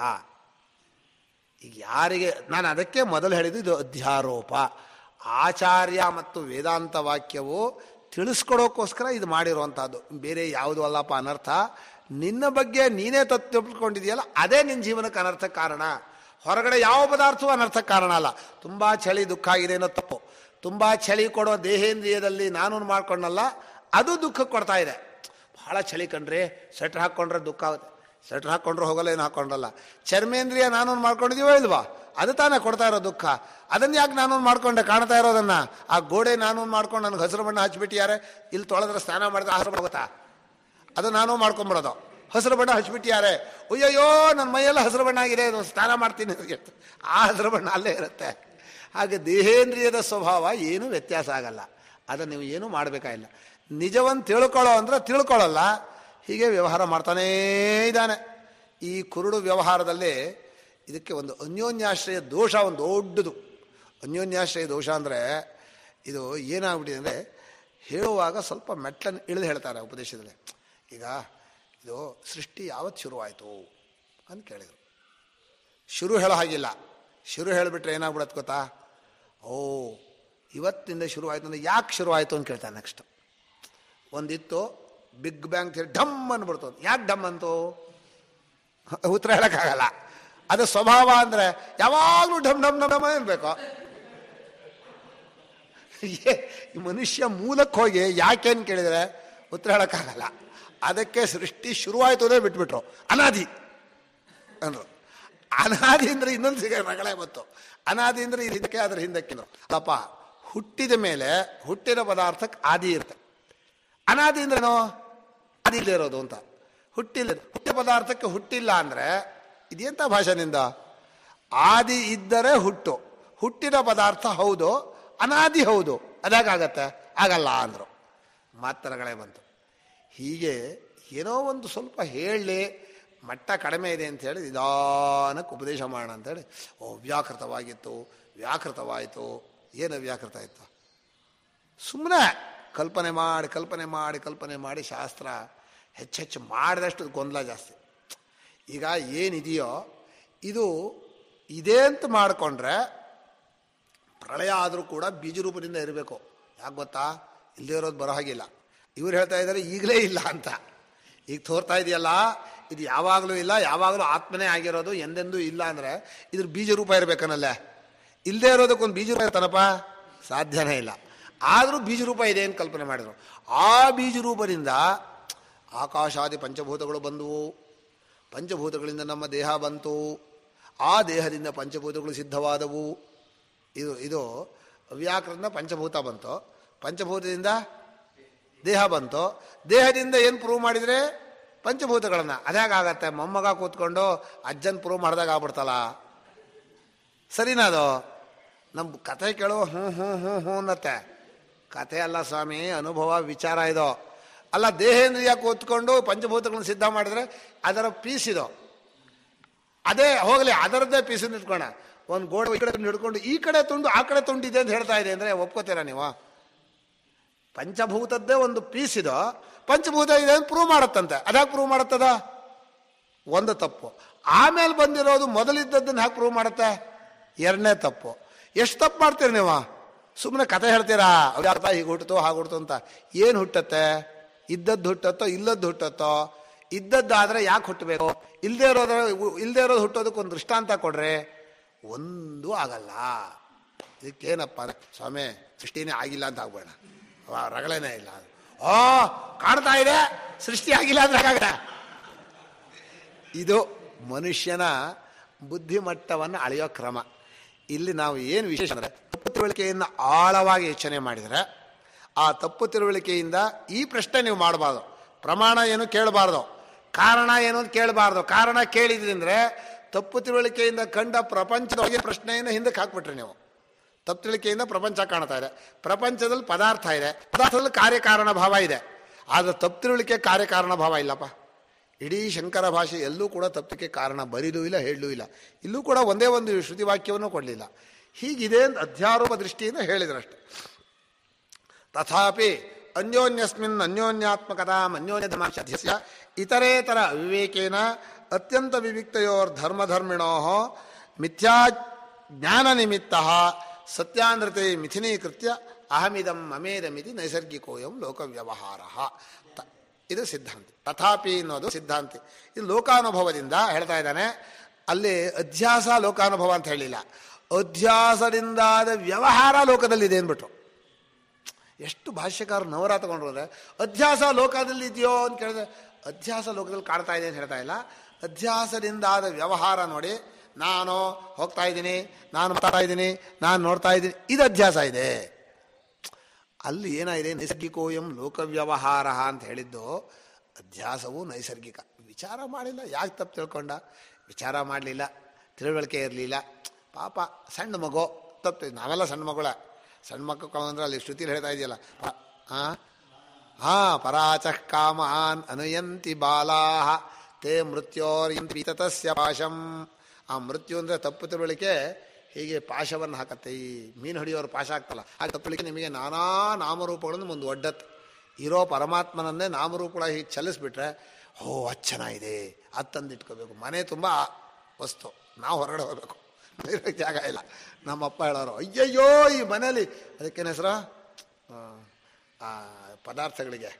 ಈಗ ಯಾರಿಗೆ ನಾನು ಅದಕ್ಕೆ ಮೊದಲು ಹೇಳಿದ್ದು, ಇದು ಅಧ್ಯಾರೋಪ. ಆಚಾರ್ಯ ಮತ್ತು ವೇದಾಂತ ವಾಕ್ಯವು ತಿಳಿಸ್ಕೊಡೋಕ್ಕೋಸ್ಕರ ಇದು ಮಾಡಿರುವಂಥದ್ದು, ಬೇರೆ ಯಾವುದೂ ಅಲ್ಲಪ್ಪ. ಅನರ್ಥ ನಿನ್ನ ಬಗ್ಗೆ ನೀನೇ ತಿಳ್ಕೊಂಡಿದೆಯಲ್ಲ, ಅದೇ ನಿನ್ನ ಜೀವನಕ್ಕೆ ಅನರ್ಥಕ್ಕೆ ಕಾರಣ. ಹೊರಗಡೆ ಯಾವ ಪದಾರ್ಥವೂ ಅನರ್ಥಕ್ಕೆ ಕಾರಣ ಅಲ್ಲ. ತುಂಬ ಚಳಿ ದುಃಖ ಆಗಿದೆ ಅನ್ನೋ ತಪ್ಪು. ತುಂಬ ಚಳಿ ಕೊಡೋ ದೇಹೇಂದ್ರಿಯದಲ್ಲಿ ನಾನು ಮಾಡ್ಕೊಂಡಲ್ಲ, ಅದು ದುಃಖ ಕೊಡ್ತಾ ಇದೆ. ಭಾಳ ಚಳಿ ಕಂಡ್ರೆ ಸ್ವೆಟ್ರ್ ಹಾಕ್ಕೊಂಡ್ರೆ ದುಃಖ ಆಗುತ್ತೆ. ಸ್ವೆಟ್ರ್ ಹಾಕ್ಕೊಂಡ್ರೆ ಹೋಗಲ್ಲ, ಏನು ಹಾಕ್ಕೊಂಡಲ್ಲ. ಚರ್ಮೇಂದ್ರಿಯ ನಾನು ಮಾಡ್ಕೊಂಡಿದೀವೋ ಇಲ್ವಾ? ಅದು ತಾನೇ ಕೊಡ್ತಾ ಇರೋ ದುಃಖ. ಅದನ್ನು ಯಾಕೆ ನಾನು ಮಾಡ್ಕೊಂಡೆ? ಕಾಣ್ತಾ ಇರೋದನ್ನ ಆ ಗೋಡೆ ನಾನು ಮಾಡ್ಕೊಂಡು ನನಗೆ ಹಸಿರು ಬಣ್ಣ ಹಚ್ಬಿಟ್ಟಿದ್ದಾರೆ. ಇಲ್ಲಿ ತೊಳೆದ್ರೆ ಸ್ನಾನ ಮಾಡಿದ್ರೆ ಹಸಿರು ಬಣ್ಣ, ಅದು ನಾನು ಮಾಡ್ಕೊಂಬಿಡೋದು. ಹಸಿರು ಬಣ್ಣ ಹಚ್ಬಿಟ್ಟಿದ್ದಾರೆ, ಅಯ್ಯಯ್ಯೋ ನನ್ನ ಮೈಯೆಲ್ಲ ಹಸಿರು ಬಣ್ಣ ಆಗಿದೆ, ಸ್ನಾನ ಮಾಡ್ತೀನಿ, ಆ ಹಸಿರು ಬಣ್ಣ ಅಲ್ಲೇ ಇರುತ್ತೆ. ಹಾಗೆ ದೇಹೇಂದ್ರಿಯದ ಸ್ವಭಾವ ಏನೂ ವ್ಯತ್ಯಾಸ ಆಗಲ್ಲ. ಅದನ್ನು ನೀವು ಏನೂ ಮಾಡಬೇಕಾಗಿಲ್ಲ. ನಿಜವನ್ನು ತಿಳ್ಕೊಳ್ಳೋ ಅಂದರೆ ತಿಳ್ಕೊಳ್ಳಲ್ಲ, ಹೀಗೆ ವ್ಯವಹಾರ ಮಾಡ್ತಾನೇ ಇದ್ದಾನೆ. ಈ ಕುರುಡು ವ್ಯವಹಾರದಲ್ಲಿ ಇದಕ್ಕೆ ಒಂದು ಅನ್ಯೋನ್ಯಾಶ್ರಯ ದೋಷ ಒಂದು ದೊಡ್ಡದು. ಅನ್ಯೋನ್ಯಾಶ್ರಯ ದೋಷ ಅಂದರೆ ಇದು ಏನಾಗ್ಬಿಟ್ಟಿದೆ ಅಂದರೆ, ಹೇಳುವಾಗ ಸ್ವಲ್ಪ ಮೆಟ್ಲನ್ನು ಇಳಿದು ಹೇಳ್ತಾರೆ ಉಪದೇಶದಲ್ಲಿ. ಈಗ ಇದು ಸೃಷ್ಟಿ ಯಾವತ್ತು ಶುರುವಾಯಿತು ಅಂತ ಕೇಳಿದರು. ಶುರು ಹೇಳೋ ಹಾಗಿಲ್ಲ. ಶುರು ಹೇಳಿಬಿಟ್ರೆ ಏನಾಗ್ಬಿಡತ್ತೆ ಗೊತ್ತಾ? ಇವತ್ತಿನಿಂದ ಶುರುವಾಯಿತು ಅಂದರೆ ಯಾಕೆ ಶುರುವಾಯಿತು ಅಂತ ಕೇಳ್ತಾನೆ. ನೆಕ್ಸ್ಟ್ ಒಂದಿತ್ತು ಬಿಗ್ ಬ್ಯಾಂಗ್ ಥಿಯರಿ, ಢಮ್ ಅಂದ್ಬಿಡ್ತು. ಯಾಕೆ ಢಮ್ ಅಂತು? ಉತ್ತರ ಹೇಳೋಕ್ಕಾಗಲ್ಲ. ಅದು ಸ್ವಭಾವ ಅಂದರೆ ಯಾವಾಗಲೂ ಢಮ್ ಢಮ್ ಢಮ್ ಢಮ್ ಅನ್ಬೇಕು. ಮನುಷ್ಯ ಮೂಲಕ್ಕೆ ಹೋಗಿ ಯಾಕೇನು ಕೇಳಿದರೆ ಉತ್ತರ ಹೇಳೋಕ್ಕಾಗಲ್ಲ. ಅದಕ್ಕೆ ಸೃಷ್ಟಿ ಶುರುವಾಯಿತು ಅಂದರೆ ಬಿಟ್ಬಿಟ್ರು, ಅನಾದಿ ಅಂದರು. ಅನಾದಿ ಅಂದರೆ ಇನ್ನೊಂದು ರಗಳೇ ಬಂತು. ಅನಾದಿ ಅಂದರೆ ಇದಕ್ಕೆ ಅದ್ರ ಹಿಂದಕ್ಕೆ ಅಲ್ಲಪ್ಪ. ಹುಟ್ಟಿದ ಮೇಲೆ ಹುಟ್ಟಿದ ಪದಾರ್ಥಕ್ಕೆ ಆದಿ ಇರುತ್ತೆ. ಅನಾದಿ ಅಂದ್ರೇನೋ ಆದಿ ಇಲ್ಲದೆ ಇರೋದು ಅಂತ. ಹುಟ್ಟಿದ ಪದಾರ್ಥಕ್ಕೆ ಹುಟ್ಟಿಲ್ಲ ಅಂದರೆ ಇದೆಂಥ ಭಾಷೆನಿಂದ? ಆದಿ ಇದ್ದರೆ ಹುಟ್ಟು, ಹುಟ್ಟಿದ ಪದಾರ್ಥ ಹೌದು, ಅನಾದಿ ಹೌದು, ಅದಾಗತ್ತೆ? ಆಗಲ್ಲ ಅಂದರು. ಮಾತರಗಳೇ ಬಂತು. ಹೀಗೆ ಏನೋ ಒಂದು ಸ್ವಲ್ಪ ಹೇಳಿ ಮಟ್ಟ ಕಡಿಮೆ ಇದೆ ಅಂಥೇಳಿ ನಿಧಾನಕ್ಕೆ ಉಪದೇಶ ಮಾಡೋಣ ಅಂಥೇಳಿ, ವ್ಯಾಕೃತವಾಗಿತ್ತು, ವ್ಯಾಕೃತವಾಯಿತು. ಏನು ವ್ಯಾಕೃತ ಆಯಿತು? ಸುಮ್ಮನೆ ಕಲ್ಪನೆ ಮಾಡಿ ಕಲ್ಪನೆ ಮಾಡಿ ಕಲ್ಪನೆ ಮಾಡಿ ಶಾಸ್ತ್ರ ಹೆಚ್ಚೆಚ್ಚು ಮಾಡಿದಷ್ಟು ಗೊಂದಲ ಜಾಸ್ತಿ. ಈಗ ಏನಿದೆಯೋ ಇದು ಇದೆ ಅಂತ ಮಾಡಿಕೊಂಡ್ರೆ ಪ್ರಳಯ ಆದರೂ ಕೂಡ ಬೀಜರೂಪದಿಂದ ಇರಬೇಕು. ಯಾಕೆ ಗೊತ್ತಾ? ಇಲ್ಲದೇ ಇರೋದು ಬರೋ ಹಾಗಿಲ್ಲ. ಇವ್ರು ಹೇಳ್ತಾ ಇದ್ದಾರೆ ಈಗಲೇ ಇಲ್ಲ ಅಂತ. ಈಗ ತೋರ್ತಾ ಇದೆಯಲ್ಲ, ಇದು ಯಾವಾಗಲೂ ಇಲ್ಲ, ಯಾವಾಗಲೂ ಆತ್ಮನೇ ಆಗಿರೋದು, ಎಂದೆಂದೂ ಇಲ್ಲ ಅಂದರೆ ಇದ್ರ ಬೀಜ ರೂಪ ಇರಬೇಕನ್ನಲ್ಲೇ. ಇಲ್ಲದೆ ಇರೋದಕ್ಕೊಂದು ಬೀಜ ರೂಪ ಇರ್ತಾನಪ್ಪ, ಸಾಧ್ಯನೇ ಇಲ್ಲ. ಆದರೂ ಬೀಜ ರೂಪ ಇದೆ ಅಂತ ಕಲ್ಪನೆ ಮಾಡಿದರು. ಆ ಬೀಜ ರೂಪದಿಂದ ಆಕಾಶಾದಿ ಪಂಚಭೂತಗಳು ಬಂದವು, ಪಂಚಭೂತಗಳಿಂದ ನಮ್ಮ ದೇಹ ಬಂತು, ಆ ದೇಹದಿಂದ ಪಂಚಭೂತಗಳು ಸಿದ್ಧವಾದವು. ಇದು ಅವ್ಯಾಕೃತದಿಂದ ಪಂಚಭೂತ ಬಂತು, ಪಂಚಭೂತದಿಂದ ದೇಹ ಬಂತು, ದೇಹದಿಂದ ಏನು ಪ್ರೂವ್ ಮಾಡಿದರೆ ಪಂಚಭೂತಗಳನ್ನು. ಅದ್ಯಾಗಾಗತ್ತೆ? ಮೊಮ್ಮಗ ಕೂತ್ಕೊಂಡು ಅಜ್ಜನ್ ಪ್ರೂವ್ ಮಾಡಿದಾಗ ಆಗ್ಬಿಡ್ತಲ್ಲ, ಸರಿನಾ? ಅದು ನಮ್ಮ ಕಥೆ ಕೇಳೋ ಹ್ಞೂ ಹ್ಞೂ ಹ್ಞೂ ಹ್ಞೂ ಅನ್ನತ್ತೆ. ಕಥೆ ಅಲ್ಲ ಸ್ವಾಮಿ, ಅನುಭವ ವಿಚಾರ ಇದು. ಅಲ್ಲ, ದೇಹೇಂದ್ರಿಯ ಕೂತ್ಕೊಂಡು ಪಂಚಭೂತಗಳನ್ನು ಸಿದ್ಧ ಮಾಡಿದರೆ ಅದರ ಪೀಸ್ ಇದು. ಅದೇ ಹೋಗಲಿ, ಅದರದ್ದೇ ಪೀಸನ್ನು ಇಟ್ಕೋಣ. ಒಂದು ಗೋಡೆ ಈ ಕಡೆ ಹಿಡ್ಕೊಂಡು ಈ ಕಡೆ ತುಂಡು ಆ ಕಡೆ ತುಂಡಿದೆ ಅಂತ ಹೇಳ್ತಾ ಇದೆ ಅಂದರೆ ಒಪ್ಕೋತೀರಾ ನೀವು? ಪಂಚಭೂತದ್ದೇ ಒಂದು ಪೀಸ್ ಇದು, ಪಂಚಭೂತ ಇದೆ ಅಂತ ಪ್ರೂವ್ ಮಾಡುತ್ತಂತೆ. ಅದ್ಯಾಕೆ ಪ್ರೂವ್ ಮಾಡುತ್ತದ? ಒಂದು ತಪ್ಪು. ಆಮೇಲೆ ಬಂದಿರೋದು ಮೊದಲಿದ್ದದ್ದನ್ನು ಹಾಕಿ ಪ್ರೂವ್ ಮಾಡುತ್ತೆ, ಎರಡನೇ ತಪ್ಪು. ಎಷ್ಟು ತಪ್ಪು ಮಾಡ್ತೀರಿ ನೀವು? ಸುಮ್ಮನೆ ಕತೆ ಹೇಳ್ತೀರಾ, ಅವ್ಯಾರ್ಥ ಹೀಗೆ ಹುಟ್ಟುತ್ತೋ ಹಾಗೆ ಹುಟ್ಟುತ್ತೋ ಅಂತ. ಏನು ಹುಟ್ಟತ್ತೆ? ಇದ್ದದ್ದು ಹುಟ್ಟತ್ತೋ ಇಲ್ಲದ್ದು ಹುಟ್ಟತ್ತೋ? ಇದ್ದದ್ದಾದರೆ ಯಾಕೆ ಹುಟ್ಟಬೇಕು? ಇಲ್ಲದೆ ಇರೋದು ಹುಟ್ಟೋದಕ್ಕೊಂದು ದೃಷ್ಟಾಂತ ಕೊಡ್ರೆ ಒಂದೂ ಆಗಲ್ಲ. ಇದಕ್ಕೇನಪ್ಪ ಸ್ವಾಮಿ, ಸೃಷ್ಟಿನೇ ಆಗಿಲ್ಲ ಅಂತ ಆಗ್ಬೇಡ, ರಗಳೇನೇ ಇಲ್ಲ. ಓ ಕಾಣ್ತಾ ಇದೆ, ಸೃಷ್ಟಿ ಆಗಿಲ್ಲ ಅಂದ್ರೆ ಹಾಗಾಗ. ಇದು ಮನುಷ್ಯನ ಬುದ್ಧಿಮಟ್ಟವನ್ನು ಅಳೆಯೋ ಕ್ರಮ. ಇಲ್ಲಿ ನಾವು ಏನು ವಿಶೇಷ ಅಂದರೆ, ತಪ್ಪು ತಿಳುವಳಿಕೆಯನ್ನು ಆಳವಾಗಿ ಯೋಚನೆ ಮಾಡಿದರೆ, ಆ ತಪ್ಪು ತಿಳುವಳಿಕೆಯಿಂದ ಈ ಪ್ರಶ್ನೆ ನೀವು ಮಾಡಬಾರ್ದು. ಪ್ರಮಾಣ ಏನು ಕೇಳಬಾರ್ದು, ಕಾರಣ ಏನು ಅಂತ ಕೇಳಬಾರ್ದು. ಕಾರಣ ಕೇಳಿದ್ರಿಂದ್ರೆ ತಪ್ಪು ತಿಳುವಳಿಕೆಯಿಂದ ಕಂಡ ಪ್ರಪಂಚದ ಪ್ರಶ್ನೆಯನ್ನು ಹಿಂದಕ್ಕೆ ಹಾಕ್ಬಿಟ್ರಿ ನೀವು. ತಪ್ಪು ತಿಳುವಳಿಕೆಯಿಂದ ಪ್ರಪಂಚ ಕಾಣ್ತಾ ಇದೆ, ಪ್ರಪಂಚದಲ್ಲಿ ಪದಾರ್ಥ ಇದೆ, ಪದಾರ್ಥದಲ್ಲಿ ಕಾರ್ಯಕಾರಣ ಭಾವ ಇದೆ. ಆದರೆ ತಪ್ಪು ತಿಳುವಳಿಕೆ ಕಾರ್ಯಕಾರಣ ಭಾವ ಇಲ್ಲಪ್ಪ. ಇಡೀ ಶಂಕರ ಭಾಷೆ ಎಲ್ಲೂ ಕೂಡ ತಪ್ಪಿಗೆ ಕಾರಣ ಬರೀಲೂ ಇಲ್ಲ, ಹೇಳಲೂ ಇಲ್ಲ. ಇಲ್ಲೂ ಕೂಡ ಒಂದೇ ಒಂದು ಶ್ರುತಿ ವಾಕ್ಯವನ್ನು ಕೊಡಲಿಲ್ಲ. ಹೀಗಿದೆ ಅಂತ ಅಧ್ಯಾರೋಪ ದೃಷ್ಟಿಯಿಂದ ಹೇಳಿದ್ರಷ್ಟೆ. ತಥಾಪಿ ಅನ್ಯೋನ್ಯಸ್ಮಿನ್ ಅನ್ಯೋನ್ಯಾತ್ಮಕತಾಂ ಅನ್ಯೋನ್ಯಧರ್ಮಸ್ಯ ಇತರೇತರ ಅವಿವೇಕೇನ ಅತ್ಯಂತ ವಿವಿಕ್ತಯೋರ್ ಧರ್ಮಧರ್ಮಿಣೋ ಮಿಥ್ಯಾ ಜ್ಞಾನ ನಿಮಿತ್ತ ಸತ್ಯಾನೃತೆ ಮಿಥಿನೀಕೃತ್ಯ ಅಹಮಿದಂ ಮಮೇದಮಿತಿ ನೈಸರ್ಗಿಕೋಯಂ ಲೋಕವ್ಯವಹಾರ. ಇದು ಸಿದ್ಧಾಂತಿ. ತಥಾಪಿ ಅನ್ನೋದು ಸಿದ್ಧಾಂತಿ. ಇದು ಲೋಕಾನುಭವದಿಂದ ಹೇಳ್ತಾ ಇದ್ದಾನೆ. ಅಲ್ಲಿ ಅಧ್ಯಾಸ ಲೋಕಾನುಭವ ಅಂತ ಹೇಳಿಲ್ಲ, ಅಧ್ಯಾಸದಿಂದಾದ ವ್ಯವಹಾರ ಲೋಕದಲ್ಲಿದೆ ಅಂದ್ಬಿಟ್ರು. ಎಷ್ಟು ಭಾಷ್ಯಕಾರರು ನವರ ತಗೊಂಡ್ರು ಅಂದರೆ, ಅಧ್ಯಾಸ ಲೋಕದಲ್ಲಿ ಇದೆಯೋ ಅಂತ ಕೇಳಿದ್ರೆ ಅಧ್ಯಾಸ ಲೋಕದಲ್ಲಿ ಕಾಡ್ತಾ ಇದೆ ಅಂತ ಹೇಳ್ತಾ ಇಲ್ಲ. ಅಧ್ಯಾಸದಿಂದಾದ ವ್ಯವಹಾರ ನೋಡಿ, ನಾನು ಹೋಗ್ತಾ ಇದ್ದೀನಿ, ನಾನು ಮಾತಾಡ್ತಾ ಇದ್ದೀನಿ, ನಾನು ನೋಡ್ತಾ ಇದ್ದೀನಿ, ಇದು ಅಧ್ಯಾಸ ಇದೆ. ಅಲ್ಲಿ ಏನಾಗಿದೆ, ನೈಸರ್ಗಿಕೋಯಂ ಲೋಕವ್ಯವಹಾರ ಅಂತ ಹೇಳಿದ್ದು. ಅಧ್ಯಾಸವು ನೈಸರ್ಗಿಕ. ವಿಚಾರ ಮಾಡಿಲ್ಲ, ಯಾಕೆ ತಪ್ಪು ತಿಳ್ಕೊಂಡ? ವಿಚಾರ ಮಾಡಲಿಲ್ಲ, ತಿಳುವಳಿಕೆ ಇರಲಿಲ್ಲ. ಪಾಪ ಸಣ್ಣ ಮಗು ತಪ್ಪು. ನಾವೆಲ್ಲ ಸಣ್ಣ ಮಗುಳ, ಸಣ್ಣ ಮಕ್ಕಳು ಅಂದ್ರೆ ಅಲ್ಲಿ ಶ್ರುತಿಲಿ ಹೇಳ್ತಾ ಇದೆಯಲ್ಲ, ಪರಾಚಃ ಕಾಮಾನ್ ಅನುಯಂತಿ ಬಾಲಾಹ ತೇ ಮೃತ್ಯೋರ್ಯಂತಿ ತತಸ್ಯ ಪಾಶಂ. ಆ ಮೃತ್ಯು ಅಂದರೆ ತಪ್ಪು ತಿಳುವಳಿಕೆ ಹೀಗೆ ಪಾಶವನ್ನು ಹಾಕತ್ತೆ. ಈ ಮೀನು ಹಿಡಿಯೋರು ಪಾಶ ಆಗ್ತಲ್ಲ, ಆ ತಪ್ಪಳಿಕೆ ನಿಮಗೆ ನಾನಾ ನಾಮರೂಪಗಳನ್ನು ಮುಂದೆ ಒಡ್ಡತ್ತೆ. ಇರೋ ಪರಮಾತ್ಮನನ್ನೇ ನಾಮರೂಪಗಳ ಹೀಗೆ ಚಲಿಸ್ಬಿಟ್ರೆ, ಓ ಅದು ಚೆನ್ನಾಗಿದೆ, ಅದು ತಂದಿಟ್ಕೋಬೇಕು. ಮನೆ ತುಂಬ ವಸ್ತು, ನಾವು ಹೊರಗಡೆ ಹೋಗ್ಬೇಕು, ಜಾಗ ಇಲ್ಲ. ನಮ್ಮಪ್ಪ ಹೇಳೋರು, ಅಯ್ಯಯ್ಯೋ ಈ ಮನೇಲಿ, ಅದಕ್ಕೇನು ಹೆಸರು ಪದಾರ್ಥಗಳಿಗೆ,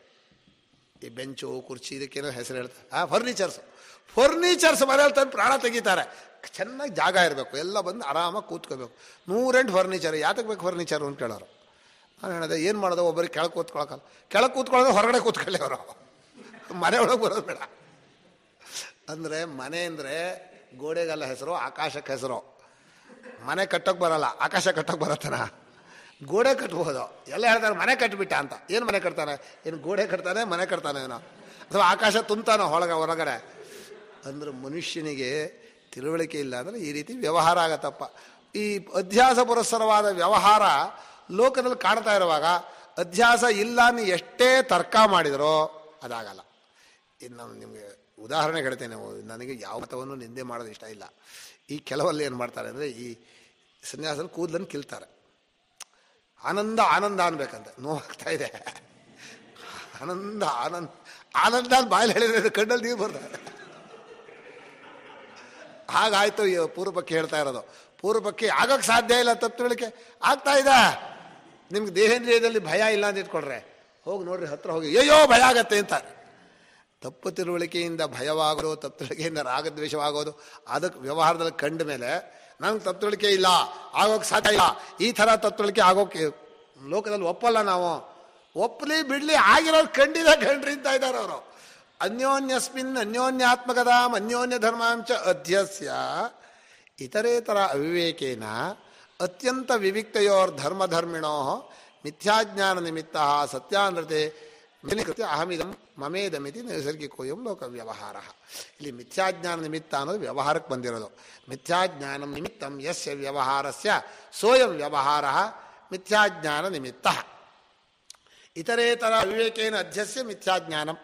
ಈ ಬೆಂಚು ಕುರ್ಚಿ ಇದಕ್ಕೇನೋ ಹೆಸರು ಹೇಳ್ತಾರೆ, ಫರ್ನಿಚರ್ಸ್ ಮನೇಲಿ ತಂದು ಪ್ರಾಣ ತೆಗಿತಾರೆ. ಚೆನ್ನಾಗಿ ಜಾಗ ಇರಬೇಕು, ಎಲ್ಲ ಬಂದು ಆರಾಮಾಗಿ ಕೂತ್ಕೋಬೇಕು. 108 ಫರ್ನಿಚರ್, ಯಾತಕ್ಕೆ ಬೇಕು ಫರ್ನಿಚರ್ ಅಂತ ಕೇಳೋರು. ನಾನು ಹೇಳಿದೆ, ಏನು ಮಾಡೋದು, ಒಬ್ಬರಿಗೆ ಕೆಳಗೆ ಕೂತ್ಕೊಳಕಲ್ಲ. ಕೆಳಗೆ ಕೂತ್ಕೊಳ್ಳೋದು ಹೊರಗಡೆ ಕೂತ್ಕೊಳ್ಳಿ ಅವರು, ಮನೆ ಒಳಗೆ ಬರೋದು ಬೇಡ. ಅಂದರೆ ಮನೆ ಅಂದರೆ ಗೋಡೆಗೆಲ್ಲ ಹೆಸರು, ಆಕಾಶಕ್ಕೆ ಹೆಸರು. ಮನೆ ಕಟ್ಟೋಕೆ ಬರಲ್ಲ, ಆಕಾಶ ಕಟ್ಟೋಕೆ ಬರತ್ತನ? ಗೋಡೆ ಕಟ್ಬೋದು. ಎಲ್ಲ ಹೇಳ್ತಾರೆ ಮನೆ ಕಟ್ಟಿಬಿಟ್ಟ ಅಂತ. ಏನು ಮನೆ ಕಟ್ತಾನೆ? ಏನು ಗೋಡೆ ಕಟ್ತಾನೆ, ಮನೆ ಕಟ್ತಾನೆ ಏನೋ, ಅಥವಾ ಆಕಾಶ ತುಂಬ್ತಾನೋ ಹೊರಗಡೆ? ಅಂದ್ರೆ ಮನುಷ್ಯನಿಗೆ ತಿಳುವಳಿಕೆ ಇಲ್ಲ ಅಂದರೆ ಈ ರೀತಿ ವ್ಯವಹಾರ ಆಗತ್ತಪ್ಪ. ಈ ಅಧ್ಯಾಸ ಪುರಸ್ಸರವಾದ ವ್ಯವಹಾರ ಲೋಕದಲ್ಲಿ ಕಾಣ್ತಾ ಇರುವಾಗ ಅಧ್ಯಾಸ ಇಲ್ಲ ನೀ ಎಷ್ಟೇ ತರ್ಕ ಮಾಡಿದರೋ ಅದಾಗಲ್ಲ. ಇನ್ನು ನಾನು ನಿಮಗೆ ಉದಾಹರಣೆ ಹೇಳ್ತೇನೆ. ನನಗೆ ಯಾವ ಮತವನ್ನು ನಿಂದೆ ಮಾಡೋದು ಇಷ್ಟ ಇಲ್ಲ. ಈ ಕೆಲವಲ್ಲಿ ಏನು ಮಾಡ್ತಾರೆ ಅಂದರೆ, ಈ ಸನ್ಯಾಸದಲ್ಲಿ ಕೂದಲನ್ನು ಕಿಲ್ತಾರೆ. ಆನಂದ ಆನಂದ ಅನ್ಬೇಕಂತ, ನೋವಾಗ್ತಾ ಇದೆ, ಆನಂದ ಆನಂದ ಆನಂದ ಅಂತ ಬಾಯಲ್ಲಿ ಹೇಳಿದ್ರೆ ಕಣ್ಣಲ್ಲಿ ನೀರು ಬರ್ತಾರೆ. ಹಾಗಾಯ್ತು. ಪೂರ್ವಪಕ್ಷಿ ಹೇಳ್ತಾ ಇರೋದು, ಪೂರ್ವಪಕ್ಷಿ ಆಗೋಕ್ಕೆ ಸಾಧ್ಯ ಇಲ್ಲ, ತಪ್ಪು ತಿಳುವಳಿಕೆ ಆಗ್ತಾ ಇದೆ. ನಿಮ್ಗೆ ದೇಹೇಂದ್ರಿಯದಲ್ಲಿ ಭಯ ಇಲ್ಲ ಅಂತ ಇಟ್ಕೊಳ್ರೆ, ಹೋಗಿ ನೋಡ್ರಿ, ಹತ್ರ ಹೋಗಿ, ಅಯ್ಯೋ ಭಯ ಆಗತ್ತೆ ಅಂತಾರೆ. ತಪ್ಪು ತಿಳುವಳಿಕೆಯಿಂದ ಭಯವಾಗೋದು, ತಪ್ಪು ತಿಳುವಳಿಕೆಯಿಂದ ರಾಗದ್ವೇಷವಾಗೋದು, ಅದಕ್ಕೆ ವ್ಯವಹಾರದಲ್ಲಿ ಕಂಡ ಮೇಲೆ ನಂಗೆ ತಪ್ಪು ತಿಳುವಳಿಕೆ ಇಲ್ಲ, ಆಗೋಕ್ಕೆ ಸಾಧ್ಯ ಇಲ್ಲ, ಈ ಥರ ತಪ್ಪು ತಿಳುವಳಿಕೆ ಆಗೋಕ್ಕೆ ಲೋಕದಲ್ಲಿ ಒಪ್ಪಲ್ಲ ನಾವು. ಒಪ್ಪಲಿ ಬಿಡಲಿ, ಆಗಿರೋರು ಕಂಡಿದೆ ಕಂಡ್ರಿ ಅಂತ ಇದ್ದಾರೆ ಅವರು. ಅನ್ಯೋನ್ಯಸ್ಮಿನ್ ಅನ್ಯೋನ್ಯಾತ್ಮಕದಾಂ ಅನ್ಯೋನ್ಯ ಧರ್ಮಾಂಚ ಅಧ್ಯಸ್ಯ ಇತರೇತರ ಅವಿವೇಕೇನ ಅತ್ಯಂತ ವಿವಿಕ್ತಯೋರ್ ಧರ್ಮಧರ್ಮಿಣೋ ಮಿಥ್ಯಾಜ್ಞಾನ ನಿಮಿತ್ತ ಸತ್ಯಾನೃತೆ ಕೃತ್ಯ ಅಹಮಿದಂ ಮಮೇದಮಿತಿ ನೈಸರ್ಗಿಕೋಯಂ ಲೋಕ ವ್ಯವಹಾರ. ಇಲ್ಲಿ ಮಿಥ್ಯಾಜ್ಞಾನ ನಿಮಿತ್ತ ಅನ್ನೋದು ವ್ಯವಹಾರಕ್ಕೆ ಬಂದಿರೋದು. ಮಿಥ್ಯಾಜ್ಞಾನ ನಿಮಿತ್ತಂ ಯಸ್ಯ ವ್ಯವಹಾರಸ್ಯ ಸೋಯಂ ವ್ಯವಹಾರ ಮಿಥ್ಯಾಜ್ಞಾನ ನಿಮಿತ್ತ. ಇತರೇತರ ಅವಿವೇಕೇನ ಅಧ್ಯಸ್ಯ ಮಿಥ್ಯಾಜ್ಞಾನಂ.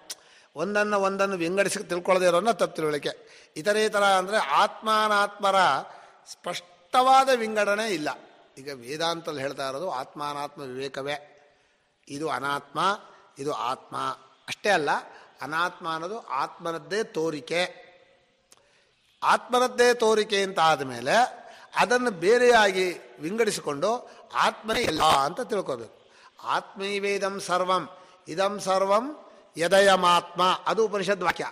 ಒಂದನ್ನು ವಿಂಗಡಿಸಿ ತಿಳ್ಕೊಳ್ಳದೇ ಇರೋನ್ನ ತಪ್ಪು ತಿಳುವಳಿಕೆ. ಇತರೇತರ ಅಂದರೆ ಆತ್ಮಾನಾತ್ಮರ ಸ್ಪಷ್ಟವಾದ ವಿಂಗಡಣೆ ಇಲ್ಲ. ಈಗ ವೇದಾಂತಲ್ಲಿ ಹೇಳ್ತಾ ಇರೋದು ಆತ್ಮಾನಾತ್ಮ ವಿವೇಕವೇ. ಇದು ಅನಾತ್ಮ, ಇದು ಆತ್ಮ ಅಷ್ಟೇ ಅಲ್ಲ. ಅನಾತ್ಮ ಅನ್ನೋದು ಆತ್ಮನದ್ದೇ ತೋರಿಕೆ. ಆತ್ಮನದ್ದೇ ತೋರಿಕೆ ಅಂತ ಆದಮೇಲೆ ಅದನ್ನು ಬೇರೆಯಾಗಿ ವಿಂಗಡಿಸಿಕೊಂಡು ಆತ್ಮನೇ ಎಲ್ಲ ಅಂತ ತಿಳ್ಕೋಬೇಕು. ಆತ್ಮೈವೇದಂ ಸರ್ವಂ ಇದಂ ಸರ್ವಂ ಯದಯಮಾತ್ಮ, ಅದು ಉಪನಿಷದ್ ವಾಕ್ಯ.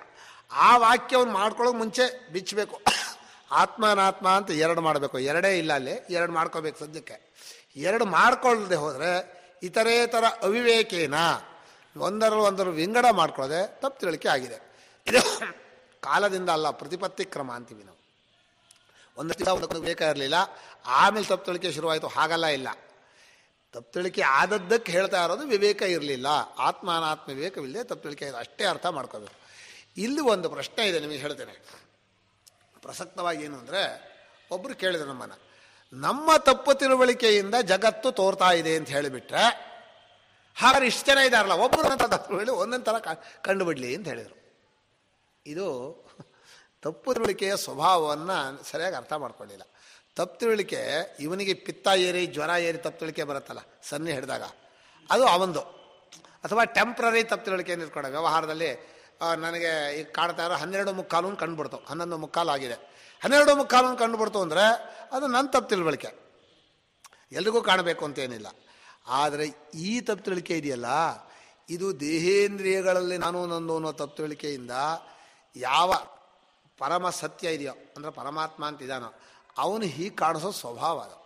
ಆ ವಾಕ್ಯವನ್ನು ಮಾಡ್ಕೊಳ್ಳೋಕೆ ಮುಂಚೆ ಬಿಚ್ಚಬೇಕು. ಆತ್ಮ ಅನಾತ್ಮ ಅಂತ ಎರಡು ಮಾಡಬೇಕು. ಎರಡೇ ಇಲ್ಲ ಅಲ್ಲಿ, ಎರಡು ಮಾಡ್ಕೋಬೇಕು ಸದ್ಯಕ್ಕೆ. ಎರಡು ಮಾಡ್ಕೊಳ್ಳದೆ ಹೋದರೆ ಇತರೇತರ ಅವಿವೇಕೇನ ಒಂದರ ವಿಂಗಡ ಮಾಡ್ಕೊಳ್ಳೋದೆ ತಪ್ಪು ತಿಳುವಳಿಕೆ ಆಗಿದೆ. ಇದು ಕಾಲದಿಂದ ಅಲ್ಲ, ಪ್ರತಿಪತ್ತಿ ಕ್ರಮ ಅಂತೀವಿ ನಾವು. ಒಂದಷ್ಟು ವಿವೇಕ ಇರಲಿಲ್ಲ, ಆಮೇಲೆ ತಪ್ಪು ತಿಳುವಳಿಕೆ ಶುರುವಾಯಿತು, ಹಾಗಲ್ಲ. ಇಲ್ಲ, ತಪ್ಪು ತಿಳುವಳಿಕೆ ಆದದ್ದಕ್ಕೆ ಹೇಳ್ತಾ ಇರೋದು ವಿವೇಕ ಇರಲಿಲ್ಲ. ಆತ್ಮ ಅನಾತ್ಮ ವಿವೇಕವಿಲ್ಲದೆ ತಪ್ಪು ತಿಳುವಳಿಕೆ ಇದೆ, ಅಷ್ಟೇ ಅರ್ಥ ಮಾಡ್ಕೋಬೇಕು. ಇಲ್ಲಿ ಒಂದು ಪ್ರಶ್ನೆ ಇದೆ, ನಿಮಗೆ ಹೇಳ್ತೇನೆ ಪ್ರಸಕ್ತವಾಗಿ. ಏನು ಅಂದರೆ, ಒಬ್ಬರು ಕೇಳಿದ್ರು ನಮ್ಮನ್ನು, ನಮ್ಮ ತಪ್ಪು ತಿಳುವಳಿಕೆಯಿಂದ ಜಗತ್ತು ತೋರ್ತಾ ಇದೆ ಅಂತ ಹೇಳಿಬಿಟ್ರೆ ಹಾಗಾದ್ರೆ ಇಷ್ಟು ಜನ ಇದ್ದಾರಲ್ಲ, ಒಬ್ಬರು ತಪ್ಪು ಹೇಳಿ ಒಂದೊಂದು ಥರ ಕಂಡುಬಿಡ್ಲಿ ಅಂತ ಹೇಳಿದರು. ಇದು ತಪ್ಪು ತಿಳುವಳಿಕೆಯ ಸ್ವಭಾವವನ್ನು ಸರಿಯಾಗಿ ಅರ್ಥ ಮಾಡ್ಕೊಳ್ಳಿಲ್ಲ. ತಪ್ಪು ತಿಳುವಳಿಕೆ, ಇವನಿಗೆ ಪಿತ್ತ ಏರಿ ಜ್ವರ ಏರಿ ತಪ್ಪು ತಿಳುವಳಿಕೆ ಬರುತ್ತಲ್ಲ ಸನ್ನಿ ಹಿಡಿದಾಗ, ಅದು ಅವಂದು. ಅಥವಾ ಟೆಂಪ್ರರಿ ತಪ್ಪು ತಿಳುವಳಿಕೆ ಇಟ್ಕೊಂಡ ವ್ಯವಹಾರದಲ್ಲಿ ನನಗೆ ಈಗ ಕಾಣ್ತಾ ಇರೋ 12:45 ಕಂಡುಬಿಡ್ತು, 11:45 ಆಗಿದೆ, 12:45 ಕಂಡುಬಿಡ್ತು ಅಂದರೆ ಅದು ನನ್ನ ತಪ್ಪು ತಿಳುವಳಿಕೆ. ಎಲ್ರಿಗೂ ಕಾಣಬೇಕು ಅಂತೇನಿಲ್ಲ. ಆದರೆ ಈ ತಪ್ಪು ತಿಳುವಳಿಕೆ ಇದೆಯಲ್ಲ, ಇದು ದೇಹೇಂದ್ರಿಯಗಳಲ್ಲಿ ನಾನು ನಂದು ಅನ್ನೋ ತಪ್ಪು ತಿಳುವಳಿಕೆಯಿಂದ ಯಾವ ಪರಮ ಸತ್ಯ ಇದೆಯೋ, ಅಂದರೆ ಪರಮಾತ್ಮ ಅಂತ ಇದ್ದಾನೋ, ಅವನು ಹೀಗೆ ಕಾಣಿಸೋ ಸ್ವಭಾವ ಅದು.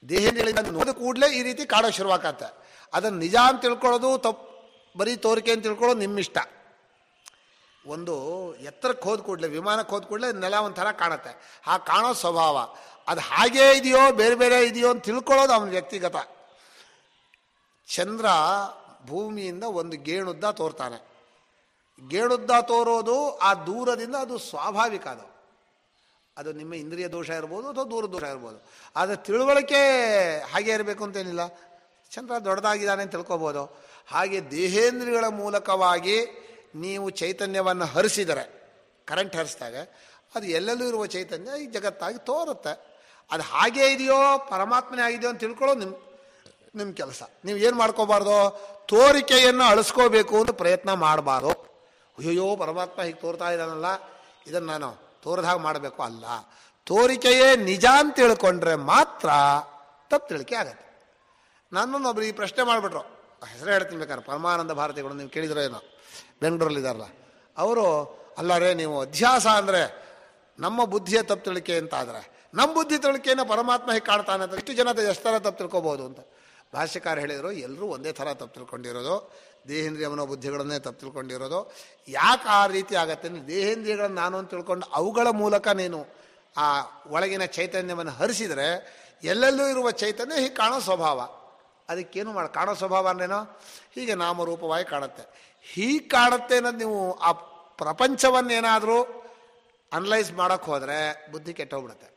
ದೇಹೇಂದ್ರಿಯಗಳಿಂದ ನೋಡಿದ ಕೂಡಲೇ ಈ ರೀತಿ ಕಾಡೋ ಶುರುವಾಗತ್ತೆ. ಅದನ್ನು ನಿಜ ಅಂತ ತಿಳ್ಕೊಳ್ಳೋದು ತಪ್ಪು, ಬರೀ ತೋರಿಕೆ ಅಂತ ತಿಳ್ಕೊಳ್ಳೋದು ನಿಮ್ಮಿಷ್ಟ. ಒಂದು ಎತ್ತರಕ್ಕೆ ಹೋದ ಕೂಡಲೇ, ವಿಮಾನಕ್ಕೆ ಹೋದ ಕೂಡಲೇ ನೆಲ ಒಂಥರ ಕಾಣುತ್ತೆ, ಆ ಕಾಣೋ ಸ್ವಭಾವ ಅದು ಹಾಗೇ ಇದೆಯೋ ಬೇರೆ ಬೇರೆ ಇದೆಯೋ ಅಂತ ತಿಳ್ಕೊಳ್ಳೋದು ಅವನ ವ್ಯಕ್ತಿಗತ. ಚಂದ್ರ ಭೂಮಿಯಿಂದ ಒಂದು ಗೇಣುದ್ದ ತೋರ್ತಾನೆ. ಗೇಣುದ್ದ ತೋರೋದು ಆ ದೂರದಿಂದ ಅದು ಸ್ವಾಭಾವಿಕ. ಅದು ನಿಮ್ಮ ಇಂದ್ರಿಯ ದೋಷ ಇರ್ಬೋದು ಅಥವಾ ದೂರ ದೋಷ ಇರ್ಬೋದು. ಆದರೆ ತಿಳುವಳಿಕೆ ಹಾಗೆ ಇರಬೇಕು ಅಂತೇನಿಲ್ಲ. ಚಂದ್ರ ದೊಡ್ಡದಾಗಿದ್ದಾನೆ ಅಂತ ತಿಳ್ಕೊಬೋದು. ಹಾಗೆ ದೇಹೇಂದ್ರಿಯಗಳ ಮೂಲಕವಾಗಿ ನೀವು ಚೈತನ್ಯವನ್ನು ಹರಿಸಿದರೆ, ಕರೆಂಟ್ ಹರಿಸಿದಾಗ ಅದು ಎಲ್ಲೆಲ್ಲೂ ಇರುವ ಚೈತನ್ಯ ಈ ಜಗತ್ತಾಗಿ ತೋರುತ್ತೆ. ಅದು ಹಾಗೇ ಇದೆಯೋ ಪರಮಾತ್ಮನೇ ಆಗಿದೆಯೋ ಅಂತ ತಿಳ್ಕೊಳ್ಳೋ ನಿಮ್ಮ ಕೆಲಸ. ನೀವು ಏನು ಮಾಡ್ಕೋಬಾರ್ದು, ತೋರಿಕೆಯನ್ನು ಅಳಿಸ್ಕೋಬೇಕು ಅಂತ ಪ್ರಯತ್ನ ಮಾಡಬಾರ್ದು. ಅಯ್ಯೋ ಪರಮಾತ್ಮ ಹೀಗೆ ತೋರ್ತಾ ಇದ್ದಾನಲ್ಲ, ಇದನ್ನು ನಾನು ತೋರ್ದ ಹಾಗೆ ಮಾಡಬೇಕು ಅಲ್ಲ. ತೋರಿಕೆಯೇ ನಿಜ ಅಂತ ತಿಳ್ಕೊಂಡ್ರೆ ಮಾತ್ರ ತಪ್ಪು ತಿಳುವಳಿಕೆ ಆಗತ್ತೆ. ನನ್ನೊಬ್ಬರು ಈ ಪ್ರಶ್ನೆ ಮಾಡಿಬಿಟ್ರು, ಹೆಸರು ಹೇಳ್ತೀನಿ ಬೇಕಾದ್ರೆ, ಪರಮಾನಂದ ಭಾರತಿಗಳು, ನೀವು ಕೇಳಿದ್ರೋ ಏನೋ, ಬೆಂಗಳೂರಲ್ಲಿದ್ದಾರಲ್ಲ ಅವರು. ಅಲ್ಲರೇ ನೀವು ಅಧ್ಯಾಸ ಅಂದರೆ ನಮ್ಮ ಬುದ್ಧಿಯ ತಪ್ಪು ತಿಳುವಳಿಕೆ ಅಂತ ಆದರೆ, ನಮ್ಮ ಬುದ್ಧಿ ತಿಳುವಳಿಕೆಯನ್ನು ಪರಮಾತ್ಮ ಹೇಗೆ ಕಾಣ್ತಾನೆ ಅಂತ ಇಷ್ಟು ಜನ ಎಷ್ಟು ಥರ ತಪ್ಪು ತಿಳ್ಕೊಬೋದು ಅಂತ ಭಾಷ್ಯಕಾರ ಹೇಳಿದರು. ಎಲ್ಲರೂ ಒಂದೇ ಥರ ತಪ್ಪು ತಿಳ್ಕೊಂಡಿರೋದು, ದೇಹೇಂದ್ರಿಯ ಮನೋಬುದ್ಧಿಗಳನ್ನೇ ತಪ್ಪು ತಿಳ್ಕೊಂಡಿರೋದು. ಯಾಕೆ ಆ ರೀತಿ ಆಗತ್ತೆ ಅಂದರೆ, ದೇಹೇಂದ್ರಿಯಗಳನ್ನು ನಾನು ಅಂತ ತಿಳ್ಕೊಂಡು ಅವುಗಳ ಮೂಲಕ ನೀನು ಆ ಒಳಗಿನ ಚೈತನ್ಯವನ್ನು ಹರಿಸಿದರೆ ಎಲ್ಲೆಲ್ಲೂ ಇರುವ ಚೈತನ್ಯ ಹೀಗೆ ಕಾಣೋ ಸ್ವಭಾವ. ಅದಕ್ಕೇನು ಕಾಣೋ ಸ್ವಭಾವ ಅಂದ್ರೇನೋ ಹೀಗೆ ನಾಮರೂಪವಾಗಿ ಕಾಣುತ್ತೆ. ಹೀಗೆ ಕಾಣುತ್ತೆ ಅನ್ನೋದು ನೀವು ಆ ಪ್ರಪಂಚವನ್ನೇನಾದರೂ ಅನಲೈಸ್ ಮಾಡೋಕ್ಕೆ ಹೋದರೆ ಬುದ್ಧಿ ಕೆಟ್ಟೋಗ್ಬಿಡುತ್ತೆ.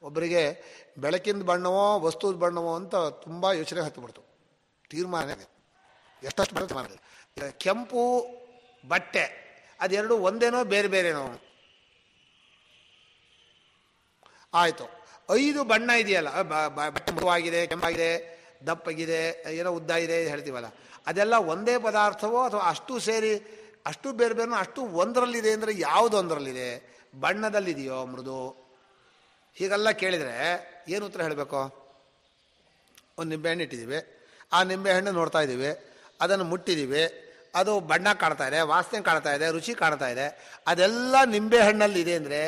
ಒಬ್ಬರಿಗೆ ಬೆಳಕಿನ ಬಣ್ಣವೋ ವಸ್ತುದ ಬಣ್ಣವೋ ಅಂತ ತುಂಬ ಯೋಚನೆ ಹತ್ತಿಬಿಡ್ತು. ತೀರ್ಮಾನ ಎಷ್ಟಷ್ಟು ಬರುತ್ತೆ ಮಾಡಲಿ. ಕೆಂಪು ಬಟ್ಟೆ ಅದೆರಡು ಒಂದೇನೋ ಬೇರೆ ಬೇರೆನೋ ಆಯಿತು. 5 ಬಣ್ಣ ಇದೆಯಲ್ಲ, ಬಟ್ಟೆ ಮೃದುವಾಗಿದೆ, ಕೆಂಪಾಗಿದೆ, ದಪ್ಪಗಿದೆ, ಏನೋ ಉದ್ದ ಇದೆ ಹೇಳ್ತೀವಲ್ಲ, ಅದೆಲ್ಲ ಒಂದೇ ಪದಾರ್ಥವೋ ಅಥವಾ ಅಷ್ಟು ಸೇರಿ ಅಷ್ಟು ಬೇರೆ ಬೇರೆ ಅಷ್ಟು ಒಂದರಲ್ಲಿದೆ ಅಂದರೆ ಯಾವುದು ಒಂದರಲ್ಲಿದೆ? ಬಣ್ಣದಲ್ಲಿದೆಯೋ ಮೃದು? ಹೀಗೆಲ್ಲ ಕೇಳಿದರೆ ಏನು ಉತ್ತರ ಹೇಳಬೇಕು? ಒಂದು ನಿಂಬೆಹಣ್ಣು ಇಟ್ಟಿದ್ದೀವಿ, ಆ ನಿಂಬೆಹಣ್ಣು ನೋಡ್ತಾ ಇದ್ದೀವಿ, ಅದನ್ನು ಮುಟ್ಟಿದ್ದೀವಿ, ಅದು ಬಣ್ಣ ಕಾಣ್ತಾ ಇದೆ, ವಾಸನೆ ಕಾಣ್ತಾ ಇದೆ, ರುಚಿ ಕಾಣ್ತಾ ಇದೆ, ಅದೆಲ್ಲ ನಿಂಬೆಹಣ್ಣಲ್ಲಿ ಇದೆ ಅಂದರೆ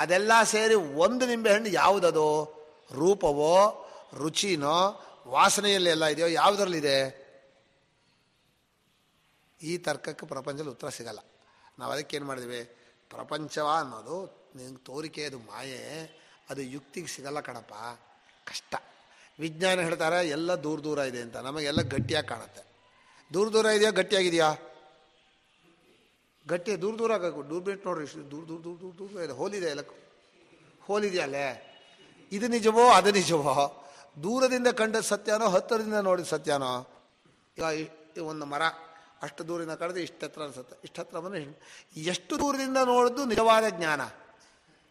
ಅದೆಲ್ಲ ಸೇರಿ ಒಂದು ನಿಂಬೆಹಣ್ಣು ಯಾವುದದು? ರೂಪವೋ, ರುಚಿನೋ, ವಾಸನೆಯಲ್ಲಿ ಎಲ್ಲ ಇದೆಯೋ, ಯಾವುದರಲ್ಲಿದೆ? ಈ ತರ್ಕಕ್ಕೆ ಪ್ರಪಂಚದಲ್ಲಿ ಉತ್ತರ ಸಿಗಲ್ಲ. ನಾವು ಅದಕ್ಕೇನು ಮಾಡಿದ್ವಿ? ಪ್ರಪಂಚವ ಅನ್ನೋದು ನಿಂಗೆ ತೋರಿಕೆ, ಅದು ಮಾಯೆ, ಅದು ಯುಕ್ತಿಗೆ ಸಿಗಲ್ಲ ಕಣಪ್ಪ, ಕಷ್ಟ. ವಿಜ್ಞಾನ ಹೇಳ್ತಾರೆ ಎಲ್ಲ ದೂರ ದೂರ ಇದೆ ಅಂತ, ನಮಗೆಲ್ಲ ಗಟ್ಟಿಯಾಗಿ ಕಾಣುತ್ತೆ. ದೂರ ದೂರ ಇದೆಯಾ ಗಟ್ಟಿಯಾಗಿದೆಯಾ? ಗಟ್ಟಿ ದೂರ ದೂರ ದೂರ ಬಿಟ್ಟು ನೋಡ್ರಿ, ದೂರ ದೂರ ದೂರ ದೂರ ದೂರ ಇದೆ, ಹೋಲಿದೆ, ಎಲ್ಲ ಹೋಲಿದೆಯಲ್ಲೇ. ಇದು ನಿಜವೋ ಅದು ನಿಜವೋ? ದೂರದಿಂದ ಕಂಡ ಸತ್ಯನೋ ಹತ್ತಿರದಿಂದ ನೋಡಿದ ಸತ್ಯನೋ? ಈಗ ಒಂದು ಮರ ಅಷ್ಟು ದೂರದಿಂದ ಕಳೆದು ಇಷ್ಟು ಹತ್ರ ಅನ್ಸುತ್ತೆ, ಇಷ್ಟು ಹತ್ರ ಬಂದರೆ ಎಷ್ಟು ದೂರದಿಂದ ನೋಡಿದ್ದು ನಿಜವಾದ ಜ್ಞಾನ?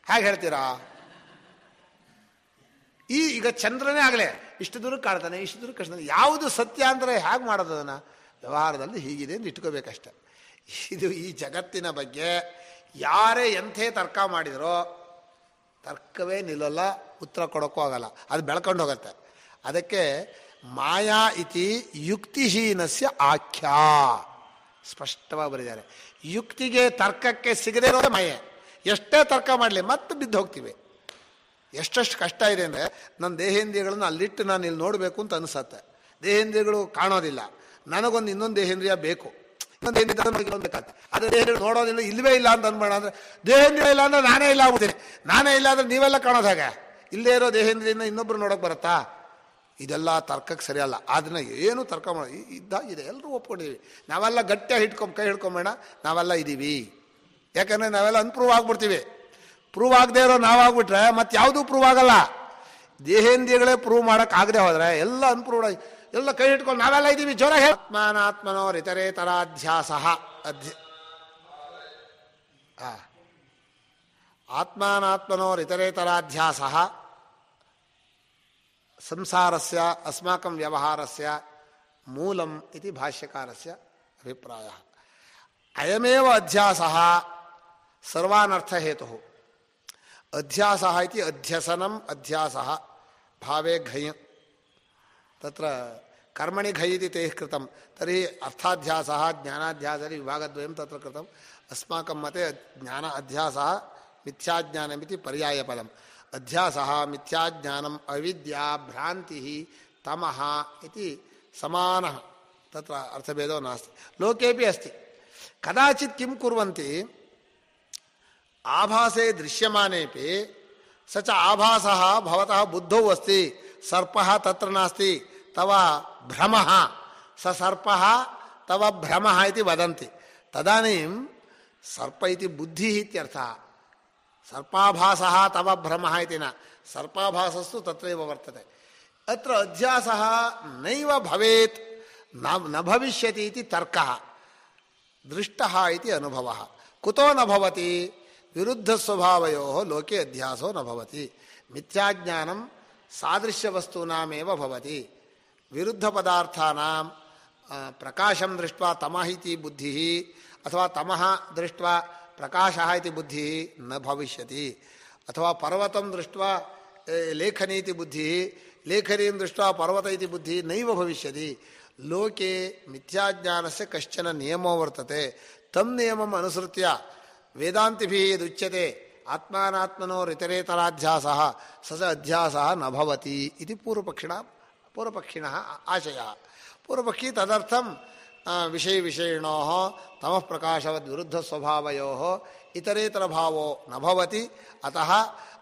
ಹೇಗೆ ಹೇಳ್ತೀರಾ? ಈಗ ಚಂದ್ರನೇ ಆಗಲೇ ಇಷ್ಟು ದೂರಕ್ಕೆ ಕಾಣ್ತಾನೆ, ಇಷ್ಟು ದೂರಕ್ಕೆ ಕಾಣ್ತಾನೆ, ಯಾವುದು ಸತ್ಯ ಅಂದರೆ ಹೇಗೆ ಮಾಡೋದು? ಅದನ್ನು ವ್ಯವಹಾರದಲ್ಲಿ ಹೀಗಿದೆ ಅಂತ ಇಟ್ಕೋಬೇಕಷ್ಟೆ. ಇದು ಈ ಜಗತ್ತಿನ ಬಗ್ಗೆ ಯಾರೇ ಎಂಥೇ ತರ್ಕ ಮಾಡಿದರೋ ತರ್ಕವೇ ನಿಲ್ಲಲ್ಲ, ಉತ್ತರ ಕೊಡೋಕ್ಕೂ ಆಗಲ್ಲ, ಅದು ಬೆಳ್ಕೊಂಡು ಹೋಗುತ್ತೆ. ಅದಕ್ಕೆ ಮಾಯಾ ಇತಿ ಯುಕ್ತಿಹೀನಸ್ಯ ಆಖ್ಯಾ ಸ್ಪಷ್ಟವಾಗಿ ಬರೆದಿದ್ದಾರೆ. ಯುಕ್ತಿಗೆ ತರ್ಕಕ್ಕೆ ಸಿಗದೇ ಇರೋದೇ ಮಾಯೆ. ಎಷ್ಟೇ ತರ್ಕ ಮಾಡಲಿ ಮತ್ತೆ ಬಿದ್ದು ಹೋಗ್ತೀವಿ. ಎಷ್ಟೆಷ್ಟು ಕಷ್ಟ ಇದೆ ಅಂದರೆ, ನನ್ನ ದೇಹೇಂದ್ರಿಯಗಳನ್ನು ಅಲ್ಲಿಟ್ಟು ನಾನು ಇಲ್ಲಿ ನೋಡಬೇಕು ಅಂತ ಅನಿಸತ್ತೆ. ದೇಹೇಂದ್ರಿಯಗಳು ಕಾಣೋದಿಲ್ಲ, ನನಗೊಂದು ಇನ್ನೊಂದು ದೇಹೇಂದ್ರಿಯ ಬೇಕು, ಇನ್ನೊಂದು ದೇಹೇಂದ್ರಿಯ ಬೇಕಾಗುತ್ತೆ. ಅದು ದೇಹೇಂದ್ರಿಯ ನೋಡೋದಿಲ್ಲ, ಇಲ್ಲವೇ ಇಲ್ಲ ಅಂತ ಅನ್ಬೇಡ. ಅಂದರೆ ದೇಹೇಂದ್ರಿಯ ಇಲ್ಲ ಅಂದರೆ ನಾನೇ ಇಲ್ಲ ಆಗ್ಬಿಡ್ತೀನಿ, ನಾನೇ ಇಲ್ಲ ಅಂದರೆ ನೀವೆಲ್ಲ ಕಾಣೋದು ಹೇಗೆ? ಇಲ್ಲೇ ಇರೋ ದೇಹೇಂದ್ರಿಯಿಂದ ಇನ್ನೊಬ್ರು ನೋಡೋಕೆ ಬರುತ್ತಾ? ಇದೆಲ್ಲ ತರ್ಕಕ್ಕೆ ಸರಿಯಲ್ಲ. ಅದನ್ನ ಏನು ತರ್ಕ ಮಾಡಿ ಇದ್ದಾಗಿದೆ, ಎಲ್ಲರೂ ಒಪ್ಕೊಂಡಿದ್ದೀವಿ. ನಾವೆಲ್ಲ ಗಟ್ಟಿಯಾಗಿ ಕೈ ಹಿಡ್ಕೊಂಬೇಡ, ನಾವೆಲ್ಲ ಇದ್ದೀವಿ. ಯಾಕಂದರೆ ನಾವೆಲ್ಲ ಅನ್ಪ್ರೂವ್ ಆಗ್ಬಿಡ್ತೀವಿ. ಪ್ರೂವ್ ಆಗದೆ ಇರೋ ನಾವಾಗ್ಬಿಟ್ರೆ ಮತ್ತೆ ಯಾವುದೂ ಪ್ರೂವ್ ಆಗಲ್ಲ. ದೇಹೇಂದ್ರಿಯಗಳೇ ಪ್ರೂವ್ ಮಾಡೋಕ್ಕಾಗದೆ ಹೋದರೆ ಎಲ್ಲ ಅನ್ಪ್ರೂವ್ ಆಗಿ ಎಲ್ಲ ಕೈ ಹಿಡ್ಕೊಂಡು ನಾವೆಲ್ಲ ಇದ್ದೀವಿ. ಜ್ವರ ಆತ್ಮಾನಾತ್ಮನೋರಿತರೇತರಾಧ್ಯಾಸ ಆತ್ಮಾನಾತ್ಮನೋರಿತರೇತರಾಧ್ಯಾಸ ಸಂಸಾರಸ್ಯ ಅಸ್ಮಾಕಂ ವ್ಯವಹಾರಸ್ಯ ಮೂಲಂ ಇತಿ ಭಾಷ್ಯಕಾರಸ್ಯ ಅಭಿಪ್ರಾಯ. ಅಯಮೇವ ಅಧ್ಯಾಸಃ ಸರ್ವಾನರ್ಥಹೇತುಃ. ಅಧ್ಯಾಸಃ ಇತಿ ಅಧ್ಯಸನಂ ಅಧ್ಯಾಸಃ ಭಾವೇ ಘಯ್ ತತ್ರ ಕರ್ಮಣಿ ಘಯ್ ಇತಿ ತೈಃ ಕೃತಂ ತರ್ಹಿ ಅರ್ಥಾಧ್ಯಾಸಃ ಜ್ಞಾನಾಧ್ಯಾಸರಿ ವಿಭಾಗದ್ವಯಂ ತತ್ರ ಕೃತಂ. ಅಸ್ಮಾಕಂ ಮತೆ ಜ್ಞಾನ ಅಧ್ಯಾಸಃ ಮಿಥ್ಯಾಜ್ಞಾನಮಿತಿ ಪರ್ಯಾಯ ಪದಂ. ಅಧ್ಯಾಸಃ ಮಿಥ್ಯಾಜ್ಞಾನಂ ಅವಿದ್ಯಾ ಭ್ರಾಂತಿ ತಮಃ ಇತಿ ಸಮಾನಃ ತತ್ರ ಅರ್ಥಭೇದೋ ನಾಸ್ತಿ. ಲೋಕೇಪಿ ಅಸ್ತಿ. ಕದಾಚಿತ್ ಕಿಂ ಕುರ್ವಂತಿ ಆಭಾಸೆ ದೃಶ್ಯಮಾನೇಪಿ ಸ ಚ ಆಭಾಸಃ ಭವತಃ ಬುದ್ಧೌ ಅಸ್ತಿ, ಸರ್ಪಃ ತತ್ರ ನಾಸ್ತಿ ತವ ಭ್ರಮಃ, ಸ ಸರ್ಪಃ ತವ ಭ್ರಮಃ ಇತಿ ವದಂತಿ. ತದಾನೀಂ ಸರ್ಪ ಇತಿ ಬುದ್ಧಿ ಇತ್ಯರ್ಥಃ. ಸರ್ಪಾಭಾಸಃ ತವ ಭ್ರಮಃ ಇತಿ ನ, ಸರ್ಪಾಭಾಸಸ್ತು ತತ್ರೈವ ವರ್ತತೆ. ಅತ್ರ ಅಧ್ಯಾಸಃ ನೈವ ಭವೇತ್ ನ ಭವಿಷ್ಯತಿ ಇತಿ ತರ್ಕಃ, ದೃಷ್ಟಃ ಇತಿ ಅನುಭವಃ. ಕುತೋ ನ ಭವತಿ? ವಿರುದ್ಧ ಸ್ವಭಾವಯೋ ಲೋಕೆ ಅಧ್ಯಾಸೋ ನ ಭವತಿ. ಮಿಥ್ಯಾಜ್ಞಾನಂ ಸಾದೃಶ್ಯವಸ್ತೂನಾಮೇವ ಭವತಿ. ವಿರುದ್ಧ ಪದಾರ್ಥಾನಾಂ ಪ್ರಕಾಶಂ ದೃಷ್ಟ್ವಾ ತಮಃ ಇತಿ ಬುದ್ಧಿ ಅಥವಾ ತಮಃ ದೃಷ್ಟ್ವಾ ಪ್ರಕಾಶಃ ಇತಿ ಬುದ್ಧಿ ನ ಭವಿಷ್ಯತಿ. ಅಥವಾ ಪರ್ವತಂ ದೃಷ್ಟ್ವಾ ಲೇಖನಿ ಇತಿ ಬುದ್ಧಿ, ಲೇಖನೀಂ ದೃಷ್ಟ್ವಾ ಪರ್ವತ ಇತಿ ಬುದ್ಧಿ ನೈವ ಭವಿಷ್ಯತಿ. ಲೋಕೆ ಮಿಥ್ಯಾಜ್ಞಾನಸ್ಯ ಕಶ್ಚನ ನಿಯಮೋ ವರ್ತತೆ. ತಂ ನಿಯಮಂ ಅನುಸೃತ್ಯ ವೇದಾಂತಿಭಿಃ ಯದುಚ್ಯತೆ ಆತ್ಮಾನಾತ್ಮನೋರಿತರೇತರಾಧ್ಯಾಸಃ ಸ ಅಧ್ಯಾಸಃ ನ ಭವತಿ ಇತಿ ಪೂರ್ವಪಕ್ಷಿಣಃ ಆಶಯಃ. ಪೂರ್ವಪಕ್ಷಿ ತದರ್ಥಂ ವಿಷಯವಿಷಯಿಣೋಃ ತಮಃ ಪ್ರಕಾಶವದ್ ವಿರುದ್ಧ ಸ್ವಭಾವಯೋಃ ಇತರೇತರ ಭಾವೋ ನ ಭವತಿ. ಅತಃ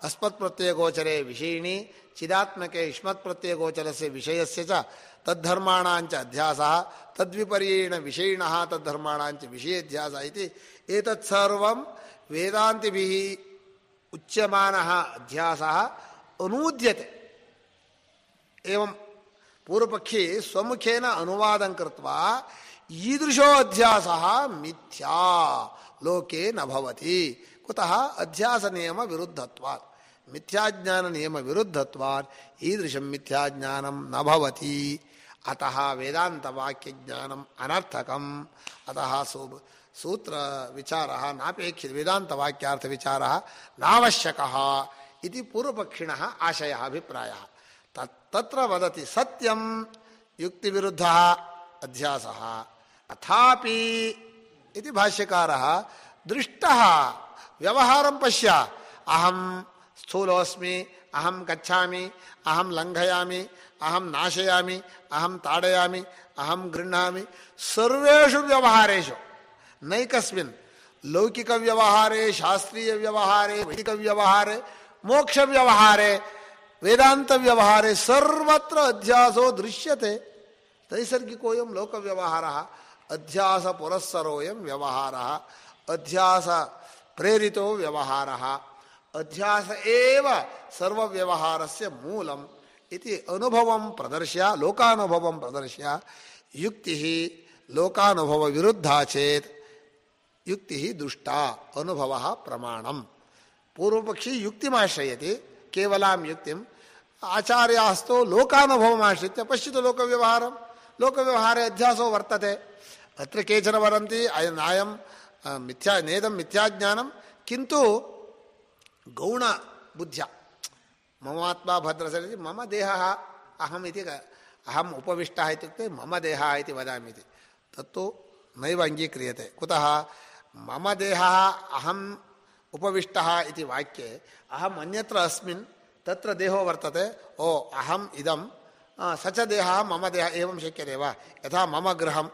ಅಸ್ಮತ್ಪ್ರತ್ಯಯಗೋಚರೆ ವಿಷಯಿಣಿ ಚಿದಾತ್ಮಕೆ ಯುಷ್ಮತ್ಪ್ರತ್ಯಯಗೋಚರಸ್ಯ ವಿಷಯಸ್ಯ ಚ ತದ್ಧರ್ಮಾಣಾಂಚ ಅಧ್ಯಾಸಃ ತದ್ವಿಪರ್ಯೇಣ ವಿಷಯಿಣಃ ತದ್ಧರ್ಮಾಣಾಂಚ ವಿಷಯಾಧ್ಯಾಸ ಇತಿ ಏತತ್ಸರ್ವಂ ವೇದಾಂತಿಭಿಃ ಉಚ್ಯಮಾನಃ ಅಧ್ಯಾಸಃ ಅನೂದ್ಯತೆ. ಏವಂ ಪೂರ್ವಪಕ್ಷಿ ಸ್ವಮುಖೇನ ಅನುವಾದಂ ಕೃತ್ವಾ ಈದೃಶೋ ಅಧ್ಯಾಸಃ ಮಿಥ್ಯಾ ಲೋಕೆ ನ ಭವತಿ. ಕುತಃ ಅಧ್ಯಾಸ ನಿಯಮ ವಿರುದ್ಧತ್ವಾತ್, ಮಿಥ್ಯಾಜ್ಞಾನ ನಿಯಮ ವಿರುದ್ಧತ್ವಾತ್ ಈದೃಶಂ ಮಿಥ್ಯಾಜ್ಞಾನಂ ನ ಭವತಿ. ಅತಃ ವೇದಾಂತ ವಾಕ್ಯಜ್ಞಾನಂ ಅನರ್ಥಕಂ. ಅತಃ ಸೂತ್ರ ವಿಚಾರಃ ನಾಪೇಕ್ಷಿತ, ವೇದಾಂತ ವಾಕ್ಯಾರ್ಥ ವಿಚಾರಃ ನಾವಶ್ಯಕಃ ಇತಿ ಪೂರ್ವಪಕ್ಷಿಣಃ ಆಶಯಃ ಅಭಿಪ್ರಾಯಃ. ತತ್ರ ವದತಿ ಸತ್ಯಂ ಯುಕ್ತಿವಿರುದ್ಧಃ ಅಧ್ಯಾಸಃ ಅಥಾಪಿ ಇತಿ ಭಾಷ್ಯಕಾರಃ ದೃಷ್ಟಃ ವ್ಯವಹಾರಂ ಪಶ್ಯ ಅಹಂ ಸ್ಥೂಲೋಸ್ಮಿ, ಅಹಂ ಗಚ್ಚಾಮಿ, ಅಹಂ ಲಂಘಯಾಮಿ, ಅಹಂ ನಾಶಯಾಮಿ, ಅಹಂ ತಾಡಯಾಮಿ, ಅಹಂ ಗೃಹ್ಣಾಮಿ. ಸರ್ವೇಷು ವ್ಯವಹಾರೇಷು ನೈಕಸ್ಮಿನ್ ಲೌಕಿಕ ವ್ಯವಹಾರೇ, ಶಾಸ್ತ್ರೀಯ ವ್ಯವಹಾರೇ, ವೈದಿಕ ವ್ಯವಹಾರೇ, ಮೋಕ್ಷ ವ್ಯವಹಾರೇ, ವೇದಾಂತ ವ್ಯವಹಾರೇ ಸರ್ವತ್ರ ಅಧ್ಯಾಸೋ ದೃಶ್ಯತೆ. ನೈಸರ್ಗಿಕೋಯಂ ಲೋಕ ವ್ಯವಹಾರ, ಅಧ್ಯಾಸ ಪುರಸ್ಸರೋಯಂ ವ್ಯವಹಾರ, ಅಧ್ಯಾಸ ಪ್ರೇರಿತೋ ವ್ಯವಹಾರ, ಅಧ್ಯಾಸ ಏವ ಸರ್ವ ವ್ಯವಹಾರಸ್ಯ ಮೂಲಂ ಇತಿ ಅನುಭವಂ ಪ್ರದರ್ಶ್ಯ, ಲೋಕಾನುಭವಂ ಪ್ರದರ್ಶ್ಯ. ಯುಕ್ತಿ ಲೋಕಾನುಭವ ವಿರುದ್ಧ ಚೇತ್ ಯುಕ್ತಿ ದುಷ್ಟ, ಅನುಭವ ಪ್ರಮಾಣಂ. ಪೂರ್ವಪಕ್ಷಿ ಯುಕ್ತಿಮಾಶ್ರಯತಿ ಕೇವಲಾಂ ಯುಕ್ತಿಂ, ಆಚಾರ್ಯಾಸ್ತೋ ಲೋಕಾನುಭವಮಾಶ್ರಿತ್ಯ ಪಶ್ಯತು ಲೋಕವ್ಯವಹಾರಂ, ಲೋಕವ್ಯವಹಾರೇ ಅಧ್ಯಾಸೋ ವರ್ತತೆ. ಅತ್ರ ಕೇಚನ ವದಂತಿ ಅಯಂ ನೇದಂ ಮಿಥ್ಯಾಜ್ಞಾನಂ ಕಿಂತು ಗೌಣ ಬುದ್ಧ್ಯ ಮಮಾತ್ಮ ಭದ್ರಸರಿ ಮಮ ದೇಹ ಅಹಂ ಇತಿ ಅಹಂ ಉಪವಿಷ್ಟ ಇತ್ಯುಕ್ತೆ ಮಮ ದೇಹ ಇತಿ ವದಾಮಿ ಇತಿ ತತ್ತು ನೈವ ಅಂಗೀಕ್ರಿಯತೆ. ಕುತಃ ಮಮ ದೇಹ ಅಹಂ ಉಪವಿಷ್ಟ ಇತಿ ವಾಕ್ಯೆ ಅಹಂ ಅನ್ಯತ್ರ ಅಸ್ಮಿನ್ ತತ್ರ ದೇಹೋ ವರ್ತತೆ. ಓ ಅಹಂ ಇದಂ ಸಚ ದೇಹ ಮಮ ದೇಹ ಏವಂ ಶಕ್ಯತೆ ವಾ? ಯಥಾ ಮಮ ಗೃಹಂ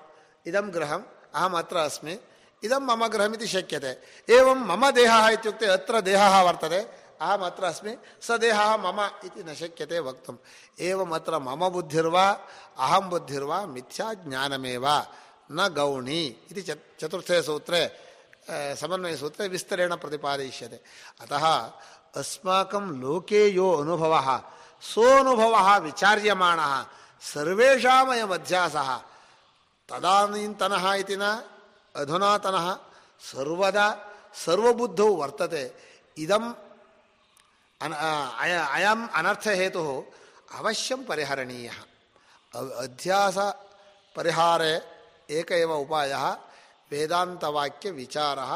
ಇದಂ ಗೃಹಂ ಅಹಂ ಅತ್ರ ಅಸ್ಮಿ ಇದಂ ಮಮ ಗೃಹಮಿತಿ ಶಕ್ಯತೆ. ಏವಂ ಮಮ ದೇಹ ಇತ್ಯುಕ್ತೆ ಅತ್ರ ದೇಹ ವರ್ತತೆ, ಅಹಂ ಅತ್ರ ಅಸ್ಮಿ ಸ ದೇಹ ಮಮ ಇತಿ ನ ಶಕ್ಯತೆ ವಕ್ತುಂ. ಏವಂ ಅತ್ರ ಮಮ ಬುದ್ಧಿರ್ವಾ ಅಹಂ ಬುದ್ಧಿರ್ವಾ ಮಿಥ್ಯಾ ಜ್ಞಾನಮೇವ ನ ಗೌಣಿ ಇತಿ ಚತುರ್ಥೇ ಸೂತ್ರೆ ಸಮನ್ವಯ ಸೂತ್ರೆ ವಿಸ್ತರೇಣ ಪ್ರತಿಪಾದಯಿಷ್ಯತೆ. ಅತಃ ಅಸ್ಮಾಕಂ ಲೋಕೆ ಯೋ ಅನುಭವಃ ಸೋನುಭವಃ ವಿಚಾರ್ಯಮಾಣಃ ಸರ್ವೇಷಾಮಯಂ ಅಧ್ಯಾಸಃ ತದಾನೀಂತನಃ ಇತಿ ನ ಅಧುನಾತನಃ ಸರ್ವದಾ ಸರ್ವಬುದ್ಧೌ ವರ್ತತೆ. ಇದಂ ಅಯಂ ಅನರ್ಥ ಹೇತು ಅವಶ್ಯಂ ಪರಿಹರಣೀಯ. ಅಧ್ಯಾಸ ಪರಿಹಾರೇ ಏಕ ಏವ ಉಪಾಯಃ ವೇದಾಂತವಾಕ್ಯ ವಿಚಾರಃ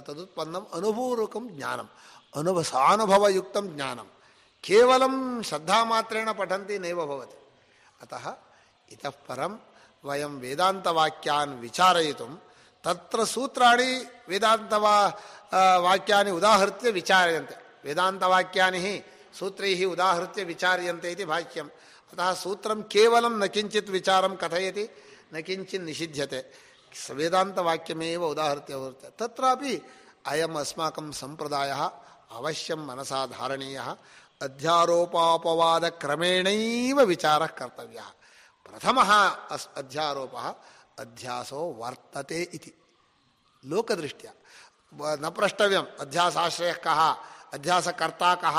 ತದುತ್ಪನ್ನಂ ಅನುಭೂರಕಂ ಜ್ಞಾನಂ, ಸಾನುಭವಯುಕ್ತಂ ಜ್ಞಾನಂ. ಕೇವಲಂ ಶ್ರದ್ಧಾಮಾತ್ರೇಣ ಪಠಂತಿ ನೈವ ಭವತಿ. ಅತಃ ಇತಃ ಪರಂ ವಯಂ ವೇದಾಂತವಾಕ್ಯಾನ್ ವಿಚಾರಯಿತುಂ ತತ್ರ ಸೂತ್ರಾಣಿ ವಾಕ್ಯಾನಿ ಉದಾಹೃತ್ಯ ವಿಚಾರ್ಯಂತೆ. ವೇದಾಂತವಾಕ್ಯಾನಿ ಸೂತ್ರೈಃ ಉದಾಹೃತ್ಯ ವಿಚಾರ್ಯಂತೆ ಇತಿ ಭಾಷ್ಯಂ. ಅತಃ ಸೂತ್ರಂ ಕೇವಲಂ ನ ಕಿಂಚಿತ್ ವಿಚಾರಂ ಕಥಯತಿ ನ ಕಿಂಚಿತ್ ನಿಷಿಧ್ಯತೆ. ವೇದಾಂತವಾಕ್ಯಮೇವ ಉದಾಹೃತ್ಯ ವರ್ತತೆ. ತತ್ರಾಪಿ ಅಯಂ ಅಸ್ಮಾಕಂ ಸಂಪ್ರದಾಯಃ ಅವಶ್ಯಂ ಮನಸಾ ಧಾರಣೀಯಃ. ಅಧ್ಯಾರೋಪಾಪವಾದ ಕ್ರಮೇಣೈವ ವಿಚಾರಃ ಕರ್ತವ್ಯಃ. ಪ್ರಥಮಃ ಅಧ್ಯಾರೋಪಃ ಅಧ್ಯಾಸೋ ವರ್ತತೆ ಇತಿ ಲೋಕದೃಷ್ಟ್ಯಾ ನ ಪ್ರಷ್ಟವ್ಯಂ. ಅಧ್ಯಾಸಾಶ್ರಯಃ ಕಃ, ಅಧ್ಯಾಸಕರ್ತಾ ಕಃ,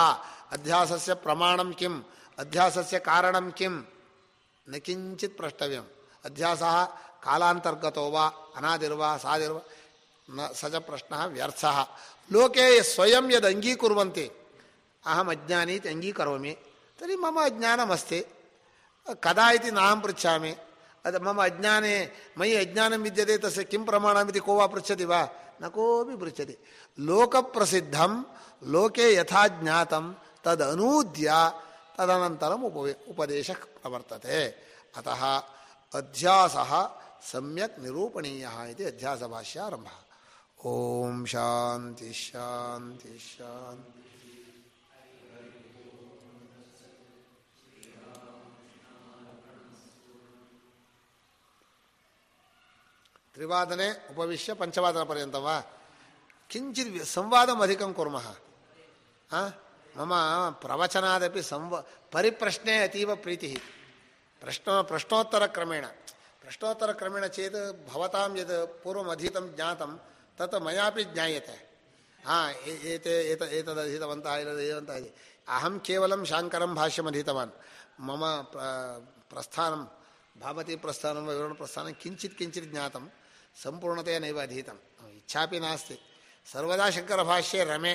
ಅಧ್ಯಾಸಸ್ಯ ಪ್ರಮಾಣಂ ಕಿಂ, ಅಧ್ಯಾಸಸ್ಯ ಕಾರಣಂ ಕಿಂ ನ ಕಿಂಚಿತ್ ಪ್ರಷ್ಟವ್ಯಂ. ಅಧ್ಯಾಸಃ ಕಾಲಾಂತರ್ಗತೋ ವಾ ಅನಾದಿರ್ವಾ ಸಾದಿರ್ವಾ ನ ಸ ಚ ಪ್ರಶ್ನಃ ವ್ಯರ್ಥಃ. ಲೋಕೆ ಸ್ವಯಂ ಯದ್ ಅಂಗೀಕುರ್ವಂತಿ ಅಹಂ ಅಜ್ಞಾನಿ ಇತಿ ಅಂಗೀಕರೋಮಿ ತರ್हि ಮಮ ಅಜ್ಞಾನಮಸ್ತಿ ಕದಾ ಇತಿ ನಾಹಂ ಪೃಚ್ಛಾಮಿ. ಅದು ಮಮ ಅಜ್ಞಾನೇ ಮಯಿ ಅಜ್ಞಾನಂ ವಿದ್ಯತೆ ತಸ್ಯ ಕಿಂ ಪ್ರಮಾಣಮಿತಿ ಕೋ ವಾ ಪೃಚ್ಛತಿ ವಾ? ನ ಕೋಪಿ ಪೃಚ್ಛತಿ. ಲೋಕಪ್ರಸಿದ್ಧಂ ಲೋಕೆ ಯಥಾ ಜ್ಞಾತಂ ತದನೂದ್ಯ ತದನಂತರಂ ಉಪದೇಶಃ ಪ್ರವರ್ತತೆ. ಅತಃ ಅಧ್ಯಾಸಃ ಸಮ್ಯಕ್ ನಿರೂಪಣೀಯಃ ಇತಿ ಅಧ್ಯಾಸ ಭಾಷ್ಯಾರಂಭ. ಓಂ ಶಾಂತಿ ಶಾಂತಿ ಶಾಂತಿ. ತ್ರಿವಾದನೆ ಉಪವಿಶ್ಯ ಪಂಚವಾದನಪರ್ಯಂತ ವಾ ಕಿಂಚಿತ್ ಸಂವಾದಂ ಅಧಿಕಂ ಕುರ್ಮಃ. ಮಮ ಪ್ರವಚನಾದಪಿ ಪರಿಪ್ರಶ್ನೆ ಅತೀವ ಪ್ರೀತಿ. ಪ್ರಶ್ನೋತ್ತರಕ್ರಮೇಣ ಚೇತ್ ಭವತಾಂ ಯದ್ ಪೂರ್ವಂ ಅಧೀತಂ ಜ್ಞಾತಂ ತತ್ ಮಯಾಪಿ ಜ್ಞಾಯತೆ. ಏತದಧೀತವಂತಃ ಏತದಂತಃ ಇದೆ. ಅಹಂ ಕೇವಲಂ ಶಾಂಕರಂ ಭಾಷ್ಯಂ ಅಧೀತವಾನ್. ಮಮ ಪ್ರಸ್ಥಾನಂ ಭಾಮತಿ ಪ್ರಸ್ಥಾನಂ ವಿವರಣ ಪ್ರಸ್ಥಾನಂ ಕಿಂಚಿತ್ ಜ್ಞಾತಂ ಸಂಪೂರ್ಣತೆಯ ನೈವ ಅಧೀತಂ. ಇಚ್ಛಾಪಿ ನಾಸ್ತಿ. ಸರ್ವದಾ ಶಂಕರ ಭಾಷ್ಯೆ ರಮೆ